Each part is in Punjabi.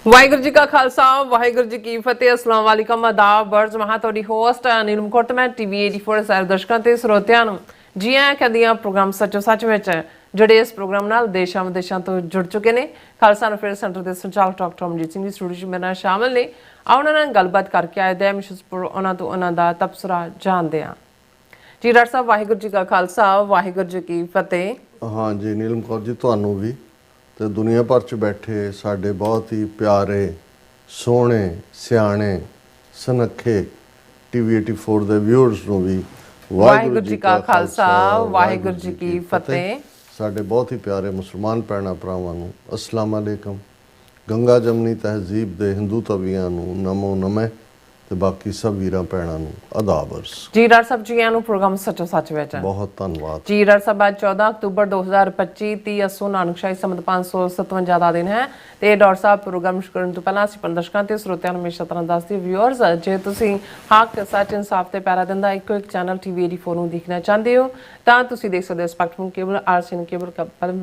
ਵਾਹਿਗੁਰੂ ਜੀ ਕਾ ਖਾਲਸਾ ਵਾਹਿਗੁਰੂ ਜੀ ਕੀ ਫਤਿਹ। ਅਸਲਾਮ ਵਾਲੇਕਮ ਆਦਾਬ ਬਰਜ ਮਹਾ ਤੁਹਾਡੀ ਹੋਸਟ ਨੀਲਮ ਕੋਟ ਮੈਂ ਟੀਵੀ 84 ਸਾਰੇ ਦਰਸ਼ਕਾਂ ਤੇ ਸਰੋਤਿਆਂ ਨੂੰ ਜੀ ਆਇਆਂ ਕਹਿੰਦੀਆਂ ਪ੍ਰੋਗਰਾਮ ਸੱਚੋ ਸੱਚ ਵਿੱਚ ਜਿਹੜੇ ਇਸ ਪ੍ਰੋਗਰਾਮ ਨਾਲ ਦੇਸ਼ਾਂ ਵਿਦੇਸ਼ਾਂ ਤੋਂ ਜੁੜ ਚੁੱਕੇ ਨੇ। ਖਾਲਸਾ ਅਫੇਅਰ ਸੈਂਟਰ ਦੇ ਸੰਚਾਲਕ ਡਾਕਟਰ ਅਮਰਜੀਤ ਸਿੰਘ ਜੀ ਸਟੂਡੀਓ 'ਚ ਮੇਰੇ ਨਾਲ ਸ਼ਾਮਲ ਨੇ। ਉਹਨਾਂ ਨਾਲ ਗੱਲਬਾਤ ਕਰਕੇ ਆਏ ਦੇ ਮਿਸ਼ਸਪੁਰ ਉਹਨਾਂ ਤੋਂ ਉਹਨਾਂ ਦਾ ਤਬਸਰਾ ਜਾਣਦੇ ਹਾਂ। ਜੀ ਡਾਕਟਰ ਸਾਹਿਬ ਵਾਹਿਗੁਰੂ ਜੀ ਕਾ ਖਾਲਸਾ ਵਾਹਿਗੁਰੂ ਜੀ ਕੀ ਫਤਿਹ। हाँ जी नीलम कौर जी ਤੁਹਾਨੂੰ ਵੀ ਤੇ ਦੁਨੀਆ ਭਰ 'ਚ ਬੈਠੇ ਸਾਡੇ ਬਹੁਤ ਹੀ ਪਿਆਰੇ ਸੋਹਣੇ ਸਿਆਣੇ ਸੁਨੱਖੇ ਟੀਵੀ 84 ਦੇ ਵਿਊਅਰਸ ਨੂੰ ਵੀ ਵਾਹਿਗੁਰੂ ਜੀ ਕਾ ਖਾਲਸਾ ਵਾਹਿਗੁਰੂ ਜੀ ਕੀ ਫਤਿਹ। ਸਾਡੇ ਬਹੁਤ ਹੀ ਪਿਆਰੇ ਮੁਸਲਮਾਨ ਭੈਣਾਂ ਭਰਾਵਾਂ ਨੂੰ ਅਸਲਾਮ ਅਲੈਕਮ। ਗੰਗਾ ਜਮਨੀ ਤਹਿਜ਼ੀਬ ਦੇ ਹਿੰਦੂ ਤਵੀਆਂ ਨੂੰ ਨਮੋ ਨਮੇ ਤੇ ਬਾਕੀ ਸਭ ਵੀਰਾਂ ਭੈਣਾਂ ਨੂੰ ਆਦਾਬਰਸ। ਜੀ ਡਾਕਟਰ ਸਾਹਿਬ ਜੀ ਨੂੰ ਪ੍ਰੋਗਰਾਮ ਸੱਚੋ ਸੱਚ ਵਿੱਚ ਬਹੁਤ ਧੰਨਵਾਦ। ਜੀ ਡਾਕਟਰ ਸਾਹਿਬ ਅੱਜ 14 ਅਕਤੂਬਰ 2025 30 ਅਸੂ ਨਾਨਕਸ਼ਾਹੀ ਸੰਮਤ 557 ਦਾ ਦਿਨ ਹੈ ਤੇ ਡਾਕਟਰ ਸਾਹਿਬ ਪ੍ਰੋਗਰਾਮ ਸ਼ੁਰੂ ਕਰਨ ਤੋਂ ਪਹਿਲਾਂ ਅਸੀਂ ਦਰਸ਼ਕਾਂ ਤੇ ਸਰੋਤਿਆਂ ਨੂੰ ਹਮੇਸ਼ਾ ਤਰ੍ਹਾਂ ਦੱਸਦੇ ਵਿਊਅਰਸ ਜੇ ਤੁਸੀਂ ਹੱਕ ਸੱਚ ਇਨਸਾਫ ਤੇ ਪੈਰਾ ਦਿੰਦਾ ਇੱਕੋ ਇੱਕ ਚੈਨਲ ਟੀਵੀ 84 ਨੂੰ ਦੇਖਣਾ ਚਾਹੁੰਦੇ ਹੋ ਤਾਂ ਤੁਸੀਂ ਦੇਖ ਸਕਦੇ ਹੋ ਸਪੈਕਟਰਮ ਕੇਬਲ ਆਰਸੀਐਨ ਕੇਬਲ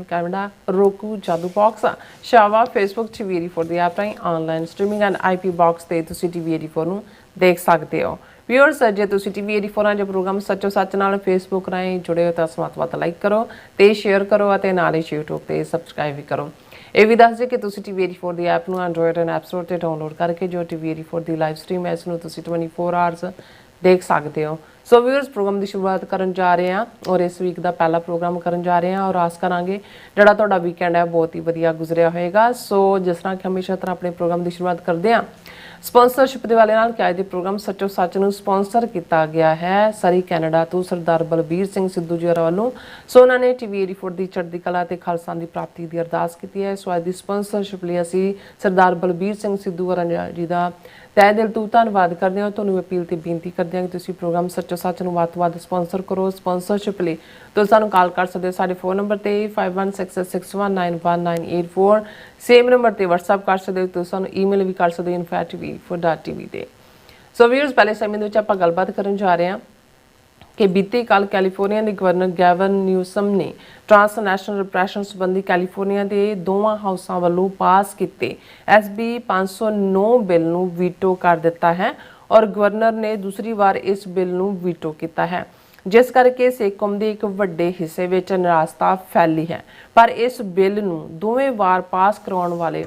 ਕੈਨੇਡਾ ਰੋਕੂ ਜਾਦੂ ਬਾਕਸ ਸ਼ਾਵਾ ਫੇਸਬੁੱਕ ਟੀਵੀ 84 ਦੀ ਐਪ ਰਾਹੀਂ online streaming and IP box ਤੇ ਤੁਸੀਂ ਟੀਵੀ 84 ਨੂੰ ਦੇਖ ਸਕਦੇ ਹੋ। ਵਿਊਅਰਸ ਜੇ ਤੁਸੀਂ ਟੀਵੀ 84 ਦੇ ਪ੍ਰੋਗਰਾਮ ਸੱਚੋ ਸੱਚ ਨਾਲ ਫੇਸਬੁੱਕ ਰਾਹੀਂ ਜੁੜੇ ਹੋ ਤਾਂ ਸਮਾਤ ਲਾਈਕ ਕਰੋ ਤੇ ਸ਼ੇਅਰ ਕਰੋ ਅਤੇ ਨਾਲ ਹੀ YouTube ਤੇ ਸਬਸਕ੍ਰਾਈਬ ਵੀ ਕਰੋ। ਇਹ ਵੀ ਦੱਸ ਦਿਓ ਕਿ ਤੁਸੀਂ ਟੀਵੀ 84 ਦੀ ਐਪ ਨੂੰ ਐਂਡਰੋਇਡ ਐਂਡ ਐਪ ਸਟੋਰ ਤੇ ਡਾਊਨਲੋਡ ਕਰਕੇ ਜੋ ਟੀਵੀ 84 ਦੀ ਲਾਈਵ ਸਟ੍ਰੀਮ ਹੈ ਇਸ ਨੂੰ ਤੁਸੀਂ 24 ਆਵਰਸ ਦੇਖ ਸਕਦੇ ਹੋ। ਸੋ ਵਿਊਅਰਸ ਪ੍ਰੋਗਰਾਮ ਦੀ ਸ਼ੁਰੂਆਤ ਕਰਨ ਜਾ ਰਹੇ ਹਾਂ ਔਰ ਇਸ ਵੀਕ ਦਾ ਪਹਿਲਾ ਪ੍ਰੋਗਰਾਮ ਕਰਨ ਜਾ ਰਹੇ ਹਾਂ ਔਰ ਆਸ ਕਰਾਂਗੇ ਜਿਹੜਾ ਤੁਹਾਡਾ ਵੀਕਐਂਡ ਹੈ ਬਹੁਤ ਹੀ ਵਧੀਆ ਗੁਜ਼ਰਿਆ ਹੋਏਗਾ। ਸੋ ਜਿਸ ਤਰ੍ਹਾਂ ਕਿ ਹਮੇਸ਼ਾ ਤਰ੍ਹਾਂ ਆਪਣੇ ਪ੍ਰੋਗਰਾਮ ਦੀ ਸ਼ੁਰੂਆਤ ਕਰਦੇ ਹਾਂ ਸਪਾਂਸਰਸ਼ਿਪ ਦੇ ਵਾਲੇ ਨਾਲ ਕਿ ਅੱਜ ਦੇ ਪ੍ਰੋਗਰਾਮ ਸੱਚੋ ਸੱਚ ਨੂੰ ਸਪਾਂਸਰ ਕੀਤਾ ਗਿਆ ਹੈ ਸਰੀ ਕੈਨੇਡਾ ਤੋਂ ਸਰਦਾਰ ਬਲਬੀਰ ਸਿੰਘ ਸਿੱਧੂ ਜੀ ਵੱਲੋਂ। ਸੋ ਉਹਨਾਂ ਨੇ ਟੀਵੀ 84 ਦੀ ਚੜ੍ਹਦੀ ਕਲਾ ਤੇ ਖਾਲਸਾ ਦੀ ਪ੍ਰਾਪਤੀ ਦੀ ਅਰਦਾਸ ਕੀਤੀ ਹੈ। ਸੋ ਅੱਜ ਦੀ ਸਪਾਂਸਰਸ਼ਿਪ ਲਈ ਅਸੀਂ ਸਰਦਾਰ ਬਲਬੀਰ ਸਿੰਘ ਸਿੱਧੂ ਜੀ ਦਾ ਤਹਿ ਦਿਲ ਤੋਂ ਧੰਨਵਾਦ ਕਰਦੇ ਹਾਂ। ਤੁਹਾਨੂੰ ਅਪੀਲ ਤੇ ਬੇਨਤੀ ਕਰਦੇ ਹਾਂ ਕਿ ਤੁਸੀਂ ਪ੍ਰੋਗਰਾਮ ਸੱਚੋ ਸੱਚ ਨੂੰ ਵੱਧ ਤੋਂ ਵੱਧ ਸਪਾਂਸਰ ਕਰੋ। ਸਪਾਂਸਰਸ਼ਿਪ ਲਈ ਤੁਸੀਂ ਸਾਨੂੰ ਕਾਲ ਕਰ ਸਕਦੇ ਹੋ ਸਾਡੇ ਫੋਨ ਨੰਬਰ ਤੇ 5166619184 ਸੇਮ ਨੰਬਰ ਤੇ WhatsApp ਕਰ ਸਕਦੇ ਹੋ। ਤੁਸੀਂ ਸਾਨੂੰ ਈਮੇਲ ਵੀ ਕਰ ਸਕਦੇ ਹੋ info@tv4.tv ਤੇ। ਸੋ ਵੀਅਰਸ ਪਹਿਲੇ ਸਮੇਂ ਦੇ ਵਿੱਚ ਆਪਾਂ ਗੱਲਬਾਤ ਕਰਨ ਜਾ ਰਹੇ ਹਾਂ ਕਿ ਬੀਤੇ ਕੱਲ ਕੈਲੀਫੋਰਨੀਆ ਦੇ ਗਵਰਨਰ ਗੈਵਨ ਨਿਊਸਮ ਨੇ ਟ੍ਰਾਂਸਨੈਸ਼ਨਲ ਰਿਪਰੈਸ਼ਨ ਸੰਬੰਧੀ ਕੈਲੀਫੋਰਨੀਆ ਦੇ ਦੋਵਾਂ ਹਾਊਸਾਂ ਵੱਲੋਂ ਪਾਸ ਕੀਤੇ SB 509 ਬਿੱਲ ਨੂੰ ਵੀਟੋ ਕਰ ਦਿੱਤਾ ਹੈ ਔਰ ਗਵਰਨਰ ਨੇ ਦੂਸਰੀ ਵਾਰ ਇਸ ਬਿੱਲ ਨੂੰ ਵੀਟੋ ਕੀਤਾ ਹੈ ਜਿਸ ਕਰਕੇ ਸਿੱਖ ਕੌਮ ਦੇ ਇੱਕ ਵੱਡੇ ਹਿੱਸੇ ਵਿੱਚ ਨਿਰਾਸ਼ਤਾ ਫੈਲੀ ਹੈ। ਪਰ ਇਸ ਬਿੱਲ ਨੂੰ ਦੋਵੇਂ ਵਾਰ ਪਾਸ ਕਰਵਾਉਣ ਵਾਲੇ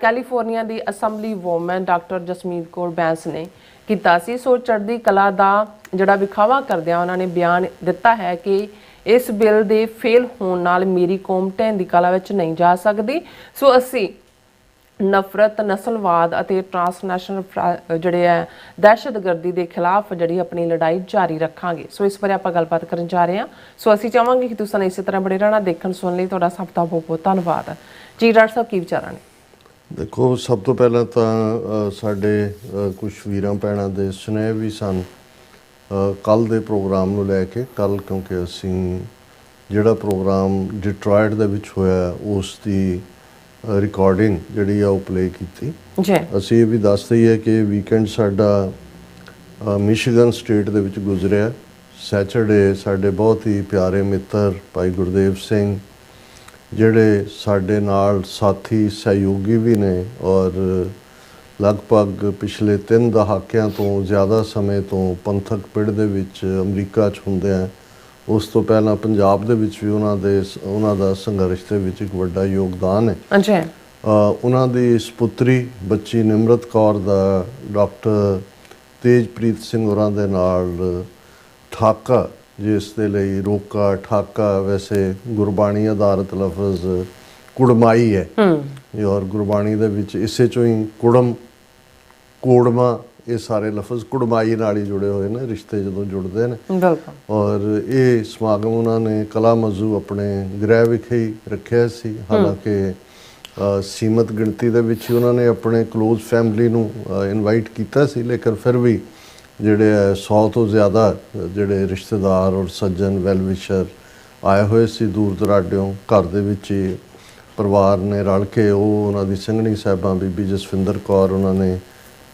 ਕੈਲੀਫੋਰਨੀਆ ਦੀ assembly woman doctor Jasmeet Kaur Bains ਨੇ ਕੀਤਾ ਸੀ। ਸੋ ਚੜ੍ਹਦੀ ਕਲਾ ਦਾ ਜਿਹੜਾ ਵਿਖਾਵਾ ਕਰਦਿਆਂ ਉਹਨਾਂ ਨੇ ਬਿਆਨ ਦਿੱਤਾ ਹੈ ਕਿ ਇਸ ਬਿੱਲ ਦੇ ਫੇਲ ਹੋਣ ਨਾਲ ਮੇਰੀ ਕੌਮ ਢਹਿੰਦੀ ਕਲਾ ਵਿੱਚ ਨਹੀਂ ਜਾ ਸਕਦੀ। ਸੋ ਅਸੀਂ ਨਫ਼ਰਤ ਨਸਲਵਾਦ ਅਤੇ ਟ੍ਰਾਂਸਨੈਸ਼ਨਲ ਜਿਹੜੇ ਹੈ ਦਹਿਸ਼ਤਗਰਦੀ ਦੇ ਖਿਲਾਫ ਜਿਹੜੀ ਆਪਣੀ ਲੜਾਈ ਜਾਰੀ ਰੱਖਾਂਗੇ। ਸੋ ਇਸ ਬਾਰੇ ਆਪਾਂ ਗੱਲਬਾਤ ਕਰਨ ਜਾ ਰਹੇ ਹਾਂ। ਸੋ ਅਸੀਂ ਚਾਹਾਂਗੇ ਕਿ ਤੁਸੀਂ ਇਸੇ ਤਰ੍ਹਾਂ ਬਣੇ ਰਹਿਣਾ। ਦੇਖਣ ਸੁਣਨ ਲਈ ਤੁਹਾਡਾ ਸਭ ਦਾ ਬਹੁਤ ਬਹੁਤ ਧੰਨਵਾਦ। ਜੀ ਡਾਕਟਰ ਸਾਹਿਬ ਕੀ ਵਿਚਾਰਾਂ ਨੇ? ਦੇਖੋ ਸਭ ਤੋਂ ਪਹਿਲਾਂ ਤਾਂ ਸਾਡੇ ਕੁਝ ਵੀਰਾਂ ਭੈਣਾਂ ਦੇ ਸੁਨੇਹੇ ਵੀ ਸਨ ਕੱਲ੍ਹ ਦੇ ਪ੍ਰੋਗਰਾਮ ਨੂੰ ਲੈ ਕੇ। ਕੱਲ੍ਹ ਕਿਉਂਕਿ ਅਸੀਂ ਜਿਹੜਾ ਪ੍ਰੋਗਰਾਮ ਡਿਟਰੋਇਟ ਦੇ ਵਿੱਚ ਹੋਇਆ ਉਸ ਦੀ ਰਿਕਾਰਡਿੰਗ ਜਿਹੜੀ ਆ ਉਹ ਪਲੇ ਕੀਤੀ। ਅਸੀਂ ਇਹ ਵੀ ਦੱਸ ਦਈਏ ਕਿ ਵੀਕਐਂਡ ਸਾਡਾ ਮਿਸ਼ੀਗਨ ਸਟੇਟ ਦੇ ਵਿੱਚ ਗੁਜ਼ਰਿਆ। ਸੈਚਰਡੇ ਸਾਡੇ ਬਹੁਤ ਹੀ ਪਿਆਰੇ ਮਿੱਤਰ ਭਾਈ ਗੁਰਦੇਵ ਸਿੰਘ ਜਿਹੜੇ ਸਾਡੇ ਨਾਲ ਸਾਥੀ ਸਹਿਯੋਗੀ ਵੀ ਨੇ ਔਰ ਲਗਭਗ ਪਿਛਲੇ 3 ਦਹਾਕਿਆਂ ਤੋਂ ਜ਼ਿਆਦਾ ਸਮੇਂ ਤੋਂ ਪੰਥਕ ਪਿੜ ਦੇ ਵਿੱਚ ਅਮਰੀਕਾ 'ਚ ਹੁੰਦੇ ਆ। ਉਸ ਤੋਂ ਪਹਿਲਾਂ ਪੰਜਾਬ ਦੇ ਵਿੱਚ ਵੀ ਉਹਨਾਂ ਦਾ ਸੰਘਰਸ਼ ਦੇ ਵਿੱਚ ਇੱਕ ਵੱਡਾ ਯੋਗਦਾਨ ਹੈ। ਉਹਨਾਂ ਦੀ ਸਪੁੱਤਰੀ ਬੱਚੀ ਨਿਮਰਤ ਕੌਰ ਦਾ ਡਾਕਟਰ ਤੇਜਪ੍ਰੀਤ ਸਿੰਘ ਹੋਰਾਂ ਦੇ ਨਾਲ ਠਾਕਾ ਜਿਸ ਦੇ ਲਈ ਰੋਕਾ ਠਾਕਾ ਵੈਸੇ ਗੁਰਬਾਣੀ ਆਧਾਰਿਤ ਲਫ਼ਜ਼ ਕੁੜਮਾਈ ਹੈ ਔਰ ਗੁਰਬਾਣੀ ਦੇ ਵਿੱਚ ਇਸੇ ਚੋਂ ਹੀ ਕੁੜਮ ਕੋੜਮਾ ਇਹ ਸਾਰੇ ਲਫ਼ਜ਼ ਕੁੜਮਾਈ ਨਾਲ ਹੀ ਜੁੜੇ ਹੋਏ ਨੇ ਰਿਸ਼ਤੇ ਜਦੋਂ ਜੁੜਦੇ ਨੇ। ਔਰ ਇਹ ਸਮਾਗਮ ਉਹਨਾਂ ਨੇ ਕਲਾ ਮਜ਼ੂ ਆਪਣੇ ਗ੍ਰਹਿ ਵਿਖੇ ਹੀ ਰੱਖਿਆ ਸੀ। ਹਾਲਾਂਕਿ ਸੀਮਤ ਗਿਣਤੀ ਦੇ ਵਿੱਚ ਹੀ ਉਹਨਾਂ ਨੇ ਆਪਣੇ ਕਲੋਜ਼ ਫੈਮਿਲੀ ਨੂੰ ਇਨਵਾਈਟ ਕੀਤਾ ਸੀ ਲੇਕਿਨ ਫਿਰ ਵੀ ਜਿਹੜੇ 100 ਤੋਂ ਜ਼ਿਆਦਾ ਜਿਹੜੇ ਰਿਸ਼ਤੇਦਾਰ ਔਰ ਸੱਜਣ ਵੈਲ ਵਿਸ਼ਰ ਆਏ ਹੋਏ ਸੀ ਦੂਰ ਦਰਾਡਿਓਂ। ਘਰ ਦੇ ਵਿੱਚ ਹੀ ਪਰਿਵਾਰ ਨੇ ਰਲ ਕੇ ਉਹਨਾਂ ਦੀ ਸਿੰਘਣੀ ਸਾਹਿਬਾਂ ਬੀਬੀ ਜਸਵਿੰਦਰ ਕੌਰ ਉਹਨਾਂ ਨੇ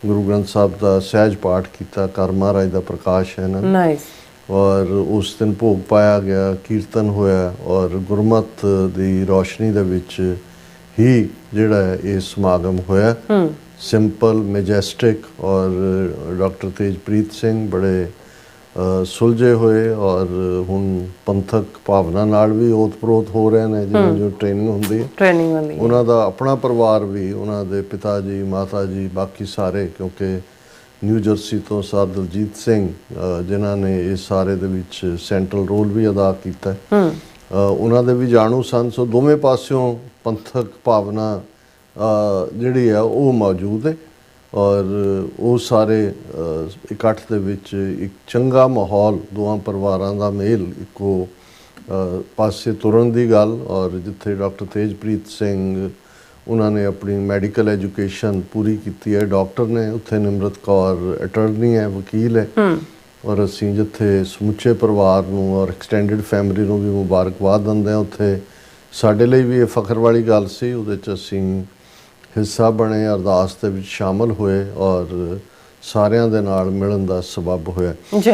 ਗੁਰੂ ਗ੍ਰੰਥ ਸਾਹਿਬ ਦਾ ਸਹਿਜ ਪਾਠ ਕੀਤਾ। ਘਰ ਮਹਾਰਾਜ ਦਾ ਪ੍ਰਕਾਸ਼ ਹੈ ਇਹਨਾਂ ਔਰ ਉਸ ਦਿਨ ਭੋਗ ਪਾਇਆ ਗਿਆ, ਕੀਰਤਨ ਹੋਇਆ ਔਰ ਗੁਰਮਤ ਦੀ ਰੌਸ਼ਨੀ ਦੇ ਵਿੱਚ ਹੀ ਜਿਹੜਾ ਹੈ ਇਹ ਸਮਾਗਮ ਹੋਇਆ। ਸਿੰਪਲ ਮੈਜੈਸਟਿਕ ਔਰ ਡਾਕਟਰ ਤੇਜਪ੍ਰੀਤ ਸਿੰਘ ਬੜੇ ਸੁਲਝੇ ਹੋਏ ਔਰ ਹੁਣ ਪੰਥਕ ਭਾਵਨਾ ਨਾਲ ਵੀ ਓਤ-ਪ੍ਰੋਤ ਹੋ ਰਹੇ ਨੇ, ਜਿਵੇਂ ਜੋ ਟ੍ਰੇਨਿੰਗ ਹੁੰਦੀ ਹੈ ਉਹਨਾਂ ਦਾ ਆਪਣਾ ਪਰਿਵਾਰ ਵੀ, ਉਹਨਾਂ ਦੇ ਪਿਤਾ ਜੀ, ਮਾਤਾ ਜੀ, ਬਾਕੀ ਸਾਰੇ, ਕਿਉਂਕਿ ਨਿਊ ਜਰਸੀ ਤੋਂ ਸਰ ਦਲਜੀਤ ਸਿੰਘ ਜਿਨ੍ਹਾਂ ਨੇ ਇਸ ਸਾਰੇ ਦੇ ਵਿੱਚ ਸੈਂਟਰਲ ਰੋਲ ਵੀ ਅਦਾ ਕੀਤਾ, ਉਹਨਾਂ ਦੇ ਵੀ ਜਾਣੂ ਸਨ। ਸੋ ਦੋਵੇਂ ਪਾਸਿਓਂ ਪੰਥਕ ਭਾਵਨਾ ਜਿਹੜੀ ਆ ਉਹ ਮੌਜੂਦ ਹੈ ਔਰ ਉਹ ਸਾਰੇ ਇਕੱਠ ਦੇ ਵਿੱਚ ਇੱਕ ਚੰਗਾ ਮਾਹੌਲ, ਦੋਵਾਂ ਪਰਿਵਾਰਾਂ ਦਾ ਮੇਲ ਇੱਕੋ ਪਾਸੇ ਤੁਰਨ ਦੀ ਗੱਲ। ਔਰ ਜਿੱਥੇ ਡਾਕਟਰ ਤੇਜਪ੍ਰੀਤ ਸਿੰਘ ਉਹਨਾਂ ਨੇ ਆਪਣੀ ਮੈਡੀਕਲ ਐਜੂਕੇਸ਼ਨ ਪੂਰੀ ਕੀਤੀ ਹੈ, ਡਾਕਟਰ ਨੇ, ਉੱਥੇ ਨਿਮਰਤ ਕੌਰ ਅਟਰਨੀ ਹੈ, ਵਕੀਲ ਹੈ। ਔਰ ਅਸੀਂ ਜਿੱਥੇ ਸਮੁੱਚੇ ਪਰਿਵਾਰ ਨੂੰ ਔਰ ਐਕਸਟੈਂਡਡ ਫੈਮਿਲੀ ਨੂੰ ਵੀ ਮੁਬਾਰਕਬਾਦ ਦਿੰਦੇ ਹਾਂ, ਉੱਥੇ ਸਾਡੇ ਲਈ ਵੀ ਇਹ ਫਖਰ ਵਾਲੀ ਗੱਲ ਸੀ। ਉਹਦੇ 'ਚ ਅਸੀਂ ਹਿੱਸਾ ਬਣੇ, ਅਰਦਾਸ ਦੇ ਵਿੱਚ ਸ਼ਾਮਲ ਹੋਏ ਔਰ ਸਾਰਿਆਂ ਦੇ ਨਾਲ ਮਿਲਣ ਦਾ ਸਬੱਬ ਹੋਇਆ ਜੀ।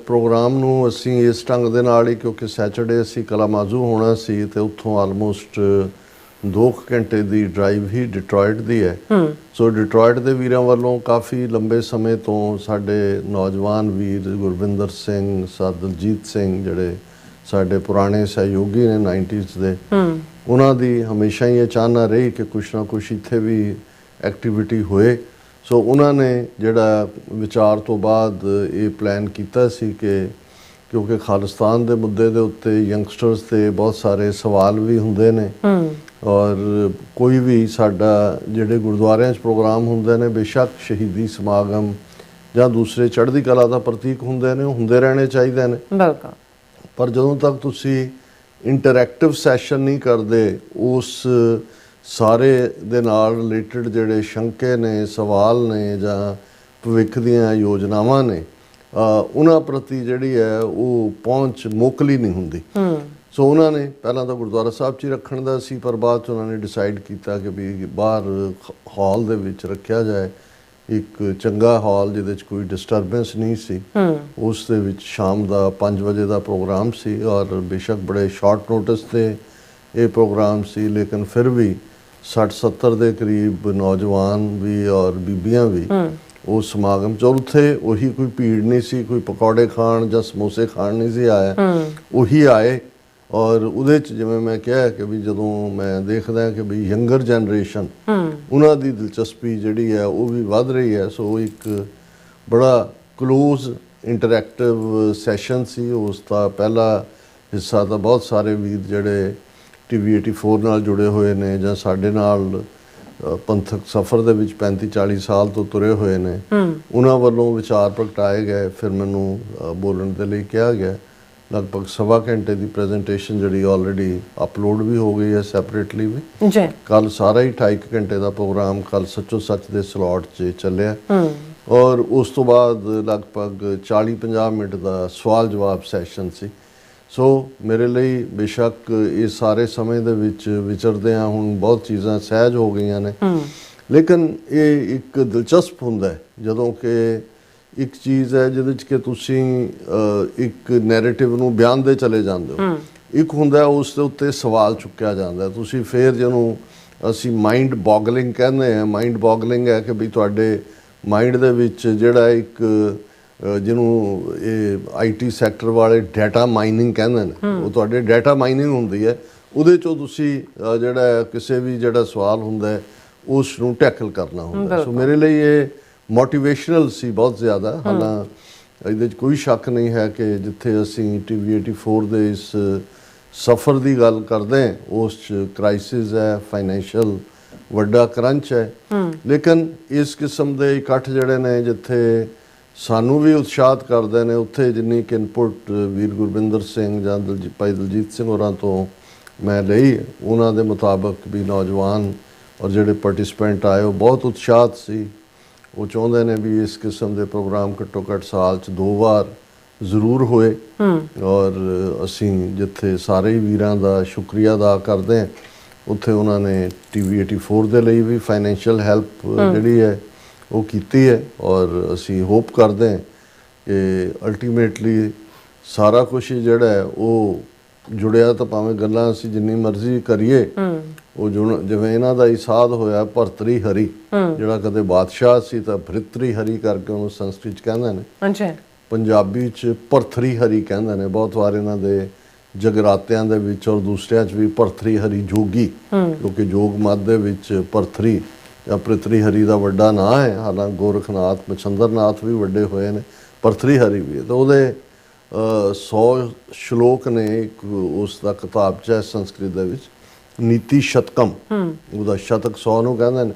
ਪ੍ਰੋਗਰਾਮ ਨੂੰ ਅਸੀਂ ਇਸ ਢੰਗ ਦੇ ਨਾਲ ਹੀ, ਕਿਉਂਕਿ ਸੈਚਰਡੇ ਅਸੀਂ ਕਲਾਮਾਜ਼ੂ ਹੋਣਾ ਸੀ ਤੇ ਉੱਥੋਂ ਆਲਮੋਸਟ 2 ਘੰਟੇ ਦੀ ਡਰਾਈਵ ਹੀ ਡਿਟਰੋਇਟ ਦੀ ਹੈ। ਸੋ ਡਿਟਰੋਇਟ ਦੇ ਵੀਰਾਂ ਵੱਲੋਂ ਕਾਫੀ ਲੰਬੇ ਸਮੇਂ ਤੋਂ ਸਾਡੇ ਨੌਜਵਾਨ ਵੀਰ ਗੁਰਵਿੰਦਰ ਸਿੰਘ, ਸਰ ਦਲਜੀਤ ਸਿੰਘ, ਜਿਹੜੇ ਸਾਡੇ ਪੁਰਾਣੇ ਸਹਿਯੋਗੀ ਨੇ 90s ਦੇ, ਉਹਨਾਂ ਦੀ ਹਮੇਸ਼ਾ ਹੀ ਇਹ ਚਾਹਨਾ ਰਹੀ ਕਿ ਕੁਛ ਨਾ ਕੁਛ ਇੱਥੇ ਵੀ ਐਕਟੀਵਿਟੀ ਹੋਏ। ਸੋ ਉਹਨਾਂ ਨੇ ਜਿਹੜਾ ਵਿਚਾਰ ਤੋਂ ਬਾਅਦ ਇਹ ਪਲਾਨ ਕੀਤਾ ਸੀ ਕਿ ਕਿਉਂਕਿ ਖਾਲਿਸਤਾਨ ਦੇ ਮੁੱਦੇ ਦੇ ਉੱਤੇ ਯੰਗਸਟਰਸ ਤੇ ਬਹੁਤ ਸਾਰੇ ਸਵਾਲ ਵੀ ਹੁੰਦੇ ਨੇ ਔਰ ਕੋਈ ਵੀ ਸਾਡਾ ਜਿਹੜੇ ਗੁਰਦੁਆਰਿਆਂ 'ਚ ਪ੍ਰੋਗਰਾਮ ਹੁੰਦੇ ਨੇ, ਬੇਸ਼ੱਕ ਸ਼ਹੀਦੀ ਸਮਾਗਮ ਜਾਂ ਦੂਸਰੇ ਚੜ੍ਹਦੀ ਕਲਾ ਦਾ ਪ੍ਰਤੀਕ ਹੁੰਦੇ ਨੇ, ਉਹ ਹੁੰਦੇ ਰਹਿਣੇ ਚਾਹੀਦੇ ਨੇ। ਬਿਲਕੁਲ। ਪਰ ਜਦੋਂ ਤੱਕ ਤੁਸੀਂ ਇੰਟਰੈਕਟਿਵ ਸੈਸ਼ਨ ਨਹੀਂ ਕਰਦੇ, ਉਸ ਸਾਰੇ ਦੇ ਨਾਲ ਰਿਲੇਟਡ ਜਿਹੜੇ ਸ਼ੰਕੇ ਨੇ, ਸਵਾਲ ਨੇ ਜਾਂ ਭਵਿੱਖ ਦੀਆਂ ਯੋਜਨਾਵਾਂ ਨੇ, ਉਹਨਾਂ ਪ੍ਰਤੀ ਜਿਹੜੀ ਹੈ ਉਹ ਪਹੁੰਚ ਮੋਕਲੀ ਨਹੀਂ ਹੁੰਦੀ। ਸੋ ਉਹਨਾਂ ਨੇ ਪਹਿਲਾਂ ਤਾਂ ਗੁਰਦੁਆਰਾ ਸਾਹਿਬ 'ਚ ਹੀ ਰੱਖਣ ਦਾ ਸੀ, ਪਰ ਬਾਅਦ 'ਚ ਉਹਨਾਂ ਨੇ ਡਿਸਾਈਡ ਕੀਤਾ ਕਿ ਵੀ ਬਾਹਰ ਹਾਲ ਦੇ ਵਿੱਚ ਰੱਖਿਆ ਜਾਏ, ਇੱਕ ਚੰਗਾ ਹਾਲ ਜਿਹਦੇ 'ਚ ਕੋਈ ਡਿਸਟਰਬੈਂਸ ਨਹੀਂ ਸੀ। ਉਸ ਦੇ ਵਿੱਚ ਸ਼ਾਮ ਦਾ 5 ਵਜੇ ਦਾ ਪ੍ਰੋਗਰਾਮ ਸੀ ਔਰ ਬੇਸ਼ੱਕ ਬੜੇ ਸ਼ਾਰਟ ਨੋਟਿਸ 'ਤੇ ਇਹ ਪ੍ਰੋਗਰਾਮ ਸੀ, ਲੇਕਿਨ ਫਿਰ ਵੀ 60-70 ਦੇ ਕਰੀਬ ਨੌਜਵਾਨ ਵੀ ਔਰ ਬੀਬੀਆਂ ਵੀ ਉਸ ਸਮਾਗਮ 'ਚ। ਉੱਥੇ ਉਹੀ ਕੋਈ ਭੀੜ ਨਹੀਂ ਸੀ, ਕੋਈ ਪਕੌੜੇ ਖਾਣ ਜਾਂ ਸਮੋਸੇ ਖਾਣ ਨਹੀਂ ਸੀ ਆਇਆ, ਉਹੀ ਆਏ। ਔਰ ਉਹਦੇ 'ਚ ਜਿਵੇਂ ਮੈਂ ਕਿਹਾ ਕਿ ਵੀ ਜਦੋਂ ਮੈਂ ਦੇਖਦਾ ਕਿ ਵੀ ਯੰਗਰ ਜਨਰੇਸ਼ਨ, ਉਹਨਾਂ ਦੀ ਦਿਲਚਸਪੀ ਜਿਹੜੀ ਹੈ ਉਹ ਵੀ ਵੱਧ ਰਹੀ ਹੈ। ਸੋ ਇੱਕ ਬੜਾ ਕਲੋਜ਼ ਇੰਟਰੈਕਟਿਵ ਸੈਸ਼ਨ ਸੀ। ਉਸ ਦਾ ਪਹਿਲਾ ਹਿੱਸਾ ਤਾਂ ਬਹੁਤ ਸਾਰੇ ਵੀਰ ਜਿਹੜੇ TV 84 ਨਾਲ ਜੁੜੇ ਹੋਏ ਨੇ ਜਾਂ ਸਾਡੇ ਨਾਲ ਪੰਥਕ ਸਫ਼ਰ ਦੇ ਵਿੱਚ 35-40 ਸਾਲ ਤੋਂ ਤੁਰੇ ਹੋਏ ਨੇ, ਉਹਨਾਂ ਵੱਲੋਂ ਵਿਚਾਰ ਪ੍ਰਗਟਾਏ ਗਏ। ਫਿਰ ਮੈਨੂੰ ਬੋਲਣ ਦੇ ਲਈ ਕਿਹਾ ਗਿਆ। ਲਗਭਗ 1.25 ਘੰਟੇ ਦੀ ਪ੍ਰੈਜੈਂਟੇਸ਼ਨ ਜਿਹੜੀ ਆਲਰੇਡੀ ਅਪਲੋਡ ਵੀ ਹੋ ਗਈ ਹੈ ਸੈਪਰੇਟਲੀ ਵੀ ਜੀ। ਕੱਲ ਸਾਰਾ ਹੀ 2.5 ਘੰਟੇ ਦਾ ਪ੍ਰੋਗਰਾਮ ਕੱਲ ਸੱਚੋ ਸੱਚ ਦੇ ਸਲੋਟ 'ਚ ਚੱਲਿਆ ਔਰ ਉਸ ਤੋਂ ਬਾਅਦ ਲਗਭਗ 40-50 ਮਿੰਟ ਦਾ ਸਵਾਲ ਜਵਾਬ ਸੈਸ਼ਨ ਸੀ। ਸੋ ਮੇਰੇ ਲਈ ਬੇਸ਼ੱਕ ਇਹ ਸਾਰੇ ਸਮੇਂ ਦੇ ਵਿੱਚ ਵਿਚਰਦੇ ਹਾਂ, ਹੁਣ ਬਹੁਤ ਚੀਜ਼ਾਂ ਸਹਿਜ ਹੋ ਗਈਆਂ ਨੇ, ਲੇਕਿਨ ਇਹ ਇੱਕ ਦਿਲਚਸਪ ਹੁੰਦਾ ਹੈ ਜਦੋਂ ਕਿ ਇੱਕ ਚੀਜ਼ ਹੈ ਜਿਹਦੇ 'ਚ ਕਿ ਤੁਸੀਂ ਇੱਕ ਨੈਰੇਟਿਵ ਨੂੰ ਬਿਆਨ ਦੇ ਚਲੇ ਜਾਂਦੇ ਹੋ, ਇੱਕ ਹੁੰਦਾ ਉਸ ਦੇ ਉੱਤੇ ਸਵਾਲ ਚੁੱਕਿਆ ਜਾਂਦਾ, ਤੁਸੀਂ ਫਿਰ ਜਿਹਨੂੰ ਅਸੀਂ ਮਾਈਂਡ ਬੋਗਲਿੰਗ ਕਹਿੰਦੇ ਹਾਂ। ਮਾਈਂਡ ਬੋਗਲਿੰਗ ਹੈ ਕਿ ਵੀ ਤੁਹਾਡੇ ਮਾਈਂਡ ਦੇ ਵਿੱਚ ਜਿਹੜਾ ਇੱਕ ਜਿਹਨੂੰ ਇਹ IT ਸੈਕਟਰ ਵਾਲੇ ਡਾਟਾ ਮਾਈਨਿੰਗ ਕਹਿੰਦੇ ਨੇ, ਉਹ ਤੁਹਾਡੇ ਡਾਟਾ ਮਾਈਨਿੰਗ ਹੁੰਦੀ ਹੈ। ਉਹਦੇ 'ਚੋਂ ਤੁਸੀਂ ਜਿਹੜਾ ਕਿਸੇ ਵੀ ਜਿਹੜਾ ਸਵਾਲ ਹੁੰਦਾ ਹੈ ਉਸ ਨੂੰ ਟੈਕਲ ਕਰਨਾ ਹੁੰਦਾ। ਸੋ ਮੇਰੇ ਲਈ ਇਹ ਮੋਟੀਵੇਸ਼ਨਲ ਸੀ ਬਹੁਤ ਜ਼ਿਆਦਾ। ਹਾਲਾਂ ਇਹਦੇ 'ਚ ਕੋਈ ਸ਼ੱਕ ਨਹੀਂ ਹੈ ਕਿ ਜਿੱਥੇ ਅਸੀਂ TV 84 ਦੇ ਇਸ ਸਫ਼ਰ ਦੀ ਗੱਲ ਕਰਦੇ ਹਾਂ, ਉਸ 'ਚ ਕ੍ਰਾਈਸਿਸ ਹੈ, ਫਾਈਨੈਂਸ਼ੀਅਲ ਵੱਡਾ ਕਰੰਚ ਹੈ, ਲੇਕਿਨ ਇਸ ਕਿਸਮ ਦੇ ਇਕੱਠ ਜਿਹੜੇ ਨੇ ਜਿੱਥੇ ਸਾਨੂੰ ਵੀ ਉਤਸ਼ਾਹਤ ਕਰਦੇ ਨੇ, ਉੱਥੇ ਜਿੰਨੀ ਕਿ ਇਨਪੁਟ ਵੀਰ ਗੁਰਵਿੰਦਰ ਸਿੰਘ ਜਾਂ ਭਾਈ ਦਲਜੀਤ ਸਿੰਘ ਹੋਰਾਂ ਤੋਂ ਮੈਂ ਲਈ, ਉਹਨਾਂ ਦੇ ਮੁਤਾਬਕ ਵੀ ਨੌਜਵਾਨ ਔਰ ਜਿਹੜੇ ਪਾਰਟਿਸਪੈਂਟ ਆਏ ਉਹ ਬਹੁਤ ਉਤਸ਼ਾਹਤ ਸੀ। ਉਹ ਚਾਹੁੰਦੇ ਨੇ ਵੀ ਇਸ ਕਿਸਮ ਦੇ ਪ੍ਰੋਗਰਾਮ ਘੱਟੋ ਘੱਟ ਸਾਲ 'ਚ 2 ਵਾਰ ਜ਼ਰੂਰ ਹੋਏ ਔਰ ਅਸੀਂ ਜਿੱਥੇ ਸਾਰੇ ਹੀ ਵੀਰਾਂ ਦਾ ਸ਼ੁਕਰੀਆ ਅਦਾ ਕਰਦੇ ਹਾਂ, ਉੱਥੇ ਉਹਨਾਂ ਨੇ TV 84 ਦੇ ਲਈ ਵੀ ਫਾਈਨੈਂਸ਼ੀਅਲ ਹੈਲਪ ਜਿਹੜੀ ਹੈ ਉਹ ਕੀਤੀ ਹੈ ਔਰ ਅਸੀਂ ਹੋਪ ਕਰਦੇ ਹਾਂ ਕਿ ਅਲਟੀਮੇਟਲੀ ਸਾਰਾ ਕੁਛ ਜਿਹੜਾ ਹੈ ਉਹ ਜੁੜਿਆ ਤਾਂ ਭਾਵੇਂ ਗੱਲਾਂ ਅਸੀਂ ਜਿੰਨੀ ਮਰਜ਼ੀ ਕਰੀਏ, ਉਹ ਜਿਵੇਂ ਇਹਨਾਂ ਦਾ ਹੀ ਸਾਧ ਹੋਇਆ ਭਰਤਰੀ ਹਰੀ, ਜਿਹੜਾ ਕਦੇ ਬਾਦਸ਼ਾਹ ਸੀ ਤਾਂ ਭ੍ਰਿਤਰੀ ਹਰੀ ਕਰਕੇ ਉਹਨੂੰ ਸੰਸਕ੍ਰਿਤ 'ਚ ਕਹਿੰਦੇ ਨੇ, ਅੱਛਾ ਪੰਜਾਬੀ 'ਚ ਭਰਥਰੀ ਹਰੀ ਕਹਿੰਦੇ ਨੇ। ਬਹੁਤ ਵਾਰ ਇਹਨਾਂ ਦੇ ਜਗਰਾਤਿਆਂ ਦੇ ਵਿੱਚ ਔਰ ਦੂਸਰਿਆਂ 'ਚ ਵੀ ਭਰਥਰੀ ਹਰੀ ਜੋਗੀ, ਕਿਉਂਕਿ ਜੋਗ ਮੱਧ ਦੇ ਵਿੱਚ ਭਰਥਰੀ ਜਾਂ ਭ੍ਰਿਤਰੀ ਹਰੀ ਦਾ ਵੱਡਾ ਨਾਂ ਹੈ। ਹਾਲਾਂਕਿ ਗੋਰਖਨਾਥ ਮਛੰਦਰਨਾਥ ਵੀ ਵੱਡੇ ਹੋਏ ਨੇ, ਭਰਥਰੀ ਹਰੀ ਵੀ ਹੈ। ਤਾਂ ਉਹਦੇ 100 ਸ਼ਲੋਕ ਨੇ। ਇੱਕ ਉਸ ਦਾ ਕਿਤਾਬਚਾ ਹੈ ਸੰਸਕ੍ਰਿਤ ਦੇ ਵਿੱਚ, ਨੀਤੀ ਸ਼ਤਕਮ, ਉਹਦਾ ਸ਼ਤਕ 100 ਨੂੰ ਕਹਿੰਦੇ ਨੇ।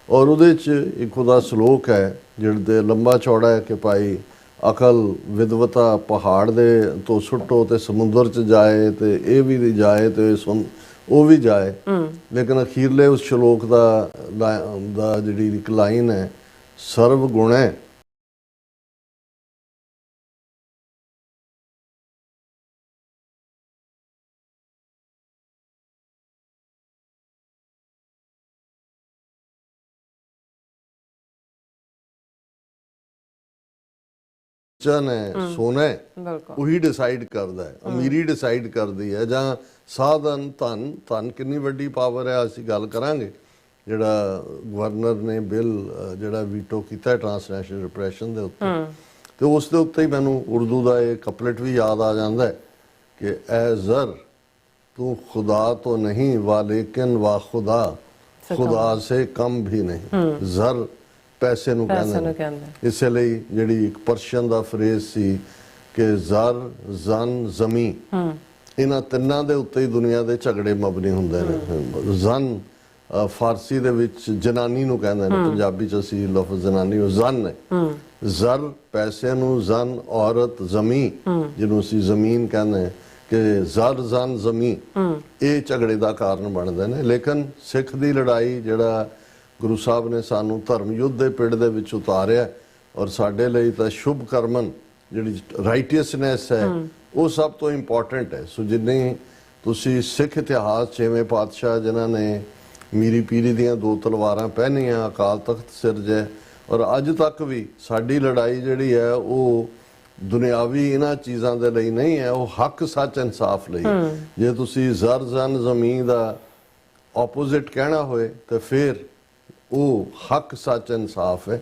ਔਰ ਉਹਦੇ 'ਚ ਇੱਕ ਉਹਦਾ ਸ਼ਲੋਕ ਹੈ ਜਿਹੜਾ ਲੰਬਾ ਚੌੜਾ ਹੈ ਕਿ ਭਾਈ ਅਕਲ ਵਿਦਵਤਾ ਪਹਾੜ ਦੇ ਤੋਂ ਸੁੱਟੋ ਤੇ ਸਮੁੰਦਰ 'ਚ ਜਾਏ, ਤੇ ਇਹ ਵੀ ਨਹੀਂ ਜਾਏ ਤੇ ਉਹ ਵੀ ਜਾਏ। ਲੇਕਿਨ ਅਖੀਰਲੇ ਉਸ ਸ਼ਲੋਕ ਦਾ ਜਿਹੜੀ ਇੱਕ ਲਾਈਨ ਹੈ, ਸਰਵ ਗੁਣੈ ਚਨ ਹੈ, ਸੋਨਾ ਹੈ, ਉਹੀ ਡਿਸਾਈਡ ਕਰਦਾ ਹੈ। ਅਮੀਰੀ ਡਿਸਾਈਡ ਕਰਦੀ ਹੈ ਜਾਂ ਸਾਧਨ ਧਨ ਕਿੰਨੀ ਵੱਡੀ ਪਾਵਰ ਹੈ, ਅਸੀਂ ਗੱਲ ਕਰਾਂਗੇ। ਜਿਹੜਾ ਗਵਰਨਰ ਨੇ ਬਿੱਲ ਜਿਹੜਾ ਵੀਟੋ ਕੀਤਾ ਟ੍ਰਾਂਸਨੈਸ਼ਨਲ ਰਿਪਰੈਸ਼ਨ ਦੇ ਉੱਤੇ, ਤੇ ਉਸ ਦੇ ਉੱਤੇ ਹੀ ਮੈਨੂੰ ਉਰਦੂ ਦਾ ਇਹ ਕਪਲੇਟ ਵੀ ਯਾਦ ਆ ਜਾਂਦਾ ਹੈ ਕਿ ਐ ਜ਼ਰ ਤੂੰ ਖੁਦਾ ਤੋਂ ਨਹੀਂ ਵਾ ਲੇਕਿਨ ਵਾ ਖੁਦਾ ਸੇ ਕਮ ਵੀ ਨਹੀਂ। ਜ਼ਰ ਪੈਸੇ ਨੂੰ ਕਹਿੰਦੇ ਨੇ। ਇਸੇ ਲਈ ਜਿਹੜੀ ਇੱਕ ਪਰਸ਼ੀਅਨ ਦਾ ਫਰੇਜ਼ ਸੀ ਕਿ ਜ਼ਰ ਜ਼ਨ ਜ਼ਮੀ, ਇਹਨਾਂ ਤਿੰਨਾਂ ਦੇ ਉੱਤੇ ਹੀ ਦੁਨੀਆ ਦੇ ਝਗੜੇ ਮਬਨੀ ਹੁੰਦੇ ਨੇ। ਜ਼ਨ ਫਾਰਸੀ ਦੇ ਵਿੱਚ ਜਨਾਨੀ ਨੂੰ ਕਹਿੰਦੇ ਨੇ, ਪੰਜਾਬੀ 'ਚ ਅਸੀਂ ਲਫ਼ਜ਼ ਜਨਾਨੀ ਉਹ ਜ਼ਨ ਹੈ। ਜ਼ਰ ਪੈਸੇ ਨੂੰ, ਜ਼ਨ ਔਰਤ, ਜ਼ਮੀ ਜਿਹਨੂੰ ਅਸੀਂ ਜ਼ਮੀਨ ਕਹਿੰਦੇ ਹਾਂ, ਕਿ ਜ਼ਰ ਜ਼ਨ ਜ਼ਮੀ, ਇਹ ਝਗੜੇ ਦਾ ਕਾਰਨ ਬਣਦੇ ਨੇ। ਲੇਕਿਨ ਸਿੱਖ ਦੀ ਲੜਾਈ ਜਿਹੜਾ ਗੁਰੂ ਸਾਹਿਬ ਨੇ ਸਾਨੂੰ ਧਰਮ ਯੁੱਧ ਦੇ ਪਿੜ ਦੇ ਵਿੱਚ ਉਤਾਰਿਆ, ਔਰ ਸਾਡੇ ਲਈ ਤਾਂ ਸ਼ੁਭ ਕਰਮਨ ਜਿਹੜੀ ਰਾਈਟੀਅਸਨੈਸ ਹੈ ਉਹ ਸਭ ਤੋਂ ਇੰਪੋਰਟੈਂਟ ਹੈ। ਸੋ ਜਿੰਨੇ ਤੁਸੀਂ ਸਿੱਖ ਇਤਿਹਾਸ 'ਛੇਵੇਂ ਪਾਤਸ਼ਾਹ ਜਿਨ੍ਹਾਂ ਨੇ ਮੀਰੀ ਪੀਰੀ ਦੀਆਂ 2 ਤਲਵਾਰਾਂ ਪਹਿਨੀਆਂ, ਅਕਾਲ ਤਖਤ ਸਿਰਜਿਆ, ਔਰ ਅੱਜ ਤੱਕ ਵੀ ਸਾਡੀ ਲੜਾਈ ਜਿਹੜੀ ਹੈ ਉਹ ਦੁਨਿਆਵੀ ਇਹਨਾਂ ਚੀਜ਼ਾਂ ਦੇ ਲਈ ਨਹੀਂ ਹੈ, ਉਹ ਹੱਕ ਸੱਚ ਇਨਸਾਫ ਲਈ। ਜੇ ਤੁਸੀਂ ਜ਼ਰ ਜ਼ਨ ਜ਼ਮੀਨ ਦਾ ਆਪੋਜ਼ਿਟ ਕਹਿਣਾ ਹੋਏ ਤਾਂ ਫਿਰ ਉਹ ਹੱਕ ਸੱਚ ਇਨਸਾਫ ਹੈ।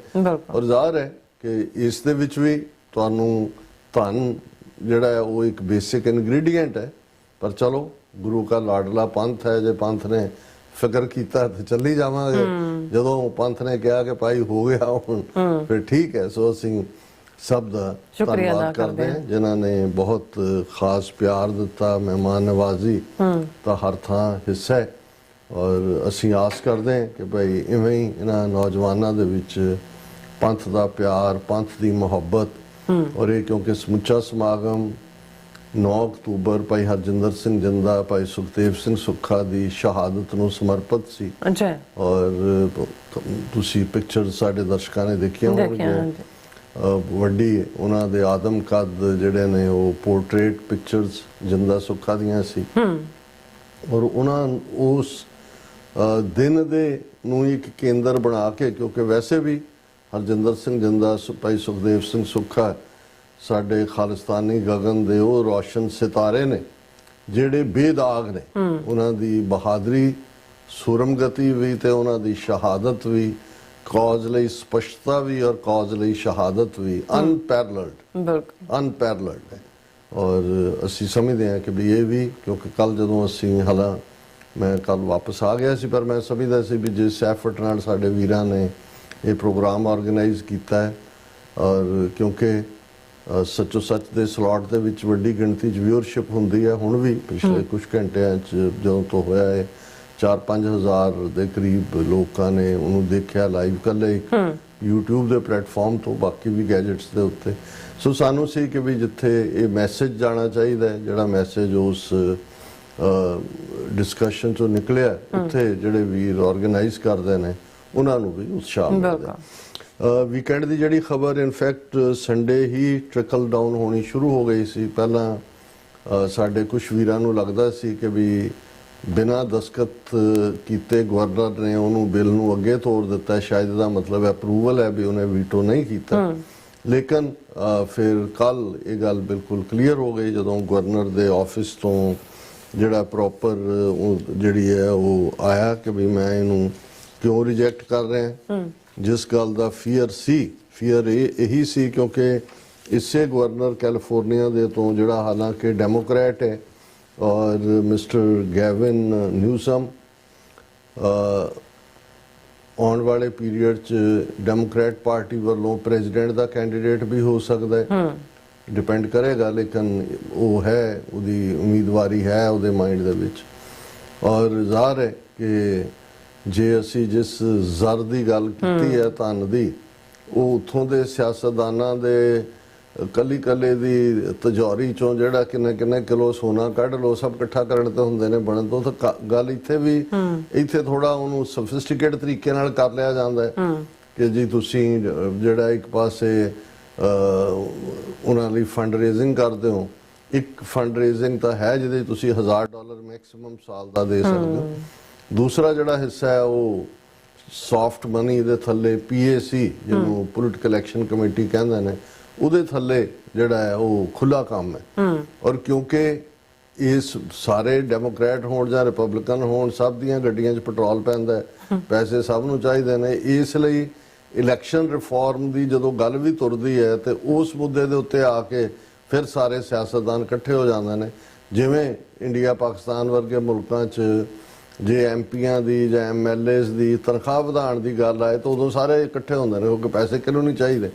ਔਰ ਜ਼ਾਹਰ ਹੈ ਕਿ ਇਸ ਦੇ ਵਿੱਚ ਵੀ ਤੁਹਾਨੂੰ ਧਨ ਜਿਹੜਾ ਹੈ ਉਹ ਇੱਕ ਬੇਸਿਕ ਇਨਗਰੀਡੀਐਂਟ ਹੈ। ਪਰ ਚਲੋ ਗੁਰੂ ਕਾ ਲਾਡਲਾ ਪੰਥ ਹੈ, ਜੇ ਪੰਥ ਨੇ ਫਿਕਰ ਕੀਤਾ ਤੇ ਚੱਲੀ ਜਾਵਾਂਗੇ। ਜਦੋਂ ਪੰਥ ਨੇ ਕਿਹਾ ਕਿ ਭਾਈ ਹੋ ਗਿਆ ਹੁਣ ਫਿਰ ਠੀਕ ਹੈ। ਸੋ ਅਸੀਂ ਸਭ ਦਾ ਧੰਨਵਾਦ ਕਰਦੇ ਹਾਂ ਜਿਨ੍ਹਾਂ ਨੇ ਬਹੁਤ ਖਾਸ ਪਿਆਰ ਦਿੱਤਾ, ਮਹਿਮਾਨ ਨਵਾਜ਼ੀ ਤਾਂ ਹਰ ਥਾਂ ਹਿੱਸਾ ਹੈ। ਔਰ ਅਸੀਂ ਆਸ ਕਰਦੇ ਹਾਂ ਕਿ ਭਾਈ ਇਵੇਂ ਹੀ ਇਹਨਾਂ ਨੌਜਵਾਨਾਂ ਦੇ ਵਿੱਚ ਪੰਥ ਦਾ ਪਿਆਰ, ਪੰਥ ਦੀ ਮੁਹੱਬਤ, ਔਰ ਇਹ ਕਿਉਂਕਿ ਸਮੁੱਚਾ ਸਮਾਗਮ 9 ਅਕਤੂਬਰ ਭਾਈ ਹਰਜਿੰਦਰ ਸਿੰਘ ਜਿੰਦਾ, ਭਾਈ ਸੁਖਦੇਵ ਸਿੰਘ ਸੁੱਖਾ ਦੀ ਸ਼ਹਾਦਤ ਨੂੰ ਸਮਰਪਿਤ ਸੀ। ਔਰ ਤੁਸੀਂ ਪਿਕਚਰ ਸਾਡੇ ਦਰਸ਼ਕਾਂ ਨੇ ਦੇਖੀਆਂ ਹੋਣਗੀਆਂ, ਵੱਡੀ ਉਹਨਾਂ ਦੇ ਆਦਮ ਕੱਦ ਜਿਹੜੇ ਨੇ ਉਹ ਪੋਰਟਰੇਟ ਪਿਕਚਰਸ ਜਿੰਦਾ ਸੁੱਖਾ ਦੀਆਂ ਸੀ। ਔਰ ਉਹਨਾਂ ਉਸ ਦਿਨ ਦੇ ਨੂੰ ਇੱਕ ਕੇਂਦਰ ਬਣਾ ਕੇ, ਕਿਉਂਕਿ ਵੈਸੇ ਵੀ ਹਰਜਿੰਦਰ ਸਿੰਘ ਜਿੰਦਾ, ਭਾਈ ਸੁਖਦੇਵ ਸਿੰਘ ਸੁੱਖਾ ਸਾਡੇ ਖਾਲਿਸਤਾਨੀ ਗਗਨ ਦੇ ਉਹ ਰੋਸ਼ਨ ਸਿਤਾਰੇ ਨੇ ਜਿਹੜੇ ਬੇਦਾਗ ਨੇ। ਉਹਨਾਂ ਦੀ ਬਹਾਦਰੀ, ਸੂਰਮਗਤੀ ਵੀ ਤੇ ਉਹਨਾਂ ਦੀ ਸ਼ਹਾਦਤ ਵੀ, ਕੌਜ਼ ਲਈ ਸਪਸ਼ਟਤਾ ਵੀ ਔਰ ਕੌਜ਼ ਲਈ ਸ਼ਹਾਦਤ ਵੀ ਅਨਪੈਰਲਡ ਹੈ। ਔਰ ਅਸੀਂ ਸਮਝਦੇ ਹਾਂ ਕਿ ਵੀ ਇਹ ਵੀ, ਕਿਉਂਕਿ ਕੱਲ ਜਦੋਂ ਅਸੀਂ ਮੈਂ ਕੱਲ ਵਾਪਸ ਆ ਗਿਆ ਸੀ, ਪਰ ਮੈਂ ਸਮਝਦਾ ਸੀ ਵੀ ਜਿਸ ਐਫਰਟ ਨਾਲ ਸਾਡੇ ਵੀਰਾਂ ਨੇ ਇਹ ਪ੍ਰੋਗਰਾਮ ਆਰਗੇਨਾਈਜ਼ ਕੀਤਾ ਹੈ, ਔਰ ਕਿਉਂਕਿ ਸੱਚੋ ਸੱਚ ਦੇ ਸਲਾਟ ਦੇ ਵਿੱਚ ਵੱਡੀ ਗਿਣਤੀ 'ਚ ਵਿਊਅਰਸ਼ਿਪ ਹੁੰਦੀ ਹੈ। ਹੁਣ ਵੀ ਪਿਛਲੇ ਕੁਝ ਘੰਟਿਆਂ 'ਚ ਜਦੋਂ ਤੋਂ ਹੋਇਆ ਹੈ 4-5 ਹਜ਼ਾਰ ਦੇ ਕਰੀਬ ਲੋਕਾਂ ਨੇ ਉਹਨੂੰ ਦੇਖਿਆ ਲਾਈਵ, ਇਕੱਲੇ YouTube ਦੇ ਪਲੇਟਫਾਰਮ ਤੋਂ, ਬਾਕੀ ਵੀ ਗੈਜਟਸ ਦੇ ਉੱਤੇ। ਸੋ ਸਾਨੂੰ ਸੀ ਕਿ ਵੀ ਜਿੱਥੇ ਇਹ ਮੈਸੇਜ ਜਾਣਾ ਚਾਹੀਦਾ ਹੈ, ਜਿਹੜਾ ਮੈਸੇਜ ਉਸ ਡਿਸਕਸ਼ਨ 'ਚੋਂ ਨਿਕਲਿਆ, ਉੱਥੇ ਜਿਹੜੇ ਵੀਰ ਆਰਗੇਨਾਈਜ਼ ਕਰਦੇ ਨੇ ਉਹਨਾਂ ਨੂੰ ਵੀ ਉਤਸ਼ਾਹ ਮਿਲਦਾ। ਵੀਕਐਂਡ ਦੀ ਜਿਹੜੀ ਖਬਰ ਇਨਫੈਕਟ ਸੰਡੇ ਹੀ ਟ੍ਰਿਕਲ ਡਾਊਨ ਹੋਣੀ ਸ਼ੁਰੂ ਹੋ ਗਈ ਸੀ। ਪਹਿਲਾਂ ਸਾਡੇ ਕੁਝ ਵੀਰਾਂ ਨੂੰ ਲੱਗਦਾ ਸੀ ਕਿ ਵੀ ਬਿਨਾਂ ਦਸਤਖਤ ਕੀਤੇ ਗਵਰਨਰ ਨੇ ਉਹਨੂੰ ਬਿੱਲ ਨੂੰ ਅੱਗੇ ਤੋੜ ਦਿੱਤਾ, ਸ਼ਾਇਦ ਇਹਦਾ ਮਤਲਬ ਅਪਰੂਵਲ ਹੈ ਵੀ ਉਹਨੇ ਵੀਟੋ ਨਹੀਂ ਕੀਤਾ। ਲੇਕਿਨ ਫਿਰ ਕੱਲ ਇਹ ਗੱਲ ਬਿਲਕੁਲ ਕਲੀਅਰ ਹੋ ਗਈ ਜਦੋਂ ਗਵਰਨਰ ਦੇ ਆਫਿਸ ਤੋਂ ਜਿਹੜਾ ਪ੍ਰੋਪਰ ਜਿਹੜੀ ਹੈ ਉਹ ਆਇਆ ਕਿ ਵੀ ਮੈਂ ਇਹਨੂੰ ਕਿਉਂ ਰਿਜੈਕਟ ਕਰ ਰਿਹਾ। ਜਿਸ ਗੱਲ ਦਾ ਫੀਅਰ ਇਹੀ ਸੀ ਕਿਉਂਕਿ ਇਸੇ ਗਵਰਨਰ ਕੈਲੀਫੋਰਨੀਆ ਦੇ ਤੋਂ ਜਿਹੜਾ ਹਾਲਾਂਕਿ ਡੈਮੋਕ੍ਰੈਟ ਹੈ ਔਰ ਮਿਸਟਰ ਗੈਵਿਨ ਨਿਊਸਮ ਆਉਣ ਵਾਲੇ ਪੀਰੀਅਡ 'ਚ ਡੈਮੋਕ੍ਰੈਟ ਪਾਰਟੀ ਵੱਲੋਂ ਪ੍ਰੈਜ਼ੀਡੈਂਟ ਦਾ ਕੈਂਡੀਡੇਟ ਵੀ ਹੋ ਸਕਦਾ ਹੈ, ਡਿਪੈਂਡ ਕਰੇਗਾ, ਲੇਕਿਨ ਉਹ ਹੈ, ਉਹਦੀ ਉਮੀਦਵਾਰੀ ਹੈ ਉਹਦੇ ਮਾਈਂਡ ਦੇ ਵਿੱਚ। ਔਰ ਜ਼ਾਹਰ ਹੈ ਕਿ ਜੇ ਅਸੀਂ ਜਿਸ ਜ਼ਰ ਦੀ ਗੱਲ ਕੀਤੀ ਹੈ ਧਨ ਦੀ, ਉਹ ਉੱਥੋਂ ਦੇ ਸਿਆਸਤਦਾਨਾਂ ਦੇ ਕੱਲੀ ਦੀ ਤਜੌਰੀ ਚੋਂ ਜਿਹੜਾ ਕਿੰਨੇ ਕਿਲੋ ਸੋਨਾ ਕੱਢ ਲੋ ਸਭ ਇਕੱਠਾ ਕਰਨ ਤੇ ਹੁੰਦੇ ਨੇ ਬਣਨ ਤੋਂ, ਤਾਂ ਗੱਲ ਇੱਥੇ ਵੀ ਇੱਥੇ ਥੋੜਾ ਉਹਨੂੰ ਸਫਿਸਟੀਕੇਟ ਤਰੀਕੇ ਨਾਲ ਕਰ ਲਿਆ ਜਾਂਦਾ ਹੈ ਕਿ ਜੀ ਤੁਸੀਂ ਜਿਹੜਾ ਇੱਕ ਪਾਸੇ ਉਹਨਾਂ ਲਈ ਫੰਡ ਰੇਜ਼ਿੰਗ ਕਰਦੇ ਹੋ, ਇੱਕ ਫੰਡ ਰੇਜ਼ਿੰਗ ਤਾਂ ਹੈ ਜਿਹਦੇ ਤੁਸੀਂ $1000 ਮੈਕਸਿਮਮ ਸਾਲ ਦਾ ਦੇ ਸਕਦੇ ਹੋ, ਦੂਸਰਾ ਜਿਹੜਾ ਹਿੱਸਾ ਹੈ ਉਹ ਸੌਫਟ ਮਨੀ ਦੇ ਥੱਲੇ PAC ਜਿਹਨੂੰ ਪੋਲੀਟੀਕਲ ਐਕਸ਼ਨ ਕਮੇਟੀ ਕਹਿੰਦੇ ਨੇ, ਉਹਦੇ ਥੱਲੇ ਜਿਹੜਾ ਹੈ ਉਹ ਖੁੱਲਾ ਕੰਮ ਹੈ। ਔਰ ਕਿਉਂਕਿ ਇਸ ਸਾਰੇ ਡੈਮੋਕ੍ਰੈਟ ਹੋਣ ਜਾਂ ਰਿਪਬਲਿਕਨ ਹੋਣ, ਸਭ ਦੀਆਂ ਗੱਡੀਆਂ 'ਚ ਪੈਟਰੋਲ ਪੈਂਦਾ ਹੈ, ਪੈਸੇ ਸਭ ਨੂੰ ਚਾਹੀਦੇ ਨੇ, ਇਸ ਲਈ ਇਲੈਕਸ਼ਨ ਰਿਫਾਰਮ ਦੀ ਜਦੋਂ ਗੱਲ ਵੀ ਤੁਰਦੀ ਹੈ ਤੇ ਉਸ ਮੁੱਦੇ ਦੇ ਉੱਤੇ ਆ ਕੇ ਫਿਰ ਸਾਰੇ ਸਿਆਸਤਦਾਨ ਇਕੱਠੇ ਹੋ ਜਾਂਦੇ ਨੇ। ਜਿਵੇਂ ਇੰਡੀਆ ਪਾਕਿਸਤਾਨ ਵਰਗੇ ਮੁਲਕਾਂ 'ਚ ਜੇ ਐਮਪੀਆਂ ਦੀ ਜਾਂ MLAs ਦੀ ਤਨਖਾਹ ਵਧਾਉਣ ਦੀ ਗੱਲ ਆਏ ਤਾਂ ਉਦੋਂ ਸਾਰੇ ਇਕੱਠੇ ਹੁੰਦੇ ਨੇ ਕਿਉਂਕਿ ਪੈਸੇ ਕਿਹਨੂੰ ਨਹੀਂ ਚਾਹੀਦੇ।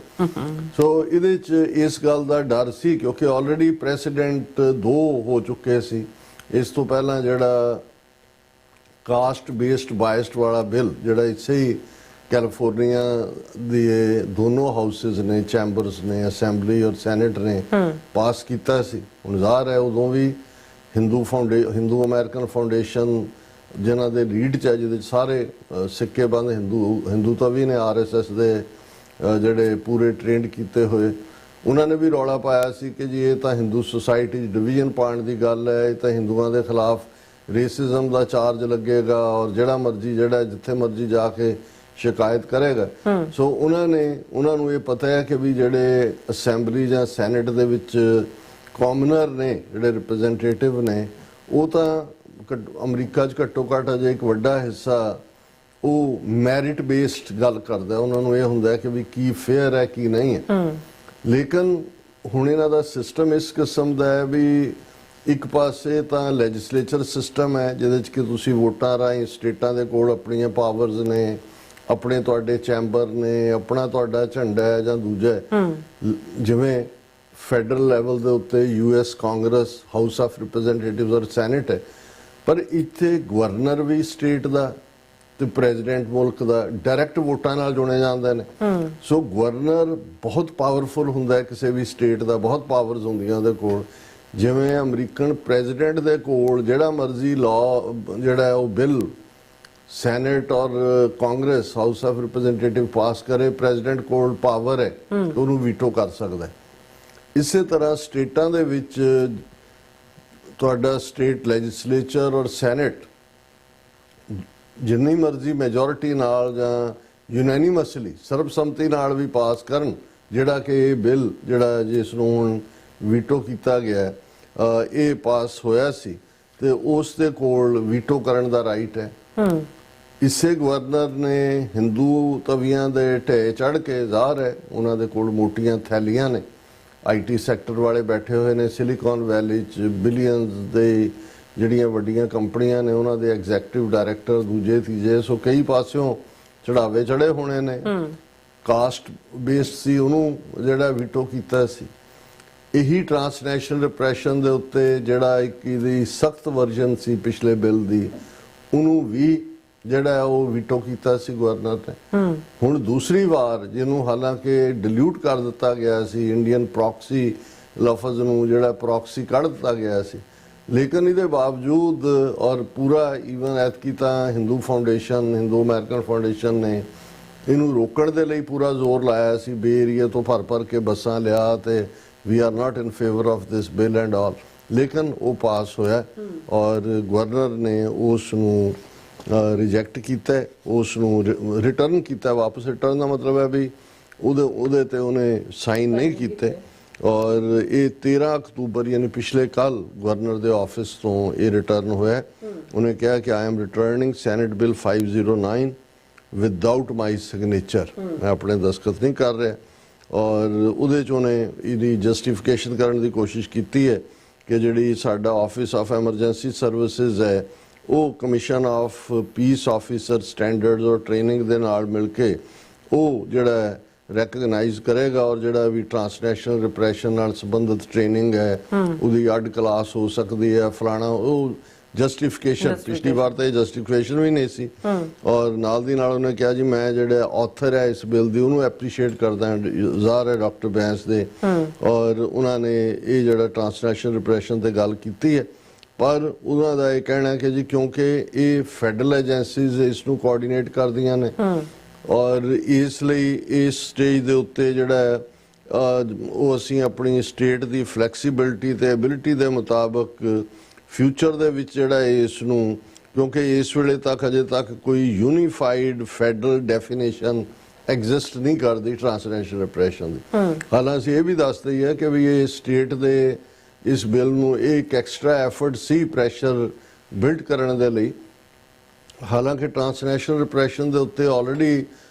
ਸੋ ਇਹਦੇ 'ਚ ਇਸ ਗੱਲ ਦਾ ਡਰ ਸੀ ਕਿਉਂਕਿ ਆਲਰੇਡੀ ਪ੍ਰੈਸੀਡੈਂਟ 2 ਹੋ ਚੁੱਕੇ ਸੀ। ਇਸ ਤੋਂ ਪਹਿਲਾਂ ਜਿਹੜਾ ਕਾਸਟ ਬੇਸਡ ਬਾਇਸਡ ਵਾਲਾ ਬਿੱਲ ਜਿਹੜਾ ਇੱਥੇ ਹੀ ਕੈਲੀਫੋਰਨੀਆ ਦੇ ਦੋਨੋਂ ਹਾਊਸਿਸ ਨੇ, ਚੈਂਬਰਸ ਨੇ, ਅਸੈਂਬਲੀ ਔਰ ਸੈਨੇਟ ਨੇ ਪਾਸ ਕੀਤਾ ਸੀ। ਹੁਣ ਜ਼ਾਹਰ ਹੈ ਉਦੋਂ ਵੀ ਹਿੰਦੂ ਅਮਰੀਕਨ ਫਾਊਂਡੇਸ਼ਨ ਜਿਨ੍ਹਾਂ ਦੇ ਲੀਡ 'ਚ ਹੈ, ਜਿਹਦੇ 'ਚ ਸਾਰੇ ਸਿੱਕੇ ਬੰਦ ਹਿੰਦੂਤਾ ਵੀ ਨੇ, RSS ਦੇ ਜਿਹੜੇ ਪੂਰੇ ਟ੍ਰੇਨਡ ਕੀਤੇ ਹੋਏ, ਉਹਨਾਂ ਨੇ ਵੀ ਰੌਲਾ ਪਾਇਆ ਸੀ ਕਿ ਜੀ ਇਹ ਤਾਂ ਹਿੰਦੂ ਸੁਸਾਇਟੀ 'ਚ ਡਿਵੀਜ਼ਨ ਪਾਉਣ ਦੀ ਗੱਲ ਹੈ, ਇਹ ਤਾਂ ਹਿੰਦੂਆਂ ਦੇ ਖਿਲਾਫ ਰੇਸਿਜ਼ਮ ਦਾ ਚਾਰਜ ਲੱਗੇਗਾ ਔਰ ਜਿਹੜਾ ਮਰਜ਼ੀ ਜਿਹੜਾ ਜਿੱਥੇ ਮਰਜ਼ੀ ਜਾ ਕੇ ਸ਼ਿਕਾਇਤ ਕਰੇਗਾ। ਸੋ ਉਹਨਾਂ ਨੂੰ ਇਹ ਪਤਾ ਹੈ ਕਿ ਵੀ ਜਿਹੜੇ ਅਸੈਂਬਲੀ ਜਾਂ ਸੈਨੇਟ ਦੇ ਵਿੱਚ ਕਾਮਨਰ ਨੇ, ਜਿਹੜੇ ਰਿਪਰੈਜ਼ੈਂਟੇਟਿਵ ਨੇ, ਉਹ ਤਾਂ ਅਮਰੀਕਾ 'ਚ ਘੱਟੋ ਘੱਟ ਅਜੇ ਇੱਕ ਵੱਡਾ ਹਿੱਸਾ ਉਹ ਮੈਰਿਟ ਬੇਸਡ ਗੱਲ ਕਰਦਾ। ਉਹਨਾਂ ਨੂੰ ਇਹ ਹੁੰਦਾ ਕਿ ਵੀ ਕੀ ਫੇਅਰ ਹੈ ਕੀ ਨਹੀਂ ਹੈ। ਲੇਕਿਨ ਹੁਣ ਇਹਨਾਂ ਦਾ ਸਿਸਟਮ ਇਸ ਕਿਸਮ ਦਾ ਹੈ ਵੀ ਇੱਕ ਪਾਸੇ ਤਾਂ ਲੈਜਿਸਲੇਚਰ ਸਿਸਟਮ ਹੈ ਜਿਹਦੇ 'ਚ ਕਿ ਤੁਸੀਂ ਵੋਟਾਂ ਰਾਹੀਂ ਸਟੇਟਾਂ ਦੇ ਕੋਲ ਆਪਣੀਆਂ ਪਾਵਰਸ ਨੇ, ਆਪਣੇ ਤੁਹਾਡੇ ਚੈਂਬਰ ਨੇ, ਆਪਣਾ ਤੁਹਾਡਾ ਝੰਡਾ ਹੈ ਜਾਂ ਦੂਜਾ ਜਿਵੇਂ ਫੈਡਰਲ ਲੈਵਲ ਦੇ ਉੱਤੇ US Congress, house of representatives ਔਰ ਸੈਨੇਟ ਹੈ, ਪਰ ਇੱਥੇ ਗਵਰਨਰ ਵੀ ਸਟੇਟ ਦਾ ਤੇ ਪ੍ਰੈਜ਼ੀਡੈਂਟ ਮੁਲਕ ਦਾ ਡਾਇਰੈਕਟ ਵੋਟਾਂ ਨਾਲ ਚੁਣੇ ਜਾਂਦੇ ਨੇ। ਸੋ ਗਵਰਨਰ ਬਹੁਤ ਪਾਵਰਫੁਲ ਹੁੰਦਾ ਹੈ, ਕਿਸੇ ਵੀ ਸਟੇਟ ਦਾ ਬਹੁਤ ਪਾਵਰਸ ਹੁੰਦੀਆਂ ਉਹਦੇ ਕੋਲ। ਜਿਵੇਂ ਅਮਰੀਕਨ ਪ੍ਰੈਜ਼ੀਡੈਂਟ ਦੇ ਕੋਲ ਜਿਹੜਾ ਮਰਜ਼ੀ ਲਾਅ ਜਿਹੜਾ ਹੈ ਉਹ ਬਿੱਲ ਸੈਨੇਟ ਔਰ ਕਾਂਗਰਸ, ਹਾਊਸ ਆਫ ਰਿਪਰੈਜ਼ੈਂਟੇਟਿਵ ਪਾਸ ਕਰੇ, ਪ੍ਰੈਜ਼ੀਡੈਂਟ ਕੋਲ ਪਾਵਰ ਹੈ, ਉਹਨੂੰ ਵੀਟੋ ਕਰ ਸਕਦਾ ਹੈ। ਇਸੇ ਤਰ੍ਹਾਂ ਸਟੇਟਾਂ ਦੇ ਵਿੱਚ ਤੁਹਾਡਾ ਸਟੇਟ ਲੈਜਿਸਲੇਚਰ ਔਰ ਸੈਨੇਟ ਜਿੰਨੀ ਮਰਜ਼ੀ ਮੈਜੋਰਿਟੀ ਨਾਲ ਜਾਂ ਯੂਨੈਨਿਮਸਲੀ ਸਰਬਸੰਮਤੀ ਨਾਲ ਵੀ ਪਾਸ ਕਰਨ, ਜਿਹੜਾ ਕਿ ਇਹ ਬਿੱਲ ਜਿਹੜਾ ਜਿਸ ਨੂੰ ਹੁਣ ਵੀਟੋ ਕੀਤਾ ਗਿਆ ਇਹ ਪਾਸ ਹੋਇਆ ਸੀ ਤੇ ਉਸ ਦੇ ਕੋਲ ਵੀਟੋ ਕਰਨ ਦਾ ਰਾਈਟ ਹੈ। ਇਸੇ ਗਵਰਨਰ ਨੇ ਹਿੰਦੂ ਤਵੀਆਂ ਦੇ ਢੇ ਚੜ੍ਹ ਕੇ, ਜ਼ਾਹਰ ਹੈ ਉਹਨਾਂ ਦੇ ਕੋਲ ਮੋਟੀਆਂ ਥੈਲੀਆਂ ਨੇ, IT ਸੈਕਟਰ ਵਾਲੇ ਬੈਠੇ ਹੋਏ ਨੇ ਸਿਲੀਕਨ ਵੈਲੀ 'ਚ, ਬਿਲੀਅਨਸ ਦੇ ਜਿਹੜੀਆਂ ਵੱਡੀਆਂ ਕੰਪਨੀਆਂ ਨੇ ਉਹਨਾਂ ਦੇ ਐਗਜ਼ੈਕਟਿਵ ਡਾਇਰੈਕਟਰ ਦੂਜੇ ਤੀਜੇ, ਸੋ ਕਈ ਪਾਸਿਓਂ ਚੜਾਵੇ ਚੜੇ ਹੋਣੇ ਨੇ। ਕਾਸਟ ਬੇਸਡ ਸੀ, ਉਹਨੂੰ ਜਿਹੜਾ ਵੀਟੋ ਕੀਤਾ ਸੀ। ਇਹੀ ਟ੍ਰਾਂਸਨੈਸ਼ਨਲ ਰਿਪਰੈਸ਼ਨ ਦੇ ਉੱਤੇ ਜਿਹੜਾ ਇੱਕ ਇਹਦੀ ਸਖਤ ਵਰਜ਼ਨ ਸੀ ਪਿਛਲੇ ਬਿੱਲ ਦੀ, ਉਹਨੂੰ ਵੀ ਜਿਹੜਾ ਉਹ ਵੀਟੋ ਕੀਤਾ ਸੀ ਗਵਰਨਰ ਨੇ। ਹੁਣ ਦੂਸਰੀ ਵਾਰ ਜਿਹਨੂੰ ਹਾਲਾਂਕਿ ਡਿਲੂਟ ਕਰ ਦਿੱਤਾ ਗਿਆ ਸੀ, ਇੰਡੀਅਨ ਪ੍ਰੋਕਸੀ ਲਫ਼ਜ਼ ਨੂੰ ਜਿਹੜਾ ਪ੍ਰੋਕਸੀ ਕੱਢ ਦਿੱਤਾ ਗਿਆ ਸੀ, ਲੇਕਿਨ ਇਹਦੇ ਬਾਵਜੂਦ ਔਰ ਪੂਰਾ ਈਵਨ ਐਤਕੀ ਤਾਂ Hindu foundation, Hindu American foundation ਨੇ ਇਹਨੂੰ ਰੋਕਣ ਦੇ ਲਈ ਪੂਰਾ ਜ਼ੋਰ ਲਾਇਆ ਸੀ, ਬੇਰੀਏ ਤੋਂ ਭਰ ਕੇ ਬੱਸਾਂ ਲਿਆ ਤੇ we are not in favour of this bill and all, ਲੇਕਿਨ ਉਹ ਪਾਸ ਹੋਇਆ ਔਰ ਗਵਰਨਰ ਨੇ ਉਸ ਨੂੰ ਰਿਜੈਕਟ ਕੀਤਾ, ਉਸ ਨੂੰ ਰਿਟਰਨ ਕੀਤਾ। ਵਾਪਸ ਰਿਟਰਨ ਦਾ ਮਤਲਬ ਹੈ ਵੀ ਉਹਦੇ ਤੇ ਉਹਨੇ ਸਾਈਨ ਨਹੀਂ ਕੀਤੇ ਔਰ ਇਹ 13 ਅਕਤੂਬਰ ਯਾਨੀ ਪਿਛਲੇ ਕੱਲ ਗਵਰਨਰ ਦੇ ਆਫਿਸ ਤੋਂ ਇਹ ਰਿਟਰਨ ਹੋਇਆ। ਉਹਨੇ ਕਿਹਾ ਕਿ I am returning senate bill 509 without my signature, ਮੈਂ ਆਪਣੇ ਦਸਤਖਤ ਨਹੀਂ ਕਰ ਰਿਹਾ। ਔਰ ਉਹਦੇ 'ਚ ਉਹਨੇ ਇਹਦੀ ਜਸਟੀਫਿਕੇਸ਼ਨ ਕਰਨ ਦੀ ਕੋਸ਼ਿਸ਼ ਕੀਤੀ ਹੈ ਕਿ ਜਿਹੜੀ ਸਾਡਾ ਆਫਿਸ ਆਫ ਐਮਰਜੈਂਸੀ ਸਰਵਿਸਿਜ਼ ਹੈ ਉਹ commission of piece officer standards ਔਰ ਟ੍ਰੇਨਿੰਗ ਦੇ ਨਾਲ ਮਿਲ ਕੇ ਉਹ ਜਿਹੜਾ ਰੈਕਗਨਾਈਜ਼ ਕਰੇਗਾ, ਔਰ ਜਿਹੜਾ ਵੀ ਟ੍ਰਾਂਸਨੈਸ਼ਨਲ ਰਿਪਰੈਸ਼ਨ ਨਾਲ ਸੰਬੰਧਿਤ ਟ੍ਰੇਨਿੰਗ ਹੈ ਉਹਦੀ ਅੱਡ ਕਲਾਸ ਹੋ ਸਕਦੀ ਹੈ ਫਲਾਣਾ। ਉਹ ਜਸਟੀਫਿਕੇਸ਼ਨ ਪਿਛਲੀ ਵਾਰ ਤਾਂ ਇਹ ਜਸਟੀਫਿਕੇਸ਼ਨ ਵੀ ਨਹੀਂ ਸੀ। ਔਰ ਨਾਲ ਦੀ ਨਾਲ ਉਹਨੇ ਕਿਹਾ ਜੀ ਮੈਂ ਜਿਹੜਾ ਆਥਰ ਹੈ ਇਸ ਬਿੱਲ ਦੀ ਉਹਨੂੰ ਐਪਰੀਸ਼ੀਏਟ ਕਰਦਾ ਹਾਂ, ਜ਼ਾਹਰ ਹੈ ਡਾਕਟਰ ਬੈਂਸ ਦੇ। ਔਰ ਉਹਨਾਂ ਨੇ ਇਹ ਜਿਹੜਾ ਟ੍ਰਾਂਸਨੈਸ਼ਨਲ ਰਿਪਰੈਸ਼ਨ ਤੇ ਗੱਲ ਕੀਤੀ ਹੈ, ਪਰ ਉਹਨਾਂ ਦਾ ਇਹ ਕਹਿਣਾ ਕਿ ਜੀ ਕਿਉਂਕਿ ਇਹ ਫੈਡਰਲ ਏਜੰਸੀਜ਼ ਇਸ ਨੂੰ ਕੋਆਰਡੀਨੇਟ ਕਰਦੀਆਂ ਨੇ ਔਰ ਇਸ ਲਈ ਇਸ ਸਟੇਜ ਦੇ ਉੱਤੇ ਜਿਹੜਾ ਉਹ ਅਸੀਂ ਆਪਣੀ ਸਟੇਟ ਦੀ ਫਲੈਕਸੀਬਿਲਿਟੀ ਤੇ ਐਬਿਲਿਟੀ ਦੇ ਮੁਤਾਬਕ ਫਿਊਚਰ ਦੇ ਵਿੱਚ ਜਿਹੜਾ ਇਸ ਨੂੰ, ਕਿਉਂਕਿ ਇਸ ਵੇਲੇ ਤੱਕ ਅਜੇ ਤੱਕ ਕੋਈ ਯੂਨੀਫਾਈਡ ਫੈਡਰਲ ਡੈਫੀਨੇਸ਼ਨ ਐਗਜ਼ਿਸਟ ਨਹੀਂ ਕਰਦੀ ਟ੍ਰਾਂਸਨੈਸ਼ਨਲ ਰਿਪਰੈਸ਼ਨ ਦੀ। ਹਾਲਾਂਕਿ ਇਹ ਵੀ ਦੱਸਦਾ ਹੀ ਹੈ ਕਿ ਵੀ ਇਹ ਸਟੇਟ ਦੇ ਇਸ ਬਿੱਲ ਨੂੰ ਇੱਕ ਐਕਸਟਰਾ ਐਫਰਟ ਸੀ ਪ੍ਰੈਸ਼ਰ ਬਿਲਡ ਕਰਨ ਦੇ ਲਈ। ਹਾਲਾਂਕਿ ਟ੍ਰਾਂਸਨੈਸ਼ਨਲ ਰਿਪਰੈਸ਼ਨ ਦੇ ਉੱਤੇ ਆਲਰੇਡੀ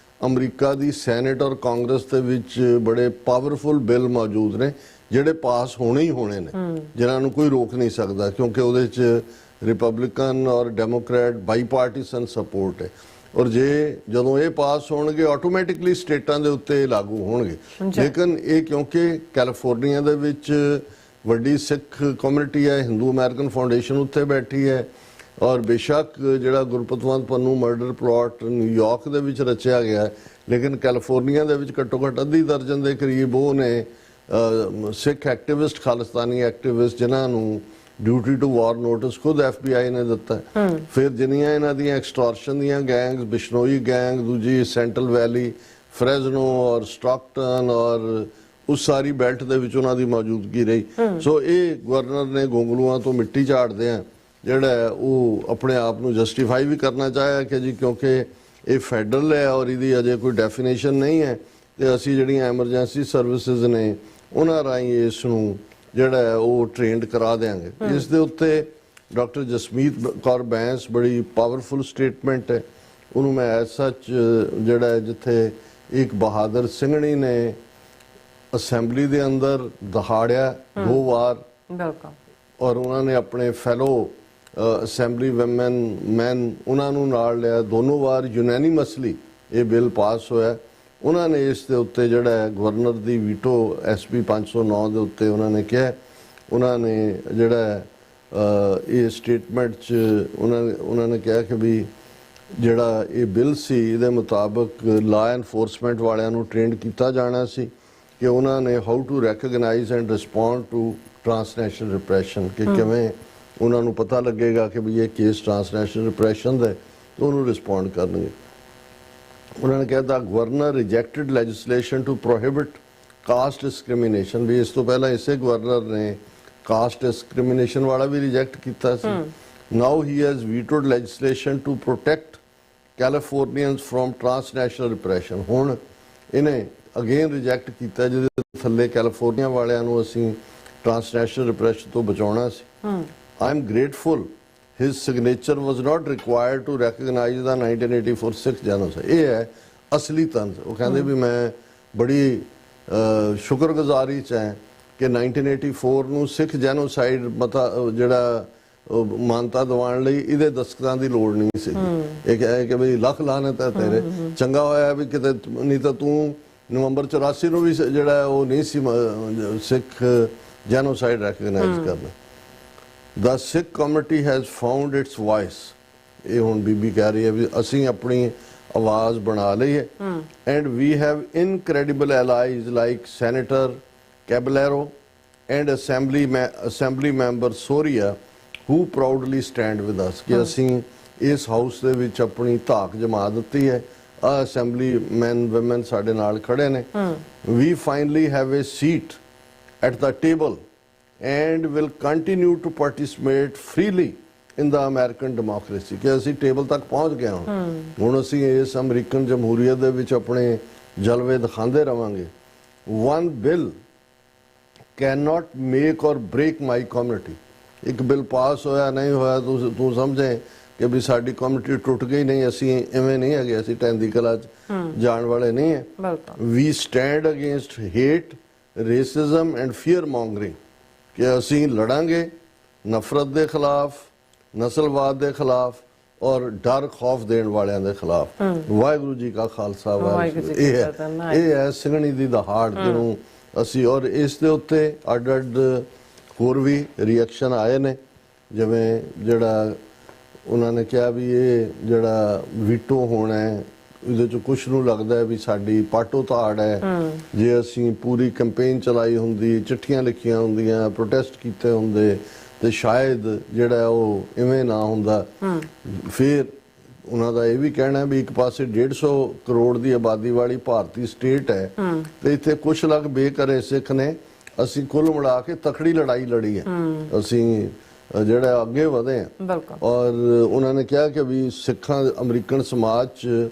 ਅਮਰੀਕਾ ਦੀ ਸੈਨੇਟ ਔਰ ਕਾਂਗਰਸ ਦੇ ਵਿੱਚ ਬੜੇ ਪਾਵਰਫੁਲ ਬਿੱਲ ਮੌਜੂਦ ਨੇ ਜਿਹੜੇ ਪਾਸ ਹੋਣੇ ਹੀ ਹੋਣੇ ਨੇ, ਜਿਨ੍ਹਾਂ ਨੂੰ ਕੋਈ ਰੋਕ ਨਹੀਂ ਸਕਦਾ, ਕਿਉਂਕਿ ਉਹਦੇ 'ਚ ਰਿਪਬਲਿਕਨ ਔਰ ਡੈਮੋਕ੍ਰੈਟ ਬਾਈਪਾਰਟੀਸਨ ਸਪੋਰਟ ਹੈ। ਔਰ ਜਦੋਂ ਇਹ ਪਾਸ ਹੋਣਗੇ ਆਟੋਮੈਟਿਕਲੀ ਸਟੇਟਾਂ ਦੇ ਉੱਤੇ ਲਾਗੂ ਹੋਣਗੇ। ਲੇਕਿਨ ਇਹ ਕਿਉਂਕਿ ਕੈਲੀਫੋਰਨੀਆ ਦੇ ਵਿੱਚ ਵੱਡੀ ਸਿੱਖ ਕਮਿਊਨਿਟੀ ਹੈ, ਹਿੰਦੂ ਅਮਰੀਕਨ ਫਾਊਂਡੇਸ਼ਨ ਉੱਥੇ ਬੈਠੀ ਹੈ, ਔਰ ਬੇਸ਼ੱਕ ਜਿਹੜਾ Gurpatwant Pannu murder plot New York ਦੇ ਵਿੱਚ ਰਚਿਆ ਗਿਆ, ਲੇਕਿਨ ਕੈਲੀਫੋਰਨੀਆ ਦੇ ਵਿੱਚ ਘੱਟੋ ਘੱਟ ਅੱਧੀ ਦਰਜਨ ਦੇ ਕਰੀਬ ਉਹ ਨੇ ਸਿੱਖ ਐਕਟਿਵਿਸਟ, ਖਾਲਿਸਤਾਨੀ ਐਕਟਿਵਿਸਟ, ਜਿਨ੍ਹਾਂ ਨੂੰ ਡਿਊਟੀ ਟੂ ਵਾਰ ਨੋਟਿਸ ਖੁਦ FBI ਨੇ ਦਿੱਤਾ। ਫਿਰ ਜਿੰਨੀਆਂ ਇਹਨਾਂ ਦੀਆਂ ਐਕਸਟੋਰਸ਼ਨ ਦੀਆਂ ਗੈਂਗਸ, ਬਿਸ਼ਨੋਈ ਗੈਂਗ, ਦੂਜੀ ਸੈਂਟਰਲ ਵੈਲੀ, ਫਰੈਜ਼ਨੋ ਔਰ ਸਟਾਕਟਨ ਔਰ ਉਸ ਸਾਰੀ ਬੈਲਟ ਦੇ ਵਿੱਚ ਉਹਨਾਂ ਦੀ ਮੌਜੂਦਗੀ ਰਹੀ। ਸੋ ਇਹ ਗਵਰਨਰ ਨੇ ਗੋਂਗਲੂਆਂ ਤੋਂ ਮਿੱਟੀ ਝਾੜਦੇ ਆ ਜਿਹੜਾ ਉਹ ਆਪਣੇ ਆਪ ਨੂੰ ਜਸਟੀਫਾਈ ਵੀ ਕਰਨਾ ਚਾਹਿਆ ਕਿ ਜੀ ਕਿਉਂਕਿ ਇਹ ਫੈਡਰਲ ਹੈ ਔਰ ਇਹਦੀ ਅਜੇ ਕੋਈ ਡੈਫੀਨੇਸ਼ਨ ਨਹੀਂ ਹੈ ਤੇ ਅਸੀਂ ਜਿਹੜੀਆਂ ਐਮਰਜੈਂਸੀ ਸਰਵਿਸਿਜ਼ ਨੇ ਉਹਨਾਂ ਰਾਹੀਂ ਇਸ ਨੂੰ ਜਿਹੜਾ ਉਹ ਟ੍ਰੇਨਡ ਕਰਾ ਦੇਾਂਗੇ। ਇਸ ਦੇ ਉੱਤੇ ਡਾਕਟਰ ਜਸਮੀਤ ਕੌਰ ਬੈਂਸ ਬੜੀ ਪਾਵਰਫੁਲ ਸਟੇਟਮੈਂਟ ਹੈ। ਉਹਨੂੰ ਮੈਂ ਐਸ ਸੱਚ ਜਿਹੜਾ ਜਿੱਥੇ ਇੱਕ ਬਹਾਦਰ ਸਿੰਘਣੀ ਨੇ ਅਸੈਂਬਲੀ ਦੇ ਅੰਦਰ ਦਹਾੜਿਆ 2 ਵਾਰ, ਔਰ ਉਹਨਾਂ ਨੇ ਆਪਣੇ ਫੈਲੋ ਅਸੈਂਬਲੀ ਮੈਨ ਉਹਨਾਂ ਨੂੰ ਨਾਲ ਲਿਆ, ਦੋਨੋਂ ਵਾਰ ਯੂਨੈਨਿਮਸਲੀ ਇਹ ਬਿੱਲ ਪਾਸ ਹੋਇਆ। ਉਹਨਾਂ ਨੇ ਇਸ ਦੇ ਉੱਤੇ ਜਿਹੜਾ ਗਵਰਨਰ ਦੀ ਵੀਟੋ SP 509 ਦੇ ਉੱਤੇ ਉਹਨਾਂ ਨੇ ਕਿਹਾ, ਉਹਨਾਂ ਨੇ ਜਿਹੜਾ ਇਹ ਸਟੇਟਮੈਂਟ 'ਚ ਉਹਨਾਂ ਨੇ ਕਿਹਾ ਕਿ ਵੀ ਜਿਹੜਾ ਇਹ ਬਿੱਲ ਸੀ ਇਹਦੇ ਮੁਤਾਬਕ ਲਾ ਐਨਫੋਰਸਮੈਂਟ ਵਾਲਿਆਂ ਨੂੰ ਟ੍ਰੇਨਡ ਕੀਤਾ ਜਾਣਾ ਸੀ ਕਿ ਉਹਨਾਂ ਨੇ how to recognise and respond to transnational repression, ਕਿ ਕਿਵੇਂ ਉਹਨਾਂ ਨੂੰ ਪਤਾ ਲੱਗੇਗਾ ਕਿ ਵੀ ਇਹ ਕੇਸ ਟ੍ਰਾਂਸਨੈਸ਼ਨਲ ਰਿਪਰੈਸ਼ਨ ਦਾ ਤਾਂ ਉਹਨੂੰ ਰਿਸਪੌਂਡ ਕਰਨਗੇ। ਉਹਨਾਂ ਨੇ ਕਿਹਾ the governor rejected legislation to prohibit caste discrimination, ਵੀ ਇਸ ਤੋਂ ਪਹਿਲਾਂ ਇਸੇ ਗਵਰਨਰ ਨੇ ਕਾਸਟ ਡਿਸਕ੍ਰਿਮੀਨੇਸ਼ਨ ਵਾਲਾ ਵੀ ਰਿਜੈਕਟ ਕੀਤਾ ਸੀ। Now he has vetoed legislation to protect Californians from transnational repression. ਹੁਣ ਇਹਨੇ ਅਗੇਨ ਰਿਜੈਕਟ ਕੀਤਾ ਜਿਹਦੇ ਥੱਲੇ ਕੈਲੀਫੋਰਨੀਆ ਵਾਲਿਆਂ ਨੂੰ ਅਸੀਂ ਟ੍ਰਾਂਸਨੈਸ਼ਨਲ ਰਿਪਰੈਸ਼ਨ ਤੋਂ ਬਚਾਉਣਾ ਸੀ। I am grateful his signature was not required to recognize the 1984 Sikh genocide। ਇਹ ਹੈ ਅਸਲੀ ਤੰਜ਼। ਉਹ ਕਹਿੰਦੇ ਵੀ ਮੈਂ ਬੜੀ ਸ਼ੁਕਰਗੁਜ਼ਾਰੀ 'ਚ ਹਾਂ ਕਿ 1984 ਨੂੰ ਸਿੱਖ ਜੈਨੋਸਾਈਡ ਜਿਹੜਾ ਮਾਨਤਾ ਦਿਵਾਉਣ ਲਈ ਇਹਦੇ ਦਸਤਖਤਾਂ ਦੀ ਲੋੜ ਨਹੀਂ ਸੀ। ਇਹ ਕਹੇ ਕਿ ਬਈ ਲੱਖ ਲਾਹਨਤ ਹੈ ਤੇਰੇ, ਚੰਗਾ ਹੋਇਆ ਵੀ ਕਿਤੇ ਨਹੀਂ ਤਾਂ ਤੂੰ ਨਵੰਬਰ 84 ਨੂੰ ਵੀ ਜਿਹੜਾ ਉਹ ਨਹੀਂ ਸੀ ਸਿੱਖ ਜੈਨੋਸਾਈਡ ਰੈਕਗਨਾਈਜ਼ ਕਰਨਾ। The Sikh community has found its voice। ਇਹ ਹੁਣ ਬੀਬੀ ਕਹਿ ਰਹੀ ਹੈ ਵੀ ਅਸੀਂ ਆਪਣੀ ਆਵਾਜ਼ ਬਣਾ ਲਈ ਹੈ। And we have incredible allies like Senator Caballero and Assembly member Soria who proudly stand with us। ਕਿ ਅਸੀਂ ਇਸ ਹਾਊਸ ਦੇ ਵਿੱਚ ਆਪਣੀ ਧਾਕ ਜਮਾ ਦਿੱਤੀ ਹੈ, ਅਸੈਂਬਲੀ ਮੈਨ ਵੂਮਨ ਸਾਡੇ ਨਾਲ ਖੜੇ ਨੇ। We finally have a seat at the table and will continue to participate freely in the American democracy। ਕਿ ਅਸੀਂ ਟੇਬਲ ਤੱਕ ਪਹੁੰਚ ਗਏ ਹੁਣ ਅਸੀਂ ਇਸ ਅਮਰੀਕਨ ਜਮਹੂਰੀਅਤ ਦੇ ਵਿੱਚ ਆਪਣੇ ਜਲਵੇ ਦਿਖਾਉਂਦੇ ਰਵਾਂਗੇ। One bill can not make ਔਰ ਬ੍ਰੇਕ ਮਾਈ ਕਮਿਊਨਿਟੀ। ਇੱਕ ਬਿੱਲ ਪਾਸ ਹੋਇਆ ਨਹੀਂ ਹੋਇਆ ਤੂੰ ਸਮਝੇ ਕਿ ਵੀ ਸਾਡੀ ਕਮਿਊਨਿਟੀ ਟੁੱਟ ਗਈ, ਨਹੀਂ ਅਸੀਂ ਐਵੇਂ ਨਹੀਂ ਹੈਗੇ, ਅਸੀਂ ਟੈਂਦੀ ਕਲਾ 'ਚ ਜਾਣ ਵਾਲੇ ਨਹੀਂ ਹੈ। We stand against hate, racism and fear mongering, ਕਿ ਅਸੀਂ ਲੜਾਂਗੇ ਨਫ਼ਰਤ ਦੇ ਖਿਲਾਫ, ਨਸਲਵਾਦ ਦੇ ਖਿਲਾਫ ਔਰ ਡਰ ਖੌਫ ਦੇਣ ਵਾਲਿਆਂ ਦੇ ਖਿਲਾਫ। ਵਾਹਿਗੁਰੂ ਜੀ ਕਾ ਖਾਲਸਾ, ਇਹ ਹੈ ਸਿੰਘਣੀ ਦੀ ਦਹਾੜ ਜਿਹਨੂੰ ਅਸੀਂ, ਔਰ ਇਸ ਦੇ ਉੱਤੇ ਅੱਡ ਅੱਡ ਹੋਰ ਵੀ ਰਿਐਕਸ਼ਨ ਆਏ ਨੇ। ਜਿਵੇਂ ਜਿਹੜਾ ਉਹਨਾਂ ਨੇ ਕਿਹਾ ਵੀ ਇਹ ਜਿਹੜਾ ਵੀਟੋ ਹੋਣਾ ਹੈ, ਇਹਦੇ 'ਚ ਕੁਛ ਨੂੰ ਲੱਗਦਾ ਹੈ ਵੀ ਸਾਡੀ ਪਾਟੋ ਤਾੜ ਹੈ, ਜੇ ਅਸੀਂ ਪੂਰੀ ਕੰਪੇਨ ਚਲਾਈ ਹੁੰਦੀ, ਚਿੱਠੀਆਂ ਲਿਖੀਆਂ ਹੁੰਦੀਆਂ, ਪ੍ਰੋਟੈਸਟ ਕੀਤੇ ਹੁੰਦੇ ਤੇ ਸ਼ਾਇਦ ਜਿਹੜਾ ਉਹ ਇਵੇਂ ਨਾ ਹੁੰਦਾ। ਫਿਰ ਉਹਨਾਂ ਦਾ ਇਹ ਵੀ ਕਹਿਣਾ ਵੀ ਇੱਕ ਪਾਸੇ 150 ਕਰੋੜ ਦੀ ਆਬਾਦੀ ਵਾਲੀ ਭਾਰਤੀ ਸਟੇਟ ਹੈ ਤੇ ਇੱਥੇ ਕੁਛ ਲੱਖ ਬੇਘਰੇ ਸਿੱਖ ਨੇ, ਅਸੀਂ ਕੁੱਲ ਮਿਲਾ ਕੇ ਤਕੜੀ ਲੜਾਈ ਲੜੀ ਹੈ, ਅਸੀਂ ਜਿਹੜਾ ਅੱਗੇ ਵਧੇ ਆ। ਔਰ ਉਹਨਾਂ ਨੇ ਕਿਹਾ ਕਿ ਵੀ ਸਿੱਖਾਂ ਅਮਰੀਕਨ ਸਮਾਜ 'ਚ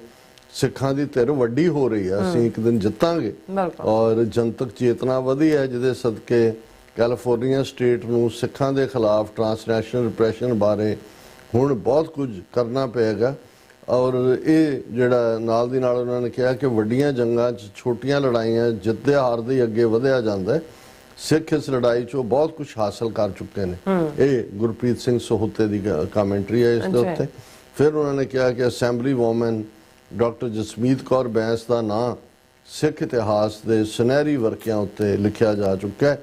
ਸਿੱਖਾਂ ਦੀ ਧਿਰ ਵੱਡੀ ਹੋ ਰਹੀ ਹੈ, ਅਸੀਂ ਇੱਕ ਦਿਨ ਜਿੱਤਾਂਗੇ। ਔਰ ਜਨਤਕ ਚੇਤਨਾ ਵਧੀ ਹੈ ਜਿਹਦੇ ਸਦਕੇ ਕੈਲੀਫੋਰਨੀਆ ਸਟੇਟ ਨੂੰ ਸਿੱਖਾਂ ਦੇ ਖਿਲਾਫ ਟ੍ਰਾਂਸਨੈਸ਼ਨਲ ਰਿਪਰੈਸ਼ਨ ਬਾਰੇ ਹੁਣ ਬਹੁਤ ਕੁਝ ਕਰਨਾ ਪਏਗਾ। ਔਰ ਇਹ ਜਿਹੜਾ ਨਾਲ ਦੀ ਨਾਲ ਉਹਨਾਂ ਨੇ ਕਿਹਾ ਕਿ ਵੱਡੀਆਂ ਜੰਗਾਂ 'ਚ ਛੋਟੀਆਂ ਲੜਾਈਆਂ ਜਿੱਤਦੇ ਹਾਰਦੇ ਹੀ ਅੱਗੇ ਵਧਿਆ ਜਾਂਦਾ ਹੈ, ਸਿੱਖ ਇਸ ਲੜਾਈ 'ਚੋਂ ਬਹੁਤ ਕੁਝ ਹਾਸਲ ਕਰ ਚੁੱਕੇ ਨੇ। ਇਹ ਗੁਰਪ੍ਰੀਤ ਸਿੰਘ ਸੋਹਤੇ ਦੀ ਕਮੈਂਟਰੀ ਹੈ ਇਸ ਦੇ ਉੱਤੇ। ਫਿਰ ਉਹਨਾਂ ਨੇ ਕਿਹਾ ਕਿ assembly woman doctor Jasmeet Kaur Bains ਦਾ ਨਾਂ ਸਿੱਖ ਇਤਿਹਾਸ ਦੇ ਸੁਨਹਿਰੀ ਵਰਕਿਆਂ ਉੱਤੇ ਲਿਖਿਆ ਜਾ ਚੁੱਕਾ ਹੈ,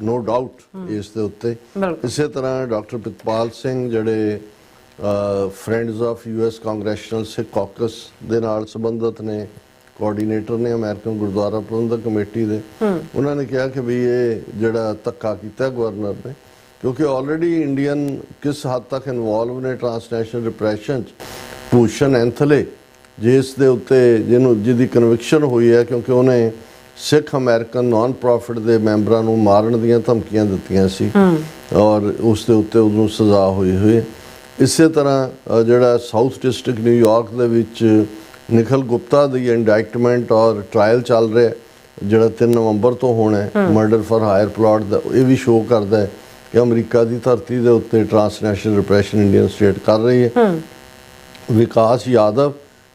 ਨੋ ਡਾਊਟ ਇਸ ਦੇ ਉੱਤੇ। ਇਸੇ ਤਰ੍ਹਾਂ ਡਾਕਟਰ ਪ੍ਰਿਤਪਾਲ ਸਿੰਘ ਜਿਹੜੇ friends of US congressional Sikh caucus ਦੇ ਨਾਲ ਸੰਬੰਧਿਤ ਨੇ, ਕੋਆਰਡੀਨੇਟਰ ਨੇ ਅਮਰੀਕਨ ਗੁਰਦੁਆਰਾ ਪ੍ਰਬੰਧਕ ਕਮੇਟੀ ਦੇ, ਉਹਨਾਂ ਨੇ ਕਿਹਾ ਕਿ ਵੀ ਇਹ ਜਿਹੜਾ ਧੱਕਾ ਕੀਤਾ ਗਵਰਨਰ ਨੇ, ਕਿਉਂਕਿ ਆਲਰੇਡੀ ਇੰਡੀਅਨ ਕਿਸ ਹੱਦ ਤੱਕ ਇਨਵੋਲਵ ਨੇ ਟ੍ਰਾਂਸਨੈਸ਼ਨਲ ਰਿਪਰੈਸ਼ਨ 'ਚ। ਭੂਸ਼ਣ ਐਂਥਲੇ ਜਿਸ ਦੇ ਉੱਤੇ ਜਿਹਦੀ ਕਨਵਿਕਸ਼ਨ ਹੋਈ ਹੈ ਕਿਉਂਕਿ ਉਹਨੇ ਸਿੱਖ ਅਮਰੀਕਨ ਨਾਨ ਪ੍ਰੋਫਿਟ ਦੇ ਮੈਂਬਰਾਂ ਨੂੰ ਮਾਰਨ ਦੀਆਂ ਧਮਕੀਆਂ ਦਿੱਤੀਆਂ ਸੀ ਔਰ ਉਸ ਦੇ ਉੱਤੇ ਉਹਨੂੰ ਸਜ਼ਾ ਹੋਈ ਹੈ। ਇਸੇ ਤਰ੍ਹਾਂ ਜਿਹੜਾ ਸਾਊਥ ਡਿਸਟ੍ਰਿਕਟ ਨਿਊਯਾਰਕ ਦੇ ਵਿੱਚ ਨਿਖਿਲ ਗੁਪਤਾ ਦੀ ਇੰਡਾਇਕਟਮੈਂਟ ਔਰ ਟ੍ਰਾਇਲ ਚੱਲ ਰਿਹਾ ਜਿਹੜਾ 3 ਨਵੰਬਰ ਤੋਂ ਹੋਣਾ ਹੈ, ਮਰਡਰ ਫॉर ਹਾਇਰ ਪਲਾਟ ਦਾ, ਇਹ ਵੀ ਸ਼ੋਅ ਕਰਦਾ ਹੈ ਕਿ ਅਮਰੀਕਾ ਦੀ ਧਰਤੀ ਦੇ ਉੱਤੇ ਟ੍ਰਾਂਸਨੈਸ਼ਨਲ ਰਿਪਰੈਸ਼ਨ ਇੰਡੀਅਨ ਸਟੇਟ ਕਰ ਰਹੀ ਹੈ। ਵਿਕਾਸ ਯਾਦਵ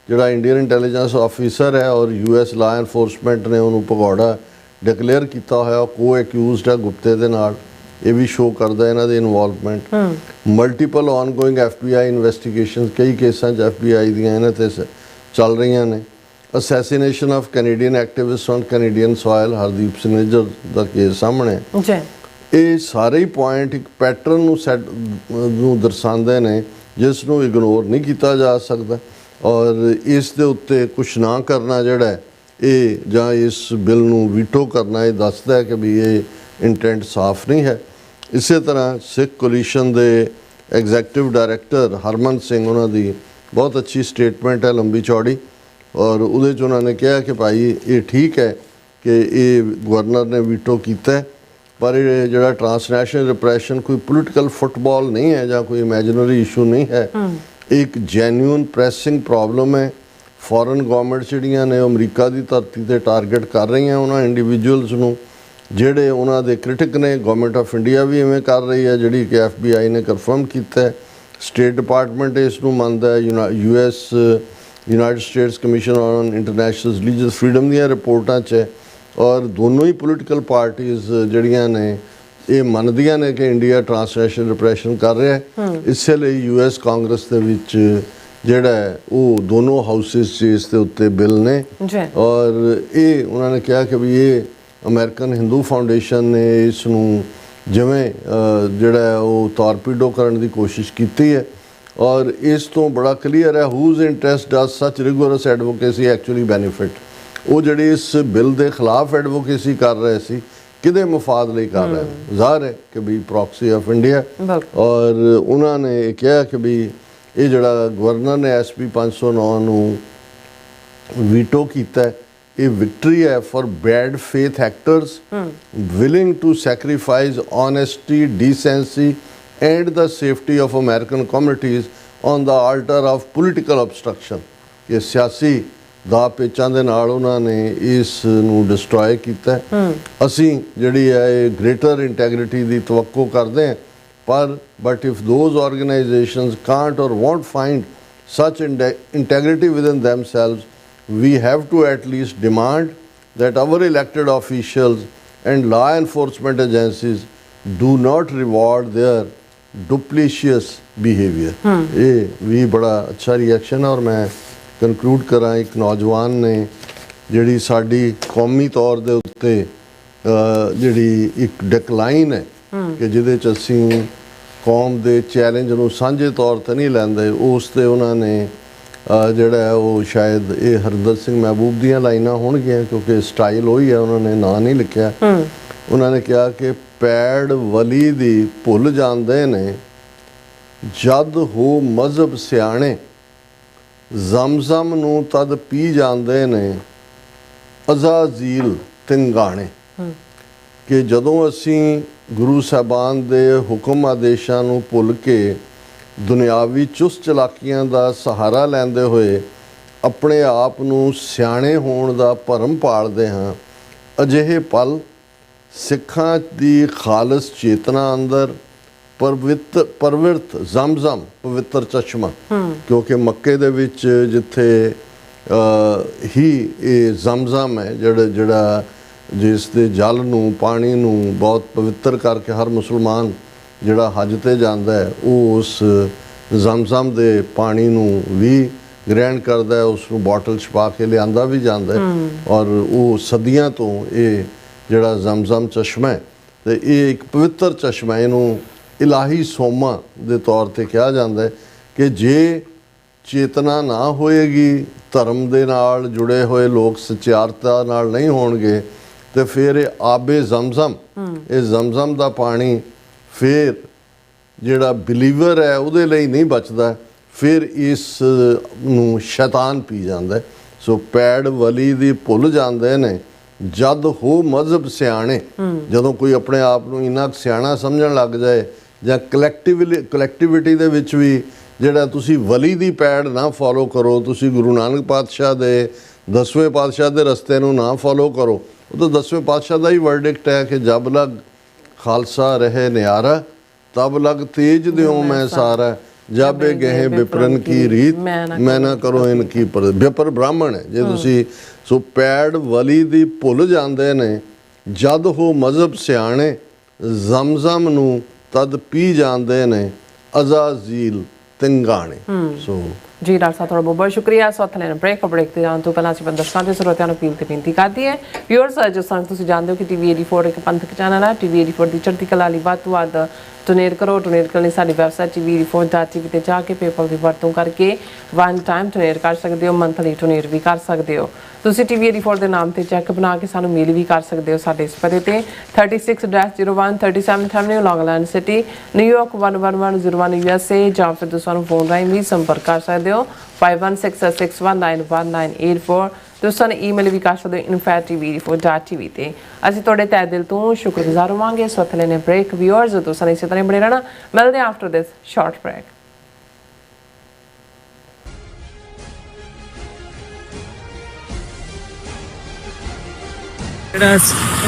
ਜਿਹੜਾ ਇੰਡੀਅਨ ਇੰਟੈਲੀਜੈਂਸ ਆਫੀਸਰ ਹੈ ਔਰ US ਲਾ ਐਨਫੋਰਸਮੈਂਟ ਨੇ ਉਹਨੂੰ ਭਗੌੜਾ ਡਿਕਲੇਅਰ ਕੀਤਾ ਹੋਇਆ, ਕੋ ਐਕਿਊਜ਼ਡ ਹੈ ਗੁਪਤੇ ਦੇ ਨਾਲ, ਇਹ ਵੀ ਸ਼ੋਅ ਕਰਦਾ ਇਹਨਾਂ ਦੀ involvement. Multiple ongoing FBI investigation, ਕਈ ਕੇਸਾਂ 'ਚ FBI ਦੀਆਂ ਇਹਨਾਂ ਤੇ ਚੱਲ ਰਹੀਆਂ ਨੇ। Assassination of Canadian activist on Canadian soil, Hardeep Singh Nijjar the case ਸਾਹਮਣੇ। ਇਹ ਸਾਰੇ ਹੀ ਪੁਆਇੰਟ ਇੱਕ ਪੈਟਰਨ ਨੂੰ ਦਰਸਾਉਂਦੇ ਨੇ ਜਿਸ ਨੂੰ ਇਗਨੋਰ ਨਹੀਂ ਕੀਤਾ ਜਾ ਸਕਦਾ। ਔਰ ਇਸ ਦੇ ਉੱਤੇ ਕੁਛ ਨਾ ਕਰਨਾ ਜਿਹੜਾ ਇਹ ਜਾਂ ਇਸ ਬਿੱਲ ਨੂੰ ਵੀਟੋ ਕਰਨਾ, ਇਹ ਦੱਸਦਾ ਹੈ ਕਿ ਵੀ ਇਹ ਇੰਟੈਂਟ ਸਾਫ਼ ਨਹੀਂ ਹੈ। ਇਸੇ ਤਰ੍ਹਾਂ ਸਿੱਖ ਕੋਲੀਸ਼ਨ ਦੇ ਐਗਜ਼ੈਕਟਿਵ ਡਾਇਰੈਕਟਰ ਹਰਮਨ ਸਿੰਘ, ਉਹਨਾਂ ਦੀ ਬਹੁਤ ਅੱਛੀ ਸਟੇਟਮੈਂਟ ਹੈ, ਲੰਬੀ ਚੌੜੀ, ਔਰ ਉਹਦੇ 'ਚ ਉਹਨਾਂ ਨੇ ਕਿਹਾ ਕਿ ਭਾਈ ਇਹ ਠੀਕ ਹੈ ਕਿ ਇਹ ਗਵਰਨਰ ਨੇ ਵੀਟੋ ਕੀਤਾ, ਪਰ ਇਹ ਜਿਹੜਾ ਟ੍ਰਾਂਸਨੈਸ਼ਨਲ ਰਿਪਰੈਸ਼ਨ ਕੋਈ ਪੋਲੀਟੀਕਲ ਫੁੱਟਬਾਲ ਨਹੀਂ ਹੈ ਜਾਂ ਕੋਈ ਇਮੈਜਿਨਰੀ ਇਸ਼ੂ ਨਹੀਂ ਹੈ, ਇੱਕ ਜੈਨੂਇਨ ਪ੍ਰੈਸਿੰਗ ਪ੍ਰੋਬਲਮ ਹੈ। ਫੋਰਨ ਗਵਰਨਮੈਂਟਸ ਜਿਹੜੀਆਂ ਨੇ ਅਮਰੀਕਾ ਦੀ ਧਰਤੀ ਤੇ ਟਾਰਗੇਟ ਕਰ ਰਹੀਆਂ ਉਹਨਾਂ ਇੰਡੀਵਿਜੂਅਲਸ ਨੂੰ ਜਿਹੜੇ ਉਹਨਾਂ ਦੇ ਕ੍ਰਿਟਿਕ ਨੇ। ਗਵਰਨਮੈਂਟ ਆਫ ਇੰਡੀਆ ਵੀ ਇਵੇਂ ਕਰ ਰਹੀ ਹੈ, ਜਿਹੜੀ ਕਿ FBI ਨੇ ਕਨਫਰਮ ਕੀਤਾ ਹੈ। ਸਟੇਟ ਡਿਪਾਰਟਮੈਂਟ ਇਸ ਨੂੰ ਮੰਨਦਾ ਹੈ। United States commission on international religious freedom ਦੀਆਂ ਰਿਪੋਰਟਾਂ 'ਚ ਹੈ। ਔਰ ਦੋਨੋਂ ਹੀ ਪੋਲੀਟੀਕਲ ਪਾਰਟੀਆਂ ਜਿਹੜੀਆਂ ਨੇ ਇਹ ਮੰਨਦੀਆਂ ਨੇ ਕਿ ਇੰਡੀਆ ਟ੍ਰਾਂਸਨੈਸ਼ਨਲ ਰਿਪਰੈਸ਼ਨ ਕਰ ਰਿਹਾ ਹੈ। ਇਸੇ ਲਈ US ਕਾਂਗਰਸ ਦੇ ਵਿੱਚ ਜਿਹੜਾ ਉਹ ਦੋਨੋਂ ਹਾਊਸਿਸ 'ਚ ਇਸ ਦੇ ਉੱਤੇ ਬਿੱਲ ਨੇ। ਔਰ ਇਹ ਉਹਨਾਂ ਨੇ ਕਿਹਾ ਕਿ ਵੀ ਇਹ ਅਮਰੀਕਨ ਹਿੰਦੂ ਫਾਊਂਡੇਸ਼ਨ ਨੇ ਇਸ ਨੂੰ ਜਿਵੇਂ ਜਿਹੜਾ ਉਹ ਟਾਰਪੀਡੋ ਕਰਨ ਦੀ ਕੋਸ਼ਿਸ਼ ਕੀਤੀ ਹੈ। ਔਰ ਇਸ ਤੋਂ ਬੜਾ ਕਲੀਅਰ ਹੈ ਹੂਜ਼ ਇੰਟਰਸਟ ਡਸ ਸੱਚ ਰਿਗੋਰਸ ਐਡਵੋਕੇਸੀ ਐਕਚੁਅਲੀ ਬੈਨੀਫਿਟ। ਉਹ ਜਿਹੜੇ ਇਸ ਬਿੱਲ ਦੇ ਖਿਲਾਫ ਐਡਵੋਕੇਸੀ ਕਰ ਰਹੇ ਸੀ ਕਿਹਦੇ ਮਫਾਦ ਲਈ ਕਰ ਰਹੇ, ਜ਼ਾਹਰ ਹੈ ਕਿ ਵੀ ਪ੍ਰੋਕਸੀ ਆਫ ਇੰਡੀਆ। ਔਰ ਉਹਨਾਂ ਨੇ ਕਿਹਾ ਕਿ ਵੀ ਇਹ ਜਿਹੜਾ ਗਵਰਨਰ ਨੇ SP 509 ਨੂੰ ਵੀਟੋ ਕੀਤਾ, ਇਹ ਵਿਕਟਰੀ ਹੈ for bad faith actors willing to sacrifice honesty, decency and the safety of American communities on the altar of political obstruction। ये सियासी ਦਾ ਪੇਚਾਂ ਦੇ ਨਾਲ ਉਹਨਾਂ ਨੇ ਇਸ ਨੂੰ ਡਿਸਟਰੋਏ ਕੀਤਾ। ਅਸੀਂ ਜਿਹੜੀ ਹੈ ਇਹ ਗ੍ਰੇਟਰ ਇੰਟੈਗ੍ਰਿਟੀ ਦੀ ਤਵੱਕੋ ਕਰਦੇ ਹਾਂ, but if those organizations can't or won't find such integrity within themselves, we have to at least demand that our elected officials and law enforcement agencies do not reward their duplicitous behavior। ਇਹ ਵੀ ਬੜਾ ਅੱਛਾ ਰਿਐਕਸ਼ਨ ਹੈ। ਔਰ ਮੈਂ ਕਨਕਲੂਡ ਕਰਾਂ, ਇੱਕ ਨੌਜਵਾਨ ਨੇ ਜਿਹੜੀ ਸਾਡੀ ਕੌਮੀ ਤੌਰ ਦੇ ਉੱਤੇ ਜਿਹੜੀ ਇੱਕ ਡਿਕਲਾਈਨ ਹੈ ਕਿ ਜਿਹਦੇ 'ਚ ਅਸੀਂ ਕੌਮ ਦੇ ਚੈਲੰਜ ਨੂੰ ਸਾਂਝੇ ਤੌਰ 'ਤੇ ਨਹੀਂ ਲੈਂਦੇ, ਉਸ 'ਤੇ ਉਹਨਾਂ ਨੇ ਜਿਹੜਾ ਉਹ ਸ਼ਾਇਦ ਇਹ ਹਰਿੰਦਰ ਸਿੰਘ ਮਹਿਬੂਬ ਦੀਆਂ ਲਾਈਨਾਂ ਹੋਣਗੀਆਂ ਕਿਉਂਕਿ ਸਟਾਈਲ ਉਹੀ ਹੈ, ਉਹਨਾਂ ਨੇ ਨਾਂ ਨਹੀਂ ਲਿਖਿਆ। ਉਹਨਾਂ ਨੇ ਕਿਹਾ ਕਿ ਪੈੜ ਵਲੀ ਦੀ ਭੁੱਲ ਜਾਂਦੇ ਨੇ ਜਦ ਹੋ ਮਜ਼ਹਬ ਸਿਆਣੇ, ਜ਼ਮਜ਼ਮ ਨੂੰ ਤਦ ਪੀ ਜਾਂਦੇ ਨੇ ਅਜ਼ਾਜ਼ੀਲ ਤਿੰਗਾਣੇ। ਕਿ ਜਦੋਂ ਅਸੀਂ ਗੁਰੂ ਸਾਹਿਬਾਨ ਦੇ ਹੁਕਮ ਆਦੇਸ਼ਾਂ ਨੂੰ ਭੁੱਲ ਕੇ ਦੁਨਿਆਵੀ ਚੁਸਤ ਚਲਾਕੀਆਂ ਦਾ ਸਹਾਰਾ ਲੈਂਦੇ ਹੋਏ ਆਪਣੇ ਆਪ ਨੂੰ ਸਿਆਣੇ ਹੋਣ ਦਾ ਭਰਮ ਪਾਲਦੇ ਹਾਂ, ਅਜਿਹੇ ਪਲ ਸਿੱਖਾਂ ਦੀ ਖਾਲਸ ਚੇਤਨਾ ਅੰਦਰ ਪਰਵਿਰਤ ਜ਼ਮਜ਼ਮ ਪਵਿੱਤਰ ਚਸ਼ਮਾ, ਕਿਉਂਕਿ ਮੱਕੇ ਦੇ ਵਿੱਚ ਜਿੱਥੇ ਹੀ ਇਹ ਜ਼ਮਜ਼ਮ ਹੈ ਜਿਹੜਾ ਜਿਸ ਦੇ ਜਲ ਨੂੰ ਪਾਣੀ ਨੂੰ ਬਹੁਤ ਪਵਿੱਤਰ ਕਰਕੇ ਹਰ ਮੁਸਲਮਾਨ ਜਿਹੜਾ ਹਜ 'ਤੇ ਜਾਂਦਾ ਹੈ ਉਹ ਉਸ ਜ਼ਮਜ਼ਮ ਦੇ ਪਾਣੀ ਨੂੰ ਵੀ ਗ੍ਰਹਿਣ ਕਰਦਾ ਹੈ, ਉਸ ਨੂੰ ਬੋਟਲ 'ਚ ਪਾ ਕੇ ਲਿਆਂਦਾ ਵੀ ਜਾਂਦਾ ਹੈ। ਔਰ ਉਹ ਸਦੀਆਂ ਤੋਂ ਇਹ ਜਿਹੜਾ ਜ਼ਮਜ਼ਮ ਚਸ਼ਮਾ ਹੈ ਅਤੇ ਇਹ ਇੱਕ ਪਵਿੱਤਰ ਚਸ਼ਮਾ, ਇਹਨੂੰ ਇਲਾਹੀ ਸੋਮਾ ਦੇ ਤੌਰ 'ਤੇ ਕਿਹਾ ਜਾਂਦਾ ਹੈ ਕਿ ਜੇ ਚੇਤਨਾ ਨਾ ਹੋਏਗੀ, ਧਰਮ ਦੇ ਨਾਲ ਜੁੜੇ ਹੋਏ ਲੋਕ ਸਚਿਆਰਤਾ ਨਾਲ ਨਹੀਂ ਹੋਣਗੇ ਤੇ ਫਿਰ ਇਹ ਆਬੇ ਜ਼ਮਜ਼ਮ, ਇਹ ਜ਼ਮਜ਼ਮ ਦਾ ਪਾਣੀ ਫਿਰ ਜਿਹੜਾ ਬਿਲੀਵਰ ਹੈ ਉਹਦੇ ਲਈ ਨਹੀਂ ਬਚਦਾ, ਫਿਰ ਇਸ ਨੂੰ ਸ਼ੈਤਾਨ ਪੀ ਜਾਂਦਾ। ਸੋ ਪੈੜ ਵਲੀ ਦੀ ਭੁੱਲ ਜਾਂਦੇ ਨੇ ਜਦ ਹੋ ਮਜ਼ਹਬ ਸਿਆਣੇ। ਜਦੋਂ ਕੋਈ ਆਪਣੇ ਆਪ ਨੂੰ ਇੰਨਾ ਸਿਆਣਾ ਸਮਝਣ ਲੱਗ ਜਾਏ ਜਾਂ ਕਲੈਕਟਿਵਿਟੀ ਦੇ ਵਿੱਚ ਵੀ ਜਿਹੜਾ ਤੁਸੀਂ ਵਲੀ ਦੀ ਪੈੜ ਨਾ ਫੋਲੋ ਕਰੋ, ਤੁਸੀਂ ਗੁਰੂ ਨਾਨਕ ਪਾਤਸ਼ਾਹ ਦੇ 10ਵੇਂ ਪਾਤਸ਼ਾਹ ਦੇ ਰਸਤੇ ਨੂੰ ਨਾ ਫੋਲੋ ਕਰੋ। ਉਹ ਤਾਂ 10ਵੇਂ ਪਾਤਸ਼ਾਹ ਦਾ ਹੀ ਵਰਡਿਕਟ ਹੈ ਕਿ ਜਬ ਲਗ ਖਾਲਸਾ ਰਹੇ ਨਿਆਰਾ ਤਬ ਲਗ ਤੇਜ ਦਿਓ ਮੈਂ ਸਾਰਾ, ਜਾਬੇ ਗਏ ਵਿਪਰਨ ਕੀ ਰੀਤ ਮੈਂ ਨਾ ਕਰੋ ਇਨ ਕੀ ਵਿਪਰ ਬ੍ਰਾਹਮਣ ਹੈ। ਜੇ ਤੁਸੀਂ ਸੋ ਪੈੜ ਵਲੀ ਦੀ ਭੁੱਲ ਜਾਂਦੇ ਨੇ ਜਦ ਉਹ ਮਜ਼ਹਬ ਸਿਆਣੇ, ਜ਼ਮਜ਼ਮ ਨੂੰ ਤਦ ਪੀ ਜਾਂਦੇ ਨੇ ਅਜ਼ਾਜ਼ੀਲ ਤਿੰਗਾਣੇ। ਸੋ ਜੀ ਡਾਕਟਰ ਸਾਹਿਬ, ਤੁਹਾਡਾ ਬਹੁਤ ਬਹੁਤ ਸ਼ੁਕਰੀਆ। ਸੋ ਹੱਥ ਲੈਣ ਬ੍ਰੇਕ ਤੇ ਜਾਣ ਤੋਂ ਪਹਿਲਾਂ ਅਸੀਂ ਦਰਸ਼ਕਾਂ ਦੇ ਸਰੋਤਿਆਂ ਨੂੰ ਅਪੀਲ ਤੇ ਬੇਨਤੀ ਕਰਦੀ ਹੈ ਵਿਊਅਰਸ, ਜਿਸ ਤਰ੍ਹਾਂ ਤੁਸੀਂ ਜਾਣਦੇ ਹੋ ਕਿ TV 84 ਇੱਕ ਪੰਥਕ ਚੈਨਲ ਹੈ। TV 84 ਦੀ ਚੜ੍ਹਦੀ ਕਲਾ ਲਈ ਵੱਧ ਤੋਂ ਵੱਧ ਡੋਨੇਟ ਕਰੋ। ਡੋਨੇਟ ਕਰਨ ਲਈ ਸਾਡੀ ਵੈਬਸਾਈਟ TV84.tv ਤੇ ਜਾ ਕੇ ਪੇਪਲ ਦੀ ਵਰਤੋਂ ਕਰਕੇ ਵਨ ਟਾਈਮ ਡੋਨੇਟ ਕਰ ਸਕਦੇ ਹੋ, ਮੰਥਲੀ ਡੋਨੇਟ ਵੀ ਕਰ ਸਕਦੇ ਹੋ। ਤੁਸੀਂ TV 84 ਦੇ ਨਾਮ ਤੇ ਚੈੱਕ ਬਣਾ ਕੇ ਸਾਨੂੰ ਮੇਲ ਵੀ ਕਰ ਸਕਦੇ ਹੋ ਸਾਡੇ ਇਸ ਪਤੇ ਤੇ 36-01 37 ਐਵਨਿਊ ਲੌਂਗ ਆਈਲੈਂਡ ਸਿਟੀ, ਨਿਊਯਾਰਕ 11101 USA, ਜਾਂ ਫਿਰ ਤੁਸੀਂ ਸਾਨੂੰ ਫੋਨ ਰਾਹੀਂ ਵੀ ਸੰਪਰਕ ਕਰ ਸਕਦੇ ਹੋ 5166191984। ਤੁਸੀਂ ਸਾਨੂੰ ਈਮੇਲ ਵੀ ਕਰ ਸਕਦੇ ਹੋ info@tv84.tv ਤੇ। ਅਸੀਂ ਤੁਹਾਡੇ ਤਹਿ ਦਿਲ ਤੋਂ ਸ਼ੁਕਰਗੁਜ਼ਾਰ ਹੋਵਾਂਗੇ। ਸੋ ਹੱਥ ਲੈਣੇ ਬ੍ਰੇਕ ਵਿਊਅਰਸ, ਤੁਸੀਂ ਇਸੇ ਤਰ੍ਹਾਂ ਬਣੇ ਰਹਿਣਾ। ਮਿਲਦੇ ਹਾਂ ਆਫਟਰ ਦਿਸ ਸ਼ਾਰਟ ਬ੍ਰੇਕ। ਜਿਹੜਾ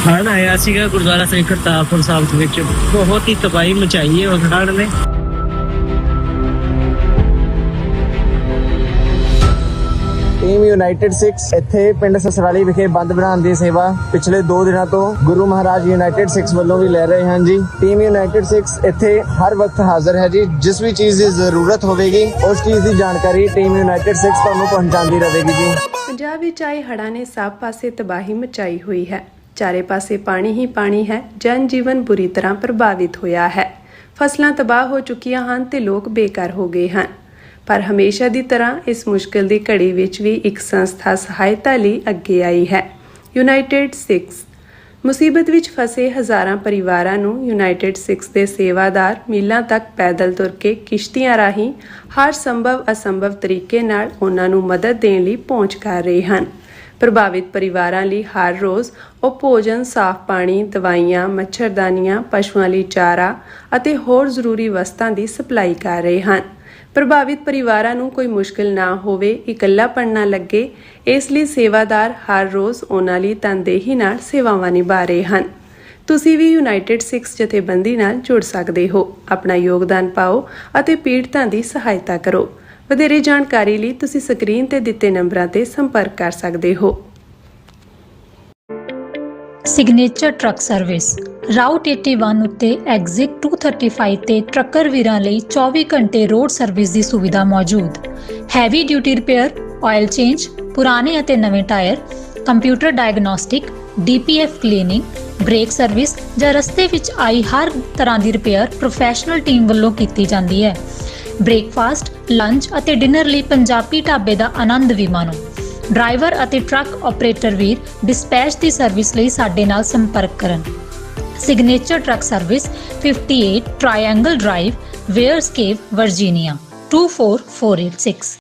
ਹੜ੍ਹ ਆਇਆ ਸੀਗਾ ਗੁਰਦੁਆਰਾ ਸਾਹਿਬ ਕਰਤਾਰਪੁਰ ਸਾਹਿਬ ਵਿੱਚ, ਬਹੁਤ ਹੀ ਤਬਾਹੀ ਮਚਾਈ ਹੈ ਉਸ ਹੜ੍ਹ ਨੇ। ਟੀਮ ਯੂਨਾਈਟਿਡ 6 ਇੱਥੇ ਪਿੰਡ ਸਸਰਾਲੀ ਵਿਖੇ ਬੰਦ ਬਣਾਉਣ ਦੀ ਸੇਵਾ ਪਿਛਲੇ 2 ਦਿਨਾਂ ਤੋਂ ਗੁਰੂ ਮਹਾਰਾਜ ਯੂਨਾਈਟਿਡ 6 ਵੱਲੋਂ ਵੀ ਲੈ ਰਹੇ ਹਨ ਜੀ। ਟੀਮ ਯੂਨਾਈਟਿਡ 6 ਇੱਥੇ ਹਰ ਵਕਤ ਹਾਜ਼ਰ ਹੈ ਜੀ। ਜਿਸ ਵੀ ਚੀਜ਼ ਦੀ ਜ਼ਰੂਰਤ ਹੋਵੇਗੀ ਉਸ ਚੀਜ਼ ਦੀ ਜਾਣਕਾਰੀ ਟੀਮ ਯੂਨਾਈਟਿਡ 6 ਤੁਹਾਨੂੰ ਪਹੁੰਚਾਉਂਦੀ ਰਹੇਗੀ ਜੀ। ਪੰਜਾਬ ਵਿੱਚ ਆਏ ਹੜ੍ਹਾਂ ਨੇ ਸਭ ਪਾਸੇ ਤਬਾਹੀ ਮਚਾਈ ਹੋਈ ਹੈ। ਚਾਰੇ ਪਾਸੇ ਪਾਣੀ ਹੀ ਪਾਣੀ ਹੈ। ਜਨ ਜੀਵਨ ਬੁਰੀ ਤਰ੍ਹਾਂ ਪ੍ਰਭਾਵਿਤ ਹੋਇਆ ਹੈ। ਫਸਲਾਂ ਤਬਾਹ ਹੋ ਚੁੱਕੀਆਂ ਹਨ ਤੇ ਲੋਕ ਬੇਘਰ ਹੋ ਗਏ ਹਨ। ਪਰ ਹਮੇਸ਼ਾ ਦੀ ਤਰ੍ਹਾਂ ਇਸ ਮੁਸ਼ਕਿਲ ਦੀ ਘੜੀ ਵਿੱਚ ਵੀ ਇੱਕ ਸੰਸਥਾ ਸਹਾਇਤਾ ਲਈ ਅੱਗੇ ਆਈ ਹੈ, ਯੂਨਾਈਟਿਡ 6। ਮੁਸੀਬਤ ਵਿੱਚ ਫਸੇ ਹਜ਼ਾਰਾਂ ਪਰਿਵਾਰਾਂ ਨੂੰ ਯੂਨਾਈਟਿਡ 6 ਦੇ ਸੇਵਾਦਾਰ ਮੀਲਾਂ ਤੱਕ ਪੈਦਲ ਤੁਰ ਕੇ ਕਿਸ਼ਤੀਆਂ ਰਾਹੀਂ ਹਰ ਸੰਭਵ ਅਸੰਭਵ ਤਰੀਕੇ ਨਾਲ ਉਹਨਾਂ ਨੂੰ ਮਦਦ ਦੇਣ ਲਈ ਪਹੁੰਚ ਕਰ ਰਹੇ ਹਨ। ਪ੍ਰਭਾਵਿਤ ਪਰਿਵਾਰਾਂ ਲਈ ਹਰ ਰੋਜ਼ ਉਹ ਭੋਜਨ, ਸਾਫ਼ ਪਾਣੀ, ਦਵਾਈਆਂ, ਮੱਛਰਦਾਨੀਆਂ, ਪਸ਼ੂਆਂ ਲਈ ਚਾਰਾ ਅਤੇ ਹੋਰ ਜ਼ਰੂਰੀ ਵਸਤਾਂ ਦੀ ਸਪਲਾਈ ਕਰ ਰਹੇ ਹਨ। ਪ੍ਰਭਾਵਿਤ ਪਰਿਵਾਰਾਂ ਨੂੰ ਕੋਈ ਮੁਸ਼ਕਲ ਨਾ ਹੋਵੇ, ਇਕੱਲਾਪਣ ਨਾ ਲੱਗੇ, ਇਸ ਲਈ ਸੇਵਾਦਾਰ ਹਰ ਰੋਜ਼ ਉਹਨਾਂ ਲਈ ਤਨਦੇਹੀ ਨਾਲ ਸੇਵਾਵਾਂ ਨਿਭਾ ਰਹੇ ਹਨ। ਤੁਸੀਂ ਵੀ ਯੂਨਾਈਟਿਡ ਸਿੱਖਸ ਜਥੇਬੰਦੀ ਨਾਲ ਜੁੜ ਸਕਦੇ ਹੋ। ਆਪਣਾ ਯੋਗਦਾਨ ਪਾਓ ਅਤੇ ਪੀੜਤਾਂ ਦੀ ਸਹਾਇਤਾ ਕਰੋ। ਵਧੇਰੇ ਜਾਣਕਾਰੀ ਲਈ ਤੁਸੀਂ ਸਕਰੀਨ ਤੇ ਦਿੱਤੇ ਨੰਬਰਾਂ ਤੇ ਸੰਪਰਕ ਕਰ ਸਕਦੇ ਹੋ। ਸਿਗਨੇਚਰ ਟਰੱਕ ਸਰਵਿਸ ਰਾਊਟ 81 ਉੱਤੇ ਐਗਜ਼ਿਟ 235 ਤੇ ਟਰੱਕਰ ਵੀਰਾਂ ਲਈ 24 ਘੰਟੇ ਰੋਡ ਸਰਵਿਸ ਦੀ ਸੁਵਿਧਾ ਮੌਜੂਦ। Heavy duty repair, oil change, ਪੁਰਾਣੇ ਅਤੇ ਨਵੇਂ tyre, computer diagnostic, DPF cleaning, brake service ਜਾਂ ਰਸਤੇ ਵਿੱਚ ਆਈ ਹਰ ਤਰ੍ਹਾਂ ਦੀ ਰਿਪੇਅਰ ਪ੍ਰੋਫੈਸ਼ਨਲ ਟੀਮ ਵੱਲੋਂ ਕੀਤੀ ਜਾਂਦੀ ਹੈ। ਬ੍ਰੇਕਫਾਸਟ, ਲੰਚ ਅਤੇ ਡਿਨਰ ਲਈ ਪੰਜਾਬੀ ਢਾਬੇ ਦਾ ਆਨੰਦ ਵੀ ਮਾਣੋ। ਡਰਾਈਵਰ ਅਤੇ ਟਰੱਕ ਆਪਰੇਟਰ ਵੀਰ ਡਿਸਪੈਚ ਦੀ ਸਰਵਿਸ ਲਈ ਸਾਡੇ ਨਾਲ ਸੰਪਰਕ ਕਰਨ। Signature truck service 58 triangle drive, Weyers Cave, Virginia 24486।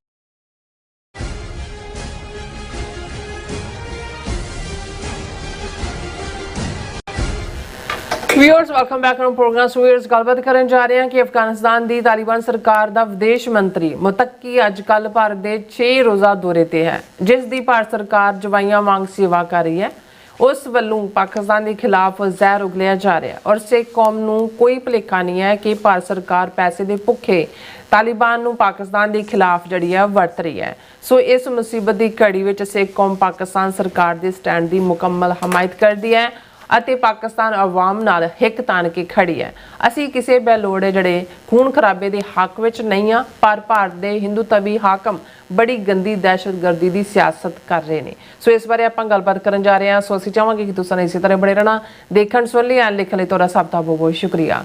Viewers welcome back to programme. Viewers ਗੱਲਬਾਤ ਕਰਨ ਜਾ ਰਹੇ ਹਾਂ ਕਿ ਅਫਗਾਨਿਸਤਾਨ ਦੀ ਤਾਲਿਬਾਨ ਸਰਕਾਰ ਦਾ ਵਿਦੇਸ਼ ਮੰਤਰੀ ਮੁਤੱਕੀ ਅੱਜ ਕੱਲ੍ਹ ਭਾਰਤ ਦੇ 6 ਰੋਜ਼ਾ ਦੌਰੇ ਤੇ ਹੈ, ਜਿਸ ਦੀ ਭਾਰਤ ਸਰਕਾਰ ਜਵਾਈਆਂ ਵਾਂਗ ਸੇਵਾ ਕਰ ਰਹੀ ਹੈ। ਉਸ ਵੱਲੋਂ ਪਾਕਿਸਤਾਨ ਦੇ ਖਿਲਾਫ ਜ਼ਹਿਰ ਉਗਲਿਆ ਜਾ ਰਿਹਾ ਔਰ ਸਿੱਖ ਕੌਮ ਨੂੰ ਕੋਈ ਭੁਲੇਖਾ ਨਹੀਂ ਹੈ ਕਿ ਭਾਰਤ ਸਰਕਾਰ ਪੈਸੇ ਦੇ ਭੁੱਖੇ ਤਾਲਿਬਾਨ ਨੂੰ ਪਾਕਿਸਤਾਨ ਦੇ ਖਿਲਾਫ ਜਿਹੜੀ ਹੈ ਵਰਤ ਰਹੀ ਹੈ। ਸੋ ਇਸ ਮੁਸੀਬਤ ਦੀ ਘੜੀ ਵਿੱਚ ਸਿੱਖ ਕੌਮ ਪਾਕਿਸਤਾਨ ਸਰਕਾਰ ਦੇ ਸਟੈਂਡ ਦੀ ਮੁਕੰਮਲ ਹਮਾਇਤ ਕਰਦੀ ਹੈ ਅਤੇ ਪਾਕਿਸਤਾਨ ਆਵਾਮ ਨਾਲ ਹਿੱਕ ਤਾਣ ਕੇ ਖੜੀ ਹੈ। ਅਸੀਂ ਕਿਸੇ ਬੇਲੋੜੇ ਜਿਹੜੇ ਖੂਨ ਖਰਾਬੇ ਦੇ ਹੱਕ ਵਿੱਚ ਨਹੀਂ ਆ, ਪਰ ਭਾਰਤ ਦੇ ਹਿੰਦੂਤਵੀ ਹਾਕਮ ਬੜੀ ਗੰਦੀ ਦਹਿਸ਼ਤਗਰਦੀ ਦੀ ਸਿਆਸਤ ਕਰ ਰਹੇ ਨੇ। ਸੋ ਇਸ ਬਾਰੇ ਆਪਾਂ ਗੱਲਬਾਤ ਕਰਨ ਜਾ ਰਹੇ ਹਾਂ। ਸੋ ਅਸੀਂ ਚਾਹਾਂਗੇ ਕਿ ਤੁਸੀਂ ਇਸੇ ਤਰ੍ਹਾਂ ਬਣੇ ਰਹਿਣਾ। ਦੇਖਣ ਸੁਣ ਲਈ ਐਂ ਲਿਖਣ ਲਈ ਤੁਹਾਡਾ ਸਭ ਦਾ ਬਹੁਤ ਬਹੁਤ ਸ਼ੁਕਰੀਆ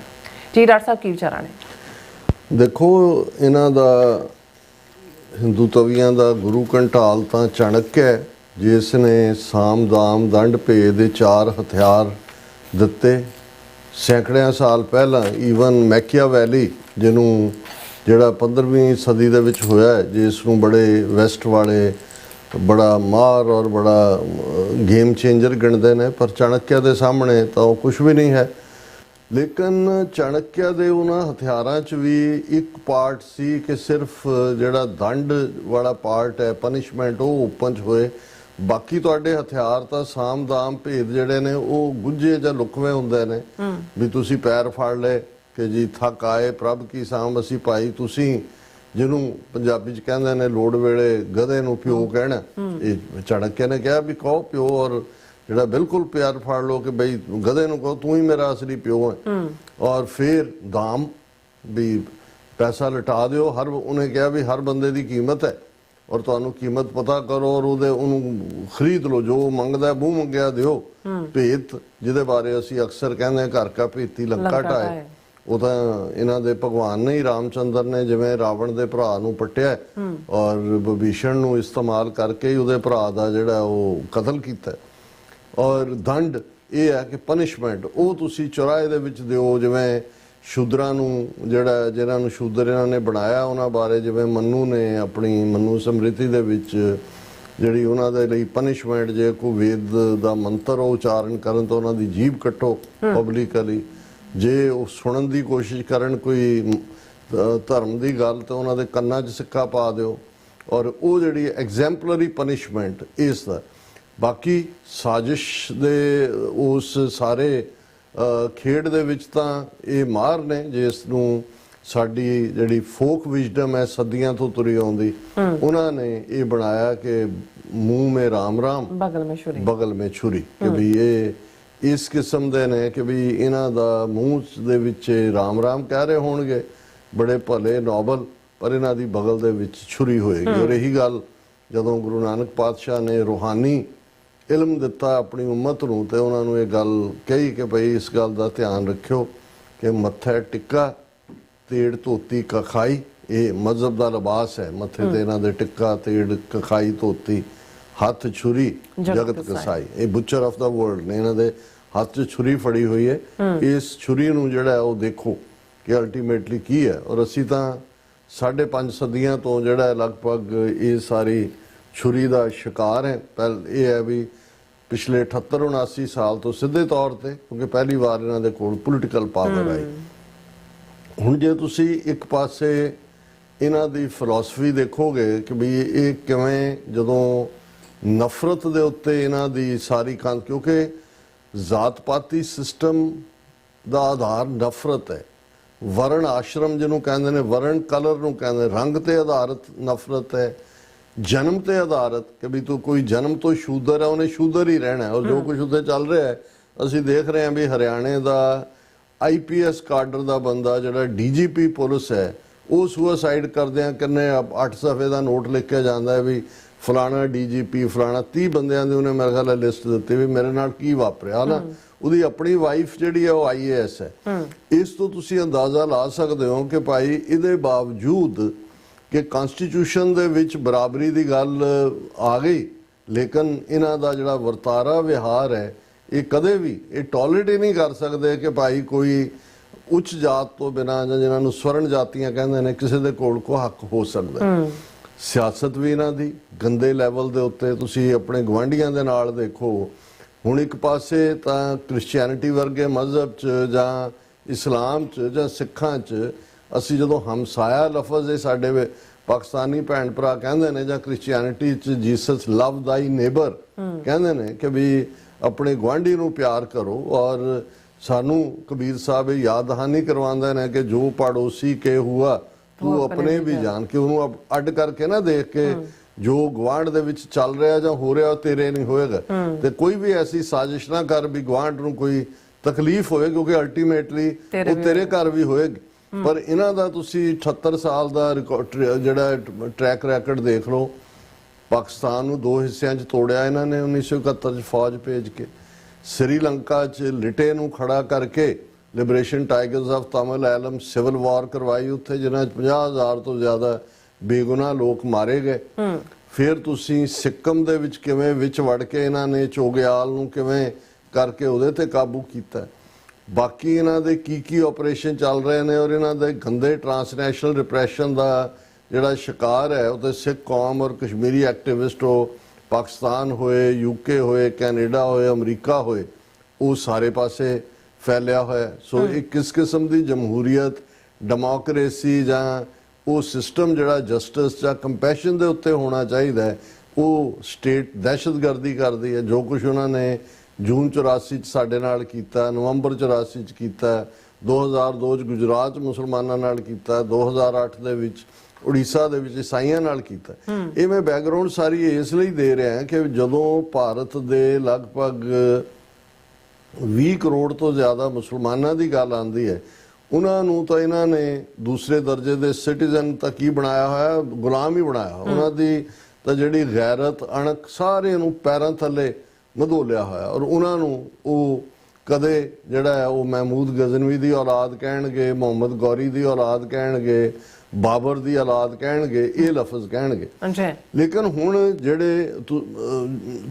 ਜੀ। ਡਾਕਟਰ ਸਾਹਿਬ ਕੀ ਵਿਚਾਰਾਂ ਨੇ? ਦੇਖੋ, ਇਹਨਾਂ ਦਾ ਹਿੰਦੂਤਵੀਆਂ ਦਾ ਗੁਰੂ ਘੰਟਾਲ ਤਾਂ ਚਾਣਕਿਆ ਹੈ, ਜਿਸ ਨੇ ਸਾਮ ਦਾਮ ਦੰਡ ਭੇਦ ਦੇ 4 ਹਥਿਆਰ ਦਿੱਤੇ ਸੈਂਕੜਿਆਂ ਸਾਲ ਪਹਿਲਾਂ। ਈਵਨ ਮੈਕੀਆਵੈਲੀ, ਜਿਹਨੂੰ ਜਿਹੜਾ 15ਵੀਂ ਸਦੀ ਦੇ ਵਿੱਚ ਹੋਇਆ, ਜਿਸ ਨੂੰ ਬੜੇ ਵੈਸਟ ਵਾਲੇ ਬੜਾ ਮਾਰ ਔਰ ਬੜਾ ਗੇਮ ਚੇਂਜਰ ਗਿਣਦੇ ਨੇ, ਪਰ ਚਾਣਕਿਆ ਦੇ ਸਾਹਮਣੇ ਤਾਂ ਉਹ ਕੁਝ ਵੀ ਨਹੀਂ ਹੈ। ਲੇਕਿਨ ਚਾਣਕਿਆ ਦੇ ਉਹਨਾਂ ਹਥਿਆਰਾਂ 'ਚ ਵੀ ਇੱਕ ਪਾਰਟ ਸੀ ਕਿ ਸਿਰਫ ਜਿਹੜਾ ਦੰਡ ਵਾਲਾ ਪਾਰਟ ਹੈ, ਪਨਿਸ਼ਮੈਂਟ, ਉਹ ਓਪਨ 'ਚ ਹੋਏ। ਬਾਕੀ ਤੁਹਾਡੇ ਹਥਿਆਰ ਤਾਂ ਸਾਮ ਦਾਮ ਭੇਦ ਜਿਹੜੇ ਨੇ ਉਹ ਗੁੱਝੇ ਜਾਂ ਲੁਕਵੇਂ ਹੁੰਦੇ ਨੇ। ਵੀ ਤੁਸੀਂ ਪੈਰ ਫੜ ਲਏ ਕਿ ਜੀ ਥੱਕ ਆਏ ਪ੍ਰਭ ਕੀ ਸਾਮ, ਅਸੀਂ ਭਾਈ ਤੁਸੀਂ ਜਿਹਨੂੰ ਪੰਜਾਬੀ 'ਚ ਕਹਿੰਦੇ ਨੇ ਲੋੜ ਵੇਲੇ ਗਧੇ ਨੂੰ ਪਿਓ ਕਹਿਣਾ, ਇਹ ਚਾਣਕਿਆ ਨੇ ਕਿਹਾ ਵੀ ਕਹੋ ਪਿਓ, ਔਰ ਜਿਹੜਾ ਬਿਲਕੁਲ ਪਿਆਰ ਫੜ ਲਓ ਕਿ ਬਈ ਗਧੇ ਨੂੰ ਕਹੋ ਤੂੰ ਹੀ ਮੇਰਾ ਅਸਲੀ ਪਿਓ ਹੈ। ਔਰ ਫਿਰ ਦਾਮ ਵੀ ਪੈਸਾ ਲਟਾ ਦਿਓ। ਉਹਨੇ ਕਿਹਾ ਵੀ ਹਰ ਬੰਦੇ ਦੀ ਕੀਮਤ ਹੈ ਔਰ ਤੁਹਾਨੂੰ ਕੀਮਤ ਪਤਾ ਕਰੋ ਔਰ ਉਹਨੂੰ ਖਰੀਦ ਲਓ, ਜੋ ਮੰਗਦਾ ਮੂੰਹ ਮੰਗਿਆ ਦਿਓ। ਭੇਤ, ਜਿਹਦੇ ਬਾਰੇ ਅਸੀਂ ਅਕਸਰ ਕਹਿੰਦੇ ਘਰ ਕਾ ਭੇਤੀ ਲੰਕਾ ਢਾਏ, ਉਹ ਤਾਂ ਇਹਨਾਂ ਦੇ ਭਗਵਾਨ ਨੇ ਹੀ, ਰਾਮਚੰਦਰ ਨੇ ਜਿਵੇਂ ਰਾਵਣ ਦੇ ਭਰਾ ਨੂੰ ਪੱਟਿਆ ਔਰ ਵਿਭੀਸ਼ਣ ਨੂੰ ਇਸਤੇਮਾਲ ਕਰਕੇ ਹੀ ਉਹਦੇ ਭਰਾ ਦਾ ਜਿਹੜਾ ਉਹ ਕਤਲ ਕੀਤਾ। ਔਰ ਦੰਡ ਇਹ ਹੈ ਕਿ ਪਨਿਸ਼ਮੈਂਟ ਉਹ ਤੁਸੀਂ ਚੁਰਾਹੇ ਦੇ ਵਿੱਚ ਦਿਓ। ਜਿਵੇਂ ਸ਼ੂਦਰਾਂ ਨੂੰ ਜਿਹਨਾਂ ਨੂੰ ਸ਼ੂਦਰ ਇਹਨਾਂ ਨੇ ਬਣਾਇਆ, ਉਹਨਾਂ ਬਾਰੇ ਜਿਵੇਂ ਮਨੂ ਨੇ ਆਪਣੀ ਮਨੂ ਸਮ੍ਰਿਤੀ ਦੇ ਵਿੱਚ ਜਿਹੜੀ ਉਹਨਾਂ ਦੇ ਲਈ ਪਨਿਸ਼ਮੈਂਟ, ਜੇ ਕੋਈ ਵੇਦ ਦਾ ਮੰਤਰ ਉਹ ਉਚਾਰਨ ਕਰਨ ਤਾਂ ਉਹਨਾਂ ਦੀ ਜੀਭ ਕੱਟੋ ਪਬਲਿਕਲੀ। ਜੇ ਉਹ ਸੁਣਨ ਦੀ ਕੋਸ਼ਿਸ਼ ਕਰਨ ਕੋਈ ਧਰਮ ਦੀ ਗੱਲ ਤਾਂ ਉਹਨਾਂ ਦੇ ਕੰਨਾਂ 'ਚ ਸਿੱਕਾ ਪਾ ਦਿਓ। ਔਰ ਉਹ ਜਿਹੜੀ ਐਗਜ਼ੈਂਪਲਰੀ ਪਨਿਸ਼ਮੈਂਟ ਇਸ ਦਾ। ਬਾਕੀ ਸਾਜ਼ਿਸ਼ ਦੇ ਉਸ ਸਾਰੇ ਖੇਡ ਦੇ ਵਿੱਚ ਤਾਂ ਇਹ ਮਾਰ ਨੇ, ਜਿਸ ਨੂੰ ਸਾਡੀ ਜਿਹੜੀ ਫੋਕ ਵਿਜ਼ਡਮ ਹੈ ਸਦੀਆਂ ਤੋਂ ਤੁਰੀ ਆਉਂਦੀ, ਉਹਨਾਂ ਨੇ ਇਹ ਬਣਾਇਆ ਕਿ ਮੂੰਹ ਮੇ ਰਾਮ ਰਾਮ ਬਗਲ ਮੇ ਛੁਰੀ, ਕਿ ਵੀ ਇਹ ਇਸ ਕਿਸਮ ਦੇ ਨੇ ਕਿ ਵੀ ਇਹਨਾਂ ਦਾ ਮੂੰਹ ਦੇ ਵਿੱਚ ਰਾਮ ਰਾਮ ਕਹਿ ਰਹੇ ਹੋਣਗੇ, ਬੜੇ ਭਲੇ ਨੋਬਲ, ਪਰ ਇਹਨਾਂ ਦੀ ਬਗਲ ਦੇ ਵਿੱਚ ਛੁਰੀ ਹੋਏਗੀ। ਔਰ ਇਹੀ ਗੱਲ ਜਦੋਂ ਗੁਰੂ ਨਾਨਕ ਪਾਤਸ਼ਾਹ ਨੇ ਰੂਹਾਨੀ ਇਲਮ ਦਿੱਤਾ ਆਪਣੀ ਉਮਤ ਨੂੰ, ਤੇ ਉਹਨਾਂ ਨੂੰ ਇਹ ਗੱਲ ਕਹੀ ਕਿ ਭਈ ਇਸ ਗੱਲ ਦਾ ਧਿਆਨ ਰੱਖਿਓ ਕਿ ਮੱਥੇ ਟਿੱਕਾ ਤੇੜ ਧੋਤੀ ਕਖਾਈ, ਇਹ ਮਜ਼ਹਬ ਦਾ ਲਿਬਾਸ ਹੈ। ਮੱਥੇ ਤੇ ਇਹਨਾਂ ਦੇ ਟਿੱਕਾ ਤੇੜ ਕਖਾਈ ਧੋਤੀ, ਹੱਥ ਛੁਰੀ ਜਗਤ ਕਸਾਈ, ਇਹ ਬੁਚਰ ਆਫ ਦਾ ਵਰਲਡ ਨੇ, ਇਹਨਾਂ ਦੇ ਹੱਥ 'ਚ ਛੁਰੀ ਫੜੀ ਹੋਈ ਹੈ। ਇਸ ਛੁਰੀ ਨੂੰ ਜਿਹੜਾ ਉਹ ਦੇਖੋ ਕਿ ਅਲਟੀਮੇਟਲੀ ਕੀ ਹੈ। ਔਰ ਅਸੀਂ ਤਾਂ 5.5 ਸਦੀਆਂ ਤੋਂ ਜਿਹੜਾ ਲਗਭਗ ਇਹ ਸਾਰੀ ਛੁਰੀ ਦਾ ਸ਼ਿਕਾਰ ਹੈ। ਇਹ ਹੈ ਵੀ ਪਿਛਲੇ 78-79 ਸਾਲ ਤੋਂ ਸਿੱਧੇ ਤੌਰ ਤੇ, ਕਿਉਂਕਿ ਪਹਿਲੀ ਵਾਰ ਇਹਨਾਂ ਦੇ ਕੋਲ ਪੋਲੀਟੀਕਲ ਪਾਵਰ ਆਈ। ਹੁਣ ਜੇ ਤੁਸੀਂ ਇੱਕ ਪਾਸੇ ਇਹਨਾਂ ਦੀ ਫਿਲਾਸਫੀ ਦੇਖੋਗੇ ਕਿ ਵੀ ਇਹ ਕਿਵੇਂ ਜਦੋਂ ਨਫ਼ਰਤ ਦੇ ਉੱਤੇ ਇਹਨਾਂ ਦੀ ਸਾਰੀ ਕਿਉਂਕਿ ਜ਼ਾਤ-ਪਾਤੀ ਸਿਸਟਮ ਦਾ ਆਧਾਰ ਨਫ਼ਰਤ ਹੈ। ਵਰਣ ਆਸ਼ਰਮ ਜਿਹਨੂੰ ਕਹਿੰਦੇ ਨੇ, ਵਰਣ ਕਲਰ ਨੂੰ ਕਹਿੰਦੇ, ਰੰਗ ਤੇ ਆਧਾਰਿਤ ਨਫ਼ਰਤ ਹੈ। ਜਨਮ ਤੇ ਆਧਾਰਿਤ ਕਿ ਵੀ ਤੂੰ ਕੋਈ ਜਨਮ ਤੋਂ ਸ਼ੂਦਰ ਹੈ, ਉਹਨੇ ਸ਼ੂਦਰ ਹੀ ਰਹਿਣਾ। ਔਰ ਜੋ ਕੁਝ ਉੱਤੇ ਚੱਲ ਰਿਹਾ ਹੈ, ਅਸੀਂ ਦੇਖ ਰਹੇ ਹਾਂ ਵੀ ਹਰਿਆਣੇ ਦਾ IPS ਕਾਡਰ ਦਾ ਬੰਦਾ ਜਿਹੜਾ DGP ਪੁਲਿਸ ਹੈ, ਉਹ ਸੁਸਾਈਡ ਕਰਦਿਆਂ ਕਿੰਨੇ 8 ਸਫ਼ੇ ਦਾ ਨੋਟ ਲਿਖ ਕੇ ਜਾਂਦਾ ਹੈ ਵੀ ਫਲਾਣਾ DGP ਫਲਾਣਾ 30 ਬੰਦਿਆਂ ਦੀ ਉਹਨੇ ਮੇਰੇ ਖਿਆਲ ਲਿਸਟ ਦਿੱਤੀ ਵੀ ਮੇਰੇ ਨਾਲ ਕੀ ਵਾਪਰਿਆ ਨਾ। ਉਹਦੀ ਆਪਣੀ ਵਾਈਫ ਜਿਹੜੀ ਹੈ ਉਹ IAS ਹੈ। ਇਸ ਤੋਂ ਤੁਸੀਂ ਅੰਦਾਜ਼ਾ ਲਾ ਸਕਦੇ ਹੋ ਕਿ ਭਾਈ ਇਹਦੇ ਬਾਵਜੂਦ ਕਿ ਕਨਸਟੀਟਿਊਸ਼ਨ ਦੇ ਵਿੱਚ ਬਰਾਬਰੀ ਦੀ ਗੱਲ ਆ ਗਈ, ਲੇਕਿਨ ਇਹਨਾਂ ਦਾ ਜਿਹੜਾ ਵਰਤਾਰਾ ਵਿਹਾਰ ਹੈ ਇਹ ਕਦੇ ਵੀ ਇਹ ਟੋਲਰੇਟ ਹੀ ਨਹੀਂ ਕਰ ਸਕਦੇ ਕਿ ਭਾਈ ਕੋਈ ਉੱਚ ਜਾਤ ਤੋਂ ਬਿਨਾਂ ਜਾਂ ਜਿਹਨਾਂ ਨੂੰ ਸਵਰਨ ਜਾਤੀਆਂ ਕਹਿੰਦੇ ਨੇ ਕਿਸੇ ਦੇ ਕੋਲ ਕੋ ਹੱਕ ਹੋ ਸਕਦਾ। ਸਿਆਸਤ ਵੀ ਇਹਨਾਂ ਦੀ ਗੰਦੇ ਲੈਵਲ ਦੇ ਉੱਤੇ ਤੁਸੀਂ ਆਪਣੇ ਗਵਾਂਢੀਆਂ ਦੇ ਨਾਲ ਦੇਖੋ। ਹੁਣ ਇੱਕ ਪਾਸੇ ਤਾਂ ਕ੍ਰਿਸਚੀਅਨਿਟੀ ਵਰਗੇ ਮਜ਼ਹਬ 'ਚ ਜਾਂ ਇਸਲਾਮ 'ਚ ਜਾਂ ਸਿੱਖਾਂ 'ਚ ਅਸੀਂ ਜਦੋਂ ਹਮਸਾਇਆ ਲਫ਼ਜ਼ ਇਹ ਸਾਡੇ ਪਾਕਿਸਤਾਨੀ ਭੈਣ ਭਰਾ ਕਹਿੰਦੇ ਨੇ, ਜਾਂ ਕ੍ਰਿਸਚੀਅਨਿਟੀ 'ਚ ਜੀਸਸ ਲਵ ਥਾਈ ਨੇਬਰ ਕਹਿੰਦੇ ਨੇ ਕਿ ਵੀ ਆਪਣੇ ਗੁਆਂਢੀ ਨੂੰ ਪਿਆਰ ਕਰੋ। ਔਰ ਸਾਨੂੰ ਕਬੀਰ ਸਾਹਿਬ ਇਹ ਯਾਦ ਦਹਾਨੀ ਕਰਵਾਉਂਦੇ ਨੇ ਕਿ ਜੋ ਪੜੋਸੀ ਕੇ ਹੁਆ ਤੂੰ ਆਪਣੇ ਵੀ ਜਾਣ ਕੇ, ਉਹਨੂੰ ਅੱਡ ਕਰਕੇ ਨਾ ਦੇਖ ਕੇ ਜੋ ਗਵਾਂਢ ਦੇ ਵਿੱਚ ਚੱਲ ਰਿਹਾ ਜਾਂ ਹੋ ਰਿਹਾ ਉਹ ਤੇਰੇ ਨਹੀਂ ਹੋਏਗਾ। ਤੇ ਕੋਈ ਵੀ ਐਸੀ ਸਾਜ਼ਿਸ਼ ਨਾ ਕਰ ਵੀ ਗਵਾਂਢ ਨੂੰ ਕੋਈ ਤਕਲੀਫ ਹੋਵੇ, ਕਿਉਂਕਿ ਅਲਟੀਮੇਟਲੀ ਉਹ ਤੇਰੇ ਘਰ ਵੀ ਹੋਏਗੀ। ਪਰ ਇਹਨਾਂ ਦਾ ਤੁਸੀਂ 78 ਸਾਲ ਦਾ ਜਿਹੜਾ ਟਰੈਕ ਰੈਕਡ ਦੇਖ ਲਓ। ਪਾਕਿਸਤਾਨ ਨੂੰ 2 ਹਿੱਸਿਆਂ 'ਚ ਤੋੜਿਆ ਇਹਨਾਂ ਨੇ 1971 'ਚ ਫੌਜ ਭੇਜ ਕੇ। ਸ੍ਰੀਲੰਕਾ 'ਚ ਲਿਟੇ ਨੂੰ ਖੜਾ ਕਰਕੇ liberation tigers of Tamil civil war ਕਰਵਾਈ ਉੱਥੇ, ਜਿਨ੍ਹਾਂ 'ਚ 50,000 ਤੋਂ ਜ਼ਿਆਦਾ ਬੇਗੁਨਾਹ ਲੋਕ ਮਾਰੇ ਗਏ। ਫਿਰ ਤੁਸੀਂ ਸਿੱਕਮ ਦੇ ਵਿੱਚ ਕਿਵੇਂ ਵਿੱਚ ਵੜ ਕੇ ਇਹਨਾਂ ਨੇ ਚੋਗਿਆਲ ਨੂੰ ਕਿਵੇਂ ਕਰਕੇ ਉਹਦੇ ਤੇ ਕਾਬੂ ਕੀਤਾ। ਬਾਕੀ ਇਹਨਾਂ ਦੇ ਕੀ ਆਪਰੇਸ਼ਨ ਚੱਲ ਰਹੇ ਨੇ ਔਰ ਇਹਨਾਂ ਦੇ ਗੰਦੇ ਟਰਾਂਸਨੈਸ਼ਨਲ ਰਿਪਰੈਸ਼ਨ ਦਾ ਜਿਹੜਾ ਸ਼ਿਕਾਰ ਹੈ ਉਹ ਤੇ ਸਿੱਖ ਕੌਮ ਔਰ ਕਸ਼ਮੀਰੀ ਐਕਟਿਵਿਸਟ ਹੋ, ਪਾਕਿਸਤਾਨ ਹੋਏ, UK ਹੋਏ, ਕੈਨੇਡਾ ਹੋਏ, ਅਮਰੀਕਾ ਹੋਏ, ਉਹ ਸਾਰੇ ਪਾਸੇ ਫੈਲਿਆ ਹੋਇਆ। ਸੋ ਇਹ ਕਿਸ ਕਿਸਮ ਦੀ ਜਮਹੂਰੀਅਤ, ਡੈਮੋਕ੍ਰੇਸੀ ਜਾਂ ਉਹ ਸਿਸਟਮ ਜਿਹੜਾ ਜਸਟਿਸ ਜਾਂ ਕੰਪੈਸ਼ਨ ਦੇ ਉੱਤੇ ਹੋਣਾ ਚਾਹੀਦਾ ਹੈ, ਉਹ ਸਟੇਟ ਦਹਿਸ਼ਤਗਰਦੀ ਕਰਦੀ ਹੈ। ਜੋ ਕੁਝ ਉਹਨਾਂ ਨੇ ਜੂਨ 84 'ਚ ਸਾਡੇ ਨਾਲ ਕੀਤਾ, ਨਵੰਬਰ 84 'ਚ ਕੀਤਾ, 2002 'ਚ ਗੁਜਰਾਤ 'ਚ ਮੁਸਲਮਾਨਾਂ ਨਾਲ ਕੀਤਾ, 2008 ਦੇ ਵਿੱਚ ਉੜੀਸਾ ਦੇ ਵਿੱਚ ਈਸਾਈਆਂ ਨਾਲ ਕੀਤਾ। ਇਹ ਮੈਂ ਬੈਕਗ੍ਰਾਉਂਡ ਸਾਰੀ ਇਸ ਲਈ ਦੇ ਰਿਹਾ ਕਿ ਜਦੋਂ ਭਾਰਤ ਦੇ ਲਗਭਗ 20 ਕਰੋੜ ਤੋਂ ਜ਼ਿਆਦਾ ਮੁਸਲਮਾਨਾਂ ਦੀ ਗੱਲ ਆਉਂਦੀ ਹੈ, ਉਹਨਾਂ ਨੂੰ ਤਾਂ ਇਹਨਾਂ ਨੇ ਦੂਸਰੇ ਦਰਜੇ ਦੇ ਸਿਟੀਜ਼ਨ ਤਾਂ ਕੀ ਬਣਾਇਆ ਹੋਇਆ, ਗੁਲਾਮ ਹੀ ਬਣਾਇਆ। ਉਹਨਾਂ ਦੀ ਤਾਂ ਜਿਹੜੀ ਗੈਰਤ ਅਣਖ ਸਾਰੇ ਨੂੰ ਪੈਰਾਂ ਥੱਲੇ ਮਧੋਲਿਆ ਹੋਇਆ। ਔਰ ਉਹਨਾਂ ਨੂੰ ਉਹ ਕਦੇ ਜਿਹੜਾ ਹੈ ਉਹ ਮਹਿਮੂਦ ਗਜ਼ਨਵੀ ਦੀ ਔਲਾਦ ਕਹਿਣਗੇ, ਮੁਹੰਮਦ ਗੌਰੀ ਦੀ ਔਲਾਦ ਕਹਿਣਗੇ, ਬਾਬਰ ਦੀ ਔਲਾਦ ਕਹਿਣਗੇ, ਇਹ ਲਫ਼ਜ਼ ਕਹਿਣਗੇ। ਲੇਕਿਨ ਹੁਣ ਜਿਹੜੇ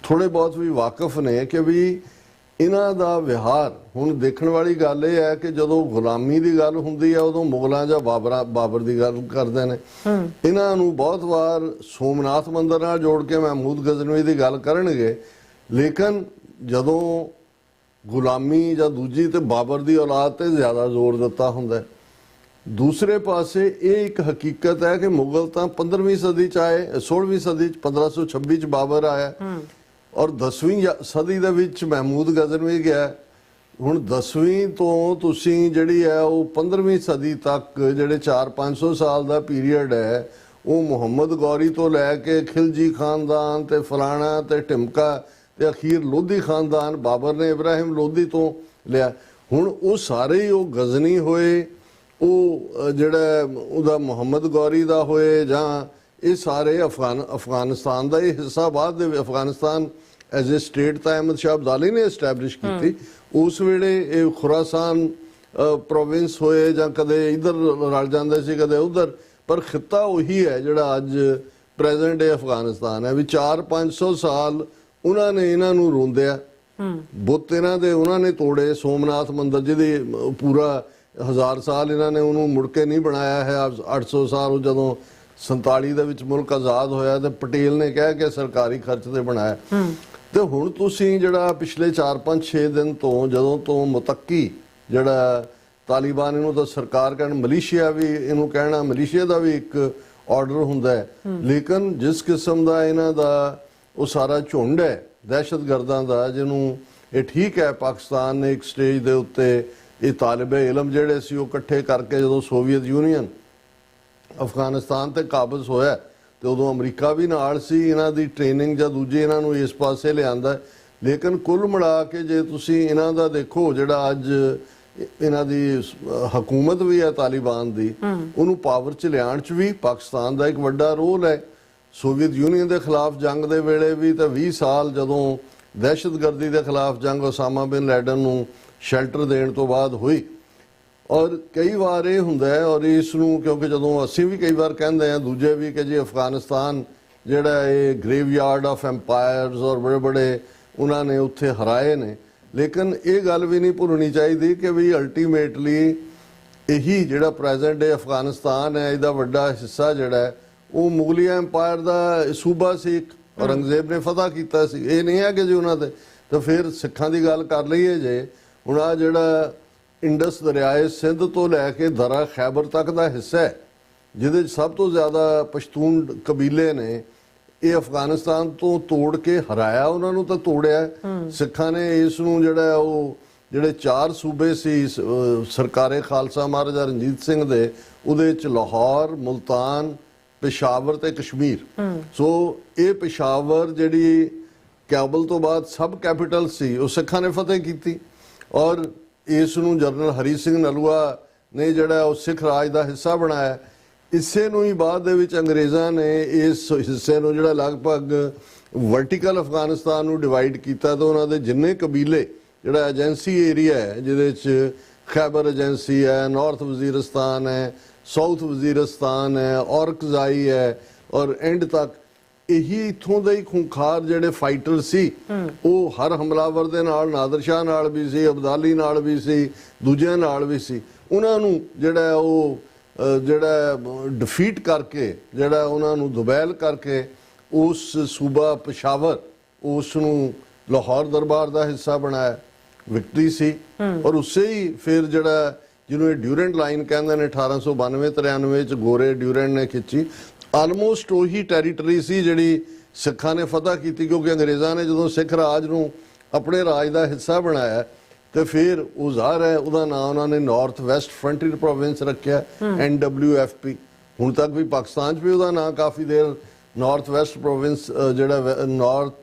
ਥੋੜੇ ਬਹੁਤ ਵੀ ਵਾਕਿਫ ਨੇ ਕਿ ਵੀ ਇਹਨਾਂ ਦਾ ਵਿਹਾਰ, ਹੁਣ ਦੇਖਣ ਵਾਲੀ ਗੱਲ ਇਹ ਹੈ ਕਿ ਜਦੋਂ ਗੁਲਾਮੀ ਦੀ ਗੱਲ ਹੁੰਦੀ ਹੈ ਉਦੋਂ ਮੁਗਲਾਂ ਜਾਂ ਬਾਬਰ ਦੀ ਗੱਲ ਕਰਦੇ ਨੇ। ਇਹਨਾਂ ਨੂੰ ਬਹੁਤ ਵਾਰ ਸੋਮਨਾਥ ਮੰਦਿਰ ਨਾਲ ਜੋੜ ਕੇ ਮਹਿਮੂਦ ਗਜ਼ਨਵੀ ਦੀ ਗੱਲ ਕਰਨਗੇ, ਲੇਕਿਨ ਜਦੋਂ ਗੁਲਾਮੀ ਜਾਂ ਦੂਜੀ ਤੇ ਬਾਬਰ ਦੀ ਔਲਾਦ ਤੇ ਜ਼ਿਆਦਾ ਜ਼ੋਰ ਦਿੱਤਾ ਹੁੰਦਾ। ਦੂਸਰੇ ਪਾਸੇ ਇਹ ਇੱਕ ਹਕੀਕਤ ਹੈ ਕਿ ਮੁਗਲ ਤਾਂ 15ਵੀਂ ਸਦੀ 'ਚ ਆਏ, 16ਵੀਂ ਸਦੀ 'ਚ 1526 'ਚ ਬਾਬਰ ਆਇਆ ਔਰ 10ਵੀਂ ਸਦੀ ਦੇ ਵਿੱਚ ਮਹਿਮੂਦ ਗਜ਼ਨਵੀ ਗਿਆ। ਹੁਣ 10ਵੀਂ ਤੋਂ ਤੁਸੀਂ ਜਿਹੜੀ ਹੈ ਉਹ 15ਵੀਂ ਸਦੀ ਤੱਕ ਜਿਹੜੇ 400-500 ਸਾਲ ਦਾ ਪੀਰੀਅਡ ਹੈ, ਉਹ ਮੁਹੰਮਦ ਗੌਰੀ ਤੋਂ ਲੈ ਕੇ ਖਿਲਜੀ ਖਾਨਦਾਨ ਤੇ ਫਲਾਣਾ ਤੇ ਢਿਮਕਾ ਤੇ ਅਖੀਰ ਲੋਧੀ ਖਾਨਦਾਨ, ਬਾਬਰ ਨੇ ਇਬਰਾਹਿਮ ਲੋਧੀ ਤੋਂ ਲਿਆ। ਹੁਣ ਉਹ ਸਾਰੇ ਹੀ ਉਹ ਗਜ਼ਨੀ ਹੋਏ, ਉਹ ਜਿਹੜਾ ਉਹਦਾ ਮੁਹੰਮਦ ਗੌਰੀ ਦਾ ਹੋਏ, ਜਾਂ ਇਹ ਸਾਰੇ ਅਫਗਾਨਿਸਤਾਨ ਦਾ ਇਹ ਹਿੱਸਾ ਬਾਅਦ ਦੇ ਅਫਗਾਨਿਸਤਾਨ ਐਜ਼ ਏ ਸਟੇਟ ਤਾਂ ਅਹਿਮਦ ਸ਼ਾਹ ਅਬਦਾਲੀ ਨੇ ਐਸਟੈਬਲਿਸ਼ ਕੀਤੀ। ਉਸ ਵੇਲੇ ਇਹ ਖੁਰਾਸਾਨ ਪ੍ਰੋਵਿੰਸ ਹੋਏ ਜਾਂ ਕਦੇ ਇਧਰ ਰਲ ਜਾਂਦੇ ਸੀ ਕਦੇ ਉਧਰ, ਪਰ ਖਿੱਤਾ ਉਹੀ ਹੈ ਜਿਹੜਾ ਅੱਜ ਪ੍ਰੈਜ਼ੈਂਟ ਡੇ ਅਫਗਾਨਿਸਤਾਨ ਹੈ। ਵੀ 400-500 ਸਾਲ ਉਹਨਾਂ ਨੇ ਇਹਨਾਂ ਨੂੰ ਰੋਂਦਿਆ, ਬੁੱਤ ਇਹਨਾਂ ਦੇ ਉਹਨਾਂ ਨੇ ਤੋੜੇ। ਸੋਮਨਾਥ ਮੰਦਿਰ ਜਿਹਦੀ ਪੂਰਾ 1000 ਸਾਲ ਇਹਨਾਂ ਨੇ ਉਹਨੂੰ ਮੁੜ ਕੇ ਨਹੀਂ ਬਣਾਇਆ ਹੈ, 800 ਸਾਲ ਜਦੋਂ 47 ਦੇ ਵਿੱਚ ਮੁਲਕ ਆਜ਼ਾਦ ਹੋਇਆ ਤੇ ਪਟੇਲ ਨੇ ਕਹਿ ਕੇ ਸਰਕਾਰੀ ਖਰਚ ਤੇ ਬਣਾਇਆ। ਤੇ ਹੁਣ ਤੁਸੀਂ ਜਿਹੜਾ ਪਿਛਲੇ 4-5-6 ਦਿਨ ਤੋਂ ਜਦੋਂ ਤੋਂ ਮੁਤੱਕੀ ਜਿਹੜਾ ਤਾਲਿਬਾਨ ਇਹਨੂੰ ਤਾਂ ਸਰਕਾਰ ਕਹਿਣ, ਮਲੀਸ਼ੀਆ ਵੀ ਇਹਨੂੰ ਕਹਿਣਾ, ਮਲੀਸ਼ੀਆ ਦਾ ਵੀ ਇੱਕ ਆਰਡਰ ਹੁੰਦਾ ਹੈ। ਲੇਕਿਨ ਜਿਸ ਕਿਸਮ ਦਾ ਇਹਨਾਂ ਦਾ ਉਹ ਸਾਰਾ ਝੁੰਡ ਹੈ ਦਹਿਸ਼ਤਗਰਦਾਂ ਦਾ, ਜਿਹਨੂੰ ਇਹ ਠੀਕ ਹੈ ਪਾਕਿਸਤਾਨ ਨੇ ਇੱਕ ਸਟੇਜ ਦੇ ਉੱਤੇ ਇਹ ਤਾਲਿਬੇ ਇਲਮ ਜਿਹੜੇ ਸੀ ਉਹ ਇਕੱਠੇ ਕਰਕੇ ਜਦੋਂ ਸੋਵੀਅਤ ਯੂਨੀਅਨ ਅਫਗਾਨਿਸਤਾਨ ਤੇ ਕਾਬਜ਼ ਹੋਇਆ ਤੇ ਉਦੋਂ ਅਮਰੀਕਾ ਵੀ ਨਾਲ ਸੀ, ਇਹਨਾਂ ਦੀ ਟ੍ਰੇਨਿੰਗ ਜਾਂ ਦੂਜੇ ਇਹਨਾਂ ਨੂੰ ਇਸ ਪਾਸੇ ਲਿਆਂਦਾ। ਲੇਕਿਨ ਕੁੱਲ ਮਿਲਾ ਕੇ ਜੇ ਤੁਸੀਂ ਇਹਨਾਂ ਦਾ ਦੇਖੋ, ਜਿਹੜਾ ਅੱਜ ਇਹਨਾਂ ਦੀ ਹਕੂਮਤ ਵੀ ਹੈ ਤਾਲਿਬਾਨ ਦੀ, ਉਹਨੂੰ ਪਾਵਰ 'ਚ ਲਿਆਉਣ 'ਚ ਵੀ ਪਾਕਿਸਤਾਨ ਦਾ ਇੱਕ ਵੱਡਾ ਰੋਲ ਹੈ। ਸੋਵੀਅਤ ਯੂਨੀਅਨ ਦੇ ਖਿਲਾਫ ਜੰਗ ਦੇ ਵੇਲੇ ਵੀ ਤਾਂ 20 ਸਾਲ ਜਦੋਂ ਦਹਿਸ਼ਤਗਰਦੀ ਦੇ ਖਿਲਾਫ ਜੰਗ ਉਸਾਮਾ ਬਿਨ ਲੈਡਨ ਨੂੰ ਸ਼ੈਲਟਰ ਦੇਣ ਤੋਂ ਬਾਅਦ ਹੋਈ। ਔਰ ਕਈ ਵਾਰ ਇਹ ਹੁੰਦਾ ਹੈ, ਔਰ ਇਸ ਨੂੰ ਕਿਉਂਕਿ ਜਦੋਂ ਅਸੀਂ ਵੀ ਕਈ ਵਾਰ ਕਹਿੰਦੇ ਹਾਂ, ਦੂਜੇ ਵੀ, ਕਿ ਜੀ ਅਫਗਾਨਿਸਤਾਨ ਜਿਹੜਾ ਇਹ ਗ੍ਰੇਵਯਾਰਡ ਆਫ ਐਮਪਾਇਰਸ ਔਰ ਬੜੇ ਬੜੇ ਉਹਨਾਂ ਨੇ ਉੱਥੇ ਹਰਾਏ ਨੇ। ਲੇਕਿਨ ਇਹ ਗੱਲ ਵੀ ਨਹੀਂ ਭੁੱਲਣੀ ਚਾਹੀਦੀ ਕਿ ਵੀ ਅਲਟੀਮੇਟਲੀ ਇਹੀ ਜਿਹੜਾ ਪ੍ਰੈਜ਼ੈਂਟ ਡੇ ਅਫਗਾਨਿਸਤਾਨ ਹੈ, ਇਹਦਾ ਵੱਡਾ ਹਿੱਸਾ ਜਿਹੜਾ ਹੈ ਉਹ ਮੁਗਲਿਆ ਐਮਪਾਇਰ ਦਾ ਸੂਬਾ ਸੀ, ਔਰੰਗਜ਼ੇਬ ਨੇ ਫਤਹ ਕੀਤਾ ਸੀ। ਇਹ ਨਹੀਂ ਹੈ ਕਿ ਜੀ ਉਹਨਾਂ ਦੇ, ਤਾਂ ਫਿਰ ਸਿੱਖਾਂ ਦੀ ਗੱਲ ਕਰ ਲਈਏ ਜੇ, ਹੁਣ ਆ ਜਿਹੜਾ ਇੰਡਸ ਦਰਿਆਏ ਸਿੰਧ ਤੋਂ ਲੈ ਕੇ ਦਰਾ ਖੈਬਰ ਤੱਕ ਦਾ ਹਿੱਸਾ ਹੈ, ਜਿਹਦੇ 'ਚ ਸਭ ਤੋਂ ਜ਼ਿਆਦਾ ਪਸ਼ਤੂਨ ਕਬੀਲੇ ਨੇ, ਇਹ ਅਫਗਾਨਿਸਤਾਨ ਤੋਂ ਤੋੜ ਕੇ ਹਰਾਇਆ, ਉਹਨਾਂ ਨੂੰ ਤਾਂ ਤੋੜਿਆ ਸਿੱਖਾਂ ਨੇ। ਇਸ ਨੂੰ ਜਿਹੜਾ ਉਹ ਜਿਹੜੇ 4 ਸੂਬੇ ਸੀ ਸਰਕਾਰੇ ਖਾਲਸਾ ਮਹਾਰਾਜਾ ਰਣਜੀਤ ਸਿੰਘ ਦੇ, ਉਹਦੇ 'ਚ ਲਾਹੌਰ, ਮੁਲਤਾਨ, ਪਿਸ਼ਾਵਰ ਤੇ ਕਸ਼ਮੀਰ। ਸੋ ਇਹ ਪਿਸ਼ਾਵਰ ਜਿਹੜੀ ਕਾਬਲ ਤੋਂ ਬਾਅਦ ਸਬ ਕੈਪੀਟਲ ਸੀ, ਉਹ ਸਿੱਖਾਂ ਨੇ ਫਤਿਹ ਕੀਤੀ। ਔਰ ਇਸ ਨੂੰ ਜਨਰਲ ਹਰੀ ਸਿੰਘ ਨਲੂਆ ਨੇ ਜਿਹੜਾ ਉਹ ਸਿੱਖ ਰਾਜ ਦਾ ਹਿੱਸਾ ਬਣਾਇਆ। ਇਸੇ ਨੂੰ ਹੀ ਬਾਅਦ ਦੇ ਵਿੱਚ ਅੰਗਰੇਜ਼ਾਂ ਨੇ ਇਸ ਹਿੱਸੇ ਨੂੰ ਜਿਹੜਾ ਲਗਭਗ ਵਰਟੀਕਲ ਅਫਗਾਨਿਸਤਾਨ ਨੂੰ ਡਿਵਾਈਡ ਕੀਤਾ, ਤੇ ਉਹਨਾਂ ਦੇ ਜਿੰਨੇ ਕਬੀਲੇ, ਜਿਹੜਾ ਏਜੰਸੀ ਏਰੀਆ ਹੈ ਜਿਹਦੇ 'ਚ ਖੈਬਰ ਏਜੰਸੀ ਹੈ, ਨਾਰਥ ਵਜ਼ੀਰਿਸਤਾਨ ਹੈ, ਸਾਊਥ ਵਜ਼ੀਰਿਸਤਾਨ ਹੈ, ਔਰਕਜ਼ਾਈ ਹੈ, ਔਰ ਐਂਡ ਤੱਕ ਇਹੀ ਇੱਥੋਂ ਦੇ ਹੀ ਖੂੰਖਾਰ ਜਿਹੜੇ ਫਾਈਟਰ ਸੀ, ਉਹ ਹਰ ਹਮਲਾਵਰ ਦੇ ਨਾਲ, ਨਾਦਰ ਸ਼ਾਹ ਨਾਲ ਵੀ ਸੀ, ਅਬਦਾਲੀ ਨਾਲ ਵੀ ਸੀ, ਦੂਜਿਆਂ ਨਾਲ ਵੀ ਸੀ। ਉਹਨਾਂ ਨੂੰ ਜਿਹੜਾ ਉਹ ਡਿਫੀਟ ਕਰਕੇ, ਜਿਹੜਾ ਉਹਨਾਂ ਨੂੰ ਦੁਬੈਲ ਕਰਕੇ ਉਸ ਸੂਬਾ ਪਿਸ਼ਾਵਰ, ਉਸ ਨੂੰ ਲਾਹੌਰ ਦਰਬਾਰ ਦਾ ਹਿੱਸਾ ਬਣਾਇਆ। ਵਿਕਟਰੀ ਸੀ। ਔਰ ਉਸੇ ਹੀ ਫਿਰ ਜਿਹੜਾ ਜਿਹਨੂੰ ਇਹ ਡਿਊਰੈਂਟ ਲਾਈਨ ਕਹਿੰਦੇ ਨੇ 1892-93 ਚ ਗੋਰੇ ਡਿਊਰੈਂਟ ਨੇ ਖਿੱਚੀ, ਆਲਮੋਸਟ ਉਹੀ ਟੈਰੀਟਰੀ ਸੀ ਜਿਹੜੀ ਸਿੱਖਾਂ ਨੇ ਫਤਹ ਕੀਤੀ, ਕਿਉਂਕਿ ਅੰਗਰੇਜ਼ਾਂ ਨੇ ਜਦੋਂ ਸਿੱਖ ਰਾਜ ਨੂੰ ਆਪਣੇ ਰਾਜ ਦਾ ਹਿੱਸਾ ਬਣਾਇਆ ਤੇ ਫਿਰ ਉਹ ਜ਼ਾਹਰ ਹੈ ਉਹਦਾ ਨਾਮ ਉਹਨਾਂ ਨੇ ਨਾਰਥ ਵੈਸਟ ਫਰੰਟੀਅਰ ਪ੍ਰੋਵਿੰਸ ਰੱਖਿਆ, NWFP। ਹੁਣ ਤੱਕ ਵੀ ਪਾਕਿਸਤਾਨ 'ਚ ਵੀ ਉਹਦਾ ਨਾਮ ਕਾਫੀ ਦੇਰ ਨਾਰਥ ਵੈਸਟ ਪ੍ਰੋਵਿੰਸ, ਜਿਹੜਾ north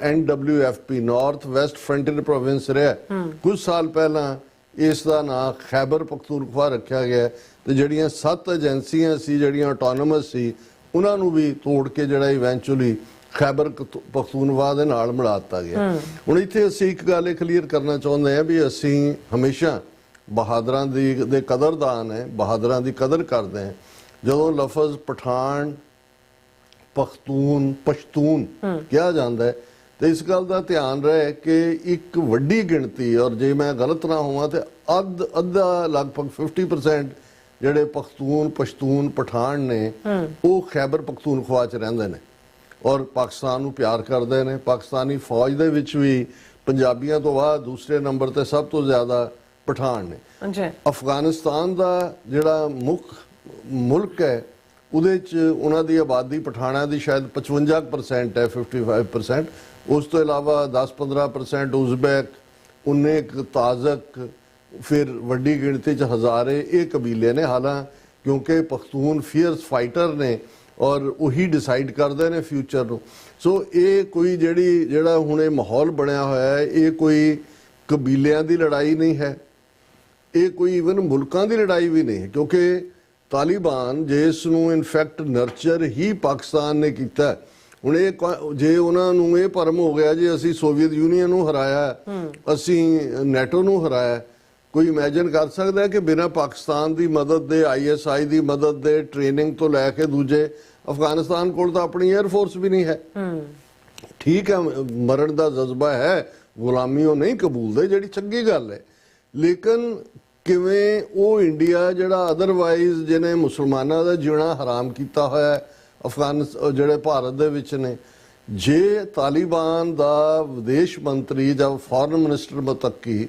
NWFP north West frontier province ਰਿਹਾ। ਕੁਝ ਸਾਲ ਪਹਿਲਾਂ ਇਸ ਦਾ ਨਾਮ ਖੈਬਰ ਪਖਤੂਨਖਵਾ ਰੱਖਿਆ ਗਿਆ ਤੇ ਜਿਹੜੀਆਂ 7 ਏਜੰਸੀਆਂ ਸੀ ਜਿਹੜੀਆਂ ਆਟੋਨੋਮਸ ਸੀ, ਉਹਨਾਂ ਨੂੰ ਵੀ ਤੋੜ ਕੇ ਜਿਹੜਾ ਇਵੈਂਚੁਅਲੀ ਖੈਬਰ ਪਖਤੂਨਖਵਾ ਦੇ ਨਾਲ ਮਿਲਾ ਦਿੱਤਾ ਗਿਆ। ਹੁਣ ਇੱਥੇ ਅਸੀਂ ਇੱਕ ਗੱਲ ਕਲੀਅਰ ਕਰਨਾ ਚਾਹੁੰਦੇ ਹਾਂ ਵੀ ਅਸੀਂ ਹਮੇਸ਼ਾ ਬਹਾਦਰਾਂ ਦੇ ਕਦਰਦਾਨ ਹੈ, ਬਹਾਦਰਾਂ ਦੀ ਕਦਰ ਕਰਦੇ ਹਾਂ। ਜਦੋਂ ਲਫ਼ਜ਼ ਪਠਾਨ, ਪਸ਼ਤੂਨ ਕਿਹਾ ਜਾਂਦਾ ਹੈ ਤੇ ਇਸ ਗੱਲ ਦਾ ਧਿਆਨ ਰਹੇ ਕਿ ਇੱਕ ਵੱਡੀ ਗਿਣਤੀ, ਔਰ ਜੇ ਮੈਂ ਗਲਤ ਨਾ ਹੋਵਾਂ ਤੇ ਅੱਧਾ ਲਗਭਗ 50% ਜਿਹੜੇ ਪਸ਼ਤੂਨ ਪਠਾਨ ਨੇ ਉਹ ਖੈਬਰ ਪਖਤੂਨਖਵਾ 'ਚ ਰਹਿੰਦੇ ਨੇ ਔਰ ਪਾਕਿਸਤਾਨ ਨੂੰ ਪਿਆਰ ਕਰਦੇ ਨੇ। ਪਾਕਿਸਤਾਨੀ ਫੌਜ ਦੇ ਵਿੱਚ ਵੀ ਪੰਜਾਬੀਆਂ ਤੋਂ ਬਾਅਦ ਦੂਸਰੇ ਨੰਬਰ ਤੇ ਸਭ ਤੋਂ ਜ਼ਿਆਦਾ ਪਠਾਨ ਨੇ। ਅਫਗਾਨਿਸਤਾਨ ਦਾ ਜਿਹੜਾ ਮੁੱਖ ਮੁਲਕ ਹੈ ਉਹਦੇ 'ਚ ਉਹਨਾਂ ਦੀ ਆਬਾਦੀ ਪਠਾਣਾਂ ਦੀ ਸ਼ਾਇਦ 55% ਹੈ, 55%। ਉਸ ਤੋਂ ਇਲਾਵਾ 10-15% ਉਜ਼ਬੈਕ, 19 ਤਾਜ਼ਕ, ਫਿਰ ਵੱਡੀ ਗਿਣਤੀ 'ਚ ਹਜ਼ਾਰੇ ਇਹ ਕਬੀਲੇ ਨੇ। ਹਾਲਾਂਕਿ ਕਿਉਂਕਿ ਪਖਤੂਨ ਫੀਅਰਸ ਫਾਈਟਰ ਨੇ ਔਰ ਉਹੀ ਡਿਸਾਈਡ ਕਰਦੇ ਨੇ ਫਿਊਚਰ ਨੂੰ। ਸੋ ਇਹ ਕੋਈ ਜਿਹੜਾ ਹੁਣ ਇਹ ਮਾਹੌਲ ਬਣਿਆ ਹੋਇਆ ਹੈ, ਇਹ ਕੋਈ ਕਬੀਲਿਆਂ ਦੀ ਲੜਾਈ ਨਹੀਂ ਹੈ, ਇਹ ਕੋਈ ਇਵਨ ਮੁਲਕਾਂ ਦੀ ਲੜਾਈ ਵੀ ਨਹੀਂ ਹੈ, ਕਿਉਂਕਿ ਤਾਲਿਬਾਨ ਜਿਸ ਨੂੰ ਇਨਫੈਕਟ ਨਰਚਰ ਹੀ ਪਾਕਿਸਤਾਨ ਨੇ ਕੀਤਾ। ਹੁਣ ਇਹ ਜੇ ਉਹਨਾਂ ਨੂੰ ਇਹ ਭਰਮ ਹੋ ਗਿਆ ਜੀ ਅਸੀਂ ਸੋਵੀਅਤ ਯੂਨੀਅਨ ਨੂੰ ਹਰਾਇਆ, ਅਸੀਂ ਨੈਟੋ ਨੂੰ ਹਰਾਇਆ, ਕੋਈ ਇਮੇਜਿਨ ਕਰ ਸਕਦਾ ਹੈ ਕਿ ਬਿਨਾਂ ਪਾਕਿਸਤਾਨ ਦੀ ਮਦਦ ਦੇ, ISI ਦੀ ਮਦਦ ਦੇ, ਟ੍ਰੇਨਿੰਗ ਤੋਂ ਲੈ ਕੇ ਦੂਜੇ, ਅਫਗਾਨਿਸਤਾਨ ਕੋਲ ਤਾਂ ਆਪਣੀ 에ਅਰ ਫੋਰਸ ਵੀ ਨਹੀਂ ਹੈ। ਠੀਕ ਹੈ, ਮਰਨ ਦਾ ਜਜ਼ਬਾ ਹੈ, ਗੁਲਾਮੀ ਉਹ ਨਹੀਂ ਕਬੂਲਦੇ, ਜਿਹੜੀ ਚੰਗੀ ਗੱਲ ਹੈ। ਲੇਕਿਨ ਕਿਵੇਂ ਉਹ ਇੰਡੀਆ ਜਿਹੜਾ ਅਦਰਵਾਈਜ਼ ਜਿਹਨੇ ਮੁਸਲਮਾਨਾਂ ਦਾ ਜੀਣਾ ਹਰਾਮ ਕੀਤਾ ਹੋਇਆ ਜਿਹੜੇ ਭਾਰਤ ਦੇ ਵਿੱਚ ਨੇ, ਜੇ ਤਾਲਿਬਾਨ ਦਾ ਵਿਦੇਸ਼ ਮੰਤਰੀ ਜਾਂ ਫੋਰਨ ਮਿਨਿਸਟਰ ਮੁਤੱਕੀ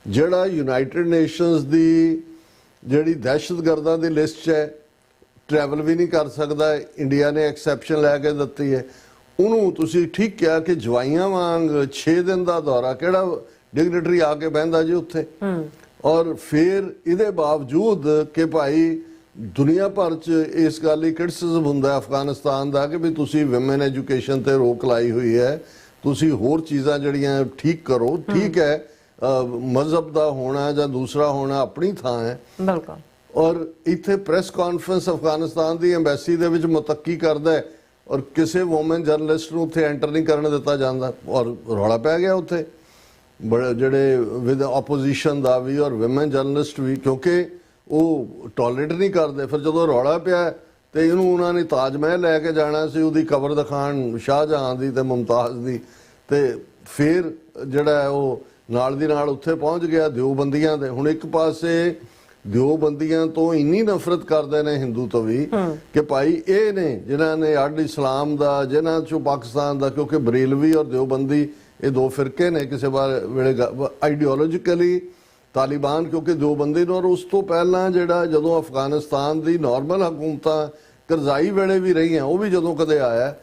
ਜਿਹੜਾ ਯੂਨਾਈਟਿਡ ਨੇਸ਼ਨਸ ਦੀ ਜਿਹੜੀ ਦਹਿਸ਼ਤਗਰਦਾਂ ਦੀ ਲਿਸਟ 'ਚ ਹੈ, ਟਰੈਵਲ ਵੀ ਨਹੀਂ ਕਰ ਸਕਦਾ, ਇੰਡੀਆ ਨੇ ਐਕਸੈਪਸ਼ਨ ਲੈ ਕੇ ਦਿੱਤੀ ਹੈ ਉਹਨੂੰ। ਤੁਸੀਂ ਠੀਕ ਕਿਹਾ ਕਿ ਜਵਾਈਆਂ ਵਾਂਗ 6 ਦਿਨ ਦਾ ਦੌਰਾ, ਕਿਹੜਾ ਡਿਗਨਿਟਰੀ ਆ ਕੇ ਬਹਿੰਦਾ ਜੀ ਉੱਥੇ। ਔਰ ਫਿਰ ਇਹਦੇ ਬਾਵਜੂਦ ਕਿ ਭਾਈ ਦੁਨੀਆ ਭਰ 'ਚ ਇਸ ਗੱਲ ਲਈ ਕ੍ਰਿਟਿਸਿਜ਼ਮ ਹੁੰਦਾ ਅਫਗਾਨਿਸਤਾਨ ਦਾ ਕਿ ਵੀ ਤੁਸੀਂ ਵਿਮਨ ਐਜੂਕੇਸ਼ਨ ਤੇ ਰੋਕ ਲਾਈ ਹੋਈ ਹੈ, ਤੁਸੀਂ ਹੋਰ ਚੀਜ਼ਾਂ ਜਿਹੜੀਆਂ ਠੀਕ ਕਰੋ। ਠੀਕ ਹੈ, ਮਜ਼ਹਬ ਦਾ ਹੋਣਾ ਜਾਂ ਦੂਸਰਾ ਹੋਣਾ ਆਪਣੀ ਥਾਂ ਹੈ, ਬਿਲਕੁਲ। ਔਰ ਇੱਥੇ ਪ੍ਰੈਸ ਕਾਨਫਰੰਸ ਅਫਗਾਨਿਸਤਾਨ ਦੀ ਐਮਬੈਸੀ ਦੇ ਵਿੱਚ ਮੁਤੱਕੀ ਕਰਦਾ ਹੈ ਔਰ ਕਿਸੇ ਵੂਮਨ ਜਰਨਲਿਸਟ ਨੂੰ ਉੱਥੇ ਐਂਟਰ ਨਹੀਂ ਕਰਨ ਦਿੱਤਾ ਜਾਂਦਾ। ਔਰ ਰੌਲਾ ਪੈ ਗਿਆ ਉੱਥੇ ਬੜੇ ਜਿਹੜੇ ਵਿਦ ਆਪੋਜੀਸ਼ਨ ਦਾ ਵੀ ਔਰ ਵਿਮਨ ਜਰਨਲਿਸਟ ਵੀ, ਕਿਉਂਕਿ ਉਹ ਟੋਲਰੇਟ ਨਹੀਂ ਕਰਦੇ। ਫਿਰ ਜਦੋਂ ਰੌਲਾ ਪਿਆ ਤੇ ਇਹਨੂੰ ਉਹਨਾਂ ਨੇ ਤਾਜ ਮਹਿਲ ਲੈ ਕੇ ਜਾਣਾ ਸੀ, ਉਹਦੀ ਕਬਰ ਦਿਖਾਉਣ ਸ਼ਾਹਜਹਾਂ ਦੀ ਤੇ ਮੁਮਤਾਜ਼ ਦੀ, ਤੇ ਫਿਰ ਜਿਹੜਾ ਉਹ ਨਾਲ ਦੀ ਨਾਲ ਉੱਥੇ ਪਹੁੰਚ ਗਿਆ ਦਿਓਬੰਦੀਆਂ ਦੇ। ਹੁਣ ਇੱਕ ਪਾਸੇ ਦਿਓਬੰਦੀਆਂ ਤੋਂ ਇੰਨੀ ਨਫ਼ਰਤ ਕਰਦੇ ਨੇ ਹਿੰਦੂ ਤੋਂ ਵੀ ਕਿ ਭਾਈ ਇਹ ਨੇ ਜਿਨ੍ਹਾਂ ਨੇ ਅੱਡ ਇਸਲਾਮ ਦਾ, ਜਿਨ੍ਹਾਂ ਚੋਂ ਪਾਕਿਸਤਾਨ ਦਾ, ਕਿਉਂਕਿ ਬਰੇਲਵੀ ਔਰ ਦਿਓਬੰਦੀ ਇਹ ਦੋ ਫਿਰਕੇ ਨੇ ਕਿਸੇ ਵੇਲੇ ਆਈਡੀਓਲੋਜੀਕਲੀ ਤਾਲਿਬਾਨ, ਕਿਉਂਕਿ ਦਿਓਬੰਦੀ ਨੂੰ। ਔਰ ਉਸ ਤੋਂ ਪਹਿਲਾਂ ਜਿਹੜਾ ਜਦੋਂ ਅਫਗਾਨਿਸਤਾਨ ਦੀ ਨਾਰਮਲ ਹਕੂਮਤਾਂ ਕਰਜ਼ਾਈ ਵੇਲੇ ਵੀ ਰਹੀਆਂ, ਉਹ ਵੀ ਜਦੋਂ ਕਦੇ ਆਇਆ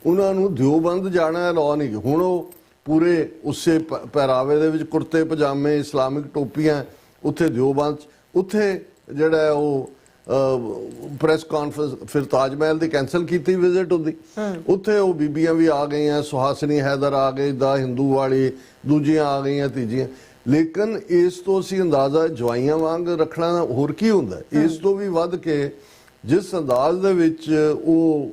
ਉਹਨਾਂ ਨੂੰ ਦਿਓਬੰਦ ਜਾਣਾ ਅਲਾਉ ਨਹੀਂ। ਹੁਣ ਉਹ ਪੂਰੇ ਉਸੇ ਪਹਿਰਾਵੇ ਦੇ ਵਿੱਚ ਕੁਰਤੇ ਪਜਾਮੇ, ਇਸਲਾਮਿਕ ਟੋਪੀਆਂ, ਉੱਥੇ ਦਿਓਬੰਦ, ਉੱਥੇ ਜਿਹੜਾ ਉਹ ਪ੍ਰੈਸ ਕਾਨਫਰੰਸ, ਫਿਰ ਤਾਜ ਮਹਿਲ ਦੀ ਕੈਂਸਲ ਕੀਤੀ ਵਿਜ਼ਿਟ ਉਹਦੀ। ਉੱਥੇ ਉਹ ਬੀਬੀਆਂ ਵੀ ਆ ਗਈਆਂ, ਸੁਹਾਸਨੀ ਹੈਦਰ ਆ ਗਈ ਦਾ ਹਿੰਦੂ ਵਾਲੀ, ਦੂਜੀਆਂ ਆ ਗਈਆਂ, ਤੀਜੀਆਂ। ਲੇਕਿਨ ਇਸ ਤੋਂ ਅਸੀਂ ਅੰਦਾਜ਼ਾ ਜਵਾਈਆਂ ਵਾਂਗ ਰੱਖਣਾ ਹੋਰ ਕੀ ਹੁੰਦਾ। ਇਸ ਤੋਂ ਵੀ ਵੱਧ ਕੇ ਜਿਸ ਅੰਦਾਜ਼ ਦੇ ਵਿੱਚ ਉਹ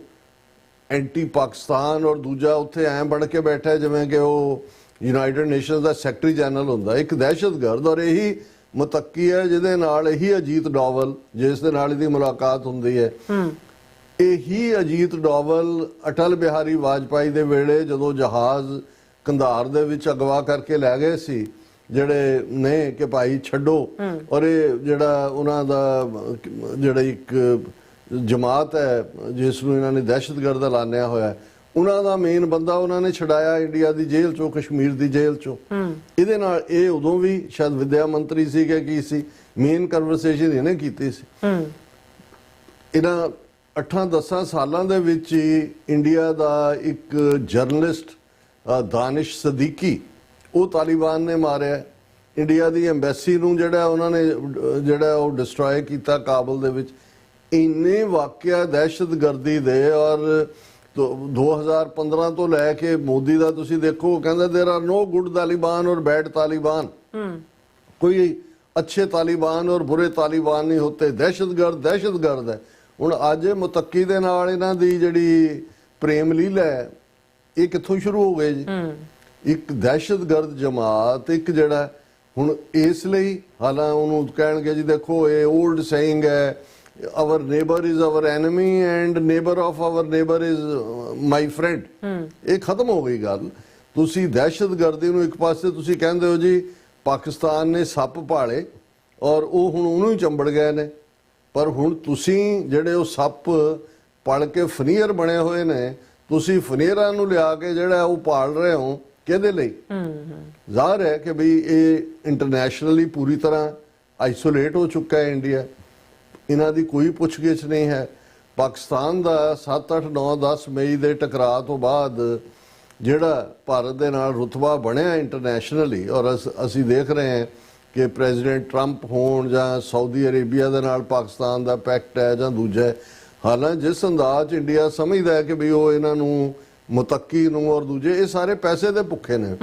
ਐਂਟੀ ਪਾਕਿਸਤਾਨ ਔਰ ਦੂਜਾ ਉੱਥੇ ਐਂ ਬਣ ਕੇ ਬੈਠਾ ਜਿਵੇਂ ਕਿ ਉਹ ਯੂਨਾਈਟਿਡ ਨੇਸ਼ਨਸ ਦਾ ਸੈਕਟਰੀ ਜਨਰਲ ਹੁੰਦਾ, ਇੱਕ ਦਹਿਸ਼ਤਗਰਦ। ਔਰ ਇਹੀ ਮੁਤੱਕੀ ਹੈ ਜਿਹਦੇ ਨਾਲ ਇਹੀ ਅਜੀਤ ਡੋਵਲ, ਜਿਸ ਦੇ ਨਾਲ ਇਹਦੀ ਮੁਲਾਕਾਤ ਹੁੰਦੀ ਹੈ, ਇਹੀ ਅਜੀਤ ਡੋਵਲ ਅਟਲ ਬਿਹਾਰੀ ਵਾਜਪਾਈ ਦੇ ਵੇਲੇ ਜਦੋਂ ਜਹਾਜ਼ ਕੰਧਾਰ ਦੇ ਵਿੱਚ ਅਗਵਾ ਕਰਕੇ ਲੈ ਗਏ ਸੀ ਜਿਹੜੇ ਨੇ ਕਿ ਭਾਈ ਛੱਡੋ, ਔਰ ਇਹ ਜਿਹੜਾ ਉਹਨਾਂ ਦਾ ਜਿਹੜਾ ਇੱਕ ਜਮਾਤ ਹੈ ਜਿਸ ਨੂੰ ਇਹਨਾਂ ਨੇ ਦਹਿਸ਼ਤਗਰਦ ਐਲਾਨਿਆ ਹੋਇਆ, ਉਹਨਾਂ ਦਾ ਮੇਨ ਬੰਦਾ ਉਹਨਾਂ ਨੇ ਛਡਾਇਆ ਇੰਡੀਆ ਦੀ ਜੇਲ੍ਹ ਚੋਂ, ਕਸ਼ਮੀਰ ਦੀ ਜੇਲ੍ਹ ਚੋਂ। ਇਹਦੇ ਨਾਲ ਇਹ ਉਦੋਂ ਵੀ ਸ਼ਾਇਦ ਵਿਦਿਆ ਮੰਤਰੀ ਸੀ ਕਿ ਕੀ ਸੀ, ਮੇਨ ਕਨਵਰਸੇਸ਼ਨ ਇਹਨੇ ਕੀਤੀ ਸੀ। ਇਹਨਾਂ 8-10 ਸਾਲਾਂ ਦੇ ਵਿੱਚ ਹੀ ਇੰਡੀਆ ਦਾ ਇੱਕ ਜਰਨਲਿਸਟ ਦਾਨਿਸ਼ ਸਦੀਕੀ, ਉਹ ਤਾਲਿਬਾਨ ਨੇ ਮਾਰਿਆ। ਇੰਡੀਆ ਦੀ ਐਮਬੈਸੀ ਨੂੰ ਜਿਹੜਾ ਉਹਨਾਂ ਨੇ ਜਿਹੜਾ ਉਹ ਡਿਸਟਰੋਏ ਕੀਤਾ ਕਾਬਲ ਦੇ ਵਿੱਚ। ਇੰਨੇ ਵਾਕਿਆ ਦਹਿਸ਼ਤਗਰਦੀ ਦੇ, ਔਰ 2015 ਤੋਂ ਲੈ ਕੇ ਮੋਦੀ ਦਾ ਤੁਸੀਂ ਦੇਖੋ, ਕਹਿੰਦਾ ਦੇਰ ਆਰ ਨੋ ਗੁੱਡ ਤਾਲਿਬਾਨ ਔਰ ਬੈਡ ਤਾਲਿਬਾਨ, ਕੋਈ ਅੱਛੇ ਤਾਲਿਬਾਨ ਔਰ ਬੁਰੇ ਤਾਲਿਬਾਨ ਨਹੀਂ ਹੋਤੇ, ਦਹਿਸ਼ਤਗਰਦ ਹੈ। ਹੁਣ ਅੱਜ ਮੁਤੱਕੀ ਦੇ ਨਾਲ ਇਹਨਾਂ ਦੀ ਜਿਹੜੀ ਪ੍ਰੇਮ ਲੀਲਾ ਹੈ ਇਹ ਕਿੱਥੋਂ ਸ਼ੁਰੂ ਹੋ ਗਈ ਜੀ? ਇੱਕ ਦਹਿਸ਼ਤਗਰਦ ਜਮਾਤ, ਇੱਕ ਜਿਹੜਾ ਹੁਣ ਇਸ ਲਈ ਹਾਲਾਂ ਉਹਨੂੰ ਕਹਿਣਗੇ ਜੀ ਦੇਖੋ ਇਹ ਓਲਡ ਸੇਇੰਗ ਹੈ, our neighbor is our enemy and neighbor of our neighbor is my friend। ਇਹ ਖਤਮ ਹੋ ਗਈ ਗੱਲ। ਤੁਸੀਂ ਦਹਿਸ਼ਤਗਰਦੀ ਨੂੰ ਇੱਕ ਪਾਸੇ ਤੁਸੀਂ ਕਹਿੰਦੇ ਹੋ ਜੀ ਪਾਕਿਸਤਾਨ ਨੇ ਸੱਪ ਭਾਲੇ ਔਰ ਉਹ ਹੁਣ ਉਹਨੂੰ ਹੀ ਚੰਬੜ ਗਏ ਨੇ, ਪਰ ਹੁਣ ਤੁਸੀਂ ਜਿਹੜੇ ਉਹ ਸੱਪ ਪਲ ਕੇ ਫਨੀਅਰ ਬਣੇ ਹੋਏ ਨੇ, ਤੁਸੀਂ ਫਨੀਅਰਾਂ ਨੂੰ ਲਿਆ ਕੇ ਜਿਹੜਾ ਉਹ ਪਾਲ ਰਹੇ ਹੋ ਕਿਹਦੇ ਲਈ? ਜ਼ਾਹਰ ਹੈ ਕਿ ਵੀ ਇਹ ਇੰਟਰਨੈਸ਼ਨਲੀ ਪੂਰੀ ਤਰ੍ਹਾਂ ਆਈਸੋਲੇਟ ਹੋ ਚੁੱਕਾ ਹੈ ਇੰਡੀਆ। ਇਹਨਾਂ ਦੀ ਕੋਈ ਪੁੱਛਗਿੱਛ ਨਹੀਂ ਹੈ। ਪਾਕਿਸਤਾਨ ਦਾ 7, 8, 9, 10 ਮਈ ਦੇ ਟਕਰਾਅ ਤੋਂ ਬਾਅਦ ਜਿਹੜਾ ਭਾਰਤ ਦੇ ਨਾਲ ਰੁਤਬਾ ਬਣਿਆ ਇੰਟਰਨੈਸ਼ਨਲੀ, ਔਰ ਅਸੀਂ ਦੇਖ ਰਹੇ ਹਾਂ ਕਿ ਪ੍ਰੈਜ਼ੀਡੈਂਟ ਟਰੰਪ ਹੋਣ ਜਾਂ ਸਾਊਦੀ ਅਰੇਬੀਆ ਦੇ ਨਾਲ ਪਾਕਿਸਤਾਨ ਦਾ ਪੈਕਟ ਹੈ ਜਾਂ ਦੂਜਾ, ਹਾਲਾਂਕਿ ਜਿਸ ਅੰਦਾਜ਼ ਇੰਡੀਆ ਸਮਝਦਾ ਹੈ ਕਿ ਵੀ ਉਹ ਇਹਨਾਂ ਨੂੰ ਮੁਤੱਕੀ ਨੂੰ ਔਰ ਦੂਜੇ ਇਹ ਸਾਰੇ ਪੈਸੇ ਦੇ ਭੁੱਖੇ ਨੇ।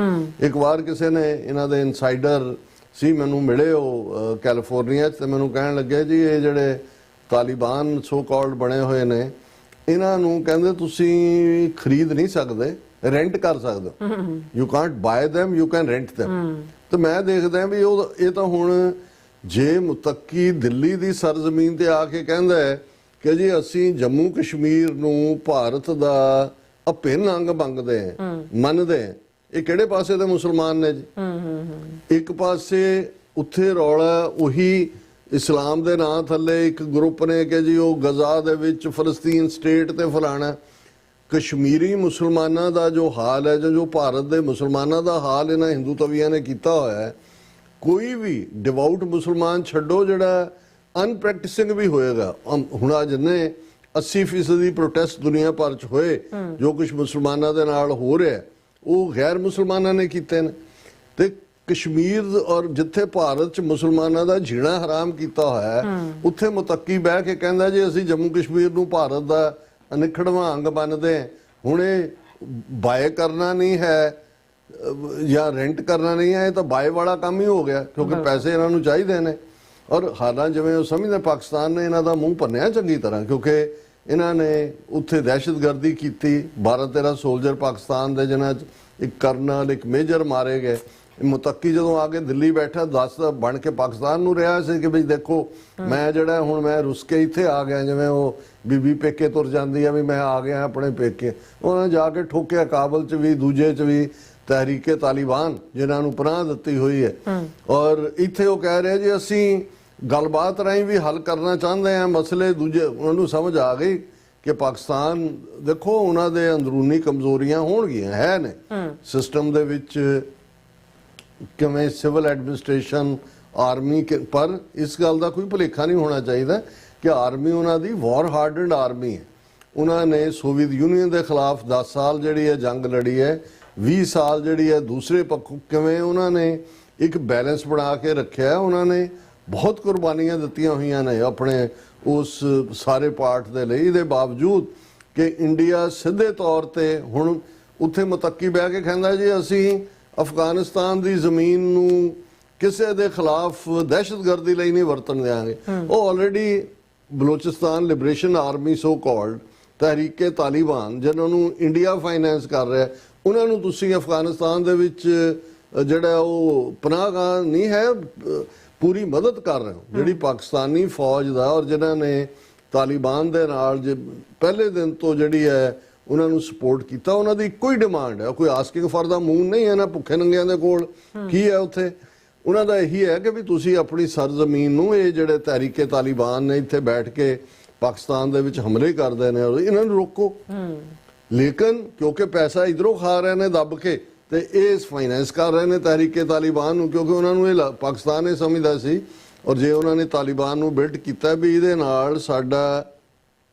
ਇੱਕ ਵਾਰ ਕਿਸੇ ਨੇ ਇਹਨਾਂ ਦੇ ਇਨਸਾਈਡਰ ਸੀ ਮੈਨੂੰ ਮਿਲੇ ਉਹ ਕੈਲੀਫੋਰਨੀਆ 'ਚ, ਤੇ ਮੈਨੂੰ ਕਹਿਣ ਲੱਗੇ ਜੀ ਇਹ ਜਿਹੜੇ ਤਾਲਿਬਾਨ ਸੋ ਕਾਲਡ ਬਣੇ ਹੋਏ ਨੇ ਇਹਨਾਂ ਨੂੰ ਕਹਿੰਦੇ ਤੁਸੀਂ ਖਰੀਦ ਨਹੀਂ ਸਕਦੇ, ਰੈਂਟ ਕਰ ਸਕਦੇ ਹੋ। You can't buy them, you can rent them। ਤੇ ਮੈਂ ਦੇਖਦਾ ਵੀ ਇਹ ਤਾਂ ਹੁਣ ਜੇ ਮੁਤੱਕੀ ਦਿੱਲੀ ਦੀ ਸਰਜ਼ਮੀਨ ਤੇ ਆ ਕੇ ਕਹਿੰਦਾ ਹੈ ਕਿ ਜੀ ਅਸੀਂ ਜੰਮੂ ਕਸ਼ਮੀਰ ਨੂੰ ਭਾਰਤ ਦਾ ਅਭਿੰਨ ਅੰਗ ਮੰਨਦੇ ਹਾਂ, ਇਹ ਕਿਹੜੇ ਪਾਸੇ ਦੇ ਮੁਸਲਮਾਨ ਨੇ ਜੀ? ਇੱਕ ਪਾਸੇ ਉੱਥੇ ਰੌਲਾ ਉਹੀ ਇਸਲਾਮ ਦੇ ਨਾਂ ਥੱਲੇ ਇੱਕ ਗਰੁੱਪ ਨੇ ਕਿ ਜੀ ਉਹ ਗਜ਼ਾ ਦੇ ਵਿੱਚ ਫਲਸਤੀਨ ਸਟੇਟ ਤੇ ਫਲਾਣਾ। ਕਸ਼ਮੀਰੀ ਮੁਸਲਮਾਨਾਂ ਦਾ ਜੋ ਹਾਲ ਹੈ, ਜੋ ਭਾਰਤ ਦੇ ਮੁਸਲਮਾਨਾਂ ਦਾ ਹਾਲ ਇਹਨਾਂ ਹਿੰਦੂ ਤਵੀਆਂ ਨੇ ਕੀਤਾ ਹੋਇਆ ਹੈ, ਕੋਈ ਵੀ ਡਿਵਾਊਟ ਮੁਸਲਮਾਨ ਛੱਡੋ, ਜਿਹੜਾ ਅਨਪ੍ਰੈਕਟਿਸਿੰਗ ਵੀ ਹੋਏਗਾ। ਹੁਣ ਆ ਜਿੰਨੇ 80% ਦੀ ਪ੍ਰੋਟੈਸਟ ਦੁਨੀਆ ਭਰ ਚ ਹੋਏ, ਜੋ ਕੁਝ ਮੁਸਲਮਾਨਾਂ ਦੇ ਨਾਲ ਹੋ ਰਿਹਾ ਉਹ ਗੈਰ ਮੁਸਲਮਾਨਾਂ ਨੇ ਕੀਤੇ ਨੇ। ਤੇ ਕਸ਼ਮੀਰ ਔਰ ਜਿੱਥੇ ਭਾਰਤ ਚ ਮੁਸਲਮਾਨਾਂ ਦਾ ਜੀਣਾ ਹਰਾਮ ਕੀਤਾ ਹੋਇਆ, ਉੱਥੇ ਮੁਤੱਕੀ ਬਹਿ ਕੇ ਕਹਿੰਦਾ ਜੀ ਅਸੀਂ ਜੰਮੂ ਕਸ਼ਮੀਰ ਨੂੰ ਭਾਰਤ ਦਾ ਅਨਿੱਖੜਵਾਂ ਅੰਗ ਮੰਨਦੇ ਹਾਂ। ਹੁਣ ਇਹ ਬਾਏ ਕਰਨਾ ਨਹੀਂ ਹੈ ਜਾਂ ਰੈਂਟ ਕਰਨਾ ਨਹੀਂ ਹੈ, ਇਹ ਤਾਂ ਬਾਏ ਵਾਲਾ ਕੰਮ ਹੀ ਹੋ ਗਿਆ, ਕਿਉਂਕਿ ਪੈਸੇ ਇਹਨਾਂ ਨੂੰ ਚਾਹੀਦੇ ਨੇ। ਔਰ ਹਾਲਾਂ ਜਿਵੇਂ ਉਹ ਸਮਝਦੇ ਪਾਕਿਸਤਾਨ ਨੇ ਇਹਨਾਂ ਦਾ ਮੂੰਹ ਭੰਨਿਆ ਚੰਗੀ ਤਰ੍ਹਾਂ, ਕਿਉਂਕਿ ਇਹਨਾਂ ਨੇ ਉੱਥੇ ਦਹਿਸ਼ਤਗਰਦੀ ਕੀਤੀ। 12-13 ਸੋਲਜਰ ਪਾਕਿਸਤਾਨ ਦੇ, ਜਿਨ੍ਹਾਂ 'ਚ ਇੱਕ ਕਰਨਲ ਇੱਕ ਮੇਜਰ ਮਾਰੇ ਗਏ। ਮੁਤੱਕੀ ਜਦੋਂ ਆ ਕੇ ਦਿੱਲੀ ਬੈਠਾ 10 ਬਣ ਕੇ ਪਾਕਿਸਤਾਨ ਨੂੰ ਰਿਹਾ ਸੀ ਕਿ ਬਈ ਦੇਖੋ ਮੈਂ ਜਿਹੜਾ ਹੁਣ ਮੈਂ ਰੁੱਸ ਕੇ ਇੱਥੇ ਆ ਗਿਆ, ਜਿਵੇਂ ਉਹ ਬੀਬੀ ਪੇਕੇ ਤੁਰ ਜਾਂਦੀ ਆ ਵੀ ਮੈਂ ਆ ਗਿਆ ਆਪਣੇ ਪੇਕੇ। ਉਹਨਾਂ ਜਾ ਕੇ ਠੋਕਿਆ ਕਾਬਲ 'ਚ ਵੀ, ਦੂਜੇ 'ਚ ਵੀ, ਤਹਿਰੀਕੇ ਤਾਲਿਬਾਨ ਜਿਨ੍ਹਾਂ ਨੂੰ ਪਨਾਹ ਦਿੱਤੀ ਹੋਈ ਹੈ। ਔਰ ਇੱਥੇ ਉਹ ਕਹਿ ਰਹੇ ਜੀ ਅਸੀਂ ਗੱਲਬਾਤ ਰਾਹੀਂ ਵੀ ਹੱਲ ਕਰਨਾ ਚਾਹੁੰਦੇ ਹਾਂ ਮਸਲੇ। ਦੂਜੇ ਉਹਨਾਂ ਨੂੰ ਸਮਝ ਆ ਗਈ ਕਿ ਪਾਕਿਸਤਾਨ ਦੇਖੋ ਉਹਨਾਂ ਦੇ ਅੰਦਰੂਨੀ ਕਮਜ਼ੋਰੀਆਂ ਹੋਣਗੀਆਂ, ਹੈ ਨੇ ਸਿਸਟਮ ਦੇ ਵਿੱਚ, ਕਿਵੇਂ ਸਿਵਲ ਐਡਮਿਨਿਸਟ੍ਰੇਸ਼ਨ, ਆਰਮੀ। ਪਰ ਇਸ ਗੱਲ ਦਾ ਕੋਈ ਭੁਲੇਖਾ ਨਹੀਂ ਹੋਣਾ ਚਾਹੀਦਾ ਕਿ ਆਰਮੀ ਉਹਨਾਂ ਦੀ ਵਾਰ ਹਾਰਡਨਡ ਆਰਮੀ ਹੈ। ਉਹਨਾਂ ਨੇ ਸੋਵੀਅਤ ਯੂਨੀਅਨ ਦੇ ਖਿਲਾਫ 10 ਸਾਲ ਜਿਹੜੀ ਹੈ ਜੰਗ ਲੜੀ ਹੈ, 20 ਸਾਲ ਜਿਹੜੀ ਹੈ ਦੂਸਰੇ ਪੱਖੋਂ। ਕਿਵੇਂ ਉਹਨਾਂ ਨੇ ਇੱਕ ਬੈਲੈਂਸ ਬਣਾ ਕੇ ਰੱਖਿਆ। ਉਹਨਾਂ ਨੇ ਬਹੁਤ ਕੁਰਬਾਨੀਆਂ ਦਿੱਤੀਆਂ ਹੋਈਆਂ ਨੇ ਆਪਣੇ ਉਸ ਸਾਰੇ ਪਾਰਟ ਦੇ ਲਈ। ਇਹਦੇ ਬਾਵਜੂਦ ਕਿ ਇੰਡੀਆ ਸਿੱਧੇ ਤੌਰ ਤੇ ਹੁਣ ਉੱਥੇ ਮੁਤੱਕੀ ਬਹਿ ਕੇ ਕਹਿੰਦਾ ਜੀ ਅਸੀਂ ਅਫਗਾਨਿਸਤਾਨ ਦੀ ਜ਼ਮੀਨ ਨੂੰ ਕਿਸੇ ਦੇ ਖਿਲਾਫ ਦਹਿਸ਼ਤਗਰਦੀ ਲਈ ਨਹੀਂ ਵਰਤਣ ਦਿਆਂਗੇ। ਉਹ already Balochistan liberation army so called, ਤਹਿਰੀਕੇ ਤਾਲਿਬਾਨ, ਜਿਹਨਾਂ ਨੂੰ ਇੰਡੀਆ ਫਾਈਨੈਂਸ ਕਰ ਰਿਹਾ, ਉਹਨਾਂ ਨੂੰ ਤੁਸੀਂ ਅਫਗਾਨਿਸਤਾਨ ਦੇ ਵਿੱਚ ਜਿਹੜਾ ਉਹ ਪਨਾਹਗਾਹ ਨਹੀਂ ਹੈ, ਪੂਰੀ ਮਦਦ ਕਰ ਰਹੇ ਹੋ। ਜਿਹੜੀ ਪਾਕਿਸਤਾਨੀ ਫੌਜ ਦਾ ਔਰ ਜਿਨ੍ਹਾਂ ਨੇ ਤਾਲਿਬਾਨ ਦੇ ਨਾਲ ਪਹਿਲੇ ਦਿਨ ਤੋਂ ਜਿਹੜੀ ਹੈ ਉਹਨਾਂ ਨੂੰ ਸਪੋਰਟ ਕੀਤਾ, ਉਹਨਾਂ ਦੀ ਇੱਕੋ ਹੀ ਡਿਮਾਂਡ ਹੈ, ਕੋਈ ਆਸਕਿੰਗ ਫਾਰ ਦਾ ਮੂਨ ਨਹੀਂ ਹੈ ਨਾ ਭੁੱਖੇ ਨੰਗਿਆਂ ਦੇ ਕੋਲ ਕੀ ਹੈ ਉੱਥੇ। ਉਹਨਾਂ ਦਾ ਇਹੀ ਹੈ ਕਿ ਵੀ ਤੁਸੀਂ ਆਪਣੀ ਸਰਜ਼ਮੀਨ ਨੂੰ, ਇਹ ਜਿਹੜੇ ਤਹਿਰੀਕੇ ਤਾਲਿਬਾਨ ਨੇ ਇੱਥੇ ਬੈਠ ਕੇ ਪਾਕਿਸਤਾਨ ਦੇ ਵਿੱਚ ਹਮਲੇ ਕਰਦੇ ਨੇ, ਇਹਨਾਂ ਨੂੰ ਰੋਕੋ। ਲੇਕਿਨ ਕਿਉਂਕਿ ਪੈਸਾ ਇਧਰੋਂ ਖਾ ਰਹੇ ਨੇ ਦੱਬ ਕੇ, ਤੇ ਇਹ ਫਾਈਨੈਂਸ ਕਰ ਰਹੇ ਨੇ ਤਹਿਰੀਕੇ ਤਾਲਿਬਾਨ ਨੂੰ, ਕਿਉਂਕਿ ਉਹਨਾਂ ਨੂੰ ਇਹ ਪਾਕਿਸਤਾਨ ਇਹ ਸਮਝਦਾ ਸੀ। ਔਰ ਜੇ ਉਹਨਾਂ ਨੇ ਤਾਲਿਬਾਨ ਨੂੰ ਬਿਲਡ ਕੀਤਾ ਵੀ ਇਹਦੇ ਨਾਲ ਸਾਡਾ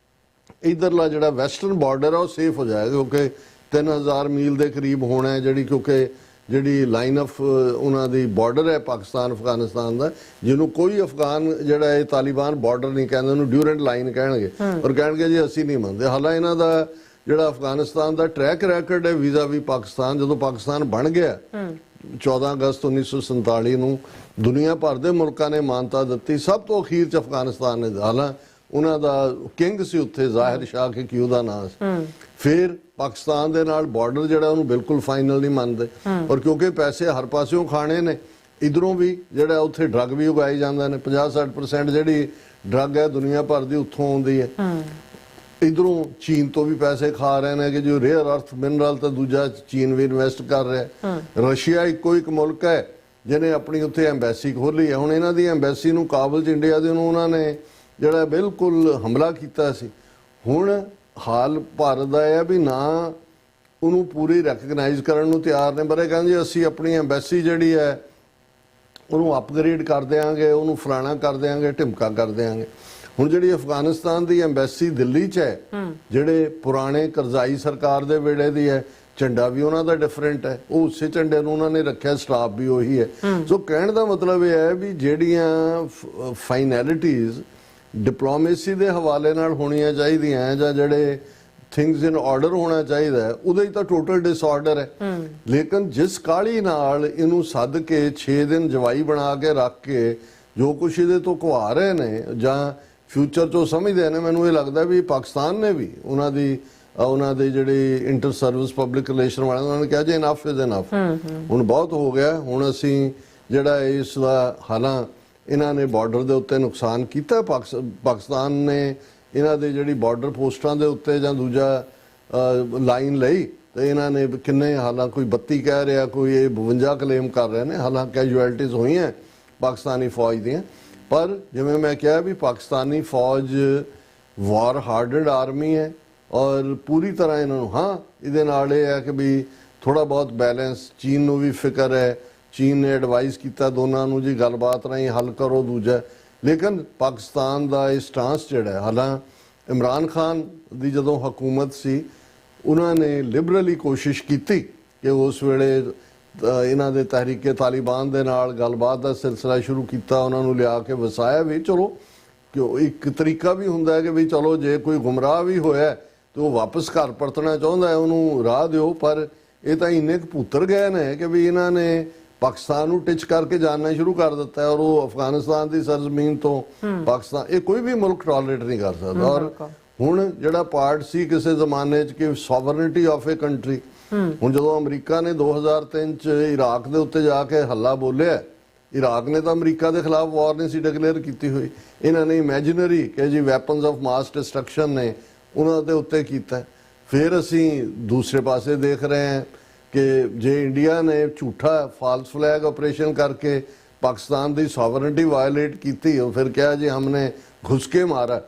ਇਧਰਲਾ ਜਿਹੜਾ ਵੈਸਟਰਨ ਬਾਰਡਰ ਆ ਉਹ ਸੇਫ ਹੋ ਜਾਏਗਾ, ਕਿਉਂਕਿ 3000 ਮੀਲ ਦੇ ਕਰੀਬ ਹੋਣਾ ਹੈ ਜਿਹੜੀ, ਕਿਉਂਕਿ ਜਿਹੜੀ ਲਾਈਨ ਆਫ ਉਹਨਾਂ ਦੀ ਬਾਰਡਰ ਹੈ ਪਾਕਿਸਤਾਨ ਅਫਗਾਨਿਸਤਾਨ ਦਾ, ਜਿਹਨੂੰ ਕੋਈ ਅਫਗਾਨ ਜਿਹੜਾ ਇਹ ਤਾਲਿਬਾਨ ਬਾਰਡਰ ਨਹੀਂ ਕਹਿੰਦੇ, ਉਹਨੂੰ ਡਿਊਰੈਂਟ ਲਾਈਨ ਕਹਿਣਗੇ। ਔਰ ਕਹਿਣਗੇ ਜੀ ਅਸੀਂ ਨਹੀਂ ਮੰਨਦੇ। ਹਾਲਾਂ ਇਹਨਾਂ ਦਾ ਜਿਹੜਾ ਅਫਗਾਨਿਸਤਾਨ ਦਾ ਟਰੈਕ ਰੈਕਰਡ ਹੈ ਵੀਜ਼ਾ ਵੀ ਪਾਕਿਸਤਾਨ, ਜਦੋਂ ਪਾਕਿਸਤਾਨ ਬਣ ਗਿਆ 14 ਅਗਸਤ 1947 ਨੂੰ ਦੁਨੀਆ ਭਰ ਦੇ ਮੁਲਕਾਂ ਨੇ ਮਾਨਤਾ ਦਿੱਤੀ, ਸਭ ਤੋਂ ਅਖੀਰ ਚ ਅਫਗਾਨਿਸਤਾਨ ਨੇ। ਹਾਲਾਂ ਉਹਨਾਂ ਦਾ ਕਿੰਗ ਸੀ ਉੱਥੇ, ਜ਼ਾਹਿਰ ਸ਼ਾਹ ਕਿ ਕਿਉਂ ਦਾ ਨਾਂ ਸੀ। ਫਿਰ ਪਾਕਿਸਤਾਨ ਦੇ ਨਾਲ ਬਾਰਡਰ ਜਿਹੜਾ ਉਹਨੂੰ ਬਿਲਕੁਲ ਫਾਈਨਲ ਨਹੀਂ ਮੰਨਦੇ। ਔਰ ਕਿਉਂਕਿ ਪੈਸੇ ਹਰ ਪਾਸਿਓਂ ਖਾਣੇ ਨੇ, ਇਧਰੋਂ ਵੀ ਜਿਹੜਾ ਉੱਥੇ ਡਰੱਗ ਵੀ ਉਗਾਏ ਜਾਂਦੇ ਨੇ, 50-60% ਜਿਹੜੀ ਡਰੱਗ ਹੈ ਦੁਨੀਆ ਭਰ ਦੀ ਉੱਥੋਂ ਆਉਂਦੀ ਹੈ। ਇਧਰੋਂ ਚੀਨ ਤੋਂ ਵੀ ਪੈਸੇ ਖਾ ਰਹੇ ਨੇ ਕਿ ਜੋ ਰੇਅਰ ਅਰਥ ਮਿਨਰਲ, ਤਾਂ ਦੂਜਾ ਚੀਨ ਵੀ ਇਨਵੈਸਟ ਕਰ ਰਿਹਾ। ਰਸ਼ੀਆ ਇੱਕੋ ਇੱਕ ਮੁਲਕ ਹੈ ਜਿਹਨੇ ਆਪਣੀ ਉੱਥੇ ਐਮਬੈਸੀ ਖੋਲੀ ਹੈ। ਹੁਣ ਇਹਨਾਂ ਦੀ ਐਮਬੈਸੀ ਨੂੰ ਕਾਬਲ ਚ ਇੰਡੀਆ ਦੇ ਨੂੰ ਉਹਨਾਂ ਨੇ ਜਿਹੜਾ ਬਿਲਕੁਲ ਹਮਲਾ ਕੀਤਾ ਸੀ। ਹੁਣ ਹਾਲ ਭਾਰਤ ਦਾ ਇਹ ਵੀ ਨਾ ਉਹਨੂੰ ਪੂਰੀ ਰੈਕਗਨਾਈਜ਼ ਕਰਨ ਨੂੰ ਤਿਆਰ ਨੇ, ਪਰ ਇਹ ਕਹਿੰਦੇ ਅਸੀਂ ਆਪਣੀ ਐਮਬੈਸੀ ਜਿਹੜੀ ਹੈ ਉਹਨੂੰ ਅਪਗ੍ਰੇਡ ਕਰ ਦਿਆਂਗੇ, ਉਹਨੂੰ ਫਲਾਣਾ ਕਰ ਦਿਆਂਗੇ, ਢਿਮਕਾ ਕਰ ਦਿਆਂਗੇ। ਹੁਣ ਜਿਹੜੀ ਅਫਗਾਨਿਸਤਾਨ ਦੀ ਐਮਬੈਸੀ ਦਿੱਲੀ 'ਚ ਹੈ, ਜਿਹੜੇ ਪੁਰਾਣੇ ਕਰਜ਼ਾਈ ਸਰਕਾਰ ਦੇ ਵੇਲੇ ਦੀ ਹੈ, ਝੰਡਾ ਵੀ ਉਹਨਾਂ ਦਾ ਡਿਫਰੈਂਟ ਹੈ, ਉਹ ਉਸੇ ਝੰਡੇ ਨੂੰ ਉਹਨਾਂ ਨੇ ਰੱਖਿਆ, ਸਟਾਫ ਵੀ ਉਹੀ ਹੈ। ਸੋ ਕਹਿਣ ਦਾ ਮਤਲਬ ਇਹ ਹੈ ਵੀ ਜਿਹੜੀਆਂ ਫਾਈਨੈਲਿਟੀਜ਼ ਡਿਪਲੋਮੇਸੀ ਦੇ ਹਵਾਲੇ ਨਾਲ ਹੋਣੀਆਂ ਚਾਹੀਦੀਆਂ ਜਾਂ ਜਿਹੜੇ ਥਿੰਗਸ ਇਨ ਆਰਡਰ ਹੋਣਾ ਚਾਹੀਦਾ ਹੈ, ਉਹਦੇ ਤਾਂ ਟੋਟਲ ਡਿਸਆਰਡਰ ਹੈ। ਲੇਕਿਨ ਜਿਸ ਕਾਹਲੀ ਨਾਲ ਇਹਨੂੰ ਸੱਦ ਕੇ 6 ਦਿਨ ਜਵਾਈ ਬਣਾ ਕੇ ਰੱਖ ਕੇ ਜੋ ਕੁਛ ਇਹਦੇ ਤੋਂ ਘਵਾ ਰਹੇ ਨੇ ਜਾਂ ਫਿਊਚਰ 'ਚੋਂ ਸਮਝਦੇ ਨੇ, ਮੈਨੂੰ ਇਹ ਲੱਗਦਾ ਵੀ ਪਾਕਿਸਤਾਨ ਨੇ ਵੀ ਉਹਨਾਂ ਦੇ ਜਿਹੜੇ ਇੰਟਰ ਸਰਵਿਸ ਪਬਲਿਕ ਰਿਲੇਸ਼ਨ ਵਾਲਿਆਂ ਉਹਨਾਂ ਨੇ ਕਿਹਾ ਜੀ ਇਨਫ ਇਜ਼ ਇਨਫ, ਹੁਣ ਬਹੁਤ ਹੋ ਗਿਆ। ਹੁਣ ਅਸੀਂ ਜਿਹੜਾ ਇਸ ਦਾ ਹਾਲਾਂ ਇਹਨਾਂ ਨੇ ਬਾਰਡਰ ਦੇ ਉੱਤੇ ਨੁਕਸਾਨ ਕੀਤਾ, ਪਾਕਿਸਤਾਨ ਨੇ ਇਹਨਾਂ ਦੇ ਜਿਹੜੀ ਬਾਰਡਰ ਪੋਸਟਾਂ ਦੇ ਉੱਤੇ ਜਾਂ ਦੂਜਾ ਲਾਈਨ ਲਈ, ਤੇ ਇਹਨਾਂ ਨੇ ਕਿੰਨੇ ਹਾਲਾਂ ਕੋਈ 32 ਕਹਿ ਰਿਹਾ, ਕੋਈ ਇਹ 52 ਕਲੇਮ ਕਰ ਰਹੇ ਨੇ। ਹਾਲਾਂ ਕੈਜੁਅਲਟੀਜ਼ ਹੋਈਆਂ ਪਾਕਿਸਤਾਨੀ ਫੌਜ ਦੀਆਂ, ਪਰ ਜਿਵੇਂ ਮੈਂ ਕਿਹਾ ਵੀ ਪਾਕਿਸਤਾਨੀ ਫੌਜ ਵਾਰ ਹਾਰਡਡ ਆਰਮੀ ਹੈ ਔਰ ਪੂਰੀ ਤਰ੍ਹਾਂ ਇਹਨਾਂ ਨੂੰ, ਹਾਂ ਇਹਦੇ ਨਾਲ ਇਹ ਹੈ ਕਿ ਵੀ ਥੋੜਾ ਬਹੁਤ ਬੈਲੈਂਸ, ਚੀਨ ਨੂੰ ਵੀ ਫਿਕਰ ਹੈ, ਚੀਨ ਨੇ ਐਡਵਾਈਸ ਕੀਤਾ ਦੋਨਾਂ ਨੂੰ ਜੀ ਗੱਲਬਾਤ ਰਾਹੀਂ ਹੱਲ ਕਰੋ ਦੂਜਾ। ਲੇਕਿਨ ਪਾਕਿਸਤਾਨ ਦਾ ਇਹ ਸਟਾਂਸ ਜਿਹੜਾ ਹਾਲਾਂ ਇਮਰਾਨ ਖਾਨ ਦੀ ਜਦੋਂ ਹਕੂਮਤ ਸੀ ਉਹਨਾਂ ਨੇ ਲਿਬਰਲੀ ਕੋਸ਼ਿਸ਼ ਕੀਤੀ ਕਿ ਉਸ ਵੇਲੇ ਇਹਨਾਂ ਦੇ ਤਹਿਰੀਕੇ ਤਾਲਿਬਾਨ ਦੇ ਨਾਲ ਗੱਲਬਾਤ ਦਾ ਸਿਲਸਿਲਾ ਸ਼ੁਰੂ ਕੀਤਾ, ਉਹਨਾਂ ਨੂੰ ਲਿਆ ਕੇ ਵਸਾਇਆ ਵੀ। ਚਲੋ ਕਿ ਇੱਕ ਤਰੀਕਾ ਵੀ ਹੁੰਦਾ ਹੈ ਕਿ ਵੀ ਚਲੋ ਜੇ ਕੋਈ ਗੁੰਮਰਾਹ ਵੀ ਹੋਇਆ ਤੇ ਉਹ ਵਾਪਸ ਘਰ ਪਰਤਣਾ ਚਾਹੁੰਦਾ ਹੈ ਉਹਨੂੰ ਰਾਹ ਦਿਓ, ਪਰ ਇਹ ਤਾਂ ਇੰਨੇ ਕੁ ਭੁੱਤਰ ਗਏ ਨੇ ਕਿ ਵੀ ਇਹਨਾਂ ਨੇ ਪਾਕਿਸਤਾਨ ਨੂੰ ਟਿਚ ਕਰਕੇ ਜਾਣਨਾ ਸ਼ੁਰੂ ਕਰ ਦਿੱਤਾ ਹੈ ਔਰ ਉਹ ਅਫਗਾਨਿਸਤਾਨ ਦੀ ਸਰਜ਼ਮੀਨ ਤੋਂ ਪਾਕਿਸਤਾਨ ਇਹ ਕੋਈ ਵੀ ਮੁਲਕ ਟੋਲਰੇਟ ਨਹੀਂ ਕਰ ਸਕਦਾ। ਔਰ ਹੁਣ ਜਿਹੜਾ ਪਾਰਟ ਸੀ ਕਿਸੇ ਜ਼ਮਾਨੇ 'ਚ ਕਿ ਸੋਵਰਨਿਟੀ ਆਫ ਏ ਕੰਟਰੀ, ਹੁਣ ਜਦੋਂ ਅਮਰੀਕਾ ਨੇ 2003 ਚ ਇਰਾਕ ਦੇ ਉੱਤੇ ਜਾ ਕੇ ਹੱਲਾ ਬੋਲਿਆ, ਇਰਾਕ ਨੇ ਤਾਂ ਅਮਰੀਕਾ ਦੇ ਖਿਲਾਫ ਵਾਰ ਨਹੀਂ ਸੀ ਡਿਕਲੇਅਰ ਕੀਤੀ ਹੋਈ, ਇਹਨਾਂ ਨੇ ਇਮੈਜਿਨਰੀ ਕਿ ਜੀ ਵੈਪਨਸ ਆਫ ਮਾਸ ਡਿਸਟਰਕਸ਼ਨ ਨੇ ਉਹਨਾਂ ਦੇ ਉੱਤੇ ਕੀਤਾ। ਫਿਰ ਅਸੀਂ ਦੂਸਰੇ ਪਾਸੇ ਦੇਖ ਰਹੇ ਹਾਂ ਕਿ ਜੇ ਇੰਡੀਆ ਨੇ ਝੂਠਾ ਫਾਲਸ ਫਲੈਗ ਆਪਰੇਸ਼ਨ ਕਰਕੇ ਪਾਕਿਸਤਾਨ ਦੀ ਸੋਵਰਨਿਟੀ ਵਾਇਲੇਟ ਕੀਤੀ, ਉਹ ਫਿਰ ਕਿਹਾ ਜੀ ਹਮਨੇ ਘੁਸ ਕੇ ਮਾਰਾ,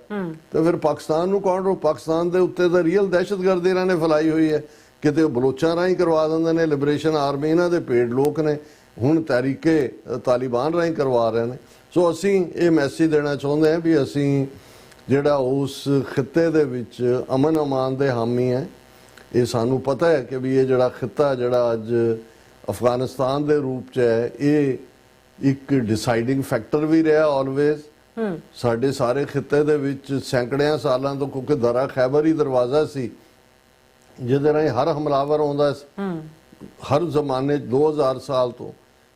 ਤੇ ਫਿਰ ਪਾਕਿਸਤਾਨ ਨੂੰ ਕੌਣ ਰੋ? ਪਾਕਿਸਤਾਨ ਦੇ ਉੱਤੇ ਤਾਂ ਰੀਅਲ ਦਹਿਸ਼ਤਗਰਦੀ ਇਹਨਾਂ ਨੇ ਫੈਲਾਈ ਹੋਈ ਹੈ, ਕਿਤੇ ਬਲੋਚਾਂ ਰਾਹੀਂ ਕਰਵਾ ਦਿੰਦੇ ਨੇ, ਲਿਬਰੇਸ਼ਨ ਆਰਮੀ ਇਹਨਾਂ ਦੇ ਪੇਡ ਲੋਕ ਨੇ, ਹੁਣ ਤਹਿਰੀਕੇ ਤਾਲਿਬਾਨ ਰਾਹੀਂ ਕਰਵਾ ਰਹੇ ਨੇ। ਸੋ ਅਸੀਂ ਇਹ ਮੈਸੇਜ ਦੇਣਾ ਚਾਹੁੰਦੇ ਹਾਂ ਵੀ ਅਸੀਂ ਜਿਹੜਾ ਉਸ ਖਿੱਤੇ ਦੇ ਵਿੱਚ ਅਮਨ ਅਮਾਨ ਦੇ ਹਾਮੀ ਹੈ। ਇਹ ਸਾਨੂੰ ਪਤਾ ਹੈ ਕਿ ਵੀ ਇਹ ਜਿਹੜਾ ਖਿੱਤਾ ਜਿਹੜਾ ਅੱਜ ਅਫਗਾਨਿਸਤਾਨ ਦੇ ਰੂਪ 'ਚ ਹੈ ਇਹ ਇੱਕ ਡਿਸਾਈਡਿੰਗ ਫੈਕਟਰ ਵੀ ਰਿਹਾ ਆਲਵੇਜ਼ ਸਾਡੇ ਸਾਰੇ ਖਿੱਤੇ ਦੇ ਵਿੱਚ ਸੈਂਕੜਿਆਂ ਸਾਲਾਂ ਤੋਂ, ਕਿਉਂਕਿ ਦਰਾ ਖੈਬਰ ਹੀ ਦਰਵਾਜ਼ਾ ਸੀ ਜਿਹਦੇ ਰਾਹੀਂ ਹਰ ਹਮਲਾਵਰ ਆਉਂਦਾ ਸੀ। ਹਰ ਜ਼ਮਾਨੇ 2000 ਸਾਲ ਤੋਂ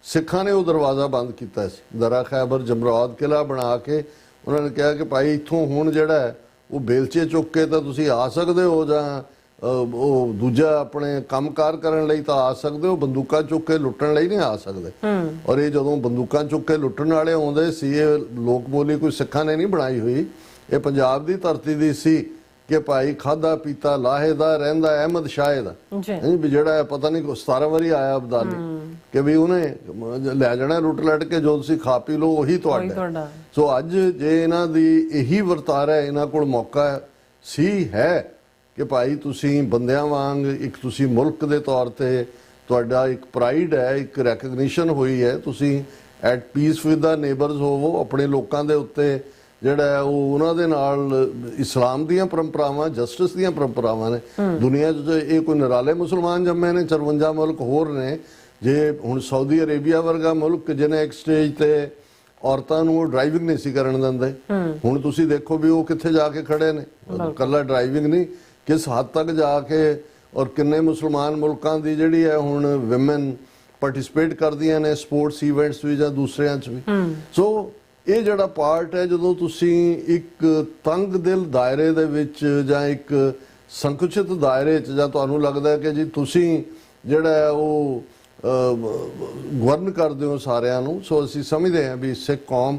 ਸਿੱਖਾਂ ਨੇ ਉਹ ਦਰਵਾਜ਼ਾ ਬੰਦ ਕੀਤਾ ਸੀ। ਦਰਾ ਖੈਬਰ ਜਮਰਾਦ ਕਿਲਾ ਬਣਾ ਕੇ ਉਹਨਾਂ ਨੇ ਕਿਹਾ ਕਿ ਭਾਈ ਇੱਥੋਂ ਹੁਣ ਜਿਹੜਾ ਹੈ ਉਹ ਬੇਲਚੇ ਚੁੱਕ ਕੇ ਤਾਂ ਤੁਸੀਂ ਆ ਸਕਦੇ ਹੋ, ਜਾਂ ਉਹ ਦੂਜਾ ਆਪਣੇ ਕੰਮਕਾਰ ਕਰਨ ਲਈ ਤਾਂ ਆ ਸਕਦੇ ਹੋ, ਬੰਦੂਕਾਂ ਚੁੱਕ ਕੇ ਲੁੱਟਣ ਲਈ ਨਹੀਂ ਆ ਸਕਦੇ। ਔਰ ਇਹ ਜਦੋਂ ਬੰਦੂਕਾਂ ਚੁੱਕ ਕੇ ਲੁੱਟਣ ਵਾਲੇ ਆਉਂਦੇ ਸੀ, ਇਹ ਲੋਕ ਬੋਲੀ ਕੋਈ ਸਿੱਖਾਂ ਨੇ ਨਹੀਂ ਬਣਾਈ ਹੋਈ, ਇਹ ਪੰਜਾਬ ਦੀ ਧਰਤੀ ਦੀ ਸੀ ਕਿ ਭਾਈ ਖਾਦਾ ਪੀਤਾ ਲਾਹੇ ਦਾ ਰਹਿੰਦਾ ਅਹਿਮਦ ਸ਼ਾਹ ਦਾ ਵੀ ਜਿਹੜਾ ਪਤਾ ਨਹੀਂ 17 ਵਾਰੀ ਆਇਆ ਅਬਦਾਲੀ ਕਿ ਵੀ ਉਹਨੇ ਲੈ ਜਾਣਾ ਲੁੱਟ ਲੱਟ ਕੇ, ਜੋ ਤੁਸੀਂ ਖਾ ਪੀ ਲਓ ਉਹੀ ਤੁਹਾਡਾ। ਸੋ ਅੱਜ ਜੇ ਇਹਨਾਂ ਦੀ ਇਹੀ ਵਰਤਾਰਾ ਹੈ, ਇਹਨਾਂ ਕੋਲ ਮੌਕਾ ਸੀ ਹੈ ਕਿ ਭਾਈ ਤੁਸੀਂ ਬੰਦਿਆਂ ਵਾਂਗ ਇੱਕ ਤੁਸੀਂ ਮੁਲਕ ਦੇ ਤੌਰ ਤੇ ਤੁਹਾਡਾ ਇੱਕ ਪ੍ਰਾਈਡ ਹੈ, ਇੱਕ ਰੈਕਗਨੀਸ਼ਨ ਹੋਈ ਹੈ, ਤੁਸੀਂ at piece with the neighbours ਹੋਵੋ, ਆਪਣੇ ਲੋਕਾਂ ਦੇ ਉੱਤੇ ਜਿਹੜਾ ਉਹ ਉਹਨਾਂ ਦੇ ਨਾਲ ਇਸਲਾਮ ਦੀਆਂ ਪਰੰਪਰਾਵਾਂ ਜਸਟਿਸ ਦੀਆਂ ਪਰੰਪਰਾਵਾਂ ਨੇ। ਦੁਨੀਆ 'ਚ ਇਹ ਕੋਈ ਨਿਰਾਲੇ ਮੁਸਲਮਾਨ ਜੰਮੇ ਨੇ, 54 ਮੁਲਕ ਹੋਰ ਨੇ। ਜੇ ਹੁਣ ਸਾਊਦੀ ਅਰੇਬੀਆ ਵਰਗਾ ਮੁਲਕ ਜਿਹਨੇ ਇੱਕ ਸਟੇਜ ਤੇ ਔਰਤਾਂ ਨੂੰ ਡਰਾਈਵਿੰਗ ਨਹੀਂ ਸੀ ਕਰਨ ਦਿੰਦੇ, ਹੁਣ ਤੁਸੀਂ ਦੇਖੋ ਵੀ ਉਹ ਕਿੱਥੇ ਜਾ ਕੇ ਖੜੇ ਨੇ। ਕੱਲਾ ਡਰਾਈਵਿੰਗ ਨਹੀਂ, ਕਿਸ ਹੱਦ ਤੱਕ ਜਾ ਕੇ, ਔਰ ਕਿੰਨੇ ਮੁਸਲਮਾਨ ਮੁਲਕਾਂ ਦੀ ਜਿਹੜੀ ਹੈ ਹੁਣ ਵਿਮਨ ਪਾਰਟਿਸਿਪੇਟ ਕਰਦੀਆਂ ਨੇ ਸਪੋਰਟਸ ਇਵੈਂਟਸ ਵੀ ਜਾਂ ਦੂਸਰਿਆਂ 'ਚ ਵੀ। ਸੋ ਇਹ ਜਿਹੜਾ ਪਾਰਟ ਹੈ, ਜਦੋਂ ਤੁਸੀਂ ਇੱਕ ਤੰਗ ਦਿਲ ਦਾਇਰੇ ਦੇ ਵਿੱਚ ਜਾਂ ਇੱਕ ਸੰਕੁਚਿਤ ਦਾਇਰੇ 'ਚ ਜਾਂ ਤੁਹਾਨੂੰ ਲੱਗਦਾ ਹੈ ਕਿ ਜੀ ਤੁਸੀਂ ਜਿਹੜਾ ਹੈ ਉਹ ਗਵਰਨ ਕਰਦੇ ਹੋ ਸਾਰਿਆਂ ਨੂੰ। ਸੋ ਅਸੀਂ ਸਮਝਦੇ ਹਾਂ ਵੀ ਸਿੱਖ ਕੌਮ,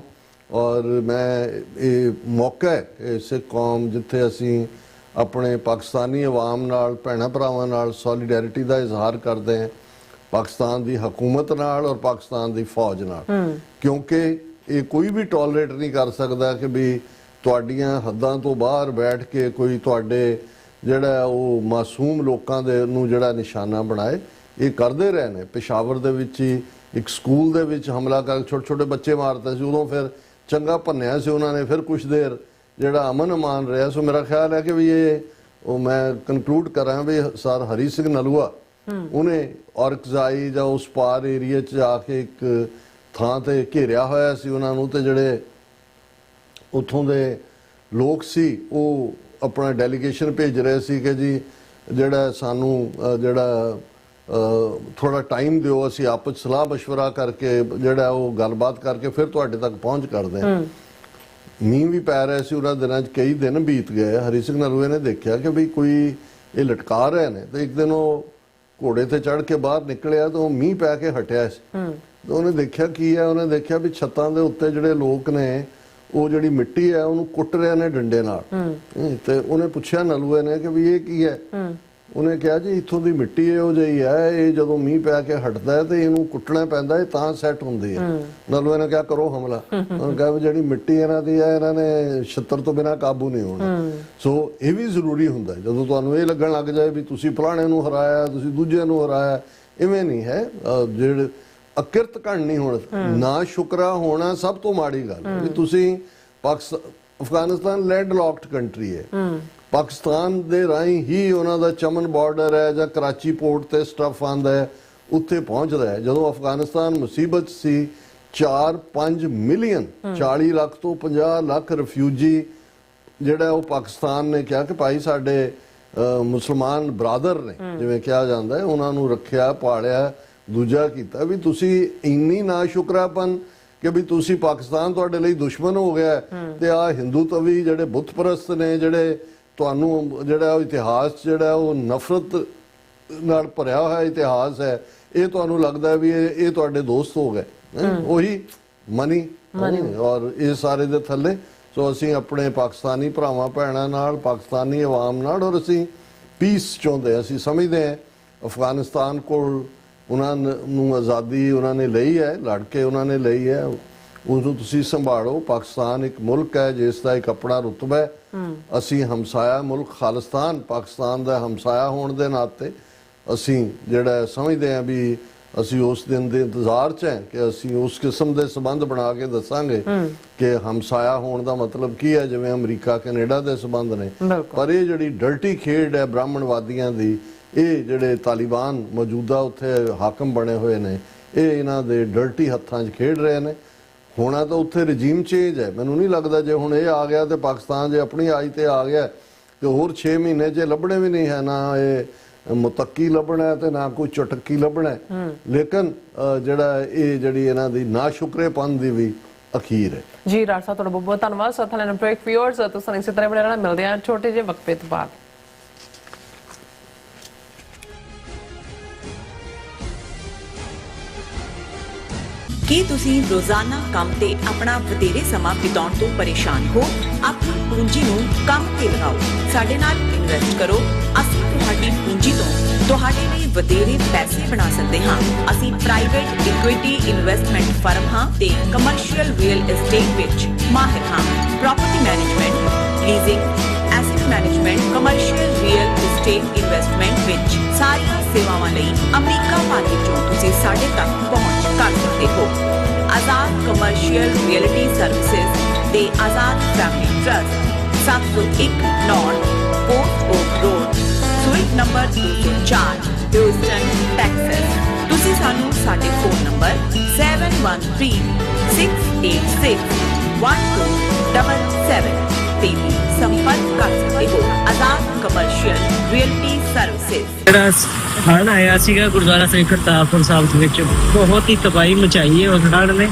ਔਰ ਮੈਂ ਇਹ ਮੌਕਾ ਹੈ ਸਿੱਖ ਕੌਮ ਜਿੱਥੇ ਅਸੀਂ ਆਪਣੇ ਪਾਕਿਸਤਾਨੀ ਆਵਾਮ ਨਾਲ, ਭੈਣਾਂ ਭਰਾਵਾਂ ਨਾਲ ਸੋਲੀਡੈਰਿਟੀ ਦਾ ਇਜ਼ਹਾਰ ਕਰਦੇ ਹਾਂ, ਪਾਕਿਸਤਾਨ ਦੀ ਹਕੂਮਤ ਨਾਲ ਔਰ ਪਾਕਿਸਤਾਨ ਦੀ ਫੌਜ ਨਾਲ, ਕਿਉਂਕਿ ਇਹ ਕੋਈ ਵੀ ਟੋਲਰੇਟ ਨਹੀਂ ਕਰ ਸਕਦਾ ਕਿ ਵੀ ਤੁਹਾਡੀਆਂ ਹੱਦਾਂ ਤੋਂ ਬਾਹਰ ਬੈਠ ਕੇ ਕੋਈ ਤੁਹਾਡੇ ਜਿਹੜਾ ਉਹ ਮਾਸੂਮ ਲੋਕਾਂ ਦੇ ਨੂੰ ਜਿਹੜਾ ਨਿਸ਼ਾਨਾ ਬਣਾਏ। ਇਹ ਕਰਦੇ ਰਹੇ ਨੇ। ਪਿਸ਼ਾਵਰ ਦੇ ਵਿੱਚ ਹੀ ਇੱਕ ਸਕੂਲ ਦੇ ਵਿੱਚ ਹਮਲਾ ਕਰ ਛੋਟੇ ਛੋਟੇ ਬੱਚੇ ਮਾਰਦੇ ਸੀ, ਉਦੋਂ ਫਿਰ ਚੰਗਾ ਭੰਨਿਆ ਸੀ ਉਹਨਾਂ ਨੇ, ਫਿਰ ਕੁਛ ਦੇਰ ਜਿਹੜਾ ਅਮਨ ਅਮਾਨ ਰਿਹਾ। ਸੋ ਮੇਰਾ ਖਿਆਲ ਹੈ ਕਿ ਵੀ ਇਹ ਉਹ ਮੈਂ ਕਨਕਲੂਡ ਕਰਾਂ ਵੀ ਸਰ ਹਰੀ ਸਿੰਘ ਨਲੂਆ ਉਹਨੇ ਔਰਕਜ਼ਾਈ ਜਾਂ ਉਸ ਪਾਰ ਏਰੀਏ 'ਚ ਜਾ ਕੇ ਇੱਕ ਥਾਂ ਤੇ ਘੇਰਿਆ ਹੋਇਆ ਸੀ ਉਹਨਾਂ ਨੂੰ, ਤੇ ਜਿਹੜੇ ਉੱਥੋਂ ਦੇ ਲੋਕ ਸੀ ਉਹ ਆਪਣਾ ਡੈਲੀਗੇਸ਼ਨ ਭੇਜ ਰਹੇ ਸੀ ਕਿ ਜੀ ਜਿਹੜਾ ਸਾਨੂੰ ਜਿਹੜਾ ਥੋੜਾ ਟਾਈਮ ਦਿਓ, ਅਸੀਂ ਆਪਸ 'ਚ ਸਲਾਹ ਮਸ਼ਵਰਾ ਕਰਕੇ ਜਿਹੜਾ ਉਹ ਗੱਲਬਾਤ ਕਰਕੇ ਫਿਰ ਤੁਹਾਡੇ ਤੱਕ ਪਹੁੰਚ ਕਰਦੇ ਹਾਂ। ਮੀਂਹ ਵੀ ਪੈ ਰਿਹਾ ਸੀ ਉਹਨਾਂ ਦਿਨਾਂ 'ਚ, ਕਈ ਦਿਨ ਬੀਤ ਗਏ। ਹਰੀ ਸਿੰਘ ਨਲੂਏ ਨੇ ਦੇਖਿਆ ਕਿ ਵੀ ਕੋਈ ਇਹ ਲਟਕਾ ਰਹੇ ਨੇ, ਤੇ ਇੱਕ ਦਿਨ ਉਹ ਘੋੜੇ ਤੇ ਚੜ੍ਹ ਕੇ ਬਾਹਰ ਨਿਕਲਿਆ ਤਾਂ ਉਹ ਮੀਂਹ ਪੈ ਕੇ ਹਟਿਆ ਸੀ। ਤਾਂ ਉਹਨੇ ਦੇਖਿਆ ਕੀ ਹੈ, ਉਹਨੇ ਦੇਖਿਆ ਵੀ ਛੱਤਾਂ ਦੇ ਉੱਤੇ ਜਿਹੜੇ ਲੋਕ ਨੇ ਉਹ ਜਿਹੜੀ ਮਿੱਟੀ ਹੈ ਉਹਨੂੰ ਕੁੱਟ ਰਹੇ ਨੇ ਡੰਡੇ ਨਾਲ। ਤੇ ਉਹਨੇ ਪੁੱਛਿਆ ਨਲੂਏ ਨੇ ਕਿ ਵੀ ਇਹ ਕੀ ਹੈ? ਉਹਨੇ ਕਿਹਾ ਜੀ ਇੱਥੋਂ ਦੀ ਮਿੱਟੀ ਇਹੋ ਜਿਹੀ ਹੈ, ਇਹ ਜਦੋਂ ਮੀਂਹ ਪੈ ਕੇ ਹਟਦਾ ਹੈ ਤੇ ਇਹਨੂੰ ਕੁੱਟਣਾ ਪੈਂਦਾ, ਇਹ ਤਾਂ ਸੈੱਟ ਹੁੰਦੀ ਹੈ। ਨਲੂਏ ਨੇ ਕਿਹਾ ਕਰੋ ਹਮਲਾ। ਉਹਨੇ ਕਿਹਾ ਵੀ ਜਿਹੜੀ ਮਿੱਟੀ ਇਹਨਾਂ ਦੀ ਹੈ ਇਹਨਾਂ ਨੇ ਛਿੱਤਰ ਤੋਂ ਬਿਨਾਂ ਕਾਬੂ ਨਹੀਂ ਹੋਣਾ। ਸੋ ਇਹ ਵੀ ਜ਼ਰੂਰੀ ਹੁੰਦਾ ਜਦੋਂ ਤੁਹਾਨੂੰ ਇਹ ਲੱਗਣ ਲੱਗ ਜਾਏ ਵੀ ਤੁਸੀਂ ਫਲਾਣੇ ਨੂੰ ਹਰਾਇਆ, ਤੁਸੀਂ ਦੂਜੇ ਨੂੰ ਹਰਾਇਆ, ਇਵੇਂ ਨਹੀਂ ਹੈ। ਜਿਹੜੇ ਅਕਿਰਤ ਘਣ ਨਹੀਂ ਹੋਣਾ, ਨਾ ਸ਼ੁਕਰਾ ਹੋਣਾ ਸਭ ਤੋਂ ਮਾੜੀ ਗੱਲ ਹੈ। ਵੀ ਤੁਸੀਂ ਅਫਗਾਨਿਸਤਾਨ ਲੈਂਡ ਲੌਕਡ ਕੰਟਰੀ ਹੈ, ਪਾਕਿਸਤਾਨ ਦੇ ਰਾਹੀਂ ਹੀ ਉਹਨਾਂ ਦਾ ਚਮਨ ਬਾਰਡਰ ਹੈ ਜਾਂ ਕਰਾਚੀ ਪੋਰਟ ਤੇ ਸਟਫ ਆਉਂਦਾ ਹੈ, ਉੱਥੇ ਪਹੁੰਚਦਾ ਹੈ। ਜਦੋਂ ਅਫਗਾਨਿਸਤਾਨ ਮੁਸੀਬਤ ਸੀ 4-5 ਮਿਲੀਅਨ 40 ਲੱਖ ਤੋਂ 50 ਲੱਖ ਰਿਫਿਊਜੀ ਜਿਹੜਾ ਉਹ ਪਾਕਿਸਤਾਨ ਨੇ ਕਿਹਾ ਕਿ ਭਾਈ ਸਾਡੇ ਮੁਸਲਮਾਨ ਬਰਾਦਰ ਨੇ ਜਿਵੇਂ ਕਿਹਾ ਜਾਂਦਾ ਹੈ, ਉਹਨਾਂ ਨੂੰ ਰੱਖਿਆ ਪਾਲਿਆ, ਦੂਜਾ ਕੀਤਾ। ਵੀ ਤੁਸੀਂ ਇੰਨੀ ਨਾ ਸ਼ੁਕਰਾਪਨ ਕਿ ਵੀ ਤੁਸੀਂ ਪਾਕਿਸਤਾਨ ਤੁਹਾਡੇ ਲਈ ਦੁਸ਼ਮਣ ਹੋ ਗਿਆ ਤੇ ਆ ਹਿੰਦੂ ਤਵੀ ਜਿਹੜੇ ਬੁੱਤ ਪ੍ਰਸਤ ਨੇ, ਜਿਹੜੇ ਤੁਹਾਨੂੰ ਜਿਹੜਾ ਉਹ ਇਤਿਹਾਸ ਜਿਹੜਾ ਉਹ ਨਫ਼ਰਤ ਨਾਲ ਭਰਿਆ ਹੋਇਆ ਇਤਿਹਾਸ ਹੈ, ਇਹ ਤੁਹਾਨੂੰ ਲੱਗਦਾ ਵੀ ਇਹ ਤੁਹਾਡੇ ਦੋਸਤ ਹੋ ਗਏ। ਉਹੀ ਮਨੀ ਔਰ ਇਹ ਸਾਰੇ ਦੇ ਥੱਲੇ। ਸੋ ਅਸੀਂ ਆਪਣੇ ਪਾਕਿਸਤਾਨੀ ਭਰਾਵਾਂ ਭੈਣਾਂ ਨਾਲ, ਪਾਕਿਸਤਾਨੀ ਆਵਾਮ ਨਾਲ, ਔਰ ਅਸੀਂ ਪੀਸ ਚਾਹੁੰਦੇ ਹਾਂ। ਅਸੀਂ ਸਮਝਦੇ ਹਾਂ ਅਫਗਾਨਿਸਤਾਨ ਕੋਲ ਉਹਨਾਂ ਨੂੰ ਆਜ਼ਾਦੀ ਉਹਨਾਂ ਨੇ ਲਈ ਹੈ, ਲੜ ਕੇ ਉਹਨਾਂ ਨੇ ਲਈ ਹੈ, ਉਸਨੂੰ ਤੁਸੀਂ ਸੰਭਾਲੋ। ਪਾਕਿਸਤਾਨ ਇੱਕ ਮੁਲਕ ਹੈ ਜਿਸ ਦਾ ਇੱਕ ਆਪਣਾ ਰੁਤਬਾ ਹੈ। ਅਸੀਂ ਹਮਸਾਇਆ ਮੁਲਕ ਖਾਲਿਸਤਾਨ ਪਾਕਿਸਤਾਨ ਦਾ ਹਮਸਾਇਆ ਹੋਣ ਦੇ ਨਾਤੇ ਅਸੀਂ ਜਿਹੜਾ ਸਮਝਦੇ ਹਾਂ ਵੀ ਅਸੀਂ ਉਸ ਦਿਨ ਦੇ ਇੰਤਜ਼ਾਰ 'ਚ ਹੈ ਕਿ ਅਸੀਂ ਉਸ ਕਿਸਮ ਦੇ ਸੰਬੰਧ ਬਣਾ ਕੇ ਦੱਸਾਂਗੇ ਕਿ ਹਮਸਾਇਆ ਹੋਣ ਦਾ ਮਤਲਬ ਕੀ ਹੈ, ਜਿਵੇਂ ਅਮਰੀਕਾ ਕੈਨੇਡਾ ਦੇ ਸੰਬੰਧ ਨੇ। ਪਰ ਇਹ ਜਿਹੜੀ ਡਰਟੀ ਖੇਡ ਹੈ ਬ੍ਰਾਹਮਣਵਾਦੀਆਂ ਦੀ, ਇਹ ਜਿਹੜੇ ਤਾਲਿਬਾਨ ਮੌਜੂਦਾ ਉੱਥੇ ਹਾਕਮ ਬਣੇ ਹੋਏ ਨੇ, ਇਹ ਇਹਨਾਂ ਦੇ ਡਰਟੀ ਹੱਥਾਂ 'ਚ ਖੇਡ ਰਹੇ ਨੇ। ਹੋਣਾ ਤਾਂ ਉੱਥੇ ਰਜੀਮ ਚੇਂਜ ਹੈ। ਮੈਨੂੰ ਨਹੀਂ ਲੱਗਦਾ ਜੇ ਹੁਣ ਇਹ ਆ ਗਿਆ ਤੇ ਪਾਕਿਸਤਾਨ ਜੇ ਆਪਣੀ ਆਈ ਤੇ ਆ ਗਿਆ ਤੇ ਹੋਰ 6 ਮਹੀਨੇ 'ਚ ਲੱਭਣੇ ਵੀ ਨਹੀਂ ਹੈ, ਨਾ ਇਹ ਮੁਤੱਕੀ ਲੱਭਣਾ ਤੇ ਨਾ ਕੋਈ ਚੁਟਕੀ ਲੱਭਣਾ। ਲੇਕਿਨ ਜਿਹੜਾ ਇਹ ਜਿਹੜੀ ਇਹਨਾਂ ਦੀ ਨਾ ਸ਼ੁਕਰੇਪਨ ਦੀ ਵੀ ਅਖੀਰ ਹੈ। ਜੀ ਰਾਜ ਸਾਹਿਬ ਤੁਹਾਡਾ ਬਹੁਤ ਬਹੁਤ ਧੰਨਵਾਦ। ਸਤਿ ਬ੍ਰੇਕ ਵਿਊਅਰਸ ਤੁਸੀਂ ਇਸੇ ਤਰ੍ਹਾਂ ਬਣੇ ਰਹਿਣਾ। ਮਿਲਦੇ ਹਾਂ ਛੋਟੇ ਜਿਹੇ ਵਕਫੇ ਤੋਂ ਬਾਅਦ। ਕੀ ਤੁਸੀਂ ਰੋਜ਼ਾਨਾ ਕੰਮ ਤੇ ਆਪਣਾ ਵਧੇਰੇ ਸਮਾਂ ਬਿਤਾਉਣ ਤੋਂ ਪਰੇਸ਼ਾਨ ਹੋ? ਆਪਣੀ ਪੂੰਜੀ ਨੂੰ ਕੰਮ ਤੇ ਲਗਾਓ, ਸਾਡੇ ਨਾਲ ਇਨਵੈਸਟ ਕਰੋ। ਅਸੀਂ ਤੁਹਾਡੀ ਪੂੰਜੀ ਤੋਂ ਤੁਹਾਡੇ ਲਈ ਵਧੇਰੇ ਪੈਸੇ ਬਣਾ ਸਕਦੇ ਹਾਂ। ਅਸੀਂ ਪ੍ਰਾਈਵੇਟ ਇਕੁਇਟੀ ਇਨਵੈਸਟਮੈਂਟ ਫਰਮ ਹਾਂ ਤੇ ਕਮਰਸ਼ੀਅਲ ਰੀਅਲ ਏਸਟੇਟ ਵਿੱਚ ਮਾਹਿਰ ਹਾਂ। Property management, leasing, asset management, commercial real estate investment ਵਿੱਚ ਸਾਰੀਆਂ ਸੇਵਾਵਾਂ ਲਈ ਅਮਰੀਕਾ ਭਰ ਵਿੱਚੋਂ ਤੁਸੀਂ ਸਾਡੇ ਤੱਕ ਪਹੁੰਚ ਕਰ ਸਕਦੇ ਹੋ। ਆਜ਼ਾਦ ਕਮਰਸ਼ੀਅਲ ਰੀਅਲਟੀ ਸਰਵਿਸਿਜ਼ ਤੇ Azad family trust 701 north port oak road, suite number 204, Houston, Texas. ਤੁਸੀਂ ਸਾਨੂੰ ਸਾਡੇ ਫੋਨ ਨੰਬਰ 7136861277 ਤੇ ਵੀ ਸੰਪਰਕ ਕਰ ਸਕਦੇ ਹੋ। ਆਜ਼ਾਦ ਕਮਰਸ਼ੀਅਲ ਰੀਅਲਟੀ ਸਰਵਿਸਿਜ਼। ਜਿਹੜਾ ਹੜ੍ਹ ਆਇਆ ਸੀਗਾ ਗੁਰਦੁਆਰਾ ਸਾਹਿਬ ਕਰਤਾਰਪੁਰ ਸਾਹਿਬ ਦੇ ਵਿੱਚ, ਬਹੁਤ ਹੀ ਤਬਾਹੀ ਮਚਾਈ ਹੈ ਉਸ ਹੜ੍ਹ ਨੇ।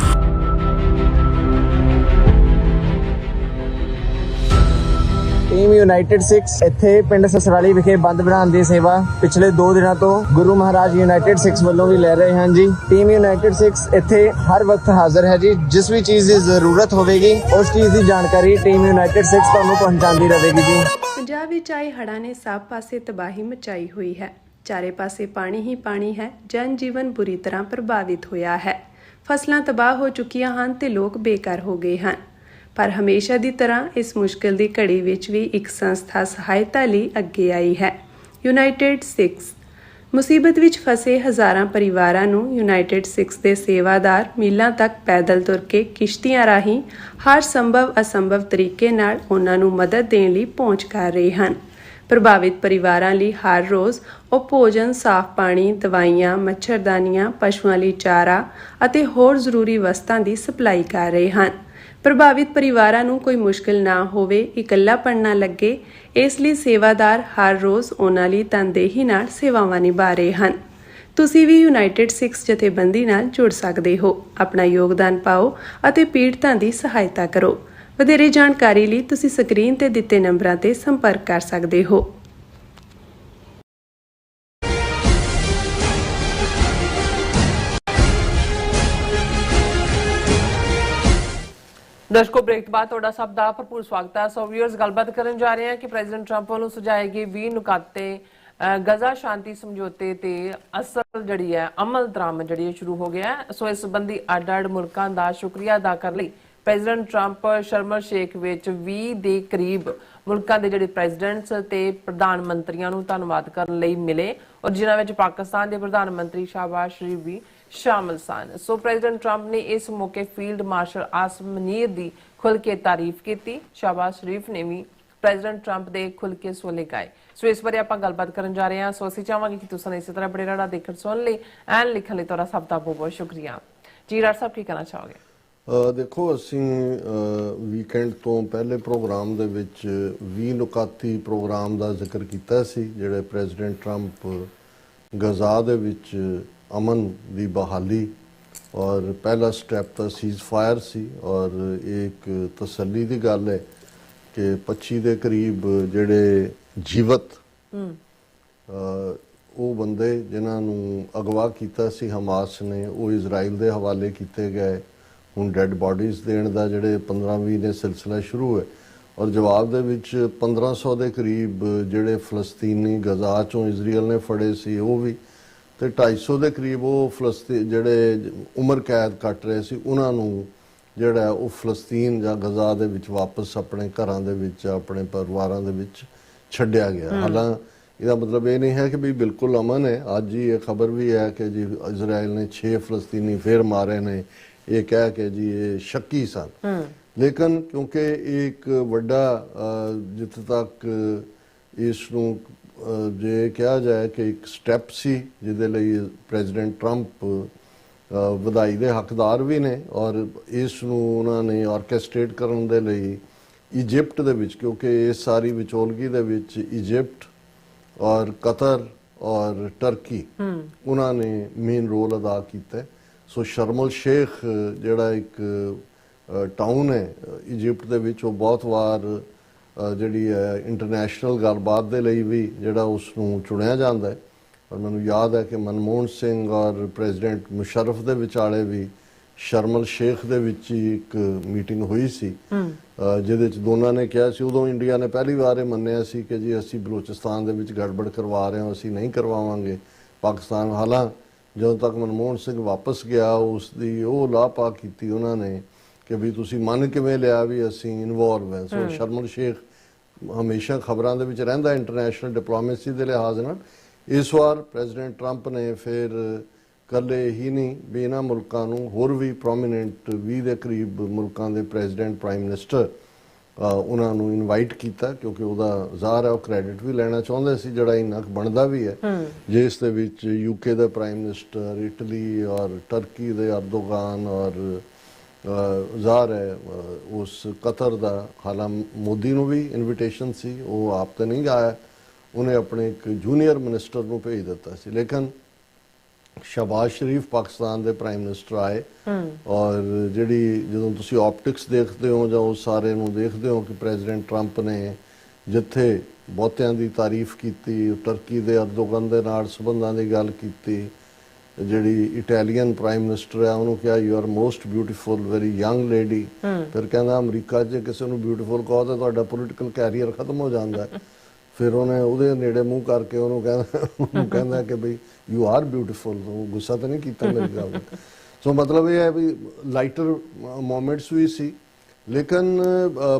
ਟੀਮ ਯੂਨਾਈਟਿਡ 6 ਇੱਥੇ ਪਿੰਡ ਸਸਰਾਲੀ ਵਿਖੇ ਬੰਦ ਬਣਾਉਣ ਦੀ ਸੇਵਾ ਪਿਛਲੇ 2 ਦਿਨਾਂ ਤੋਂ ਗੁਰੂ ਮਹਾਰਾਜ ਯੂਨਾਈਟਿਡ 6 ਵੱਲੋਂ ਵੀ ਲੈ ਰਹੇ ਹਨ ਜੀ। ਟੀਮ ਯੂਨਾਈਟਿਡ 6 ਇੱਥੇ ਹਰ ਵਕਤ ਹਾਜ਼ਰ ਹੈ ਜੀ। ਜਿਸ ਵੀ ਚੀਜ਼ ਦੀ ਜ਼ਰੂਰਤ ਹੋਵੇਗੀ ਉਸ ਚੀਜ਼ ਦੀ ਜਾਣਕਾਰੀ ਟੀਮ ਯੂਨਾਈਟਿਡ 6 ਤੁਹਾਨੂੰ ਪਹੁੰਚਾਉਂਦੀ ਰਹੇਗੀ ਜੀ। ਪੰਜਾਬ ਵਿੱਚ ਆਏ ਹੜ੍ਹਾਂ ਨੇ ਸਭ ਪਾਸੇ ਤਬਾਹੀ ਮਚਾਈ ਹੋਈ ਹੈ। ਚਾਰੇ ਪਾਸੇ ਪਾਣੀ ਹੀ ਪਾਣੀ ਹੈ। ਜਨ ਜੀਵਨ ਬੁਰੀ ਤਰ੍ਹਾਂ ਪ੍ਰਭਾਵਿਤ ਹੋਇਆ ਹੈ। ਫਸਲਾਂ ਤਬਾਹ ਹੋ ਚੁੱਕੀਆਂ ਹਨ ਤੇ ਲੋਕ ਬੇਘਰ ਹੋ ਗਏ ਹਨ। ਪਰ ਹਮੇਸ਼ਾ ਦੀ ਤਰ੍ਹਾਂ ਇਸ ਮੁਸ਼ਕਿਲ ਦੀ ਘੜੀ ਵਿੱਚ ਵੀ ਇੱਕ ਸੰਸਥਾ ਸਹਾਇਤਾ ਲਈ ਅੱਗੇ ਆਈ ਹੈ, ਯੂਨਾਈਟਿਡ 6। ਮੁਸੀਬਤ ਵਿੱਚ ਫਸੇ ਹਜ਼ਾਰਾਂ ਪਰਿਵਾਰਾਂ ਨੂੰ ਯੂਨਾਈਟਿਡ 6 ਦੇ ਸੇਵਾਦਾਰ ਮੀਲਾਂ ਤੱਕ ਪੈਦਲ ਤੁਰ ਕੇ ਕਿਸ਼ਤੀਆਂ ਰਾਹੀਂ ਹਰ ਸੰਭਵ ਅਸੰਭਵ ਤਰੀਕੇ ਨਾਲ ਉਹਨਾਂ ਨੂੰ ਮਦਦ ਦੇਣ ਲਈ ਪਹੁੰਚ ਕਰ ਰਹੇ ਹਨ। ਪ੍ਰਭਾਵਿਤ ਪਰਿਵਾਰਾਂ ਲਈ ਹਰ ਰੋਜ਼ ਉਹ ਭੋਜਨ, ਸਾਫ਼ ਪਾਣੀ, ਦਵਾਈਆਂ, ਮੱਛਰਦਾਨੀਆਂ, ਪਸ਼ੂਆਂ ਲਈ ਚਾਰਾ ਅਤੇ ਹੋਰ ਜ਼ਰੂਰੀ ਵਸਤਾਂ ਦੀ ਸਪਲਾਈ ਕਰ ਰਹੇ ਹਨ। ਪ੍ਰਭਾਵਿਤ ਪਰਿਵਾਰਾਂ ਨੂੰ ਕੋਈ ਮੁਸ਼ਕਿਲ ਨਾ ਹੋਵੇ, ਇਕੱਲਾਪਣ ਨਾ ਲੱਗੇ, ਇਸ ਲਈ ਸੇਵਾਦਾਰ ਹਰ ਰੋਜ਼ ਉਹਨਾਂ ਲਈ ਤਨਦੇਹੀ ਨਾਲ ਸੇਵਾਵਾਂ ਨਿਭਾ ਰਹੇ ਹਨ। ਤੁਸੀਂ ਵੀ ਯੂਨਾਈਟਿਡ 6 ਜਥੇਬੰਦੀ ਨਾਲ ਜੁੜ ਸਕਦੇ ਹੋ। ਆਪਣਾ ਯੋਗਦਾਨ ਪਾਓ ਅਤੇ ਪੀੜਤਾਂ ਦੀ ਸਹਾਇਤਾ ਕਰੋ। ਵਧੇਰੇ ਜਾਣਕਾਰੀ ਲਈ ਤੁਸੀਂ ਸਕਰੀਨ ਤੇ ਦਿੱਤੇ ਨੰਬਰਾਂ ਤੇ ਸੰਪਰਕ ਕਰ ਸਕਦੇ ਹੋ। ਦਰਸ਼ਕੋ ਬ੍ਰੇਕ ਤੋਂ ਬਾਅਦ ਤੁਹਾਡਾ ਸਭ ਦਾ ਭਰਪੂਰ ਸਵਾਗਤ ਹੈ। ਸੋ ਵਿਊਅਰਸ, ਗੱਲਬਾਤ ਕਰਨ ਜਾ ਰਹੇ ਹਾਂ ਕਿ ਪ੍ਰੈਜ਼ੀਡੈਂਟ ਟਰੰਪ ਵੱਲੋਂ ਸੁਝਾਏ ਗਏ 20 ਨੁਕਾਤੇ ਗਜ਼ਾ ਸ਼ਾਂਤੀ ਸਮਝੌਤੇ ਤੇ ਅਸਲ ਜਿਹੜੀ ਹੈ ਅਮਲ ਦਰਾਮਦ ਜਿਹੜੀ ਸ਼ੁਰੂ ਹੋ ਗਿਆ ਹੈ। ਸੋ ਇਸ ਸੰਬੰਧੀ ਅੱਡ-ਅੱਡ ਮੁਲਕਾਂ ਦਾ ਸ਼ੁਕਰੀਆ ਅਦਾ ਕਰਨ ਲਈ ਪ੍ਰੈਜ਼ੀਡੈਂਟ ਟਰੰਪ ਸ਼ਰਮ ਸ਼ੇਖ ਵਿੱਚ 20 ਦੇ ਕਰੀਬ ਮੁਲਕਾਂ ਦੇ ਜਿਹੜੇ ਪ੍ਰੈਜ਼ੀਡੈਂਟਸ ਤੇ ਪ੍ਰਧਾਨ ਮੰਤਰੀਆਂ ਨੂੰ ਧੰਨਵਾਦ ਕਰਨ ਲਈ ਮਿਲੇ ਔਰ ਜਿਨ੍ਹਾਂ ਵਿੱਚ ਪਾਕਿਸਤਾਨ ਦੇ ਪ੍ਰਧਾਨ ਮੰਤਰੀ ਸ਼ਾਹਬਾਜ਼ ਸ਼ਰੀਫ ਵੀ ਸ਼ਾਮਲ ਸਨ। ਸੋ ਪ੍ਰੈਜ਼ੀਡੈਂਟ ਟਰੰਪ ਨੇ ਇਸ ਮੌਕੇ ਫੀਲਡ ਮਾਰਸ਼ਲ ਆਸਿਮ ਮਨੀਰ ਦੀ ਖੁੱਲ੍ਹ ਕੇ ਤਾਰੀਫ ਕੀਤੀ। ਸ਼ਾਹਬਾਜ਼ ਸ਼ਰੀਫ ਨੇ ਵੀ ਪ੍ਰੈਜ਼ੀਡੈਂਟ ਟਰੰਪ ਦੇ ਖੁੱਲ੍ਹ ਕੇ ਸੋਲੇ ਗਾਏ। ਸੋ ਇਸ ਬਾਰੇ ਆਪਾਂ ਗੱਲਬਾਤ ਕਰਨ ਜਾ ਰਹੇ ਹਾਂ। ਸੋ ਅਸੀਂ ਚਾਹਾਂਗੇ ਕਿ ਤੁਸੀਂ ਇਸੇ ਤਰ੍ਹਾਂ ਬੜੇ ਰਾੜਾ ਦੇਖਣ ਸੁਣਨ ਲਈ ਐਨ ਲਿਖਣ ਲਈ ਤੁਹਾਡਾ ਸਭ ਦਾ ਬਹੁਤ ਬਹੁਤ ਸ਼ੁਕਰੀਆ ਜੀ। ਰਾਜ ਸਾਹਿਬ ਕੀ ਕਹਿਣਾ ਚਾਹੋਗੇ? ਦੇਖੋ, ਅਸੀਂ ਵੀਕਐਂਡ ਤੋਂ ਪਹਿਲੇ ਪ੍ਰੋਗਰਾਮ ਦੇ ਵਿੱਚ 20 ਨੁਕਾਤੀ ਪ੍ਰੋਗਰਾਮ ਦਾ ਜ਼ਿਕਰ ਕੀਤਾ ਸੀ, ਜਿਹੜੇ ਪ੍ਰੈਜ਼ੀਡੈਂਟ ਟਰੰਪ ਗਜ਼ਾ ਦੇ ਵਿੱਚ ਅਮਨ ਦੀ ਬਹਾਲੀ ਔਰ ਪਹਿਲਾ ਸਟੈਪ ਤਾਂ ਸੀਜ਼ ਫਾਇਰ ਸੀ ਔਰ ਇੱਕ ਤਸੱਲੀ ਦੀ ਗੱਲ ਹੈ ਕਿ 25 ਦੇ ਕਰੀਬ ਜਿਹੜੇ ਜੀਵਤ ਉਹ ਬੰਦੇ ਜਿਨ੍ਹਾਂ ਨੂੰ ਅਗਵਾ ਕੀਤਾ ਸੀ ਹਮਾਸ ਨੇ, ਉਹ ਇਜ਼ਰਾਈਲ ਦੇ ਹਵਾਲੇ ਕੀਤੇ ਗਏ। ਹੁਣ ਡੈੱਡ ਬਾਡੀਜ਼ ਦੇਣ ਦਾ ਜਿਹੜੇ 15-20 ਨੇ ਸਿਲਸਿਲਾ ਸ਼ੁਰੂ ਹੈ ਔਰ ਜਵਾਬ ਦੇ ਵਿੱਚ 1500 ਦੇ ਕਰੀਬ ਜਿਹੜੇ ਫਲਸਤੀਨੀ ਗਜ਼ਾ ਚੋਂ ਇਜ਼ਰਾਈਲ ਨੇ ਫੜੇ ਸੀ ਉਹ ਵੀ, ਤੇ 250 ਦੇ ਕਰੀਬ ਉਹ ਜਿਹੜੇ ਉਮਰ ਕੈਦ ਕੱਟ ਰਹੇ ਸੀ ਉਹਨਾਂ ਨੂੰ ਜਿਹੜਾ ਉਹ ਫਲਸਤੀਨ ਜਾਂ ਗਜ਼ਾ ਦੇ ਵਿੱਚ ਵਾਪਸ ਆਪਣੇ ਘਰਾਂ ਦੇ ਵਿੱਚ ਆਪਣੇ ਪਰਿਵਾਰਾਂ ਦੇ ਵਿੱਚ ਛੱਡਿਆ ਗਿਆ। ਹਾਲਾਂਕਿ ਇਹਦਾ ਮਤਲਬ ਇਹ ਨਹੀਂ ਹੈ ਕਿ ਵੀ ਬਿਲਕੁਲ ਅਮਨ ਹੈ। ਅੱਜ ਹੀ ਇਹ ਖਬਰ ਵੀ ਹੈ ਕਿ ਜੀ ਇਜ਼ਰਾਈਲ ਨੇ 6 ਫਲਸਤੀਨੀ ਫਿਰ ਮਾਰੇ ਨੇ, ਇਹ ਕਹਿ ਕੇ ਜੀ ਇਹ ਸ਼ੱਕੀ ਸਨ। ਲੇਕਿਨ ਕਿਉਂਕਿ ਇੱਕ ਵੱਡਾ ਜਿੱਥੇ ਤੱਕ ਇਸ ਨੂੰ ਜੇ ਕਿਹਾ ਜਾਏ ਕਿ ਇੱਕ ਸਟੈਪ ਸੀ ਜਿਹਦੇ ਲਈ ਪ੍ਰੈਜ਼ੀਡੈਂਟ ਟਰੰਪ ਵਧਾਈ ਦੇ ਹੱਕਦਾਰ ਵੀ ਨੇ ਔਰ ਇਸ ਨੂੰ ਉਹਨਾਂ ਨੇ ਆਰਕੈਸਟ੍ਰੇਟ ਕਰਨ ਦੇ ਲਈ ਇਜਿਪਟ ਦੇ ਵਿੱਚ, ਕਿਉਂਕਿ ਇਸ ਸਾਰੀ ਵਿਚੋਲਗੀ ਦੇ ਵਿੱਚ ਇਜਿਪਟ ਔਰ ਕਤਰ ਔਰ ਟਰਕੀ ਉਹਨਾਂ ਨੇ ਮੇਨ ਰੋਲ ਅਦਾ ਕੀਤਾ। ਸੋ ਸ਼ਰਮ ਸ਼ੇਖ ਜਿਹੜਾ ਇੱਕ ਟਾਊਨ ਹੈ ਇਜਿਪਟ ਦੇ ਵਿੱਚ, ਉਹ ਬਹੁਤ ਵਾਰ ਜਿਹੜੀ ਹੈ ਇੰਟਰਨੈਸ਼ਨਲ ਗੱਲਬਾਤ ਦੇ ਲਈ ਵੀ ਜਿਹੜਾ ਉਸ ਨੂੰ ਚੁਣਿਆ ਜਾਂਦਾ ਹੈ। ਔਰ ਮੈਨੂੰ ਯਾਦ ਹੈ ਕਿ ਮਨਮੋਹਨ ਸਿੰਘ ਔਰ ਪ੍ਰੈਜ਼ੀਡੈਂਟ ਮੁਸ਼ਰਫ ਦੇ ਵਿਚਾਲੇ ਵੀ ਸ਼ਰਮ ਸ਼ੇਖ ਦੇ ਵਿੱਚ ਹੀ ਇੱਕ ਮੀਟਿੰਗ ਹੋਈ ਸੀ ਜਿਹਦੇ ਚ ਦੋਨਾਂ ਨੇ ਕਿਹਾ ਸੀ, ਉਦੋਂ ਇੰਡੀਆ ਨੇ ਪਹਿਲੀ ਵਾਰ ਇਹ ਮੰਨਿਆ ਸੀ ਕਿ ਜੀ ਅਸੀਂ ਬਲੋਚਿਸਤਾਨ ਦੇ ਵਿੱਚ ਗੜਬੜ ਕਰਵਾ ਰਹੇ ਹਾਂ, ਅਸੀਂ ਨਹੀਂ ਕਰਵਾਵਾਂਗੇ ਪਾਕਿਸਤਾਨ। ਹਾਲਾਂਕਿ ਜਦੋਂ ਤੱਕ ਮਨਮੋਹਨ ਸਿੰਘ ਵਾਪਸ ਗਿਆ ਉਸ ਦੀ ਉਹ ਲਾਪਾ ਕੀਤੀ ਉਹਨਾਂ ਨੇ ਕਿ ਵੀ ਤੁਸੀਂ ਮੰਨ ਕਿਵੇਂ ਲਿਆ ਵੀ ਅਸੀਂ ਇਨਵੋਲਵ ਹਾਂ। ਸੋ ਸ਼ਰਮ ਸ਼ੇਖ ਹਮੇਸ਼ਾ ਖਬਰਾਂ ਦੇ ਵਿੱਚ ਰਹਿੰਦਾ ਇੰਟਰਨੈਸ਼ਨਲ ਡਿਪਲੋਮੇਸੀ ਦੇ ਲਿਹਾਜ਼ ਨਾਲ। ਇਸ ਵਾਰ ਪ੍ਰੈਜ਼ੀਡੈਂਟ ਟਰੰਪ ਨੇ ਫਿਰ ਇਕੱਲੇ ਹੀ ਨਹੀਂ ਵੀ ਇਹਨਾਂ ਮੁਲਕਾਂ ਨੂੰ ਹੋਰ ਵੀ ਪ੍ਰੋਮੀਨੈਂਟ 20 ਦੇ ਕਰੀਬ ਮੁਲਕਾਂ ਦੇ ਪ੍ਰੈਜ਼ੀਡੈਂਟ ਪ੍ਰਾਈਮ ਮਿਨਿਸਟਰ ਉਹਨਾਂ ਨੂੰ ਇਨਵਾਈਟ ਕੀਤਾ, ਕਿਉਂਕਿ ਉਹਦਾ ਜ਼ਾਹਰ ਹੈ ਉਹ ਕ੍ਰੈਡਿਟ ਵੀ ਲੈਣਾ ਚਾਹੁੰਦੇ ਸੀ ਜਿਹੜਾ ਇੰਨਾ ਕੁ ਬਣਦਾ ਵੀ ਹੈ, ਜਿਸ ਦੇ ਵਿੱਚ ਯੂਕੇ ਦਾ ਪ੍ਰਾਈਮ ਮਿਨਿਸਟਰ, ਇਟਲੀ ਔਰ ਟਰਕੀ ਦੇ ਅਰਦੋਗਾਨ ਔਰ ਜ਼ਾਹਰ ਹੈ ਉਸ ਕਤਰ ਦਾ, ਹਾਲਾਂਕਿ ਮੋਦੀ ਨੂੰ ਵੀ ਇਨਵੀਟੇਸ਼ਨ ਸੀ, ਉਹ ਆਪ ਤਾਂ ਨਹੀਂ ਆਇਆ, ਉਹਨੇ ਆਪਣੇ ਇੱਕ ਜੂਨੀਅਰ ਮਿਨਿਸਟਰ ਨੂੰ ਭੇਜ ਦਿੱਤਾ ਸੀ। ਲੇਕਿਨ ਸ਼ਹਬਾਜ਼ ਸ਼ਰੀਫ ਪਾਕਿਸਤਾਨ ਦੇ ਪ੍ਰਾਈਮ ਮਿਨਿਸਟਰ ਆਏ ਔਰ ਜਿਹੜੀ ਜਦੋਂ ਤੁਸੀਂ ਆਪਟਿਕਸ ਦੇਖਦੇ ਹੋ ਜਾਂ ਉਸ ਸਾਰੇ ਨੂੰ ਦੇਖਦੇ ਹੋ ਕਿ ਪ੍ਰੈਜ਼ੀਡੈਂਟ ਟਰੰਪ ਨੇ ਜਿੱਥੇ ਬਹੁਤਿਆਂ ਦੀ ਤਾਰੀਫ ਕੀਤੀ, ਟਰਕੀ ਦੇ ਅਰਦੋਗਨ ਦੇ ਨਾਲ ਸੰਬੰਧਾਂ ਦੀ ਗੱਲ ਕੀਤੀ, ਜਿਹੜੀ ਇਟਾਲੀਅਨ ਪ੍ਰਾਈਮ ਮਿਨਿਸਟਰ ਹੈ ਉਹਨੂੰ ਕਿਹਾ you are most beautiful very young lady. ਫਿਰ ਕਹਿੰਦਾ ਅਮਰੀਕਾ 'ਚ ਕਿਸੇ ਨੂੰ ਬਿਊਟੀਫੁਲ ਕਹੋ ਤਾਂ ਤੁਹਾਡਾ ਪੋਲੀਟੀਕਲ ਕੈਰੀਅਰ ਖਤਮ ਹੋ ਜਾਂਦਾ। ਫਿਰ ਉਹਨੇ ਉਹਦੇ ਨੇੜੇ ਮੂੰਹ ਕਰਕੇ ਉਹਨੂੰ ਕਹਿੰਦਾ ਕਿ ਬਈ ਯੂ ਆਰ ਬਿਊਟੀਫੁਲ। ਉਹ ਗੁੱਸਾ ਤਾਂ ਨਹੀਂ ਕੀਤਾ ਮੇਰੀ ਗੱਲ। ਸੋ ਮਤਲਬ ਇਹ ਹੈ ਵੀ ਲਾਈਟਰ ਮੋਮੈਂਟਸ ਵੀ ਸੀ। ਲੇਕਿਨ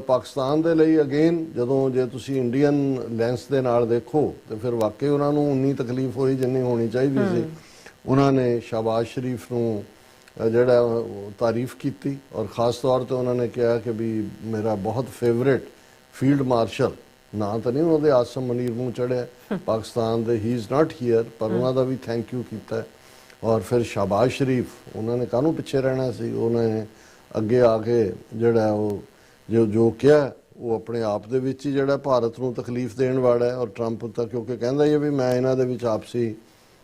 ਪਾਕਿਸਤਾਨ ਦੇ ਲਈ ਅਗੇਨ ਜਦੋਂ ਜੇ ਤੁਸੀਂ ਇੰਡੀਅਨ ਲੈਂਸ ਦੇ ਨਾਲ ਦੇਖੋ ਤੇ ਫਿਰ ਵਾਕਈ ਉਹਨਾਂ ਨੂੰ ਉਨੀ ਤਕਲੀਫ ਹੋਈ ਜਿੰਨੀ ਹੋਣੀ ਚਾਹੀਦੀ ਸੀ। ਉਹਨਾਂ ਨੇ ਸ਼ਹਬਾਜ਼ ਸ਼ਰੀਫ ਨੂੰ ਜਿਹੜਾ ਤਾਰੀਫ ਕੀਤੀ ਔਰ ਖ਼ਾਸ ਤੌਰ ਤੇ ਉਹਨਾਂ ਨੇ ਕਿਹਾ ਕਿ ਵੀ ਮੇਰਾ ਬਹੁਤ ਫੇਵਰੇਟ ਫੀਲਡ ਮਾਰਸ਼ਲ, ਨਾਂ ਤਾਂ ਨਹੀਂ ਉਹਨਾਂ ਦੇ ਆਸਮ ਮਨੀਰ ਮੂੰਹ ਚੜਿਆ ਪਾਕਿਸਤਾਨ ਦੇ, ਹੀ ਇਜ਼ ਨਾਟ ਹੀਅਰ, ਪਰ ਉਹਨਾਂ ਦਾ ਵੀ ਥੈਂਕ ਯੂ ਕੀਤਾ। ਔਰ ਫਿਰ ਸ਼ਹਬਾਜ਼ ਸ਼ਰੀਫ ਉਹਨਾਂ ਨੇ ਕਾਹਨੂੰ ਪਿੱਛੇ ਰਹਿਣਾ ਸੀ, ਉਹਨਾਂ ਨੇ ਅੱਗੇ ਆ ਕੇ ਜਿਹੜਾ ਉਹ ਜੋ ਕਿਹਾ ਉਹ ਆਪਣੇ ਆਪ ਦੇ ਵਿੱਚ ਹੀ ਜਿਹੜਾ ਭਾਰਤ ਨੂੰ ਤਕਲੀਫ ਦੇਣ ਵਾਲਾ ਹੈ। ਔਰ ਟਰੰਪ ਤਾਂ ਕਿਉਂਕਿ ਕਹਿੰਦਾ ਹੀ ਹੈ ਵੀ ਮੈਂ ਇਹਨਾਂ ਦੇ ਵਿੱਚ ਆਪਸੀ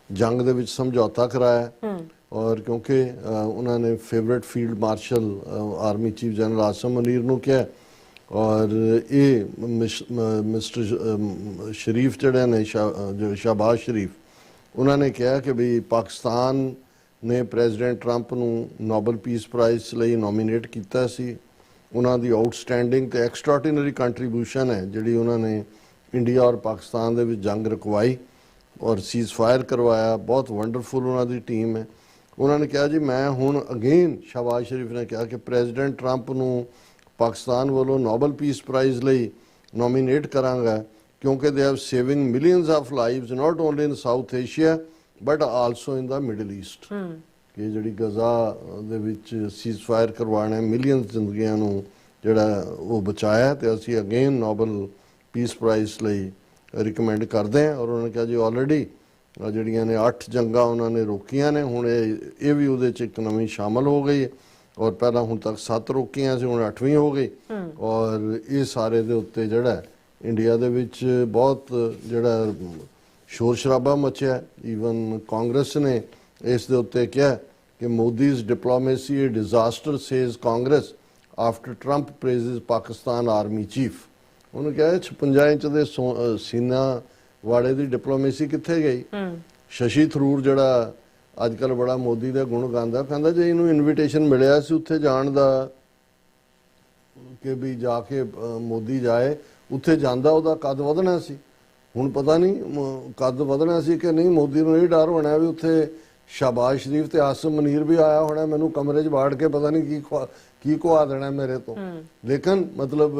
ਜੰਗ ਦੇ ਵਿੱਚ ਸਮਝੌਤਾ ਕਰਾਇਆ ਔਰ ਕਿਉਂਕਿ ਉਹਨਾਂ ਨੇ favourite field marshal army chief general Asim Munir ਨੂੰ ਕਿਹਾ ਔਰ ਇਹ ਮਿਸਟਰ ਸ਼ਰੀਫ ਜਿਹੜੇ ਨੇ ਸ਼ਹਬਾਜ਼ ਸ਼ਰੀਫ ਉਹਨਾਂ ਨੇ ਕਿਹਾ ਕਿ ਵੀ ਪਾਕਿਸਤਾਨ ਨੇ ਪ੍ਰੈਜ਼ੀਡੈਂਟ ਟਰੰਪ ਨੂੰ ਨੋਬਲ ਪੀਸ ਪ੍ਰਾਈਜ਼ ਲਈ ਨੋਮੀਨੇਟ ਕੀਤਾ ਸੀ। ਉਹਨਾਂ ਦੀ ਆਊਟਸਟੈਂਡਿੰਗ ਤੇ ਐਕਸਟਰਾਆਰਡੀਨਰੀ ਕੰਟਰੀਬਿਊਸ਼ਨ ਹੈ ਜਿਹੜੀ ਉਹਨਾਂ ਨੇ ਇੰਡੀਆ ਔਰ ਪਾਕਿਸਤਾਨ ਦੇ ਵਿੱਚ ਜੰਗ ਰੁਕਵਾਈ ਔਰ ਸੀਜ਼ ਫਾਇਰ ਕਰਵਾਇਆ, ਬਹੁਤ ਵੰਡਰਫੁਲ ਉਹਨਾਂ ਦੀ ਟੀਮ ਹੈ। ਉਹਨਾਂ ਨੇ ਕਿਹਾ ਜੀ ਮੈਂ ਹੁਣ ਅਗੇਨ ਸ਼ਹਬਾਜ਼ ਸ਼ਰੀਫ ਨੇ ਕਿਹਾ ਕਿ ਪ੍ਰੈਜ਼ੀਡੈਂਟ ਟਰੰਪ ਨੂੰ ਪਾਕਿਸਤਾਨ ਵੱਲੋਂ ਨੋਬਲ ਪੀਸ ਪ੍ਰਾਈਜ਼ ਲਈ ਨੋਮੀਨੇਟ ਕਰਾਂਗਾ, ਕਿਉਂਕਿ they have saving millions of lives not only in south Asia but also in the middle East. ਕਿ ਜਿਹੜੀ ਗਜ਼ਾ ਦੇ ਵਿੱਚ ਸੀਜ਼ਫਾਇਰ ਕਰਵਾਉਣਾ, ਮਿਲੀਅਨਸ ਜ਼ਿੰਦਗੀਆਂ ਨੂੰ ਜਿਹੜਾ ਉਹ ਬਚਾਇਆ, ਤੇ ਅਸੀਂ ਅਗੇਨ ਨੋਬਲ ਪੀਸ ਪ੍ਰਾਈਜ਼ ਲਈ ਰਿਕਮੈਂਡ ਕਰਦੇ ਹਾਂ। ਔਰ ਉਹਨਾਂ ਨੇ ਕਿਹਾ ਜੀ ਆਲਰੇਡੀ ਜਿਹੜੀਆਂ ਨੇ 8 ਜੰਗਾਂ ਉਹਨਾਂ ਨੇ ਰੋਕੀਆਂ ਨੇ, ਹੁਣ ਇਹ ਵੀ ਉਹਦੇ 'ਚ ਇੱਕ ਨਵੀਂ ਸ਼ਾਮਲ ਹੋ ਗਈ ਹੈ। ਔਰ ਪਹਿਲਾਂ ਹੁਣ ਤੱਕ 7 ਰੋਕੀਆਂ ਸੀ, ਹੁਣ 8ਵੀਂ ਹੋ ਗਈ। ਔਰ ਇਹ ਸਾਰੇ ਦੇ ਉੱਤੇ ਜਿਹੜਾ ਇੰਡੀਆ ਦੇ ਵਿੱਚ ਬਹੁਤ ਜਿਹੜਾ ਸ਼ੋਰ ਸ਼ਰਾਬਾ ਮਚਿਆ। ਈਵਨ ਕਾਂਗਰਸ ਨੇ ਇਸ ਦੇ ਉੱਤੇ ਕਿਹਾ ਕਿ Modi's diplomacy a disaster says Congress after Trump praises Pakistan army chief. ਉਹਨੂੰ ਕਿਹਾ 56 ਇੰਚ ਦੇ ਸੀਨਾ ਵਾੜੇ ਦੀ ਡਿਪਲੋਮੇਸੀ ਕਿੱਥੇ ਗਈ। ਸ਼ਸ਼ੀ ਥਰੂਰ ਜਿਹੜਾ ਅੱਜ ਕੱਲ੍ਹ ਬੜਾ ਮੋਦੀ ਦਾ ਗੁਣ ਗਾਉਂਦਾ, ਕਹਿੰਦਾ ਜੇ ਇਹਨੂੰ ਇਨਵੀਟੇਸ਼ਨ ਮਿਲਿਆ ਸੀ ਉੱਥੇ ਜਾਣ ਦਾ ਕਿ ਵੀ ਜਾ ਕੇ ਮੋਦੀ ਜਾਏ, ਉੱਥੇ ਜਾਂਦਾ ਉਹਦਾ ਕੱਦ ਵਧਣਾ ਸੀ। ਹੁਣ ਪਤਾ ਨਹੀਂ ਕੱਦ ਵਧਣਾ ਸੀ ਕਿ ਨਹੀਂ। ਮੋਦੀ ਨੂੰ ਇਹ ਡਰ ਹੋਣਾ ਵੀ ਉੱਥੇ ਸ਼ਹਬਾਜ਼ ਸ਼ਰੀਫ ਤੇ ਆਸਿਮ ਮਨੀਰ ਵੀ ਆਇਆ ਹੋਣਾ, ਮੈਨੂੰ ਕਮਰੇ 'ਚ ਬਾੜ ਕੇ ਪਤਾ ਨਹੀਂ ਕੀ ਖਵਾ ਦੇਣਾ ਮੇਰੇ ਤੋਂ। ਲੇਕਿਨ ਮਤਲਬ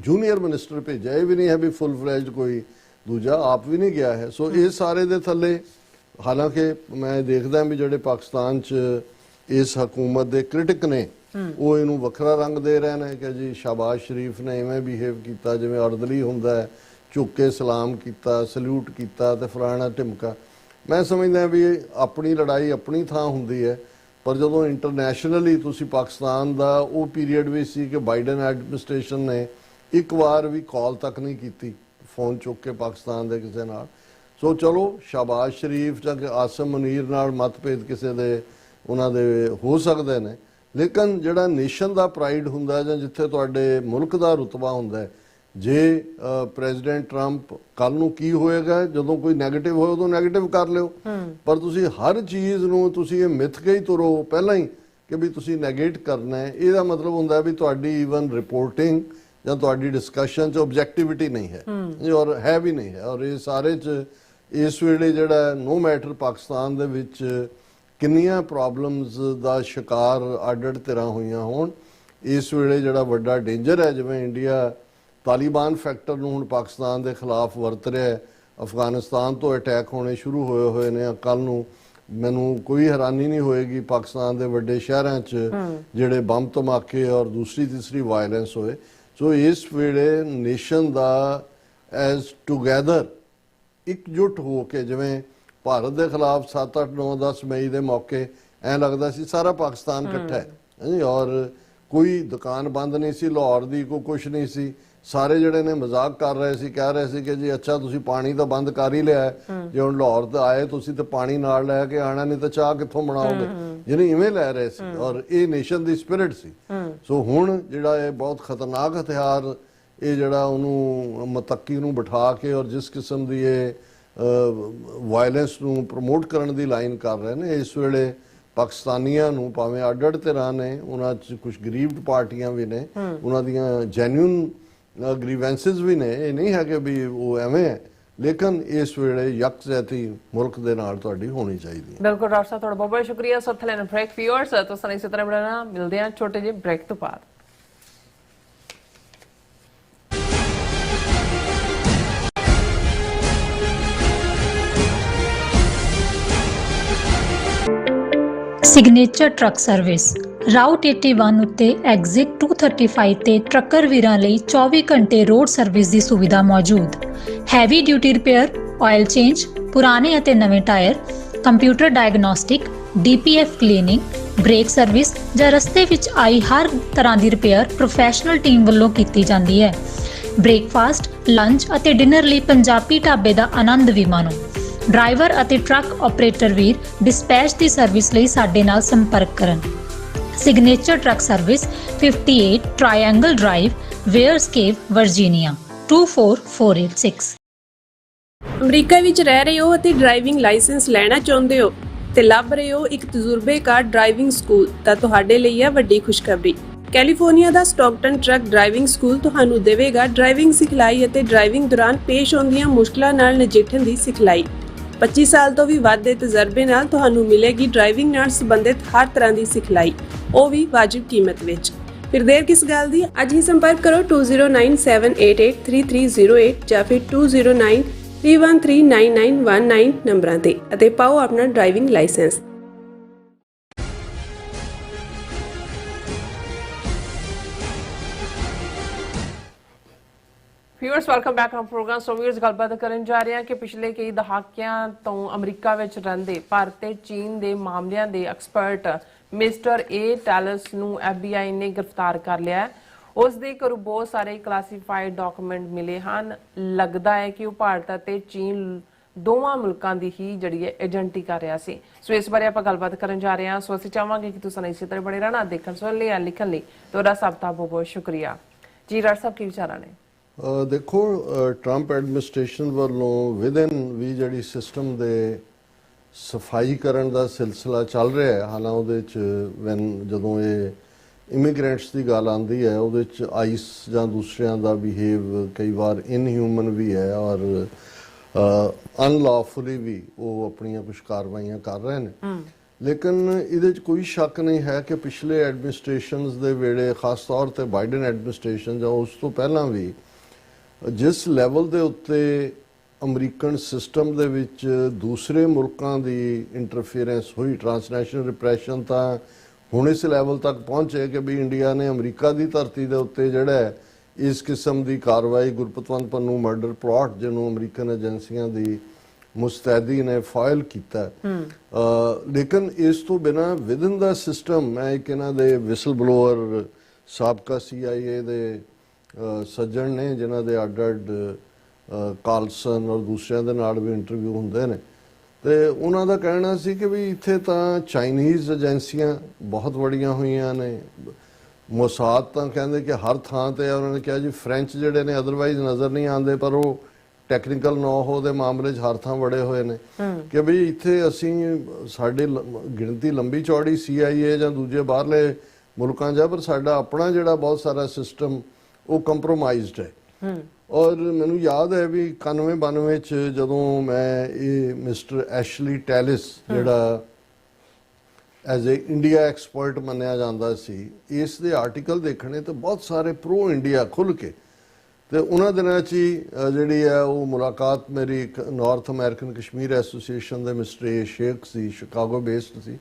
ਜੂਨੀਅਰ ਮਿਨਿਸਟਰ ਭੇਜਿਆ, ਇਹ ਵੀ ਨਹੀਂ ਹੈ ਵੀ ਫੁੱਲ ਫਲੈਜਡ ਕੋਈ ਦੂਜਾ, ਆਪ ਵੀ ਨਹੀਂ ਗਿਆ ਹੈ। ਸੋ ਇਹ ਸਾਰੇ ਦੇ ਥੱਲੇ ਹਾਲਾਂਕਿ ਮੈਂ ਦੇਖਦਾ ਵੀ ਜਿਹੜੇ ਪਾਕਿਸਤਾਨ 'ਚ ਇਸ ਹਕੂਮਤ ਦੇ ਕ੍ਰਿਟਿਕ ਨੇ ਉਹ ਇਹਨੂੰ ਵੱਖਰਾ ਰੰਗ ਦੇ ਰਹੇ ਨੇ ਕਿ ਜੀ ਸ਼ਹਬਾਜ਼ ਸ਼ਰੀਫ ਨੇ ਇਵੇਂ ਬਿਹੇਵ ਕੀਤਾ ਜਿਵੇਂ ਅਰਦਲੀ ਹੁੰਦਾ ਹੈ, ਝੁੱਕ ਕੇ ਸਲਾਮ ਕੀਤਾ, ਸਲੂਟ ਕੀਤਾ ਤੇ ਫਲਾਣਾ ਢਿਮਕਾ। ਮੈਂ ਸਮਝਦਾ ਵੀ ਆਪਣੀ ਲੜਾਈ ਆਪਣੀ ਥਾਂ ਹੁੰਦੀ ਹੈ, ਪਰ ਜਦੋਂ ਇੰਟਰਨੈਸ਼ਨਲੀ ਤੁਸੀਂ ਪਾਕਿਸਤਾਨ ਦਾ ਉਹ ਪੀਰੀਅਡ ਵੀ ਸੀ ਕਿ ਬਾਈਡਨ ਐਡਮਿਨਿਸਟ੍ਰੇਸ਼ਨ ਨੇ ਇੱਕ ਵਾਰ ਵੀ ਕਾਲ ਤੱਕ ਨਹੀਂ ਕੀਤੀ ਫੋਨ ਚੁੱਕ ਕੇ ਪਾਕਿਸਤਾਨ ਦੇ ਕਿਸੇ ਨਾਲ। ਸੋ ਚਲੋ ਸ਼ਹਬਾਜ਼ ਸ਼ਰੀਫ ਜਾਂ ਆਸਿਮ ਮਨੀਰ ਨਾਲ ਮਤਭੇਦ ਕਿਸੇ ਦੇ ਉਹਨਾਂ ਦੇ ਹੋ ਸਕਦੇ ਨੇ, ਲੇਕਿਨ ਜਿਹੜਾ ਨੇਸ਼ਨ ਦਾ ਪ੍ਰਾਈਡ ਹੁੰਦਾ ਜਾਂ ਜਿੱਥੇ ਤੁਹਾਡੇ ਮੁਲਕ ਦਾ ਰੁਤਬਾ ਹੁੰਦਾ, ਜੇ ਪ੍ਰੈਜ਼ੀਡੈਂਟ ਟਰੰਪ ਕੱਲ ਨੂੰ ਕੀ ਹੋਏਗਾ, ਜਦੋਂ ਕੋਈ ਨੈਗੇਟਿਵ ਹੋਏ ਉਦੋਂ ਨੈਗੇਟਿਵ ਕਰ ਲਿਓ, ਪਰ ਤੁਸੀਂ ਹਰ ਚੀਜ਼ ਨੂੰ ਤੁਸੀਂ ਇਹ ਮਿੱਥ ਕੇ ਹੀ ਤੁਰੋ ਪਹਿਲਾਂ ਹੀ ਕਿ ਵੀ ਤੁਸੀਂ ਨੈਗੇਟ ਕਰਨਾ ਹੈ। ਇਹਦਾ ਮਤਲਬ ਹੁੰਦਾ ਵੀ ਤੁਹਾਡੀ ਈਵਨ ਰਿਪੋਰਟਿੰਗ ਜਾਂ ਤੁਹਾਡੀ ਡਿਸਕਸ਼ਨ 'ਚ ਆਬਜੈਕਟਿਵਿਟੀ ਨਹੀਂ ਹੈ, ਔਰ ਹੈ ਵੀ ਨਹੀਂ ਹੈ। ਔਰ ਇਹ ਸਾਰੇ 'ਚ ਇਸ ਵੇਲੇ ਜਿਹੜਾ ਨੋ ਮੈਟਰ ਪਾਕਿਸਤਾਨ ਦੇ ਵਿੱਚ ਕਿੰਨੀਆਂ ਪ੍ਰੋਬਲਮਸ ਦਾ ਸ਼ਿਕਾਰ ਅੱਡ-ਅੱਡ ਧਿਰਾਂ ਹੋਈਆਂ ਹੋਣ, ਇਸ ਵੇਲੇ ਜਿਹੜਾ ਵੱਡਾ ਡੇਂਜਰ ਹੈ, ਜਿਵੇਂ ਇੰਡੀਆ ਤਾਲਿਬਾਨ ਫੈਕਟਰ ਨੂੰ ਹੁਣ ਪਾਕਿਸਤਾਨ ਦੇ ਖਿਲਾਫ ਵਰਤ ਰਿਹਾ ਹੈ, ਅਫਗਾਨਿਸਤਾਨ ਤੋਂ ਅਟੈਕ ਹੋਣੇ ਸ਼ੁਰੂ ਹੋਏ ਨੇ। ਕੱਲ ਨੂੰ ਮੈਨੂੰ ਕੋਈ ਹੈਰਾਨੀ ਨਹੀਂ ਹੋਏਗੀ ਪਾਕਿਸਤਾਨ ਦੇ ਵੱਡੇ ਸ਼ਹਿਰਾਂ 'ਚ ਜਿਹੜੇ ਬੰਬ ਧਮਾਕੇ ਔਰ ਦੂਸਰੀ ਤੀਸਰੀ ਵਾਇਲੈਂਸ ਹੋਏ। ਸੋ ਇਸ ਵੇਲੇ ਨੇਸ਼ਨ ਦਾ ਐਜ਼ ਟੂਗੈਦਰ ਇਕਜੁੱਟ ਹੋ ਕੇ, ਜਿਵੇਂ ਭਾਰਤ ਦੇ ਖਿਲਾਫ 7, 8, 9, 10 ਮਈ ਦੇ ਮੌਕੇ ਐਂ ਲੱਗਦਾ ਸੀ ਸਾਰਾ ਪਾਕਿਸਤਾਨ ਇਕੱਠਾ ਹੈ ਔਰ ਕੋਈ ਦੁਕਾਨ ਬੰਦ ਨਹੀਂ ਸੀ ਲਾਹੌਰ ਦੀ, ਕੋਈ ਕੁਛ ਨਹੀਂ ਸੀ। ਸਾਰੇ ਜਿਹੜੇ ਨੇ ਮਜ਼ਾਕ ਕਰ ਰਹੇ ਸੀ, ਕਹਿ ਰਹੇ ਸੀ ਕਿ ਜੀ ਅੱਛਾ ਤੁਸੀਂ ਪਾਣੀ ਤਾਂ ਬੰਦ ਕਰ ਹੀ ਲਿਆ, ਜੇ ਹੁਣ ਲਾਹੌਰ ਤੇ ਆਏ ਤੁਸੀਂ ਤਾਂ ਪਾਣੀ ਨਾਲ ਲੈ ਕੇ ਆਣਾ, ਨਹੀਂ ਤਾਂ ਚਾਹ ਕਿੱਥੋਂ ਬਣਾਓਗੇ, ਜਿਹਨੇ ਇਵੇਂ ਲੈ ਰਹੇ ਸੀ। ਔਰ ਇਹ ਨੇਸ਼ਨ ਦੀ ਸਪਿਰਿਟ ਸੀ। ਸੋ ਹੁਣ ਜਿਹੜਾ ਇਹ ਬਹੁਤ ਖਤਰਨਾਕ ਹਥਿਆਰ, ਇਹ ਜਿਹੜਾ ਉਹਨੂੰ ਮਤੱਕੀ ਨੂੰ ਬਿਠਾ ਕੇ ਔਰ ਜਿਸ ਕਿਸਮ ਦੀ ਇਹ ਵਾਇਲੈਂਸ ਨੂੰ ਪ੍ਰਮੋਟ ਕਰਨ ਦੀ ਲਾਈਨ ਕਰ ਰਹੇ ਨੇ, ਇਸ ਵੇਲੇ ਪਾਕਿਸਤਾਨੀਆਂ ਨੂੰ ਭਾਵੇਂ ਅੱਡ-ਅੱਡ ਧਿਰਾਂ ਨੇ, ਉਹਨਾਂ 'ਚ ਕੁਝ ਗਰੀਬਡ ਪਾਰਟੀਆਂ ਵੀ ਨੇ, ਉਹਨਾਂ ਦੀਆਂ ਜੈਨੂਇਨ ਗ੍ਰੀਵੈਂਸਿਸ ਵੀ ਨੇ, ਇਹ ਨਹੀਂ ਹੈ ਕਿ ਵੀ ਉਹ ਐਵੇਂ ਹੈ, ਲੇਕਿਨ ਇਸ ਵੇਲੇ ਯਕਜਹਿਤੀ ਮੁਲਕ ਦੇ ਨਾਲ ਤੁਹਾਡੀ ਹੋਣੀ ਚਾਹੀਦੀ ਹੈ। ਬਿਲਕੁਲ ਡਾਕਟਰ ਸਾਹਿਬ, ਤੁਹਾਡਾ ਬਹੁਤ ਬਹੁਤ ਸ਼ੁਕਰੀਆ। ਸੱਤ ਲੈਣ ਬ੍ਰੇਕ ਵਿਊਅਰਸ ਤੋਂ ਸਾਨੂੰ ਇਸੇ ਤਰ੍ਹਾਂ ਬਣਾਣਾ ਮਿਲਦੇ ਹਾਂ ਛੋਟੇ ਜਿਹੇ ਬ੍ਰੇਕ ਤੋਂ ਬਾਅਦ। ਸਿਗਨੇਚਰ ਟਰੱਕ ਸਰਵਿਸ ਰਾਊਟ 81 ਉੱਤੇ ਐਗਜ਼ਿਟ 235 ਤੇ ਟਰੱਕਰ ਵੀਰਾਂ ਲਈ 24 ਘੰਟੇ ਰੋਡ ਸਰਵਿਸ ਦੀ ਸੁਵਿਧਾ ਮੌਜੂਦ। Heavy duty repair, oil change, ਪੁਰਾਣੇ ਅਤੇ ਨਵੇਂ tyre, computer diagnostic, DPF cleaning, brake service ਜਾਂ ਰਸਤੇ ਵਿੱਚ ਆਈ ਹਰ ਤਰ੍ਹਾਂ ਦੀ ਰਿਪੇਅਰ ਪ੍ਰੋਫੈਸ਼ਨਲ ਟੀਮ ਵੱਲੋਂ ਕੀਤੀ ਜਾਂਦੀ ਹੈ। ਬ੍ਰੇਕਫਾਸਟ, ਲੰਚ ਅਤੇ ਡਿਨਰ ਲਈ ਪੰਜਾਬੀ ਢਾਬੇ ਦਾ ਆਨੰਦ ਵੀ ਮਾਣੋ। ਡਰਾਈਵਰ ਅਤੇ ਟਰੱਕ ਆਪਰੇਟਰ ਵੀਰ ਡਿਸਪੈਚ ਦੀ ਸਰਵਿਸ ਲਈ ਸਾਡੇ ਨਾਲ ਸੰਪਰਕ ਕਰਨ। Signature truck service 58 triangle drive, Weyers Cave, Virginia 24486। America ਵਿੱਚ ਰਹਿ ਰਹੇ ਹੋ ਅਤੇ ਡਰਾਈਵਿੰਗ ਲਾਇਸੈਂਸ ਲੈਣਾ ਚਾਹੁੰਦੇ ਹੋ ਤੇ ਲੱਭ ਰਹੇ ਹੋ ਇੱਕ ਤਜਰਬੇਕਾਰ ਡਰਾਈਵਿੰਗ ਸਕੂਲ, ਤਾਂ ਤੁਹਾਡੇ ਲਈ ਹੈ ਵੱਡੀ ਖੁਸ਼ਖਬਰੀ। ਕੈਲੀਫੋਰਨੀਆ ਦਾ ਸਟਾਕਟਨ ਟਰੱਕ ਡਰਾਈਵਿੰਗ ਸਕੂਲ ਤੁਹਾਨੂੰ ਦੇਵੇਗਾ ਡਰਾਈਵਿੰਗ ਸਿਖਲਾਈ ਅਤੇ ਡਰਾਈਵਿੰਗ ਦੌਰਾਨ ਪੇਸ਼ ਆਉਂਦੀਆਂ ਮੁਸ਼ਕਲਾਂ ਨਾਲ ਨਜਿੱਠਣ ਦੀ ਸਿਖਲਾਈ। 25 ਸਾਲ ਤੋਂ ਵੀ ਵੱਧ ਦੇ ਤਜਰਬੇ ਨਾਲ ਤੁਹਾਨੂੰ ਮਿਲੇਗੀ ਡਰਾਈਵਿੰਗ ਨਾਲ ਸੰਬੰਧਿਤ ਹਰ ਤਰ੍ਹਾਂ ਦੀ ਸਿਖਲਾਈ, ਉਹ ਵੀ ਵਾਜਿਬ ਕੀਮਤ ਵਿੱਚ। ਫਿਰ ਦੇਰ ਕਿਸ ਗੱਲ ਦੀ? ਅੱਜ ਹੀ ਸੰਪਰਕ ਕਰੋ 2097883308 ਜਾਂ ਫਿਰ 2093139919 ਨੰਬਰਾਂ ਤੇ ਅਤੇ ਪਾਓ ਆਪਣਾ driving licence. Viewers welcome back on programme. So viewers ਗੱਲਬਾਤ ਕਰਨ ਜਾ ਰਹੇ ਹਾਂ ਕਿ ਪਿਛਲੇ ਕਈ ਦਹਾਕਿਆਂ ਤੋਂ ਅਮਰੀਕਾ ਵਿੱਚ ਰਹਿੰਦੇ ਭਾਰਤ ਤੇ ਚੀਨ ਦੇ ਮਾਮਲਿਆਂ ਦੇ ਐਕਸਪਰਟ ਮਿਸਟਰ ਏ ਟੈਲਸ ਨੂੰ FBI ਨੇ ਗ੍ਰਿਫਤਾਰ ਕਰ ਲਿਆ ਹੈ। ਉਸ ਦੇ ਘਰੋਂ ਬਹੁਤ ਸਾਰੇ ਕਲਾਸੀਫਾਈਡ ਡਾਕੂਮੈਂਟ ਮਿਲੇ ਹਨ। ਲੱਗਦਾ ਹੈ ਕਿ ਉਹ ਭਾਰਤ ਅਤੇ ਚੀਨ ਦੋਵਾਂ ਮੁਲਕਾਂ ਦੀ ਹੀ ਜਿਹੜੀ ਹੈ ਏਜੰਟੀ ਕਰ ਰਿਹਾ ਸੀ। ਸੋ ਇਸ ਬਾਰੇ ਆਪਾਂ ਗੱਲਬਾਤ ਕਰਨ ਜਾ ਰਹੇ ਹਾਂ। ਸੋ ਅਸੀਂ ਚਾਹਾਂਗੇ ਕਿ ਤੁਸੀਂ ਇਸੇ ਤਰ੍ਹਾਂ ਬਣੇ ਰਹਿਣਾ, ਦੇਖਣ ਸੁਣਨ ਲਈ, ਲਿਖਣ ਲਈ। ਤੁਹਾਡਾ ਸਭ ਦਾ ਬਹੁਤ ਬਹੁਤ ਸ਼ੁਕਰੀਆ ਜੀ। ਡਾਕਟਰ ਸਾਹਿਬ ਕੀ ਵਿਚਾਰਾਂ ਨੇ? ਦੇਖੋ, ਟਰੰਪ ਐਡਮਿਨਿਸਟ੍ਰੇਸ਼ਨ ਵੱਲੋਂ ਵਿਦਿਨ ਵੀ ਜਿਹੜੀ ਸਿਸਟਮ ਦੇ ਸਫਾਈ ਕਰਨ ਦਾ ਸਿਲਸਿਲਾ ਚੱਲ ਰਿਹਾ ਹੈ। ਹਾਲਾਂਕਿ ਉਹਦੇ 'ਚ ਜਦੋਂ ਇਹ ਇਮੀਗ੍ਰੈਂਟਸ ਦੀ ਗੱਲ ਆਉਂਦੀ ਹੈ, ਉਹਦੇ 'ਚ ਆਈਸ ਜਾਂ ਦੂਸਰਿਆਂ ਦਾ ਬਿਹੇਵ ਕਈ ਵਾਰ ਇਨਹਿਊਮਨ ਵੀ ਹੈ ਔਰ ਅਨਲੌਫੁਲੀ ਵੀ ਉਹ ਆਪਣੀਆਂ ਕੁਝ ਕਾਰਵਾਈਆਂ ਕਰ ਰਹੇ ਨੇ। ਲੇਕਿਨ ਇਹਦੇ 'ਚ ਕੋਈ ਸ਼ੱਕ ਨਹੀਂ ਹੈ ਕਿ ਪਿਛਲੇ ਐਡਮਿਨਿਸਟ੍ਰੇਸ਼ਨਸ ਦੇ ਵੇਲੇ, ਖਾਸ ਤੌਰ ਤੇ ਬਾਈਡਨ ਐਡਮਿਨਿਸਟ੍ਰੇਸ਼ਨ ਜਾਂ ਉਸ ਤੋਂ ਪਹਿਲਾਂ ਵੀ, ਜਿਸ ਲੈਵਲ ਦੇ ਉੱਤੇ ਅਮਰੀਕਨ ਸਿਸਟਮ ਦੇ ਵਿੱਚ ਦੂਸਰੇ ਮੁਲਕਾਂ ਦੀ ਇੰਟਰਫੀਅਰੈਂਸ ਹੋਈ, ਟ੍ਰਾਂਸਨੈਸ਼ਨਲ ਰਿਪਰੈਸ਼ਨ ਤਾਂ ਹੁਣ ਇਸ ਲੈਵਲ ਤੱਕ ਪਹੁੰਚੇ ਕਿ ਵੀ ਇੰਡੀਆ ਨੇ ਅਮਰੀਕਾ ਦੀ ਧਰਤੀ ਦੇ ਉੱਤੇ ਜਿਹੜਾ ਇਸ ਕਿਸਮ ਦੀ ਕਾਰਵਾਈ, ਗੁਰਪਤਵੰਤ ਪੰਨੂ ਮਰਡਰ ਪਲਾਟ ਜਿਹਨੂੰ ਅਮਰੀਕਨ ਏਜੰਸੀਆਂ ਦੀ ਮੁਸਤੈਦੀ ਨੇ ਫਾਈਲ ਕੀਤਾ। ਲੇਕਿਨ ਇਸ ਤੋਂ ਬਿਨਾਂ ਵਿਦਿਨ ਦਾ ਸਿਸਟਮ, ਮੈਂ ਇੱਕ ਇਹਨਾਂ ਦੇ ਵਿਸਲ ਬਲੋਅਰ ਸਾਬਕਾ CIA ਦੇ ਸੱਜਣ ਨੇ ਜਿਨ੍ਹਾਂ ਦੇ ਅੱਡ-ਅੱਡ ਕਾਲਸਨ ਔਰ ਦੂਸਰਿਆਂ ਦੇ ਨਾਲ ਵੀ ਇੰਟਰਵਿਊ ਹੁੰਦੇ ਨੇ, ਤੇ ਉਹਨਾਂ ਦਾ ਕਹਿਣਾ ਸੀ ਕਿ ਵੀ ਇੱਥੇ ਤਾਂ ਚਾਈਨੀਜ਼ ਏਜੰਸੀਆਂ ਬਹੁਤ ਵੜੀਆਂ ਹੋਈਆਂ ਨੇ। ਮੋਸਾਦ ਤਾਂ ਕਹਿੰਦੇ ਕਿ ਹਰ ਥਾਂ ਤੇ ਆ। ਉਹਨਾਂ ਨੇ ਕਿਹਾ ਜੀ ਫ੍ਰੈਂਚ ਜਿਹੜੇ ਨੇ ਅਦਰਵਾਈਜ਼ ਨਜ਼ਰ ਨਹੀਂ ਆਉਂਦੇ, ਪਰ ਉਹ ਟੈਕਨੀਕਲ ਨੋ-ਹੋ ਦੇ ਮਾਮਲੇ 'ਚ ਹਰ ਥਾਂ ਵੜੇ ਹੋਏ ਨੇ ਕਿ ਵੀ ਇੱਥੇ ਅਸੀਂ ਸਾਡੀ ਗਿਣਤੀ ਲੰਬੀ ਚੌੜੀ CIA ਜਾਂ ਦੂਜੇ ਬਾਹਰਲੇ ਮੁਲਕਾਂ 'ਚ, ਪਰ ਸਾਡਾ ਆਪਣਾ ਜਿਹੜਾ ਬਹੁਤ ਸਾਰਾ ਸਿਸਟਮ ਉਹ ਕੰਪਰੋਮਾਈਜ਼ਡ ਹੈ। ਔਰ ਮੈਨੂੰ ਯਾਦ ਹੈ ਵੀ 91-92 'ਚ ਜਦੋਂ ਮੈਂ ਇਹ ਮਿਸਟਰ ਐਸ਼ਲੀ ਟੈਲਿਸ ਜਿਹੜਾ ਐਜ਼ ਏ ਇੰਡੀਆ ਐਕਸਪਰਟ ਮੰਨਿਆ ਜਾਂਦਾ ਸੀ, ਇਸ ਦੇ ਆਰਟੀਕਲ ਦੇਖਣੇ ਤੇ ਬਹੁਤ ਸਾਰੇ ਪ੍ਰੋ ਇੰਡੀਆ ਖੁੱਲ੍ਹ ਕੇ, ਤੇ ਉਹਨਾਂ ਦਿਨਾਂ 'ਚ ਹੀ ਜਿਹੜੀ ਹੈ ਉਹ ਮੁਲਾਕਾਤ ਮੇਰੀ ਇੱਕ ਨਾਰਥ ਅਮਰੀਕਨ ਕਸ਼ਮੀਰ ਐਸੋਸੀਏਸ਼ਨ ਦੇ ਮਿਸਟਰ ਏ ਸ਼ੇਖ ਸੀ, ਸ਼ਿਕਾਗੋ ਬੇਸਡ ਸੀ।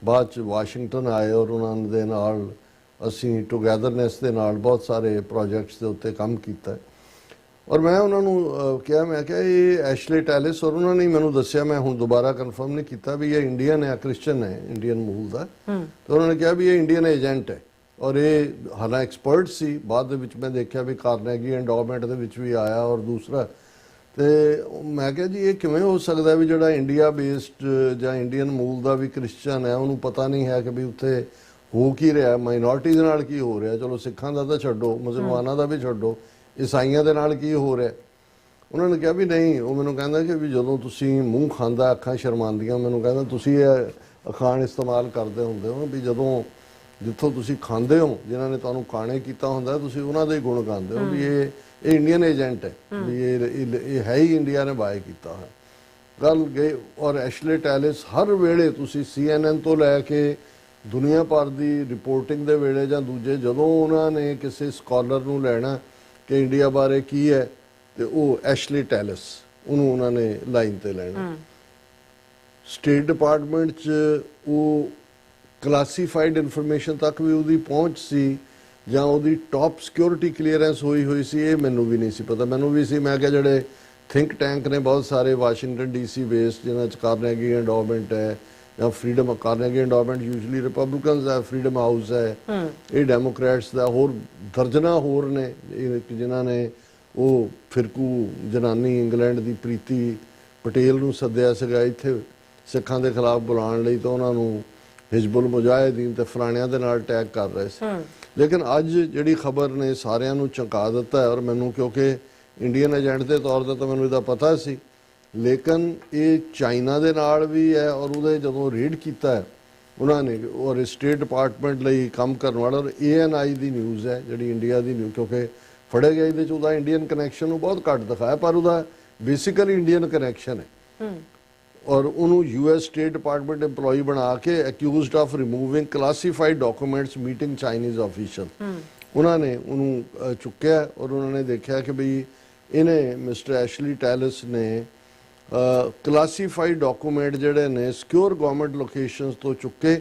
ਬਾਅਦ 'ਚ ਵਾਸ਼ਿੰਗਟਨ ਆਏ ਔਰ ਉਹਨਾਂ ਦੇ ਨਾਲ ਅਸੀਂ ਟੁਗੈਦਰਨੈਸ ਦੇ ਨਾਲ ਬਹੁਤ ਸਾਰੇ ਪ੍ਰੋਜੈਕਟਸ ਦੇ ਉੱਤੇ ਕੰਮ ਕੀਤਾ। ਔਰ ਮੈਂ ਉਹਨਾਂ ਨੂੰ ਕਿਹਾ, ਮੈਂ ਕਿਹਾ ਇਹ ਐਸ਼ਲੇ ਟੈਲਿਸ, ਔਰ ਉਹਨਾਂ ਨੇ ਮੈਨੂੰ ਦੱਸਿਆ, ਮੈਂ ਹੁਣ ਦੁਬਾਰਾ ਕਨਫਰਮ ਨਹੀਂ ਕੀਤਾ ਵੀ ਇਹ ਇੰਡੀਅਨ ਹੈ, ਕ੍ਰਿਸਚਨ ਹੈ, ਇੰਡੀਅਨ ਮੂਲ ਦਾ। ਤੇ ਉਹਨਾਂ ਨੇ ਕਿਹਾ ਵੀ ਇਹ ਇੰਡੀਅਨ ਏਜੰਟ ਹੈ ਔਰ ਇਹ ਹਾਲਾਂ ਐਕਸਪਰਟ ਸੀ। ਬਾਅਦ ਦੇ ਵਿੱਚ ਮੈਂ ਦੇਖਿਆ ਵੀ ਕਾਰਨੇਗੀ ਐਂਡੋਮੈਂਟ ਦੇ ਵਿੱਚ ਵੀ ਆਇਆ ਔਰ ਦੂਸਰਾ। ਤੇ ਮੈਂ ਕਿਹਾ ਜੀ ਇਹ ਕਿਵੇਂ ਹੋ ਸਕਦਾ ਵੀ ਜਿਹੜਾ ਇੰਡੀਆ ਬੇਸਡ ਜਾਂ ਇੰਡੀਅਨ ਮੂਲ ਦਾ ਵੀ ਕ੍ਰਿਸਚਨ ਹੈ, ਉਹਨੂੰ ਪਤਾ ਨਹੀਂ ਹੈ ਕਿ ਵੀ ਉੱਥੇ ਹੋ ਕੀ ਰਿਹਾ, ਮਾਈਨੋਰਟੀਜ਼ ਨਾਲ ਕੀ ਹੋ ਰਿਹਾ। ਚਲੋ ਸਿੱਖਾਂ ਦਾ ਤਾਂ ਛੱਡੋ, ਮੁਸਲਮਾਨਾਂ ਦਾ ਵੀ ਛੱਡੋ, ਈਸਾਈਆਂ ਦੇ ਨਾਲ ਕੀ ਹੋ ਰਿਹਾ। ਉਹਨਾਂ ਨੇ ਕਿਹਾ ਵੀ ਨਹੀਂ। ਉਹ ਮੈਨੂੰ ਕਹਿੰਦਾ ਕਿ ਵੀ ਜਦੋਂ ਤੁਸੀਂ ਮੂੰਹ ਖਾਂਦਾ ਅੱਖਾਂ ਸ਼ਰਮਾਉਂਦੀਆਂ, ਮੈਨੂੰ ਕਹਿੰਦਾ ਤੁਸੀਂ ਇਹ ਅਖਾਣ ਇਸਤੇਮਾਲ ਕਰਦੇ ਹੁੰਦੇ ਹੋ ਵੀ ਜਦੋਂ ਜਿੱਥੋਂ ਤੁਸੀਂ ਖਾਂਦੇ ਹੋ, ਜਿਨ੍ਹਾਂ ਨੇ ਤੁਹਾਨੂੰ ਕਾਣੇ ਕੀਤਾ ਹੁੰਦਾ, ਤੁਸੀਂ ਉਹਨਾਂ ਦੇ ਗੁਣ ਗਾਉਂਦੇ ਹੋ ਵੀ ਇਹ ਇੰਡੀਅਨ ਏਜੰਟ ਹੈ, ਵੀ ਇਹ ਹੈ ਹੀ ਇੰਡੀਆ ਨੇ ਬਾਏ ਕੀਤਾ ਹੈ। ਗੱਲ ਗਏ। ਔਰ ਐਸ਼ਲੇ ਟੈਲਿਸ ਹਰ ਵੇਲੇ ਤੁਸੀਂ CNN ਤੋਂ ਲੈ ਕੇ ਦੁਨੀਆ ਭਰ ਦੀ ਰਿਪੋਰਟਿੰਗ ਦੇ ਵੇਲੇ ਜਾਂ ਦੂਜੇ, ਜਦੋਂ ਉਹਨਾਂ ਨੇ ਕਿਸੇ ਸਕਾਲਰ ਨੂੰ ਲੈਣਾ ਕਿ ਇੰਡੀਆ ਬਾਰੇ ਕੀ ਹੈ, ਤੇ ਉਹ ਐਸ਼ਲੇ ਟੈਲਿਸ, ਉਹਨੂੰ ਉਹਨਾਂ ਨੇ ਲਾਈਨ ਤੇ ਲੈਣਾ। ਸਟੇਟ ਡਿਪਾਰਟਮੈਂਟ 'ਚ ਉਹ ਕਲਾਸੀਫਾਈਡ ਇਨਫੋਰਮੇਸ਼ਨ ਤੱਕ ਵੀ ਉਹਦੀ ਪਹੁੰਚ ਸੀ ਜਾਂ ਉਹਦੀ ਟੌਪ ਸਿਕਿਉਰਿਟੀ ਕਲੀਅਰੈਂਸ ਹੋਈ ਸੀ, ਇਹ ਮੈਨੂੰ ਵੀ ਨਹੀਂ ਸੀ ਪਤਾ। ਮੈਨੂੰ ਵੀ ਸੀ, ਮੈਂ ਕਿਹਾ ਜਿਹੜੇ ਥਿੰਕ ਟੈਂਕ ਨੇ ਬਹੁਤ ਸਾਰੇ ਵਾਸ਼ਿੰਗਟਨ DC ਬੇਸਡ, ਜਿਨ੍ਹਾਂ 'ਚ ਕਾਰਨੇਗੀ ਐਂਡੋਮੈਂਟ ਹੈ ਜਾਂ freedom, Carnegie endowment usually Republicans ਹੈ, ਫਰੀडम ਹਾਊਸ ਹੈ, ਇਹ ਡੈਮੋਕ੍ਰੈਟਸ ਦਾ, ਹੋਰ ਦਰਜਨਾਂ ਹੋਰ ਨੇ ਜਿਨ੍ਹਾਂ ਨੇ ਉਹ ਫਿਰਕੂ ਜਨਾਨੀ ਇੰਗਲੈਂਡ ਦੀ ਪ੍ਰੀਤੀ ਪਟੇਲ ਨੂੰ ਸੱਦਿਆ ਸੀਗਾ ਇੱਥੇ ਸਿੱਖਾਂ ਦੇ ਖਿਲਾਫ ਬੁਲਾਉਣ ਲਈ, ਤਾਂ ਉਹਨਾਂ ਨੂੰ ਹਿਜ਼ਬੁਲ ਮੁਜਾਹਿਦੀਨ ਤੇ ਫਲਾਣਿਆਂ ਦੇ ਨਾਲ ਅਟੈਕ ਕਰ ਰਹੇ ਸੀ। ਲੇਕਿਨ ਅੱਜ ਜਿਹੜੀ ਖਬਰ ਨੇ ਸਾਰਿਆਂ ਨੂੰ ਚੌਂਕਾ ਦਿੱਤਾ ਹੈ। ਔਰ ਮੈਨੂੰ, ਕਿਉਂਕਿ ਇੰਡੀਅਨ ਏਜੰਟ ਦੇ ਤੌਰ ਤੇ ਤਾਂ ਮੈਨੂੰ ਇਹਦਾ ਪਤਾ ਸੀ, ਲੇਕਿਨ ਇਹ ਚਾਈਨਾ ਦੇ ਨਾਲ ਵੀ ਹੈ। ਔਰ ਉਹਦੇ ਜਦੋਂ ਰੇਡ ਕੀਤਾ ਹੈ ਉਹਨਾਂ ਨੇ, ਔਰ ਸਟੇਟ ਡਿਪਾਰਟਮੈਂਟ ਲਈ ਕੰਮ ਕਰਨ ਵਾਲਾ, ਔਰ ANI ਦੀ ਨਿਊਜ਼ ਹੈ ਜਿਹੜੀ ਇੰਡੀਆ ਦੀ ਨਿਊਜ਼, ਕਿਉਂਕਿ ਫੜੇ ਗਏ ਇਹਦੇ 'ਚ ਉਹਦਾ ਇੰਡੀਅਨ ਕਨੈਕਸ਼ਨ ਨੂੰ ਬਹੁਤ ਘੱਟ ਦਿਖਾਇਆ, ਪਰ ਉਹਦਾ ਬੇਸਿਕਲੀ ਇੰਡੀਅਨ ਕਨੈਕਸ਼ਨ ਹੈ। ਔਰ ਉਹਨੂੰ US ਸਟੇਟ ਡਿਪਾਰਟਮੈਂਟ EMPLOYE ਬਣਾ ਕੇ accused of removing classified documents meeting Chinese official ਉਹਨਾਂ ਨੇ ਉਹਨੂੰ ਚੁੱਕਿਆ ਔਰ ਉਹਨਾਂ ਨੇ ਦੇਖਿਆ ਕਿ ਬਈ ਇਹਨੇ ਮਿਸਟਰ ਐਸ਼ਲੀ ਟੈਲਿਸ ਨੇ ਕਲਾਸੀਫਾਈਡ ਡਾਕੂਮੈਂਟ ਜਿਹੜੇ ਨੇ ਸਿਕਿਉਰ ਗਵਰਨਮੈਂਟ ਲੋਕੇਸ਼ਨਸ ਤੋਂ ਚੁੱਕੇ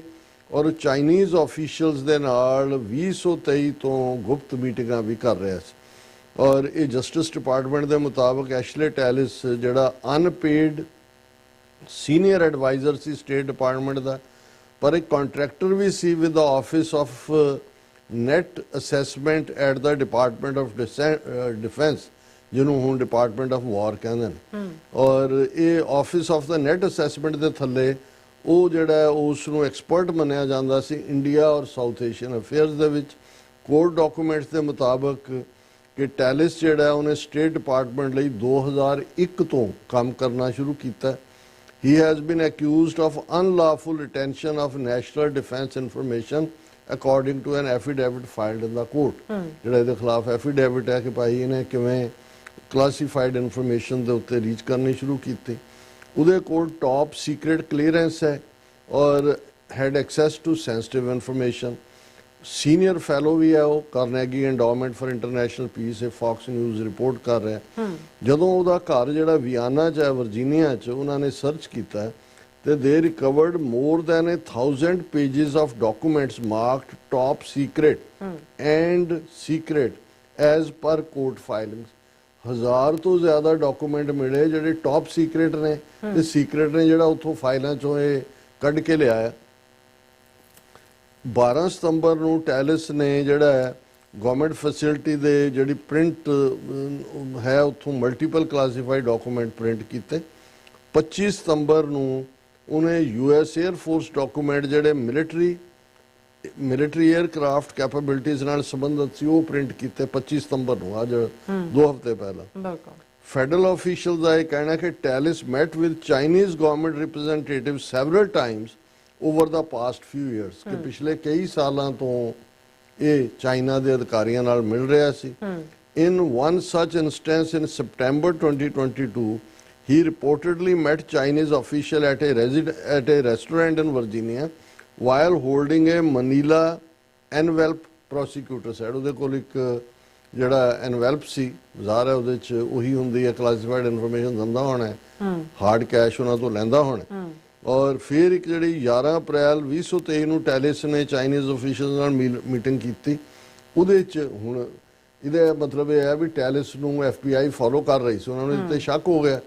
ਔਰ ਚਾਈਨੀਜ਼ ਆਫੀਸ਼ੀਅਲਸ ਦੇ ਨਾਲ 2023 ਤੋਂ ਗੁਪਤ ਮੀਟਿੰਗਾਂ ਵੀ ਕਰ ਰਿਹਾ ਸੀ ਔਰ ਇਹ ਜਸਟਿਸ ਡਿਪਾਰਟਮੈਂਟ ਦੇ ਮੁਤਾਬਕ ਐਸ਼ਲੇ ਟੈਲਿਸ ਜਿਹੜਾ ਅਨਪੇਡ ਸੀਨੀਅਰ ਐਡਵਾਈਜ਼ਰ ਸੀ ਸਟੇਟ ਡਿਪਾਰਟਮੈਂਟ ਦਾ ਪਰ ਇੱਕ ਕੰਟਰੈਕਟਰ ਵੀ ਸੀ with the office of net assessment at the department of defence ਜਿਹਨੂੰ ਹੁਣ ਡਿਪਾਰਟਮੈਂਟ ਆਫ ਵਾਰ ਕਹਿੰਦੇ ਨੇ ਔਰ ਇਹ office of the net assessment ਦੇ ਥੱਲੇ ਉਹ ਜਿਹੜਾ ਉਸ ਨੂੰ ਐਕਸਪਰਟ ਮੰਨਿਆ ਜਾਂਦਾ ਸੀ ਇੰਡੀਆ ਔਰ ਸਾਊਥ ਏਸ਼ੀਅਨ ਅਫੇਅਰਸ ਦੇ ਵਿੱਚ ਕੋਰਟ ਡਾਕੂਮੈਂਟਸ ਦੇ ਮੁਤਾਬਕ ਕਿ ਟੈਲਿਸ ਜਿਹੜਾ ਉਹਨੇ ਸਟੇਟ ਡਿਪਾਰਟਮੈਂਟ ਲਈ 2001 ਤੋਂ ਕੰਮ ਕਰਨਾ ਸ਼ੁਰੂ ਕੀਤਾ He has been accused of unlawful retention of national defense information according to an affidavit filed in the court. ਜਿਹੜਾ ਇਹਦੇ ਖਿਲਾਫ ਐਫੀਡੇਵਿਟ ਹੈ ਕਿ ਭਾਈ ਇਹਨੇ ਕਿਵੇਂ ਕਲਾਸੀਫਾਈਡ ਇਨਫੋਰਮੇਸ਼ਨ ਦੇ ਉੱਤੇ ਰੀਚ ਕਰਨੀ ਸ਼ੁਰੂ ਕੀਤੀ ਉਹਦੇ ਕੋਲ ਟੌਪ ਸੀਕ੍ਰੇਟ ਕਲੀਅਰੈਂਸ ਹੈ ਔਰ had access to sensitive information senior fellow ਵੀ ਹੈ ਉਹ Carnegie endowment for international peace ਇਹ ਫੌਕਸ ਨਿਊਜ਼ ਰਿਪੋਰਟ ਕਰ ਰਿਹਾ ਜਦੋਂ ਉਹਦਾ ਘਰ ਜਿਹੜਾ ਵਿਆਨਾ 'ਚ ਹੈ ਵਰਜੀਨੀਆ 'ਚ ਉਹਨਾਂ ਨੇ ਸਰਚ ਕੀਤਾ ਤੇ they recovered more than 1000 pages of documents marked top secret and secret as per court filings 1000 ਤੋਂ ਜ਼ਿਆਦਾ ਡਾਕੂਮੈਂਟ ਮਿਲੇ ਜਿਹੜੇ ਟੌਪ ਸੀਕ੍ਰੇਟ ਨੇ ਤੇ ਸੀਕ੍ਰੇਟ ਨੇ ਜਿਹੜਾ ਉੱਥੋਂ ਫਾਈਲਾਂ 'ਚੋਂ ਇਹ ਕੱਢ ਕੇ ਲਿਆਇਆ 12 ਸਤੰਬਰ ਨੂੰ ਟੈਲਿਸ ਨੇ ਜਿਹੜਾ ਹੈ ਗਵਰਨਮੈਂਟ ਫੈਸਿਲਿਟੀ ਦੇ ਜਿਹੜੀ ਪ੍ਰਿੰਟ ਹੈ ਉੱਥੋਂ ਮਲਟੀਪਲ ਕਲਾਸੀਫਾਈਡ ਡਾਕੂਮੈਂਟ ਪ੍ਰਿੰਟ ਕੀਤੇ 25 ਸਤੰਬਰ ਨੂੰ ਉਹਨੇ US 에ਅਰ ਫੋਰਸ ਡਾਕੂਮੈਂਟ ਜਿਹੜੇ ਮਿਲਟਰੀ 에ਅਰਕ੍ਰਾਫਟ ਕੈਪੇਬਿਲਿਟੀਜ਼ ਨਾਲ ਸੰਬੰਧਿਤ ਸੀ ਉਹ ਪ੍ਰਿੰਟ ਕੀਤੇ 25 ਸਤੰਬਰ ਨੂੰ ਅੱਜ 2 ਹਫ਼ਤੇ ਪਹਿਲਾਂ ਫੈਡਰਲ ਆਫੀਸ਼ੀਅਲ ਦਾ ਇਹ ਕਹਿਣਾ ਕਿ Tellis met with Chinese government representatives several times over the past few years ਕਿ ਪਿਛਲੇ ਕਈ ਸਾਲਾਂ ਤੋਂ ਇਹ ਚਾਈਨਾ ਦੇ ਅਧਿਕਾਰੀਆਂ ਨਾਲ ਮਿਲ ਰਿਹਾ ਸੀ in one such instance in September 2022 he reportedly met Chinese official at a restaurant in Virginia while holding a Manila envelope prosecutor said ਉਹਦੇ ਕੋਲ ਇੱਕ ਜਿਹੜਾ ਐਨਵੈਲਪ ਸੀ ਜ਼ਾਹਰ ਹੈ ਉਹਦੇ 'ਚ ਉਹੀ ਹੁੰਦੀ ਹੈ ਕਲਾਸੀਫਾਈਡ ਇਨਫੋਰਮੇਸ਼ਨ ਦਿੰਦਾ ਹੋਣਾ ਹਾਰਡ ਕੈਸ਼ ਉਹਨਾਂ ਤੋਂ ਲੈਂਦਾ ਹੋਣਾ ਔਰ ਫਿਰ ਇੱਕ ਜਿਹੜੀ 11 ਅਪ੍ਰੈਲ 2023 ਨੂੰ ਟੈਲਿਸ ਨੇ ਚਾਈਨੀਜ਼ ਆਫੀਸ਼ੀਅਲ ਨਾਲ ਮੀਟਿੰਗ ਕੀਤੀ ਉਹਦੇ 'ਚ ਹੁਣ ਇਹਦਾ ਮਤਲਬ ਇਹ ਹੈ ਵੀ ਟੈਲਿਸ ਨੂੰ FBI ਫੋਲੋ ਕਰ ਰਹੀ ਸੀ ਉਹਨਾਂ ਨੂੰ ਇੱਥੇ ਸ਼ੱਕ ਹੋ ਗਿਆ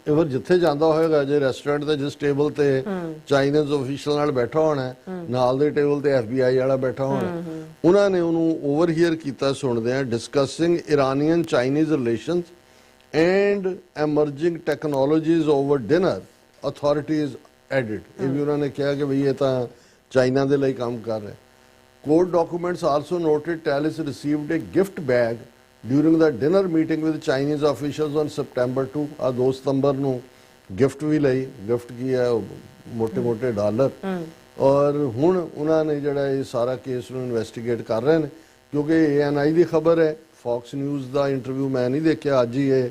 ਇਹ ਫਿਰ ਜਿੱਥੇ ਜਾਂਦਾ ਹੋਏਗਾ ਜੇ ਰੈਸਟੋਰੈਂਟ ਤੇ ਜਿਸ ਟੇਬਲ ਤੇ ਚਾਈਨੀਜ਼ ਆਫੀਸ਼ੀਅਲ ਨਾਲ ਬੈਠਾ ਹੋਣਾ ਨਾਲ ਦੇ ਟੇਬਲ ਤੇ FBI ਵਾਲਾ ਬੈਠਾ ਹੋਣਾ ਉਹਨਾਂ ਨੇ ਉਹਨੂੰ ਓਵਰਹੀਅਰ ਕੀਤਾ ਸੁਣਦੇ ਆ discussing Iranian Chinese relations and emerging technologies over dinner authorities added ਇਹ ਵੀ ਉਹਨਾਂ ਨੇ ਕਿਹਾ ਕਿ ਭਈ ਇਹ ਤਾਂ ਚਾਈਨਾ ਦੇ ਲਈ ਕੰਮ ਕਰ ਰਿਹਾ court documents also noted Talis received a gift bag during the dinner meeting with Chinese officials on September 2 ਆ 2 ਸਤੰਬਰ ਨੂੰ ਗਿਫਟ ਵੀ ਲਈ ਗਿਫਟ ਕੀ ਹੈ ਮੋٹے ਡਾਲਰ ਔਰ ਹੁਣ ਉਹਨਾਂ ਨੇ ਜਿਹੜਾ ਇਹ ਸਾਰਾ ਕੇਸ ਨੂੰ ਇਨਵੈਸਟੀਗੇਟ ਕਰ ਰਹੇ ਨੇ ਕਿਉਂਕਿ ANI ਦੀ ਖਬਰ ਹੈ ਫੌਕਸ ਨਿਊਜ਼ ਦਾ ਇੰਟਰਵਿਊ ਮੈਂ ਨਹੀਂ ਦੇਖਿਆ ਅੱਜ ਹੀ ਇਹ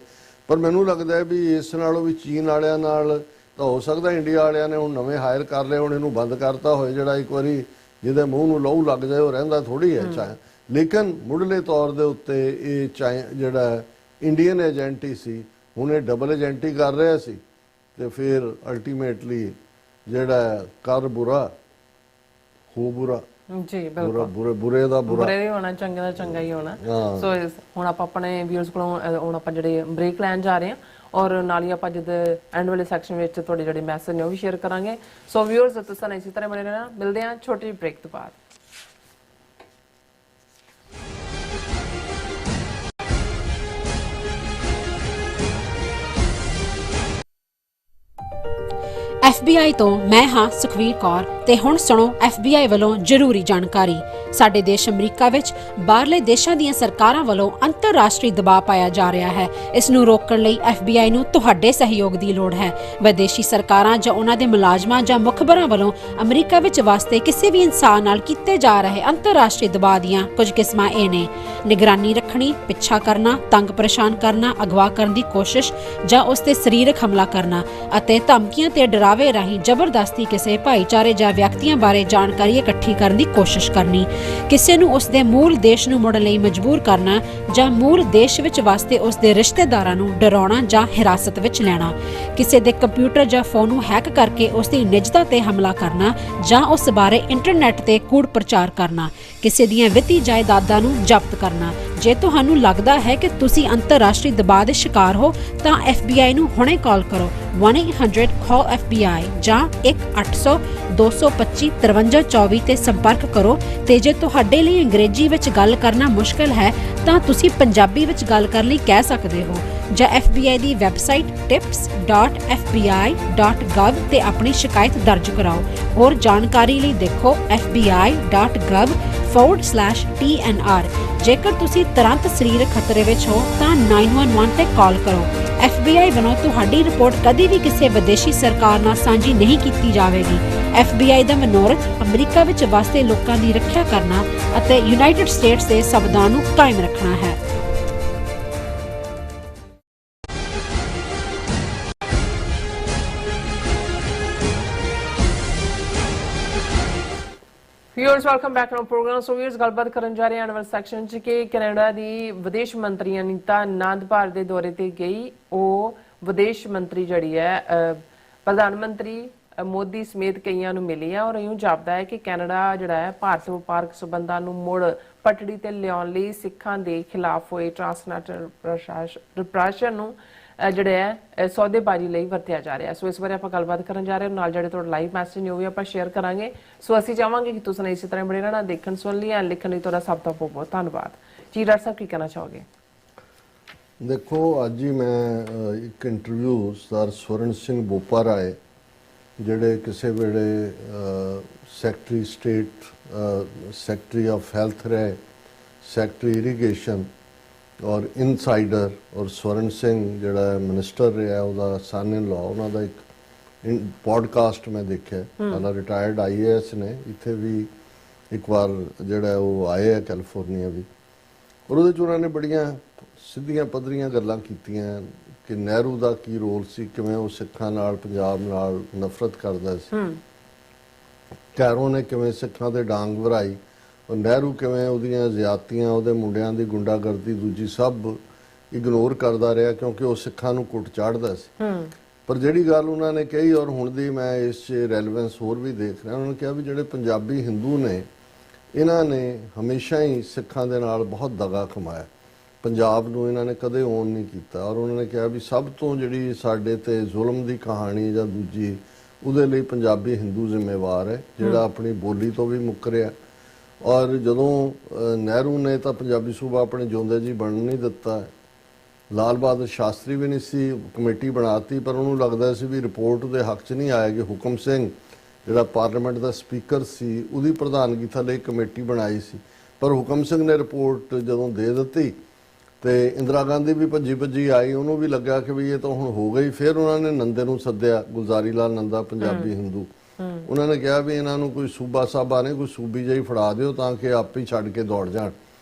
ਪਰ ਮੈਨੂੰ ਲੱਗਦਾ ਹੈ ਵੀ ਇਸ ਨਾਲੋਂ ਵੀ ਚੀਨ ਵਾਲਿਆਂ ਨਾਲ ਤਾਂ ਹੋ ਸਕਦਾ ਇੰਡੀਆ ਵਾਲਿਆਂ ਨੇ ਹੁਣ ਨਵੇਂ ਹਾਇਰ ਕਰ ਲਏ ਹੁਣ ਇਹਨੂੰ ਬੰਦ ਕਰਤਾ ਹੋਏ ਜਿਹੜਾ ਇੱਕ ਵਾਰੀ ਜਿਹਦੇ ਮੂੰਹ ਨੂੰ ਲਹੂ ਲੱਗ ਜਾਏ ਉਹ ਰਹਿੰਦਾ ਥੋੜੀ ਹੈ ਲੇਕਿਨ ਮੁੱਢਲੇ ਤੌਰ ਦੇ ਉੱਤੇ ਇਹ ਜਿਹੜਾ ਇੰਡੀਅਨ ਏਜੰਟੀ ਸੀ ਹੁਣ ਇਹ ਡਬਲ ਏਜੰਟੀ ਕਰ ਰਿਹਾ ਸੀ ਤੇ ਫਿਰ ਅਲਟੀਮੇਟਲੀ ਜਿਹੜਾ ਕਰ ਬੁਰਾ ਹੋ ਬੁਰਾ ਜੀ ਬਿਲਕੁਲ ਬੁਰੇ ਦਾ ਬੁਰਾ ਬੁਰੇ ਹੀ ਹੋਣਾ ਚੰਗੇ ਦਾ ਚੰਗਾ ਹੀ ਹੋਣਾ ਸੋ ਹੁਣ ਆਪਾਂ ਆਪਣੇ ਵਿਊਅਰਸ ਕੋਲੋਂ ਹੁਣ ਆਪਾਂ ਜਿਹੜੇ ਬ੍ਰੇਕ ਲੈਣ ਜਾ ਰਹੇ ਹਾਂ ਔਰ ਨਾਲ ਹੀ ਆਪਾਂ ਜਦ ਐਂਡ ਵਾਲੇ ਸੈਕਸ਼ਨ ਵਿੱਚ ਤੁਹਾਡੇ ਜਿਹੜੇ ਮੈਸੇਜ ਨੇ ਉਹ ਵੀ ਸ਼ੇਅਰ ਕਰਾਂਗੇ ਸੋ ਵਿਊਅਰਸ ਤੁਸੀਂ ਇਸੇ ਤਰ੍ਹਾਂ ਬਣੇ ਰਹਿਣਾ ਮਿਲਦੇ ਹਾਂ ਛੋਟੀ ਜਿਹੀ ਬ੍ਰੇਕ ਤੋਂ ਬਾਅਦ FBI ਤੋਂ ਮੈਂ ਹਾਂ ਸੁਖਵੀਰ ਕੌਰ ਤੇ ਹੁਣ ਸੁਣੋ FBI ਵੱਲੋਂ ਜ਼ਰੂਰੀ ਜਾਣਕਾਰੀ। ਸਾਡੇ ਦੇਸ਼ ਅਮਰੀਕਾ ਵਿੱਚ ਬਾਹਰਲੇ ਦੇਸ਼ਾਂ ਦੀਆਂ ਸਰਕਾਰਾਂ ਵੱਲੋਂ ਅੰਤਰਰਾਸ਼ਟਰੀ ਦਬਾਅ ਪਾਇਆ ਜਾ ਰਿਹਾ ਹੈ। ਇਸ ਨੂੰ ਰੋਕਣ ਲਈ FBI ਨੂੰ ਤੁਹਾਡੇ ਸਹਿਯੋਗ ਦੀ ਲੋੜ ਹੈ। ਵਿਦੇਸ਼ੀ ਸਰਕਾਰਾਂ ਜਾਂ ਉਹਨਾਂ ਦੇ ਮੁਲਾਜ਼ਮਾਂ ਜਾਂ ਮੁਖਬਰਾਂ ਵੱਲੋਂ ਅਮਰੀਕਾ ਵਿੱਚ ਵਸਦੇ ਕਿਸੇ ਵੀ ਇਨਸਾਨ ਨਾਲ ਕੀਤੇ ਜਾ ਰਹੇ ਅੰਤਰਰਾਸ਼ਟਰੀ ਦਬਾਅ ਦੀਆਂ ਕੁਝ ਕਿਸਮਾਂ ਇਹ ਨੇ: ਨਿਗਰਾਨੀ ਰੱਖਣੀ, ਪਿੱਛਾ ਕਰਨਾ, ਤੰਗ ਪਰੇਸ਼ਾਨ ਕਰਨਾ, ਅਗਵਾ ਕਰਨ ਦੀ ਕੋਸ਼ਿਸ਼ ਜਾਂ ਉਸ ਤੇ ਸਰੀਰਕ ਹਮਲਾ ਕਰਨਾ ਅਤੇ ਧਮਕੀਆਂ ਤੇ ਡਰਾਵੇ ਰਾਹੀਂ ਜ਼ਬਰਦਸਤੀ ਕਿਸੇ ਭਾਈਚਾਰੇ ਜਾਂ ਵਿਅਕਤੀਆਂ ਬਾਰੇ ਜਾਣਕਾਰੀ ਇਕੱਠੀ ਕਰਨ ਦੀ ਕੋਸ਼ਿਸ਼ ਕਰਨੀ, ਕਿਸੇ ਨੂੰ ਉਸ ਦੇ ਮੂਲ ਦੇਸ਼ ਨੂੰ ਮੁੜਨ ਲਈ ਮਜਬੂਰ ਕਰਨਾ ਜਾਂ ਮੂਲ ਦੇਸ਼ ਵਿੱਚ ਵਸਦੇ ਉਸ ਦੇ ਰਿਸ਼ਤੇਦਾਰਾਂ ਨੂੰ ਡਰਾਉਣਾ ਜਾਂ ਹਿਰਾਸਤ ਵਿੱਚ ਲੈਣਾ, ਕਿਸੇ ਦੇ ਕੰਪਿਊਟਰ ਜਾਂ ਫੋਨ ਨੂੰ ਹੈਕ ਕਰਕੇ ਉਸ ਦੀ ਨਿੱਜਤਾ ਤੇ ਹਮਲਾ ਕਰਨਾ ਜਾਂ ਉਸ ਬਾਰੇ ਇੰਟਰਨੈਟ ਤੇ ਕੂੜ ਪ੍ਰਚਾਰ ਕਰਨਾ, ਕਿਸੇ ਦੀਆਂ ਵਿੱਤੀ ਜਾਇਦਾਦਾਂ ਨੂੰ ਜ਼ਬਤ ਕਰਨਾ। ਜੇ ਤੁਹਾਨੂੰ ਲੱਗਦਾ ਹੈ ਕਿ ਤੁਸੀਂ ਅੰਤਰਰਾਸ਼ਟਰੀ ਦਬਾਅ ਦੇ ਸ਼ਿਕਾਰ ਹੋ ਤਾਂ FBI ਨੂੰ ਹੁਣੇ ਕਾਲ ਕਰੋ 1-800-CALL-FBI ਜਾਂ 1-800-225-5324 ਤੇ ਸੰਪਰਕ ਕਰੋ। ਤੇ ਜੇ ਤੁਹਾਡੇ ਲਈ ਅੰਗਰੇਜ਼ੀ ਵਿੱਚ ਗੱਲ ਕਰਨਾ ਮੁਸ਼ਕਲ ਹੈ ਤਾਂ ਤੁਸੀਂ ਪੰਜਾਬੀ ਵਿੱਚ ਗੱਲ ਕਰਨ ਲਈ ਕਹਿ ਸਕਦੇ ਹੋ ਜਾਂ FBI ਦੀ ਵੈਬਸਾਈਟ tips.fbi.gov ਤੇ ਆਪਣੀ ਸ਼ਿਕਾਇਤ ਦਰਜ ਕਰਾਓ। ਹੋਰ ਜਾਣਕਾਰੀ ਲਈ ਦੇਖੋ fbi.gov/TNR। ਜੇਕਰ ਤੁਸੀਂ ਤੁਰੰਤ ਸਰੀਰਕ ਖਤਰੇ ਵਿੱਚ ਹੋ ਤਾਂ 911 ਤੇ ਕਾਲ ਕਰੋ। FBI ਵੱਲੋਂ ਤੁਹਾਡੀ ਰਿਪੋਰਟ ਕਦੀ ਵੀ ਕਿਸੇ ਵਿਦੇਸ਼ੀ ਸਰਕਾਰ ਨਾਲ ਸਾਂਝੀ ਨਹੀਂ ਕੀਤੀ ਜਾਵੇਗੀ। FBI ਦਾ ਮਨੋਰਥ ਅਮਰੀਕਾ ਵਿੱਚ ਵਸਦੇ ਲੋਕਾਂ ਦੀ ਰੱਖਿਆ ਕਰਨਾ ਅਤੇ ਯੂਨਾਈਟਿਡ ਸਟੇਟਸ ਦੇ ਸੰਵਿਧਾਨ ਨੂੰ ਕਾਇਮ ਰੱਖਣਾ ਹੈ। Viewers welcome back to programme. So viewers ਗੱਲਬਾਤ ਕਰਨ ਜਾ ਰਹੇ ਹਾਂ ਆਉਣ ਵਾਲੇ ਸੈਕਸ਼ਨ 'ਚ ਕਿ ਕੈਨੇਡਾ ਦੀ ਵਿਦੇਸ਼ ਮੰਤਰੀ ਅਨੀਤਾ ਆਨੰਦ ਭਾਰਤ ਦੇ ਦੌਰੇ ਤੇ ਗਈ। ਉਹ ਵਿਦੇਸ਼ ਮੰਤਰੀ ਜਿਹੜੀ ਹੈ ਪ੍ਰਧਾਨ ਮੰਤਰੀ ਮੋਦੀ ਸਮੇਤ ਕਈਆਂ ਨੂੰ ਮਿਲੀ ਹੈ ਔਰ ਇਉਂ ਜਾਪਦਾ ਹੈ ਕਿ ਕੈਨੇਡਾ ਜਿਹੜਾ ਹੈ ਭਾਰਤ ਵਪਾਰਕ ਸਬੰਧਾਂ ਨੂੰ ਮੁੜ ਪਟੜੀ ਤੇ ਲਿਆਉਣ ਲਈ ਸਿੱਖਾਂ ਦੇ ਖਿਲਾਫ ਹੋਏ ਟ੍ਰਾਂਸਨੈਸ਼ਨਲ ਪ੍ਰਸ਼ਾਸਨ ਨੂੰ ਜਿਹੜੇ ਹੈ ਸੌਦੇਬਾਜ਼ੀ ਲਈ ਵਰਤਿਆ ਜਾ ਰਿਹਾ। ਸੋ ਇਸ ਬਾਰੇ ਆਪਾਂ ਗੱਲਬਾਤ ਕਰਨ ਜਾ ਰਹੇ ਹਾਂ। ਨਾਲ ਜਿਹੜੇ ਤੁਹਾਡਾ ਲਾਈਵ ਮੈਸੇਜ ਨੇ ਉਹ ਵੀ ਆਪਾਂ ਸ਼ੇਅਰ ਕਰਾਂਗੇ। ਸੋ ਅਸੀਂ ਚਾਹਾਂਗੇ ਕਿ ਤੁਸੀਂ ਇਸੇ ਤਰ੍ਹਾਂ ਬਣੇ ਰਹਿਣਾ, ਦੇਖਣ ਸੁਣ ਲਈ ਲਿਖਣ ਲਈ ਤੁਹਾਡਾ ਸਭ ਤੋਂ ਬਹੁਤ ਧੰਨਵਾਦ ਜੀ। ਡਾਕਟਰ ਸਾਹਿਬ ਕੀ ਕਹਿਣਾ ਚਾਹੋਗੇ? ਦੇਖੋ, ਅੱਜ ਹੀ ਮੈਂ ਇੱਕ ਇੰਟਰਵਿਊ ਸਰ ਸਵਰਨ ਸਿੰਘ ਬੋਪਾਰਾਏ ਜਿਹੜੇ ਕਿਸੇ ਵੇਲੇ secretary state secretary of health ਰਹੇ, ਸੈਕਟਰੀ ਇਰੀਗੇਸ਼ਨ ਔਰ ਇਨਸਾਈਡਰ, ਔਰ ਸਵਰਨ ਸਿੰਘ ਜਿਹੜਾ ਮਿਨਿਸਟਰ ਰਿਹਾ ਉਹਦਾ ਸਨ ਇਨ ਲਾ, ਉਹਨਾਂ ਦਾ ਇੱਕ ਪੋਡਕਾਸਟ ਮੈਂ ਦੇਖਿਆ। ਪਹਿਲਾਂ ਰਿਟਾਇਰਡ IAS ਨੇ, ਇੱਥੇ ਵੀ ਇੱਕ ਵਾਰ ਜਿਹੜਾ ਉਹ ਆਏ ਆ ਕੈਲੀਫੋਰਨੀਆ ਵੀ, ਔਰ ਉਹਦੇ 'ਚ ਉਹਨਾਂ ਨੇ ਬੜੀਆਂ ਸਿੱਧੀਆਂ ਪੱਧਰੀਆਂ ਗੱਲਾਂ ਕੀਤੀਆਂ ਕਿ ਨਹਿਰੂ ਦਾ ਕੀ ਰੋਲ ਸੀ, ਕਿਵੇਂ ਉਹ ਸਿੱਖਾਂ ਨਾਲ ਪੰਜਾਬ ਨਾਲ ਨਫ਼ਰਤ ਕਰਦਾ ਸੀ, ਕੈਰੋਂ ਨੇ ਕਿਵੇਂ ਸਿੱਖਾਂ ਦੇ ਡਾਂਗ ਵਰਾਈ, ਔਰ ਨਹਿਰੂ ਕਿਵੇਂ ਉਹਦੀਆਂ ਜ਼ਿਆਦਤੀਆਂ, ਉਹਦੇ ਮੁੰਡਿਆਂ ਦੀ ਗੁੰਡਾਗਰਦੀ ਦੂਜੀ ਸਭ ਇਗਨੋਰ ਕਰਦਾ ਰਿਹਾ ਕਿਉਂਕਿ ਉਹ ਸਿੱਖਾਂ ਨੂੰ ਕੁੱਟ ਚਾੜਦਾ ਸੀ। ਪਰ ਜਿਹੜੀ ਗੱਲ ਉਹਨਾਂ ਨੇ ਕਹੀ, ਔਰ ਹੁਣ ਦੀ ਮੈਂ ਇਸ 'ਚ ਰੈਲੇਵੈਂਸ ਹੋਰ ਵੀ ਦੇਖ ਰਿਹਾ, ਉਹਨਾਂ ਨੇ ਕਿਹਾ ਵੀ ਜਿਹੜੇ ਪੰਜਾਬੀ ਹਿੰਦੂ ਨੇ ਇਹਨਾਂ ਨੇ ਹਮੇਸ਼ਾ ਹੀ ਸਿੱਖਾਂ ਦੇ ਨਾਲ ਬਹੁਤ ਦਗਾ ਕਮਾਇਆ, ਪੰਜਾਬ ਨੂੰ ਇਹਨਾਂ ਨੇ ਕਦੇ ਓਨ ਨਹੀਂ ਕੀਤਾ। ਔਰ ਉਹਨਾਂ ਨੇ ਕਿਹਾ ਵੀ ਸਭ ਤੋਂ ਜਿਹੜੀ ਸਾਡੇ ਤੇ ਜ਼ੁਲਮ ਦੀ ਕਹਾਣੀ ਜਾਂ ਦੂਜੀ, ਉਹਦੇ ਲਈ ਪੰਜਾਬੀ ਹਿੰਦੂ ਜ਼ਿੰਮੇਵਾਰ ਹੈ ਜਿਹੜਾ ਆਪਣੀ ਬੋਲੀ ਤੋਂ ਵੀ ਮੁੱਕਰਿਆ। ਔਰ ਜਦੋਂ ਨਹਿਰੂ ਨੇ ਤਾਂ ਪੰਜਾਬੀ ਸੂਬਾ ਆਪਣੇ ਜਿਉਂਦੇ ਜੀ ਬਣਨ ਨਹੀਂ ਦਿੱਤਾ, ਲਾਲ ਬਹਾਦਰ ਸ਼ਾਸਤਰੀ ਵੀ ਨਹੀਂ ਸੀ, ਕਮੇਟੀ ਬਣਾਤੀ, ਪਰ ਉਹਨੂੰ ਲੱਗਦਾ ਸੀ ਵੀ ਰਿਪੋਰਟ ਦੇ ਹੱਕ 'ਚ ਨਹੀਂ ਆਏਗੀ। ਹੁਕਮ ਸਿੰਘ ਜਿਹੜਾ ਪਾਰਲੀਮੈਂਟ ਦਾ ਸਪੀਕਰ ਸੀ, ਉਹਦੀ ਪ੍ਰਧਾਨਗੀ ਥੱਲੇ ਕਮੇਟੀ ਬਣਾਈ ਸੀ, ਪਰ ਹੁਕਮ ਸਿੰਘ ਨੇ ਰਿਪੋਰਟ ਜਦੋਂ ਦੇ ਦਿੱਤੀ ਤੇ ਇੰਦਰਾ ਗਾਂਧੀ ਵੀ ਭੱਜੀ ਆਈ, ਉਹਨੂੰ ਵੀ ਲੱਗਾ ਕਿ ਵੀ ਇਹ ਤਾਂ ਹੁਣ ਹੋ ਗਈ। ਫਿਰ ਉਹਨਾਂ ਨੇ ਨੰਦੇ ਨੂੰ ਸੱਦਿਆ, ਗੁਲਜ਼ਾਰੀ ਲਾਲ ਨੰਦਾ ਪੰਜਾਬੀ ਹਿੰਦੂ, ਉਹਨਾਂ ਨੇ ਕਿਹਾ ਵੀ ਇਹਨਾਂ ਨੂੰ ਕੋਈ ਸੂਬਾ ਸਾਬਾ ਨੇ ਕੋਈ ਸੂਬੀ ਜਿਹੀ ਫੜਾ ਦਿਓ ਤਾਂ ਕਿ ਆਪ ਹੀ ਛੱਡ ਕੇ ਦੌੜ ਜਾਣ।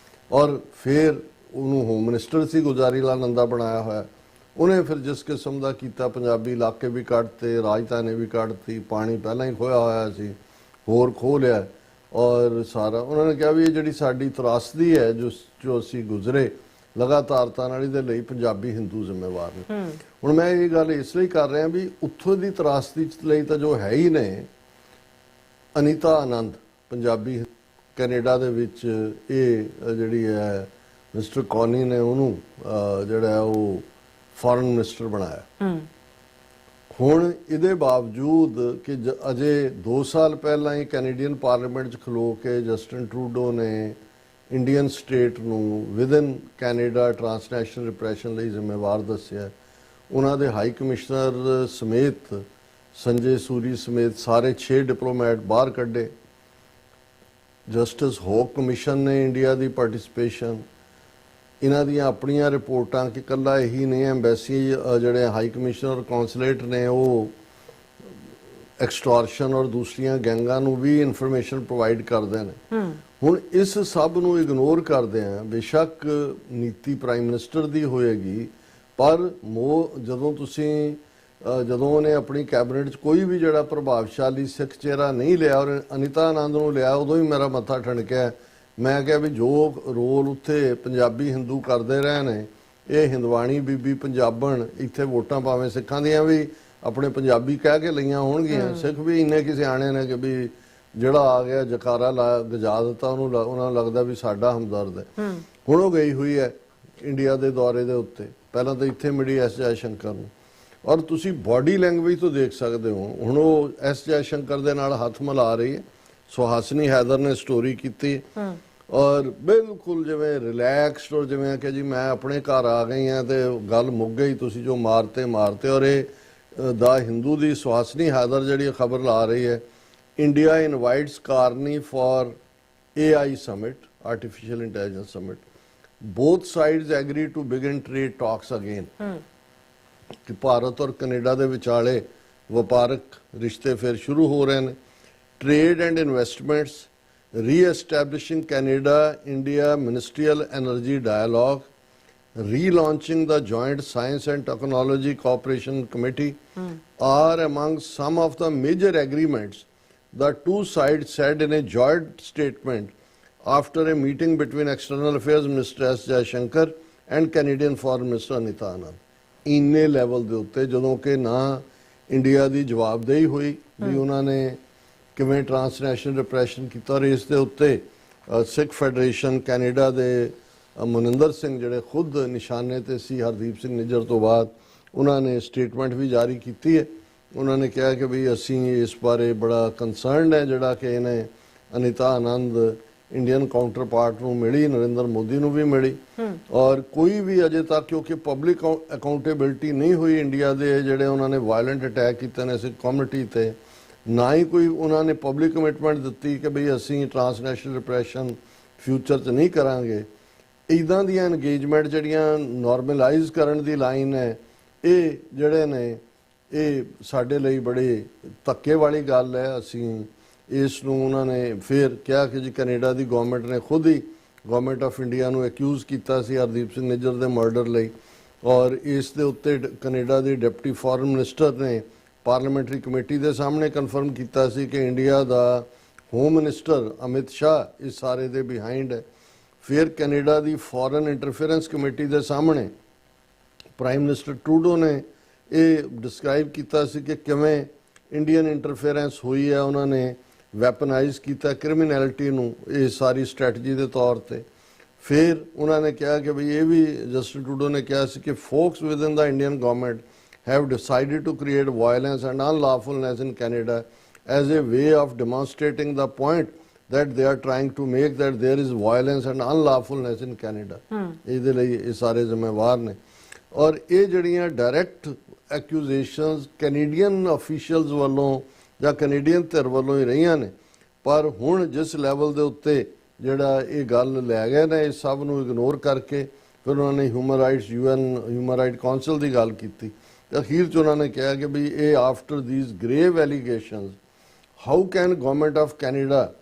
ਔਰ ਫਿਰ ਉਹਨੂੰ ਹੋਮ ਮਿਨਿਸਟਰ ਸੀ ਗੁਲਜ਼ਾਰੀ ਲਾਲ ਨੰਦਾ ਬਣਾਇਆ ਹੋਇਆ, ਉਹਨੇ ਫਿਰ ਜਿਸ ਕਿਸਮ ਦਾ ਕੀਤਾ, ਪੰਜਾਬੀ ਇਲਾਕੇ ਵੀ ਕੱਢਤੇ, ਰਾਜਧਾਨੀ ਵੀ ਕੱਢਤੀ, ਪਾਣੀ ਪਹਿਲਾਂ ਹੀ ਖੋਇਆ ਹੋਇਆ ਸੀ ਹੋਰ ਖੋਹ ਲਿਆ, ਔਰ ਸਾਰਾ ਉਹਨਾਂ ਨੇ ਕਿਹਾ ਵੀ ਇਹ ਜਿਹੜੀ ਸਾਡੀ ਤਰਾਸਦੀ ਹੈ ਜੋ ਅਸੀਂ ਗੁਜ਼ਰੇ ਲਗਾਤਾਰਤਾ ਨਾਲ, ਇਹਦੇ ਲਈ ਪੰਜਾਬੀ ਹਿੰਦੂ ਜ਼ਿੰਮੇਵਾਰ ਨੇ। ਹੁਣ ਮੈਂ ਇਹ ਗੱਲ ਇਸ ਲਈ ਕਰ ਰਿਹਾ ਵੀ ਉੱਥੋਂ ਦੀ ਤਰਾਸਦੀ ਲਈ ਤਾਂ ਜੋ ਹੈ ਹੀ ਨੇ, ਅਨੀਤਾ ਆਨੰਦ ਪੰਜਾਬੀ ਕੈਨੇਡਾ ਦੇ ਵਿੱਚ ਇਹ ਜਿਹੜੀ ਹੈ ਮਿਸਟਰ ਕੌਨੀ ਨੇ ਉਹਨੂੰ ਜਿਹੜਾ ਉਹ ਫੋਰਨ ਮਿਨਿਸਟਰ ਬਣਾਇਆ। ਹੁਣ ਇਹਦੇ ਬਾਵਜੂਦ ਕਿ ਅਜੇ 2 ਸਾਲ ਪਹਿਲਾਂ ਹੀ ਕੈਨੇਡੀਅਨ ਪਾਰਲੀਮੈਂਟ 'ਚ ਖਲੋ ਕੇ ਜਸਟਿਨ ਟਰੂਡੋ ਨੇ ਇੰਡੀਅਨ ਸਟੇਟ ਨੂੰ ਵਿਦਨ ਕੈਨੇਡਾ ਟ੍ਰਾਂਸਨੈਸ਼ਨਲ ਰਿਪਰੈਸ਼ਨ ਲਈ ਜ਼ਿੰਮੇਵਾਰ ਦੱਸਿਆ। ਉਹਨਾਂ ਦੇ ਹਾਈ ਕਮਿਸ਼ਨਰ ਸਮੇਤ ਸੰਜੇ ਸੂਰੀ ਸਮੇਤ ਸਾਰੇ 6 ਡਿਪਲੋਮੈਟ ਬਾਹਰ ਕੱਢੇ। ਜਸਟਿਸ ਹੋਕ ਕਮਿਸ਼ਨ ਨੇ ਇੰਡੀਆ ਦੀ ਪਾਰਟਿਸਿਪੇਸ਼ਨ, ਇਹਨਾਂ ਦੀਆਂ ਆਪਣੀਆਂ ਰਿਪੋਰਟਾਂ ਕਿ ਕੱਲਾ ਇਹੀ ਨਹੀਂ, ਐਮਬੈਸੀ ਜਿਹੜੇ ਹਾਈ ਕਮਿਸ਼ਨਰ ਕੌਂਸਲੇਟ ਨੇ ਉਹ ਐਕਸਟੋਰਸ਼ਨ ਔਰ ਦੂਸਰੀਆਂ ਗੈਂਗਾਂ ਨੂੰ ਵੀ ਇਨਫੋਰਮੇਸ਼ਨ ਪ੍ਰੋਵਾਈਡ ਕਰਦੇ ਨੇ। ਹੁਣ ਇਸ ਸਭ ਨੂੰ ਇਗਨੋਰ ਕਰਦੇ ਆ, ਬੇਸ਼ੱਕ ਨੀਤੀ ਪ੍ਰਾਈਮ ਮਿਨਿਸਟਰ ਦੀ ਹੋਏਗੀ, ਪਰ ਜਦੋਂ ਉਹਨੇ ਆਪਣੀ ਕੈਬਨਿਟ 'ਚ ਕੋਈ ਵੀ ਜਿਹੜਾ ਪ੍ਰਭਾਵਸ਼ਾਲੀ ਸਿੱਖ ਚਿਹਰਾ ਨਹੀਂ ਲਿਆ ਔਰ ਅਨੀਤਾ ਆਨੰਦ ਨੂੰ ਲਿਆ, ਉਦੋਂ ਹੀ ਮੇਰਾ ਮੱਥਾ ਠਣਕਿਆ। ਮੈਂ ਕਿਹਾ ਵੀ ਜੋ ਰੋਲ ਉੱਥੇ ਪੰਜਾਬੀ ਹਿੰਦੂ ਕਰਦੇ ਰਹੇ ਨੇ, ਇਹ ਹਿੰਦਵਾਣੀ ਬੀਬੀ ਪੰਜਾਬਣ ਇੱਥੇ ਵੋਟਾਂ ਭਾਵੇਂ ਸਿੱਖਾਂ ਦੀਆਂ ਵੀ ਆਪਣੇ ਪੰਜਾਬੀ ਕਹਿ ਕੇ ਲਈਆਂ ਹੋਣਗੀਆਂ, ਸਿੱਖ ਵੀ ਇੰਨੇ ਕਿ ਸਿਆਣੇ ਨੇ ਕਿ ਵੀ ਜਿਹੜਾ ਆ ਗਿਆ ਜਕਾਰਾ ਗਜਾ ਦਿੱਤਾ, ਉਹਨਾਂ ਨੂੰ ਲੱਗਦਾ ਵੀ ਸਾਡਾ ਹਮਦਰਦ ਹੈ। ਹੁਣ ਉਹ ਗਈ ਹੋਈ ਹੈ ਇੰਡੀਆ ਦੇ ਦੌਰੇ ਦੇ ਉੱਤੇ, ਪਹਿਲਾਂ ਤਾਂ ਇੱਥੇ ਮਿਲੀ ਐਸ ਜੈ ਸ਼ੰਕਰ ਨੂੰ, ਔਰ ਤੁਸੀਂ ਬਾਡੀ ਲੈਂਗੁਏਜ ਤੋਂ ਦੇਖ ਸਕਦੇ ਹੋ ਹੁਣ ਉਹ ਐਸ ਜੈ ਸ਼ੰਕਰ ਦੇ ਨਾਲ ਹੱਥ ਮਿਲਾ ਰਹੀ ਹੈ। ਸੁਹਾਸਨੀ ਹੈਦਰ ਨੇ ਸਟੋਰੀ ਕੀਤੀ ਔਰ ਬਿਲਕੁਲ ਜਿਵੇਂ ਰਿਲੈਕਸਡ, ਔਰ ਜਿਵੇਂ ਕਿ ਜੀ ਮੈਂ ਆਪਣੇ ਘਰ ਆ ਗਈ ਹਾਂ ਤੇ ਗੱਲ ਮੁੱਕ ਗਈ, ਤੁਸੀਂ ਜੋ ਮਾਰਤੇ। ਔਰ ਇਹ ਦਾ ਹਿੰਦੂ ਦੀ ਸੁਹਾਸਨੀ ਹੈਦਰ ਜਿਹੜੀ ਖਬਰ ਲਾ ਰਹੀ ਹੈ, India invites Carney for AI summit, artificial intelligence summit, both sides agree to begin trade talks again। ਕਿ ਭਾਰਤ ਔਰ ਕੈਨੇਡਾ ਦੇ ਵਿਚਾਲੇ ਵਪਾਰਕ ਰਿਸ਼ਤੇ ਫਿਰ ਸ਼ੁਰੂ ਹੋ ਰਹੇ ਨੇ। Trade and investments, re-establishing Canada India ministerial energy dialogue, relaunching the Joint Science and Technology Cooperation Committee are among some of the major agreements the two sides said in a joint statement after a meeting between External Affairs Minister S. Jaishankar and Canadian Foreign Minister Anita Anand। ਇੰਨੇ ਲੈਵਲ ਦੇ ਉੱਤੇ ਜਦੋਂ ਕਿ ਨਾ ਇੰਡੀਆ ਦੀ ਜਵਾਬਦੇਹੀ ਹੋਈ ਵੀ ਉਹਨਾਂ ਨੇ ਕਿਵੇਂ ਟ੍ਰਾਂਸਨੈਸ਼ਨਲ ਰਿਪਰੈਸ਼ਨ ਕੀਤਾ, ਔਰ ਇਸ ਦੇ ਉੱਤੇ ਸਿੱਖ ਫੈਡਰੇਸ਼ਨ ਕੈਨੇਡਾ ਦੇ ਮਨਿੰਦਰ ਸਿੰਘ ਜਿਹੜੇ ਖੁਦ ਨਿਸ਼ਾਨੇ ਤੇ ਸੀ ਹਰਦੀਪ ਸਿੰਘ ਨਿੱਜਰ ਤੋਂ ਬਾਅਦ, ਉਹਨਾਂ ਨੇ ਸਟੇਟਮੈਂਟ ਵੀ ਜਾਰੀ ਕੀਤੀ ਹੈ। ਉਹਨਾਂ ਨੇ ਕਿਹਾ ਕਿ ਵੀ ਅਸੀਂ ਇਸ ਬਾਰੇ ਬੜਾ ਕੰਸਰਨਡ ਹੈ, ਜਿਹੜਾ ਕਿ ਇਹਨੇ ਅਨੀਤਾ ਆਨੰਦ ਇੰਡੀਅਨ ਕਾਊਂਟਰ ਪਾਰਟ ਨੂੰ ਮਿਲੀ, ਨਰਿੰਦਰ ਮੋਦੀ ਨੂੰ ਵੀ ਮਿਲੀ, ਔਰ ਕੋਈ ਵੀ ਅਜੇ ਤੱਕ ਕਿਉਂਕਿ ਪਬਲਿਕ ਅਕਾਊਂਟੇਬਿਲਟੀ ਨਹੀਂ ਹੋਈ ਇੰਡੀਆ ਦੇ ਜਿਹੜੇ ਉਹਨਾਂ ਨੇ ਵਾਇਲੈਂਟ ਅਟੈਕ ਕੀਤੇ ਨੇ ਸਿੱਖ ਕਮਿਊਨਿਟੀ ਤੇ, ਨਾ ਹੀ ਕੋਈ ਉਹਨਾਂ ਨੇ ਪਬਲਿਕ ਕਮਿਟਮੈਂਟ ਦਿੱਤੀ ਕਿ ਬਈ ਅਸੀਂ ਟ੍ਰਾਂਸਨੈਸ਼ਨਲ ਰਿਪਰੈਸ਼ਨ ਫਿਊਚਰ 'ਚ ਨਹੀਂ ਕਰਾਂਗੇ। ਇੱਦਾਂ ਦੀਆਂ ਇੰਗੇਜਮੈਂਟ ਜਿਹੜੀਆਂ ਨਾਰਮਲਾਈਜ਼ ਕਰਨ ਦੀ ਲਾਈਨ ਹੈ, ਇਹ ਜਿਹੜੇ ਨੇ ਇਹ ਸਾਡੇ ਲਈ ਬੜੇ ਧੱਕੇ ਵਾਲੀ ਗੱਲ ਹੈ। ਅਸੀਂ ਇਸ ਨੂੰ ਉਹਨਾਂ ਨੇ ਫਿਰ ਕਿਹਾ ਕਿ ਜੀ ਕੈਨੇਡਾ ਦੀ ਗਵਰਨਮੈਂਟ ਨੇ ਖੁਦ ਹੀ ਗਵਰਨਮੈਂਟ ਆਫ ਇੰਡੀਆ ਨੂੰ ਅਕਿਊਜ਼ ਕੀਤਾ ਸੀ ਹਰਦੀਪ ਸਿੰਘ ਨਿੱਜਰ ਦੇ ਮਰਡਰ ਲਈ, ਔਰ ਇਸ ਦੇ ਉੱਤੇ ਕੈਨੇਡਾ ਦੇ ਡਿਪਟੀ ਫੋਰਨ ਮਿਨਿਸਟਰ ਨੇ ਪਾਰਲੀਮੈਂਟਰੀ ਕਮੇਟੀ ਦੇ ਸਾਹਮਣੇ ਕਨਫਰਮ ਕੀਤਾ ਸੀ ਕਿ ਇੰਡੀਆ ਦਾ ਹੋਮ ਮਿਨਿਸਟਰ ਅਮਿਤ ਸ਼ਾਹ ਇਸ ਸਾਰੇ ਦੇ ਬਿਹਾਈਂਡ ਹੈ। ਫਿਰ ਕੈਨੇਡਾ ਦੀ ਫੋਰਨ ਇੰਟਰਫੇਰੈਂਸ ਕਮੇਟੀ ਦੇ ਸਾਹਮਣੇ ਪ੍ਰਾਈਮ ਮਿਨਿਸਟਰ ਟਰੂਡੋ ਨੇ ਇਹ ਡਿਸਕ੍ਰਾਈਬ ਕੀਤਾ ਸੀ ਕਿ ਕਿਵੇਂ ਇੰਡੀਅਨ ਇੰਟਰਫੇਰੈਂਸ ਹੋਈ ਹੈ, ਉਹਨਾਂ ਨੇ ਵੈਪਨਾਈਜ਼ ਕੀਤਾ ਕ੍ਰਿਮੀਨੈਲਿਟੀ ਨੂੰ ਇਹ ਸਾਰੀ ਸਟ੍ਰੈਟਜੀ ਦੇ ਤੌਰ ਤੇ। ਫਿਰ ਉਹਨਾਂ ਨੇ ਕਿਹਾ ਕਿ ਵੀ ਇਹ ਵੀ ਜਸਟਿਸ ਟਰੂਡੋ ਨੇ ਕਿਹਾ ਸੀ ਕਿ focus within the Indian government have decided to create violence and unlawfulness in Canada as a way of demonstrating the point that they are trying to make, that there is violence and unlawfulness in Canada। ਇਹਦੇ ਲਈ ਇਹ ਸਾਰੇ ਜ਼ਿੰਮੇਵਾਰ ਨੇ, ਔਰ ਇਹ ਜਿਹੜੀਆਂ ਡਾਇਰੈਕਟ ਐਕਿਊਜ਼ੇਸ਼ਨਸ ਕੈਨੇਡੀਅਨ ਅਫੀਸ਼ੀਅਲਸ ਵੱਲੋਂ ਜਾਂ ਕੈਨੇਡੀਅਨ ਧਿਰ ਵੱਲੋਂ ਹੀ ਰਹੀਆਂ ਨੇ, ਪਰ ਹੁਣ ਜਿਸ ਲੈਵਲ ਦੇ ਉੱਤੇ ਜਿਹੜਾ ਇਹ ਗੱਲ ਲੈ ਗਏ ਨੇ, ਇਸ ਸਭ ਨੂੰ ਇਗਨੋਰ ਕਰਕੇ ਫਿਰ ਉਹਨਾਂ ਨੇ human rights UN human right council ਦੀ ਗੱਲ ਕੀਤੀ। ਅਖੀਰ 'ਚ ਉਹਨਾਂ ਨੇ ਕਿਹਾ ਕਿ ਵੀ ਇਹ after these grave allegations how can government of Canada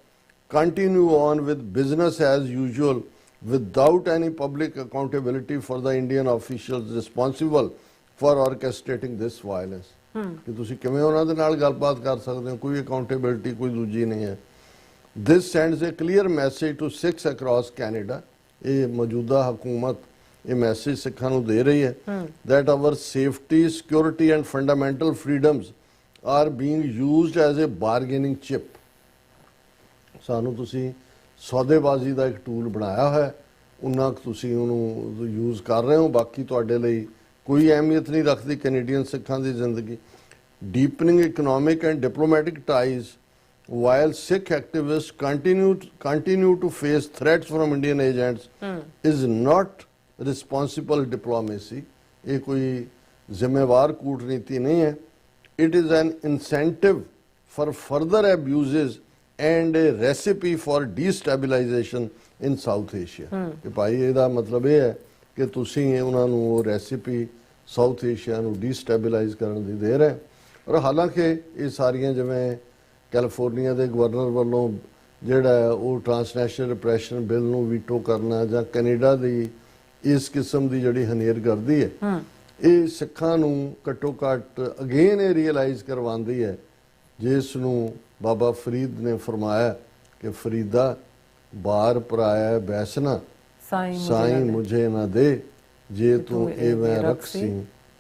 continue on with business as usual without any public accountability for the Indian officials responsible for orchestrating this violence. ਕਿ ਤੁਸੀਂ ਕਿਵੇਂ ਉਹਨਾਂ ਦੇ ਨਾਲ ਗੱਲਬਾਤ ਕਰ ਸਕਦੇ ਹੋ, ਕੋਈ ਅਕਾਊਂਟੇਬਿਲਿਟੀ ਕੋਈ ਦੂਜੀ ਨਹੀਂ ਹੈ। This sends a clear message to Sikhs across Canada, ਇਹ ਮੌਜੂਦਾ ਹਕੂਮਤ ਇਹ ਮੈਸੇਜ ਸਿੱਖਾਂ ਨੂੰ ਦੇ ਰਹੀ ਹੈ that our safety, security and fundamental freedoms are being used as a bargaining chip। ਸਾਨੂੰ ਤੁਸੀਂ ਸੌਦੇਬਾਜ਼ੀ ਦਾ ਇੱਕ ਟੂਲ ਬਣਾਇਆ ਹੈ, ਉਹਨਾਂ ਤੁਸੀਂ ਉਹਨੂੰ ਯੂਜ਼ ਕਰ ਰਹੇ ਹੋ, ਬਾਕੀ ਤੁਹਾਡੇ ਲਈ ਕੋਈ ਅਹਿਮੀਅਤ ਨਹੀਂ ਰੱਖਦੀ ਕੈਨੇਡੀਅਨ ਸਿੱਖਾਂ ਦੀ ਜ਼ਿੰਦਗੀ। Deepening economic and diplomatic ties while Sikh activists continue to face threats from Indian agents is not responsible diplomacy। ਇਹ ਕੋਈ ਜ਼ਿੰਮੇਵਾਰ ਕੂਟਨੀਤੀ ਨਹੀਂ ਹੈ। it is an incentive for further abuses and a recipe for destabilization in South Asia. ਕਿ ਭਾਈ ਇਹਦਾ ਮਤਲਬ ਇਹ ਹੈ ਕਿ ਤੁਸੀਂ ਉਹਨਾਂ ਨੂੰ ਉਹ ਰੈਸਿਪੀ ਸਾਊਥ ਏਸ਼ੀਆ ਨੂੰ ਡੀਸਟੈਬਿਲਾਈਜ਼ ਕਰਨ ਦੀ ਦੇ ਰਹੇ। ਔਰ ਹਾਲਾਂਕਿ ਇਹ ਸਾਰੀਆਂ ਜਿਵੇਂ ਕੈਲੀਫੋਰਨੀਆ ਦੇ ਗਵਰਨਰ ਵੱਲੋਂ ਜਿਹੜਾ ਉਹ ਟ੍ਰਾਂਸਨੈਸ਼ਨਲ ਰਿਪਰੈਸ਼ਨ ਬਿੱਲ ਨੂੰ ਵੀਟੋ ਕਰਨਾ ਜਾਂ ਕੈਨੇਡਾ ਦੀ ਇਸ ਕਿਸਮ ਦੀ ਜਿਹੜੀ ਹਨੇਰਗਰਦੀ ਹੈ ਇਹ ਸਿੱਖਾਂ ਨੂੰ ਘੱਟੋ ਘੱਟ ਅਗੇਨ ਇਹ ਰੀਅਲਾਈਜ਼ ਕਰਵਾਉਂਦੀ ਹੈ ਜਿਸ ਨੂੰ ਬਾਬਾ ਫਰੀਦ ਨੇ ਫਰਮਾਇਆ ਕਿ ਫਰੀਦਾ ਬਾਰ ਪਰਾਇਆ ਬੈਸਨਾ ਸਾਈਂ ਮੁਝੇ ਨਾ ਦੇ ਜੇ ਤੂੰ ਐਵੇਂ ਰਖਸੀ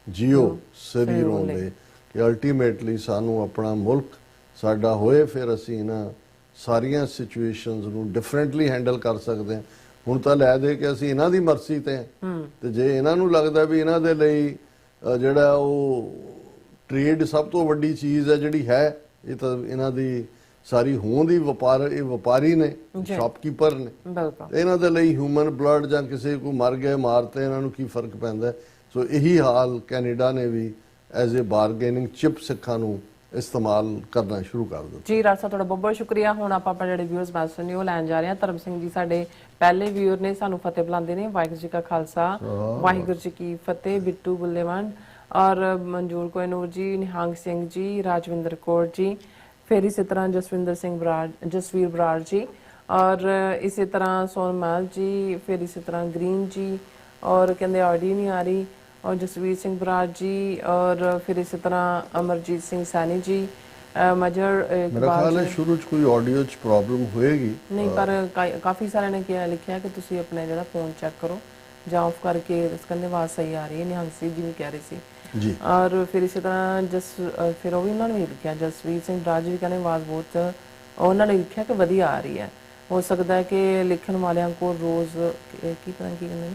ਜਿਉ ਸਰੀਰੋਂ ਦੇ। ਕਿ ਅਲਟੀਮੇਟਲੀ ਸਾਨੂੰ ਆਪਣਾ ਮੁਲਕ ਸਾਡਾ ਹੋਏ ਫਿਰ ਅਸੀਂ ਇਹਨਾਂ ਸਾਰੀਆਂ ਸਿਚੁਏਸ਼ਨਸ ਨੂੰ ਡਿਫਰੈਂਟਲੀ ਹੈਂਡਲ ਕਰ ਸਕਦੇ ਹਾਂ। ਹੁਣ ਤਾਂ ਲੈ ਦੇ ਕਿ ਅਸੀਂ ਇਹਨਾਂ ਦੀ ਮਰਜ਼ੀ ਤੇ ਤੇ ਜੇ ਇਹਨਾਂ ਨੂੰ ਲੱਗਦਾ ਵੀ ਇਹਨਾਂ ਦੇ ਲਈ ਜਿਹੜਾ ਉਹ ਟ੍ਰੇਡ ਸਭ ਤੋਂ ਵੱਡੀ ਚੀਜ਼ ਹੈ ਜਿਹੜੀ ਹੈ ਇਹ ਤਾਂ ਇਹਨਾਂ ਦੀ ਸਾਰੀ ਹੋਂਦ ਹੀ ਵਪਾਰ, ਇਹ ਵਪਾਰੀ ਨੇ, ਸ਼ਾਪਕੀਪਰ ਨੇ, ਇਹਨਾਂ ਦੇ ਲਈ ਹਿਊਮਨ ਬਲੱਡ ਜਾਂ ਕਿਸੇ ਕੋ ਮਰ ਗਏ ਮਾਰਤੇ ਇਹਨਾਂ ਨੂੰ ਕੀ ਫਰਕ ਪੈਂਦਾ। ਸੋ ਇਹੀ ਹਾਲ ਕੈਨੇਡਾ ਨੇ ਵੀ ਐਜ਼ ਏ ਬਾਰਗੇਨਿੰਗ ਚਿਪ ਸਿੱਖਾਂ ਨੂੰ ਇਸਤੇਮਾਲ ਕਰਨਾ ਸ਼ੁਰੂ ਕਰ ਦਿੱਤਾ। ਜੀ ਰਾਜ ਸਾਹਿਬ ਤੁਹਾਡਾ ਬਹੁਤ ਬਹੁਤ ਸ਼ੁਕਰੀਆ। ਹੁਣ ਆਪਾਂ ਜਿਹੜੇ ਵਿਊਅਰਸ ਮੈਸੇਜ ਨੇ ਉਹ ਲੈਣ ਜਾ ਰਹੇ ਹਾਂ। ਧਰਮ ਸਿੰਘ ਜੀ ਸਾਡੇ ਪਹਿਲੇ ਵਿਊਅਰ ਨੇ, ਸਾਨੂੰ ਫਤਿਹ ਬੁਲਾਉਂਦੇ ਨੇ। ਵਾਹਿਗੁਰੂ ਜੀ ਕਾ ਖਾਲਸਾ ਵਾਹਿਗੁਰੂ ਜੀ ਕੀ ਫਤਿਹ। ਬਿੱਟੂ ਬੁੱਲੇਵੰਡ ਔਰ ਮਨਜੂਰ ਕੋਇਨੂਰ ਜੀ, ਨਿਹੰਗ ਸਿੰਘ ਜੀ, ਰਾਜਵਿੰਦਰ ਕੌਰ ਜੀ, फिर इसी तरह जसवीर बराड़ जी और इसी तरह सोनमाल जी, फिर इसी तरह ग्रीन जी और कहते ऑडियो नहीं आ रही, और जसवीर सिंह बराड़ जी और फिर इसी तरह अमरजीत सिंह सैनी जी, मजर मेरा ख्याल है शुरू च कोई ऑडियो च प्रॉब्लम होएगी नहीं, पर काफ़ी सारे ने क्या लिखा कि तुसी अपना जो फोन चेक करो ਜਾਂ ऑफ करके कहते आवाज़ सही आ रही है। निहंग सिंह जी भी कह रही सी जी। और फिर इसी तरह फिर भी उन्होंने भी लिखा, जसवीर सिंह बराड़ जी भी कहने आवाज़ बहुत उन्होंने लिखा कि वधिया आ रही है। हो सकता है कि लिखण वालियां को रोज़ की पता की कहते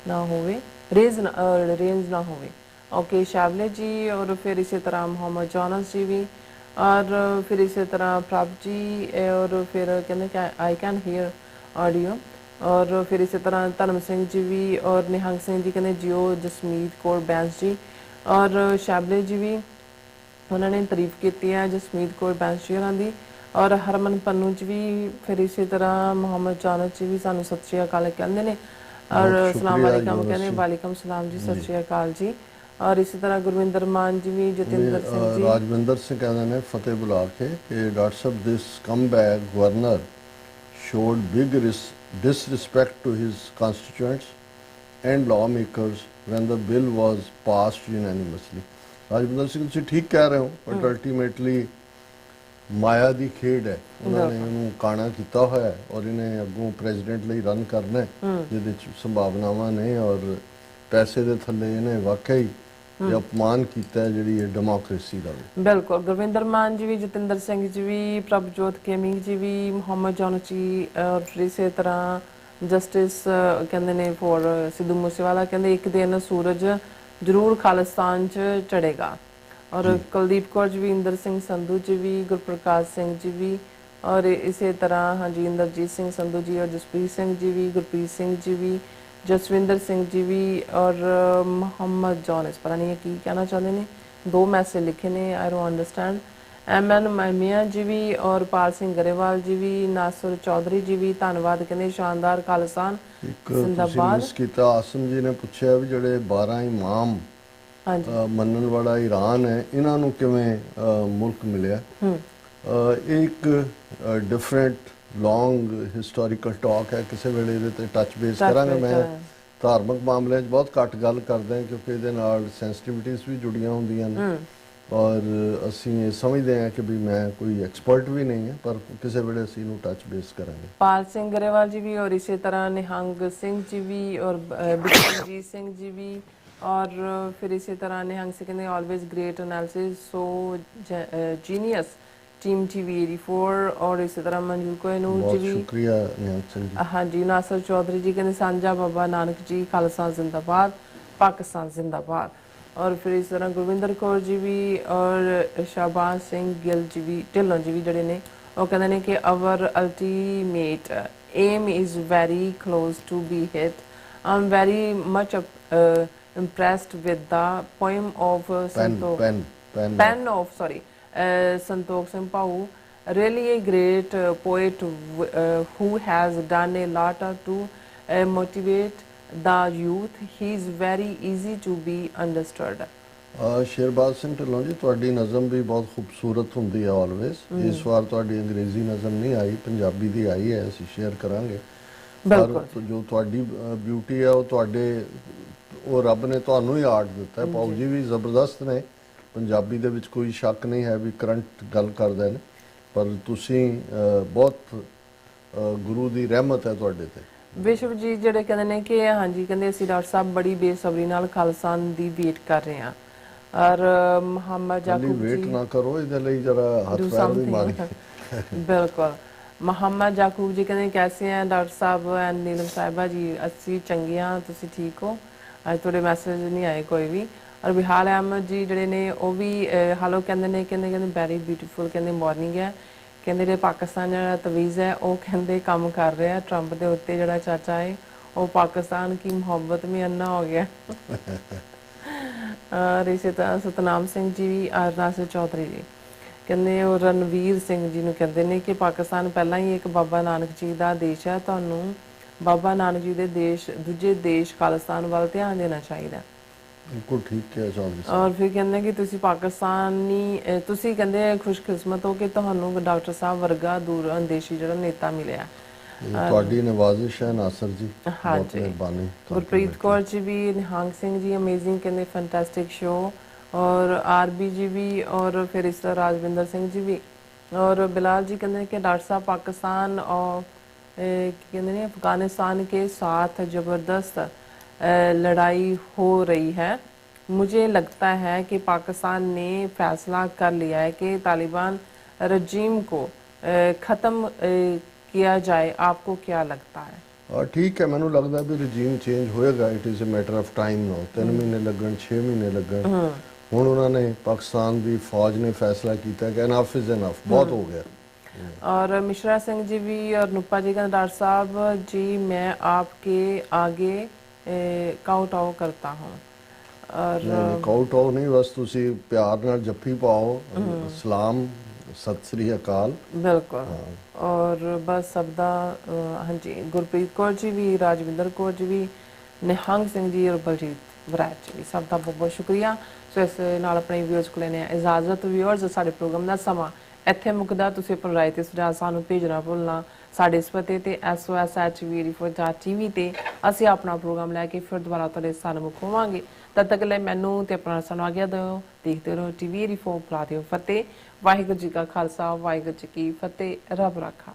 ना होवे रेंज ना होवे। ओके शाबले जी और फिर इसी तरह मोहम्मद जॉनस जी भी और फिर इसी तरह प्रभ जी और फिर कहते आई कैन हियर ऑडियो और फिर इसी तरह धर्म सिंह जी भी और निहंग सिंह जी कहते जियो, जसमीत कौर बैंस जी और शाबले जी भी उन्होंने तारीफ की है जसमीत कौर बैंस जी होरां दी और हरमन पन्नू जी भी। फिर इसी तरह मोहम्मद जानत जी भी सानू सत श्री अकाल कहते हैं और अस्सलाम वालेकुम कहते हैं। वालेकुम सलाम जी, सत श्री अकाल जी। और इसी तरह गुरविंदर मान जी भी, जतिंदर सिंह जी, राजविंदर सिंह कहते हैं फतेह बुला के कि डॉक्टर साहब this come back governor showed big disrespect to his constituents and lawmakers when the bill was passed unanimously। Rajvinder Singh ਤੁਸੀਂ ਠੀਕ ਕਹਿ ਰਹੇ ਹੋ, but ultimately ਮਾਇਆ ਦੀ ਖੇਡ ਹੈ, ਉਹਨਾਂ ਨੇ ਇਹਨੂੰ ਕਾਣਾ ਕੀਤਾ ਹੋਇਆ ਹੈ ਔਰ ਇਹਨੇ ਅੱਗੋਂ ਪ੍ਰੈਜ਼ੀਡੈਂਟ ਲਈ ਰਨ ਕਰਨਾ ਹੈ ਜਿਹਦੇ ਵਿੱਚ ਸੰਭਾਵਨਾਵਾਂ ਨੇ ਔਰ ਪੈਸੇ ਦੇ ਥੱਲੇ ਇਹਨੇ ਵਾਕਈ ਇਹ ਅਪਮਾਨ ਕੀਤਾ ਜਿਹੜੀ ਇਹ ਡੈਮੋਕ੍ਰੇਸੀ ਦਾ। ਬਿਲਕੁਲ ਗੁਰਵਿੰਦਰ ਮਾਨ ਜੀ ਵੀ, ਜਤਿੰਦਰ ਸਿੰਘ ਜੀ ਵੀ, ਪ੍ਰਭਜੋਤ ਗੇਮਿੰਗ ਜੀ ਵੀ, ਮੁਹੰਮਦ ਜੌਨਸ ਜੀ ਔਰ ਇਸੇ ਤਰ੍ਹਾਂ ਜਸਟਿਸ ਕਹਿੰਦੇ ਨੇ ਫੋਰ ਸਿੱਧੂ ਮੂਸੇਵਾਲਾ ਕਹਿੰਦੇ ਇੱਕ ਦਿਨ ਸੂਰਜ ਜ਼ਰੂਰ ਖਾਲਿਸਤਾਨ 'ਚ ਚੜੇਗਾ। ਔਰ ਕੁਲਦੀਪ ਕੌਰ ਜੀ ਵੀ, ਇੰਦਰ ਸਿੰਘ ਸੰਧੂ ਜੀ ਵੀ, ਗੁਰਪ੍ਰਕਾਸ਼ ਸਿੰਘ ਜੀ ਵੀ ਔਰ ਇਸੇ ਤਰ੍ਹਾਂ ਹਾਂਜੀ ਇੰਦਰਜੀਤ ਸਿੰਘ ਸੰਧੂ ਜੀ ਔਰ ਜਸਪ੍ਰੀਤ ਸਿੰਘ ਜੀ ਵੀ, ਗੁਰਪ੍ਰੀਤ ਸਿੰਘ ਜੀ ਵੀ, जसविंदर सिंह जी भी और मोहम्मद जॉनस पता नहीं है की कहना चाहते हैं। दो मैसेज लिखे ने, आई डोंट अंडरस्टैंड। एम एन मियाँ जी भी और पाल सिंह गरेवाल जी भी, नासिर चौधरी जी भी धन्यवाद कहते शानदार खालिस्तान जिंदाबाद। आसम जी ने पूछा भी ਜਿਹੜੇ 12 ਇਮਾਮ ਮੰਨਣ ਵਾਲਾ ਈਰਾਨ ਹੈ ਇਹਨਾਂ ਨੂੰ ਕਿਵੇਂ ਮੁਲਕ ਮਿਲਿਆ। ਇੱਕ ਡਿਫਰੈਂਟ ਲੌਂਗ ਹਿਸਟੋਰੀਕਲ ਟਾਕ ਹੈ, ਕਿਸੇ ਵੇਲੇ ਇਹਦੇ ਤੇ ਟੱਚ ਬੇਸ ਕਰਾਂਗੇ। ਮੈਂ ਧਾਰਮਿਕ ਮਾਮਲਿਆਂ 'ਚ ਬਹੁਤ ਘੱਟ ਗੱਲ ਕਰਦਾ ਕਿਉਂਕਿ ਇਹਦੇ ਨਾਲ ਸੈਂਸਿਟਿਵਿਟੀਜ਼ ਵੀ ਜੁੜੀਆਂ ਹੁੰਦੀਆਂ ਨੇ ਔਰ ਅਸੀਂ ਇਹ ਸਮਝਦੇ ਹਾਂ ਕਿ ਵੀ ਮੈਂ ਕੋਈ ਐਕਸਪਰਟ ਵੀ ਨਹੀਂ ਹੈ, ਪਰ ਕਿਸੇ ਵੇਲੇ ਅਸੀਂ ਇਹਨੂੰ ਟੱਚ ਬੇਸ ਕਰਾਂਗੇ। ਪਾਲ ਸਿੰਘ ਗਰੇਵਾਲ ਜੀ ਵੀ और इसी तरह निहंग सिंह जी भी और बिक्रमजीत सिंह जी भी और फिर इसी तरह निहंग सिंह ने ऑलवेज ग्रेट एनालिसिस सो जीनियस टीम टीवी 84 और इसी तरह मंजूर कोहिनूर जी भी शुक्रिया निहंग सिंह जी। हाँ जी नासिर चौधरी जी कहते सांझा बाबा नानक जी खालसा जिंदाबाद, पाकिस्तान जिंदाबाद। और फिर इस तरह गुरविंदर कौर जी भी और शाहबाज सिंह गिल जी भी ढिल्लों जी भी जड़े ने वो कहते हैं कि our ultimate aim is very close to be hit. I am very much impressed with the poem of pen of Santokh Singh Pau, really a great poet who has done a lot to motivate the youth. He is very easy to be understood. Sherbaz Singh Dhillon ji, ਤੁਹਾਡੀ ਨਜ਼ਮ ਵੀ ਬਹੁਤ ਖੂਬਸੂਰਤ ਹੁੰਦੀ ਹੈ ਆਲਵੇਜ਼। ਇਸ ਵਾਰ ਤੁਹਾਡੀ ਅੰਗਰੇਜ਼ੀ ਨਜ਼ਮ ਨਹੀਂ ਆਈ, ਪੰਜਾਬੀ ਦੀ ਆਈ ਹੈ, ਅਸੀਂ ਸ਼ੇਅਰ ਕਰਾਂਗੇ। ਪਰ ਜੋ ਤੁਹਾਡੀ ਬਿਊਟੀ ਹੈ ਉਹ ਰੱਬ ਨੇ ਤੁਹਾਨੂੰ ਹੀ ਆਰਟ ਦਿੱਤਾ ਹੈ। ਪਾਉ ਜੀ ਵੀ ਜ਼ਬਰਦਸਤ ਨੇ, ਪੰਜਾਬੀ ਦੇ ਵਿੱਚ ਕੋਈ ਸ਼ੱਕ ਨਹੀਂ ਹੈ ਵੀ ਕਰੰਟ ਗੱਲ ਕਰਦੇ ਨੇ, ਪਰ ਤੁਸੀਂ ਬਹੁਤ ਗੁਰੂ ਦੀ ਰਹਿਮਤ ਹੈ ਤੁਹਾਡੇ ਤੇ। ਵਿਸ਼ਵ ਜੀ ਜਿਹੜੇ ਕਹਿੰਦੇ ਨੇ ਕਿ ਹਾਂਜੀ, ਕਹਿੰਦੇ ਅਸੀਂ ਡਾਕਟਰ ਸਾਹਿਬ ਬੜੀ ਬੇਸਬਰੀ ਨਾਲ ਖਾਲਸਾ ਦੀ ਵੇਟ ਕਰ ਰਹੇ ਹਾਂ। ਔਰ ਮੁਹੰਮਦ ਜਾਕੂਬ ਜੀ, ਵੇਟ ਨਾ ਕਰੋ, ਇਹਦੇ ਲਈ ਜਰਾ ਹੱਥ ਪੈਰ ਵੀ ਮਾਰੀ। ਬਿਲਕੁਲ। ਮੁਹੰਮਦ ਜਾਕੂਬ ਜੀ ਕਹਿੰਦੇ ਕੈਸੇ ਹੈ ਡਾਕਟਰ ਸਾਹਿਬ ਐਂਡ ਨੀਲਮ ਸਾਹਿਬਾ ਜੀ? ਅਸੀਂ ਚੰਗੀਆਂ, ਤੁਸੀਂ ਠੀਕ ਹੋ? ਅੱਜ ਤੁਹਾਡੇ ਮੈਸੇਜ ਨਹੀਂ ਆਏ ਕੋਈ ਵੀ। ਔਰ ਬਿਹਾਲ ਅਹਿਮਦ ਜੀ ਜਿਹੜੇ ਨੇ ਉਹ ਵੀ ਹਾਲੋ ਕਹਿੰਦੇ ਨੇ, ਕਹਿੰਦੇ ਵੈਰੀ ਬਿਊਟੀਫੁਲ, ਕਹਿੰਦੇ ਮਾਰਨਿੰਗ ਹੈ। ਕਹਿੰਦੇ ਜਿਹੜੇ ਪਾਕਿਸਤਾਨ ਜਿਹੜਾ ਤਵੀਜ਼ ਹੈ ਉਹ ਕਹਿੰਦੇ ਕੰਮ ਕਰ ਰਿਹਾ ਟਰੰਪ ਦੇ ਉੱਤੇ। ਜਿਹੜਾ ਚਾਚਾ ਹੈ ਉਹ ਪਾਕਿस्तान की मोहब्बत में अन्ना हो गया। और इसी तरह सतनाम सिंह जी भी, नासिर चौधरी जी ਕਹਿੰਦੇ, ਉਹ ਰਣਵੀਰ ਸਿੰਘ ਜੀ ਨੂੰ ਕਹਿੰਦੇ ਨੇ ਕਿ ਪਾਕਿਸਤਾਨ ਪਹਿਲਾਂ ਹੀ ਇੱਕ ਬਾਬਾ ਨਾਨਕ ਜੀ ਦਾ ਦੇਸ਼ ਹੈ, ਤੁਹਾਨੂੰ ਬਾਬਾ ਨਾਨਕ ਜੀ ਦੇ ਦੂਜੇ ਦੇਸ਼ ਖਾਲਿਸਤਾਨ ਵੱਲ ਧਿਆਨ ਦੇਣਾ ਚਾਹੀਦਾ। ਬਿਲਕੁਲ ਠੀਕ ਹੈ ਚੌਧਰੀ। ਔਰ ਫਿਰ ਕਹਿੰਦੇ ਕਿ ਤੁਸੀਂ ਪਾਕਿਸਤਾਨੀ, ਤੁਸੀਂ ਕਹਿੰਦੇ ਖੁਸ਼ਕਿਸਮਤ ਹੋ ਕਿ ਤੁਹਾਨੂੰ ਡਾਕਟਰ ਸਾਹਿਬ ਵਰਗਾ ਦੂਰ ਅੰਦੇਸ਼ੀ ਜਿਹੜਾ ਨੇਤਾ ਮਿਲਿਆ। ਤੁਹਾਡੀ ਨਵਾਜ਼ਿਸ਼ ਹੈ ਨਾਸਰ ਜੀ, ਬਹੁਤ ਮਿਹਰਬਾਨੀ। ਗੁਰਪ੍ਰੀਤ ਕੌਰ ਜੀ ਵੀ, ਨਿਹੰਗ ਸਿੰਘ ਜੀ ਅਮੇਜ਼ਿੰਗ, ਕਹਿੰਦੇ ਫੈਂਟੈਸਟਿਕ ਸ਼ੋ। और आरबी जी भी, और फिर इस तरह राजविंदर सिंह जी भी, और बिलाल जी कहते हैं कि डॉक्टर साहब पाकिस्तान और कहते हैं अफगानिस्तान के साथ ज़बरदस्त लड़ाई हो रही है। मुझे लगता है कि पाकिस्तान ने फैसला कर लिया है कि तालिबान रजीम को ख़त्म किया जाए। आपको क्या लगता है? ठीक है, मैनू लगता भी रजीम चेंज होएगा। It is a matter of time no. 3 महीने लगन, 6 महीने लगन। ਹੁਣ ਉਹਨਾਂ ਨੇ ਪਾਕਿਸਤਾਨ ਦੀ ਫੌਜ ਨੇ ਫੈਸਲਾ ਕੀਤਾ ਕਿ ਇਨਫ ਇਜ਼ ਇਨਫ, ਬਹੁਤ ਹੋ ਗਿਆ। और मिश्रा सिंह जी भी, और नुप्पा जी का डॉक्टर साहब जी मैं आपके आगे काउट आउट करता हूँ। और ਕਾਊਟ ਆਊਟ ਨਹੀਂ, ਬਸ ਤੁਸੀਂ ਪਿਆਰ ਨਾਲ ਜੱਫੀ ਪਾਓ, ਸਲਾਮ, ਸਤਿ ਸ੍ਰੀ ਅਕਾਲ। बिल्कुल। और बस सब दा हाँ जी, गुरप्रीत कौर जी भी, राजविंदर कौर जी भी, निहंग सिंह जी और बलजीत ਵਰਾਜ ਜੀ, ਸਭ ਦਾ ਬਹੁਤ ਬਹੁਤ ਸ਼ੁਕਰੀਆ। ਸੋ ਇਸ ਨਾਲ ਆਪਣੇ ਵਿਊਅਰਸ ਕੋਲ ਲੈਣੇ ਆ ਇਜਾਜ਼ਤ। ਵਿਊਅਰਸ, ਸਾਡੇ ਪ੍ਰੋਗਰਾਮ ਦਾ ਸਮਾਂ ਇੱਥੇ ਮੁੱਕਦਾ। ਤੁਸੀਂ ਆਪਣੀ ਰਾਏ ਤੇ ਸੁਝਾਅ ਸਾਨੂੰ ਭੇਜਣਾ ਭੁੱਲਣਾ ਸਾਡੇ ਇਸ ਪਤੇ ਤੇ sos@tv ਤੇ। ਅਸੀਂ ਆਪਣਾ ਪ੍ਰੋਗਰਾਮ ਲੈ ਕੇ ਫਿਰ ਦੁਬਾਰਾ ਤੁਹਾਡੇ ਸਾਹਮਣੇ ਹੋਵਾਂਗੇ। ਤਦ ਤੱਕ ਲਈ ਮੈਨੂੰ ਤੇ ਆਪਣਾ ਸਾਨੂੰ ਆਗਿਆ ਦਿਓ। ਦੇਖਦੇ ਰਹੋ TV 84 ਬੁਲਾ ਦਿਓ ਫਤਿਹ। ਵਾਹਿਗੁਰੂ ਜੀ ਕਾ ਖਾਲਸਾ, ਵਾਹਿਗੁਰੂ ਜੀ ਕੀ ਫਤਿਹ। ਰੱਬ ਰਾਖਾ।